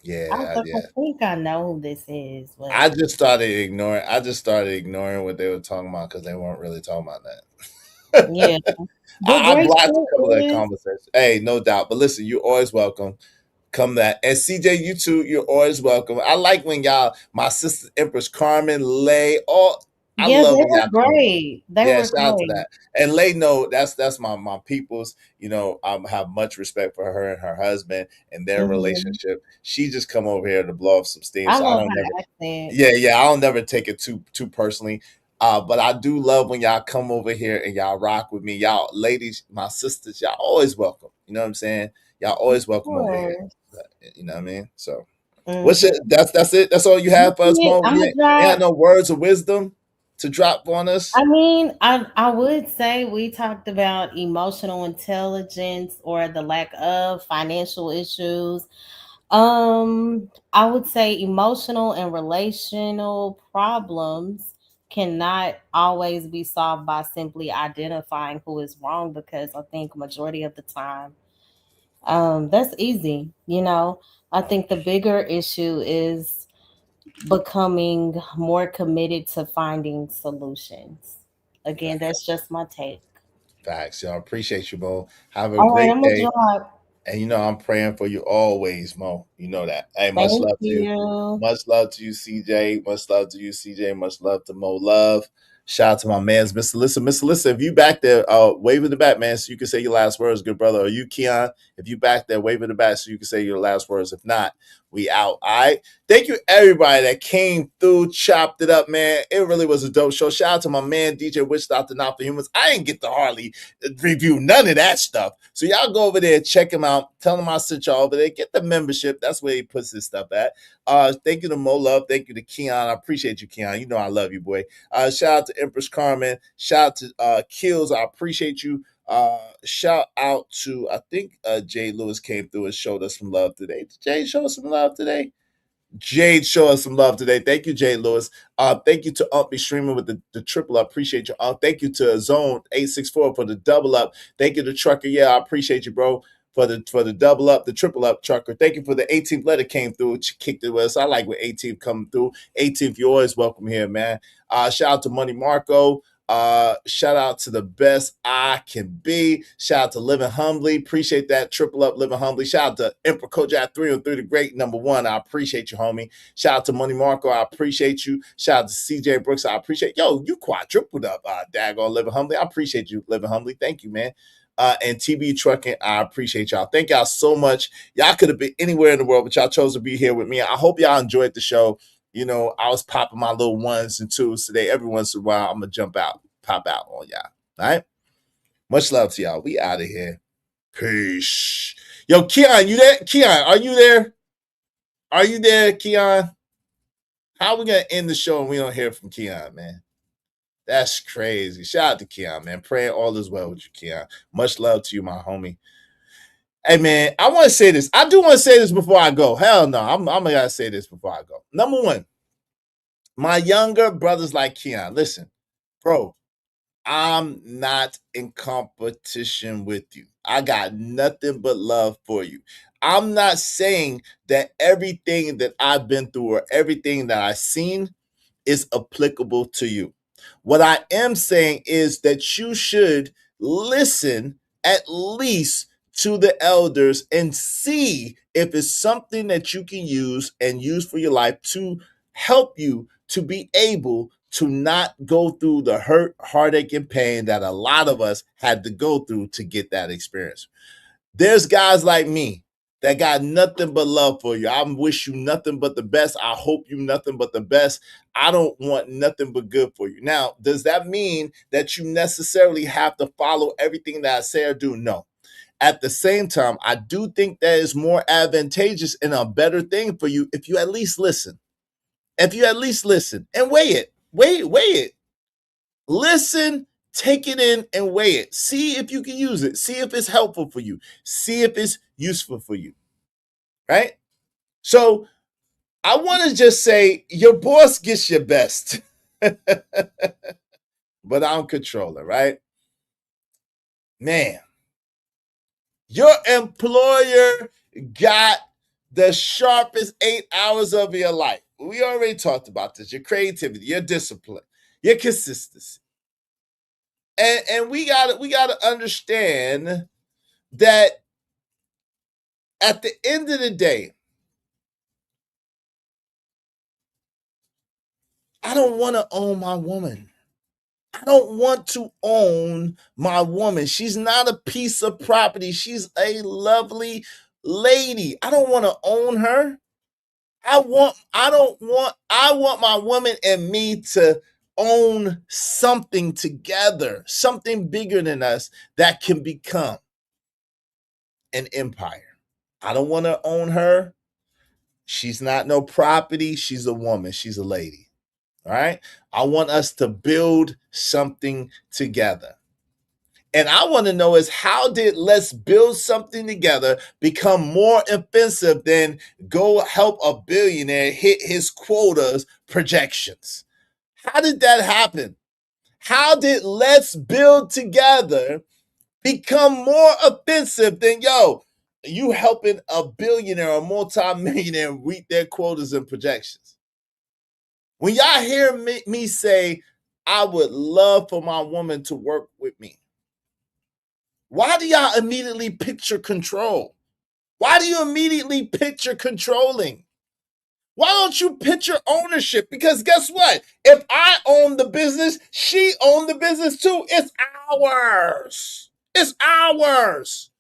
Yeah, I think I know who this is. But I just started ignoring what they were talking about because they weren't really talking about that. Yeah, I blocked a couple of conversations. Hey, no doubt. But listen, you're always welcome. Come that. And CJ, you too, you're always welcome. I like when y'all, my sister Empress Carmen, Lay, all. I love they were great. Shout out to that. And Lay, no, that's my people's. You know, I have much respect for her and her husband and their relationship. She just come over here to blow off some steam. I so love I don't her never, accent. yeah, I don't never take it too personally. But I do love when y'all come over here and y'all rock with me. Y'all ladies, my sisters, y'all always welcome. You know what I'm saying? Y'all always welcome over here. You know what I mean? So what's it? That's it. That's all you have for us, Mo. You ain't no words of wisdom to drop on us? I mean, I would say we talked about emotional intelligence or the lack of financial issues. I would say emotional and relational problems cannot always be solved by simply identifying who is wrong, because I think majority of the time that's easy. I think the bigger issue is becoming more committed to finding solutions. Again, that's just my take. Facts, y'all. Appreciate you, Mo. Have a All great right, I'm day. gonna drop. And I'm praying for you always, Mo. You know that. Hey, much Thank love to you. you. Much love to you, CJ. Much love to you, CJ. Much love to Mo Love. Shout out to my man's Mr. Lissa. Mr. Lissa, if you back there, wave in the back, man, so you can say your last words, good brother. Or you, Keon, if you back there, wave in the back so you can say your last words. If not, we out. All right. Thank you, everybody that came through, chopped it up, man. It really was a dope show. Shout out to my man, DJ Witch Doctor Not for Humans. I didn't get to hardly review none of that stuff. So y'all go over there, check him out. Tell him I sent y'all over there. Get the membership. That's where he puts his stuff at. Thank you to Mo Love. Thank you to Keon. I appreciate you, Keon. You know I love you, boy. Shout out to Empress Carmen. Shout out to Kills. I appreciate you. Shout out to, I think Jade Lewis came through and showed us some love today. Did Jade show us some love today? Jade show us some love today. Thank you, Jade Lewis. Thank you to Be Streaming with the triple up. Appreciate you. Thank you to Zone 864 for the double up. Thank you to Trucker. Yeah, I appreciate you, bro. For the double up, the triple up, Trucker. Thank you for the 18th letter came through, kicked it with us. I like when 18th coming through. 18th, you're always welcome here, man. Shout out to Money Marco. Shout out to the best I can be. Shout out to Living Humbly. Appreciate that. Triple up Living Humbly. Shout out to Emperor Kojak 303 the Great, #1. I appreciate you, homie. Shout out to Money Marco. I appreciate you. Shout out to CJ Brooks. I appreciate you quadrupled up, daggone Living Humbly. I appreciate you, Living Humbly. Thank you, man. And TB Trucking, I appreciate y'all. Thank y'all so much. Y'all could have been anywhere in the world, but y'all chose to be here with me. I hope y'all enjoyed the show. You know, I was popping my little 1s and 2s today. Every once in a while, I'm going to pop out on y'all. All right? Much love to y'all. We out of here. Peace. Yo, Keon, you there? Keon, are you there? Are you there, Keon? How are we going to end the show and we don't hear from Keon, man? That's crazy. Shout out to Keon, man. Praying all is well with you, Keon. Much love to you, my homie. Hey, man, I want to say this. I do want to say this before I go. Hell no, I'm going to say this before I go. Number one, my younger brothers like Keon, listen, bro, I'm not in competition with you. I got nothing but love for you. I'm not saying that everything that I've been through or everything that I've seen is applicable to you. What I am saying is that you should listen at least to the elders and see if it's something that you can use and use for your life to help you to be able to not go through the hurt, heartache, and pain that a lot of us had to go through to get that experience. There's guys like me that got nothing but love for you. I wish you nothing but the best. I hope you nothing but the best. I don't want nothing but good for you. Now, does that mean that you necessarily have to follow everything that I say or do? No. At the same time, I do think that is more advantageous and a better thing for you if you at least listen. If you at least listen and weigh it. Weigh it. Listen, take it in and weigh it. See if you can use it. See if it's helpful for you. See if it's useful for you. Right? So I want to just say your boss gets your best. But I'm controlling, right? Man, your employer got the sharpest 8 hours of your life. We already talked about this. Your creativity, your discipline, your consistency. And we gotta understand that at the end of the day, I don't want to own my woman. I don't want to own my woman. She's not a piece of property. She's a lovely lady. I don't want to own her. I want my woman and me to own something together, something bigger than us that can become an empire. I don't want to own her. She's not no property. She's a woman. She's a lady. All right. I want us to build something together. And I want to know is how did let's build something together become more offensive than go help a billionaire hit his quotas projections? How did that happen? How did let's build together become more offensive than, you helping a billionaire or multimillionaire reach their quotas and projections? When y'all hear me say, I would love for my woman to work with me, why do y'all immediately picture control? Why do you immediately picture controlling? Why don't you picture ownership? Because guess what? If I own the business, she owned the business too. It's ours. It's ours.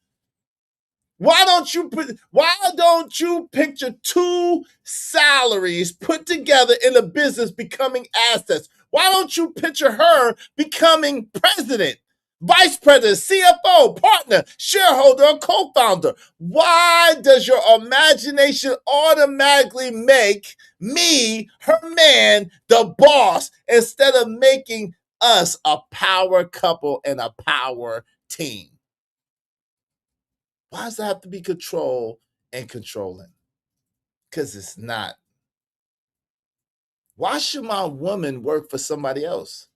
Why don't you picture two salaries put together in a business becoming assets? Why don't you picture her becoming president, vice president, CFO, partner, shareholder, or co-founder? Why does your imagination automatically make me, her man, the boss, instead of making us a power couple and a power team? Why does it have to be control and controlling? Because it's not. Why should my woman work for somebody else?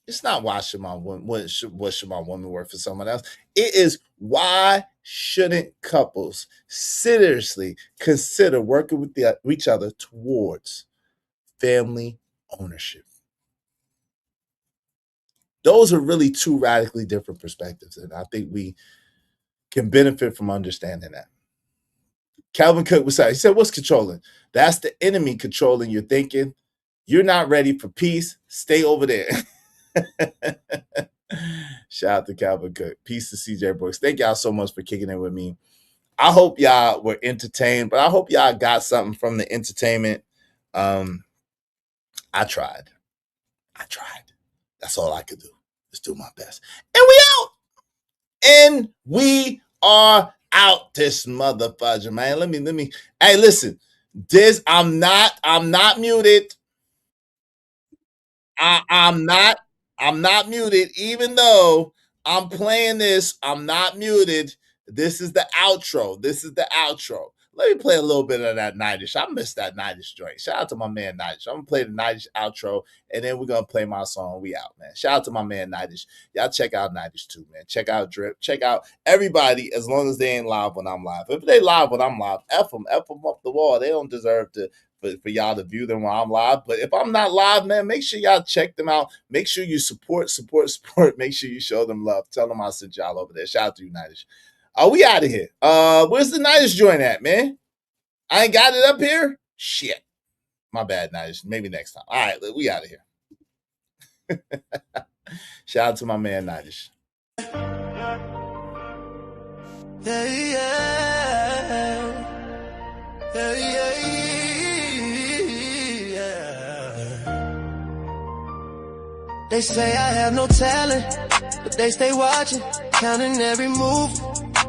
It's not why should my woman, what should my woman work for someone else? It is why shouldn't couples seriously consider working with each other towards family ownership? Those are really two radically different perspectives. And I think we can benefit from understanding that. Calvin Cook was saying, he said, what's controlling? That's the enemy controlling your thinking. You're not ready for peace. Stay over there. Shout out to Calvin Cook. Peace to CJ Brooks. Thank y'all so much for kicking in with me. I hope y'all were entertained, but I hope y'all got something from the entertainment. I tried. That's all I could do. Just do my best. And we out. And we are out this motherfucker, man. Let me. Hey, listen. I'm not muted. I'm not muted. Even though I'm playing this, I'm not muted. This is the outro. Let me play a little bit of that Nightish. I missed that Nightish joint. Shout out to my man Nightish. I'm going to play the Nightish outro, and then we're going to play my song. We out, man. Shout out to my man Nightish. Y'all check out Nightish too, man. Check out Drip. Check out everybody as long as they ain't live when I'm live. If they live when I'm live, F them up the wall. They don't deserve to for y'all to view them while I'm live. But if I'm not live, man, make sure y'all check them out. Make sure you support. Make sure you show them love. Tell them I sent y'all over there. Shout out to you, Nightish. We out of here. Where's the Nightish joint at, man? I ain't got it up here? Shit. My bad, Nightish. Maybe next time. All right, we out of here. Shout out to my man, Nightish. They say I have no talent, but they stay watching, counting every move.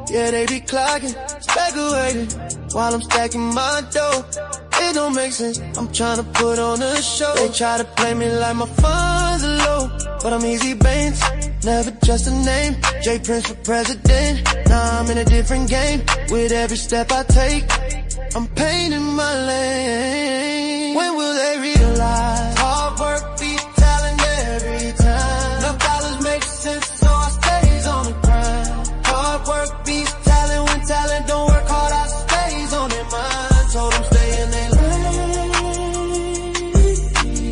Yeah, they be clocking, speculating while I'm stacking my dough. It don't make sense, I'm trying to put on a show. They try to play me like my funds are low, but I'm easy Baines, never just a name. J Prince for president, now I'm in a different game. With every step I take, I'm painting my lane. When will they realize hard work beats talent every time? No dollars make sense, so I stays on the grind. Hard work beats talent when talent don't work hard, I stays on their mind. Told them stay in their lane,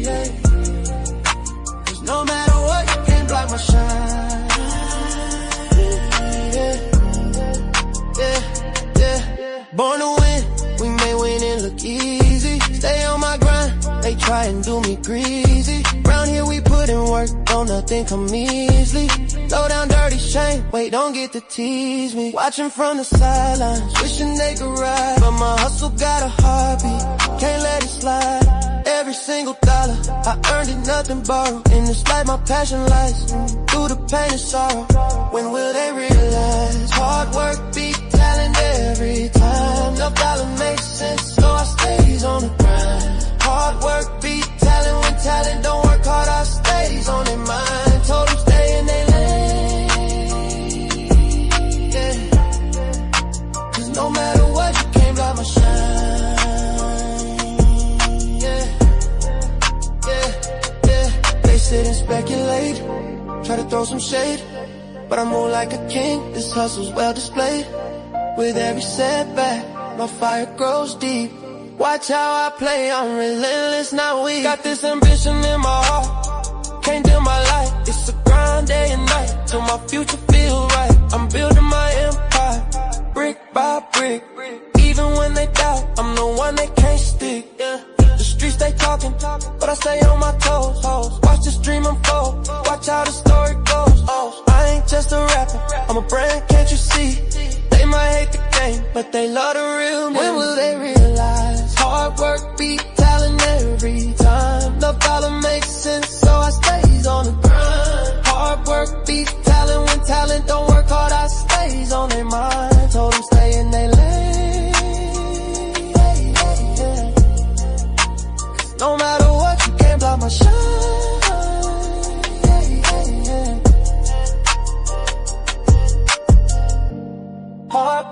yeah. Cause no matter what, you can't block my shine. Yeah. Born to win, we may win and look easy. Stay on my grind, they try and do me greasy. Round here we put in work, don't nothing come easily. Throw down dirty shame, wait, don't get to tease me. Watching from the sidelines, wishing they could ride, but my hustle got a heartbeat, can't let it slide. Every single dollar, I earned it, nothing borrowed. In this life my passion lies, through the pain and sorrow. When will they realize hard work beat talent every time? No dollar makes sense, so I stays on the grind. Hard work beat talent when talent don't work hard, I stays on their mind. Told them stay in their lane, yeah. Cause no matter what, you can't block my shine. Yeah. They sit and speculate, try to throw some shade, but I move like a king, this hustle's well displayed. With every setback, my fire grows deep. Watch how I play, I'm relentless, not weak. Got this ambition in my heart, can't dim my light. It's a grind day and night, till my future feel right. I'm building my empire, brick by brick. Even when they doubt, I'm the one they can't stick, yeah. The streets they talking, but I stay on my toes. Watch the stream unfold, watch how the story goes. Oh, I ain't just a rapper, I'm a brand, can't you see? They might hate the game, but they love the real me. When will they realize hard work beat talent every time? No dollar makes sense, so I stays on the grind. Hard work beat talent when talent don't work hard, I stays on their mind. Told them stay in their lane, yeah. No matter what, you can't block my shine. Hard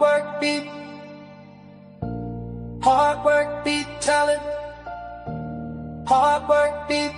work beat talent. Hard work beat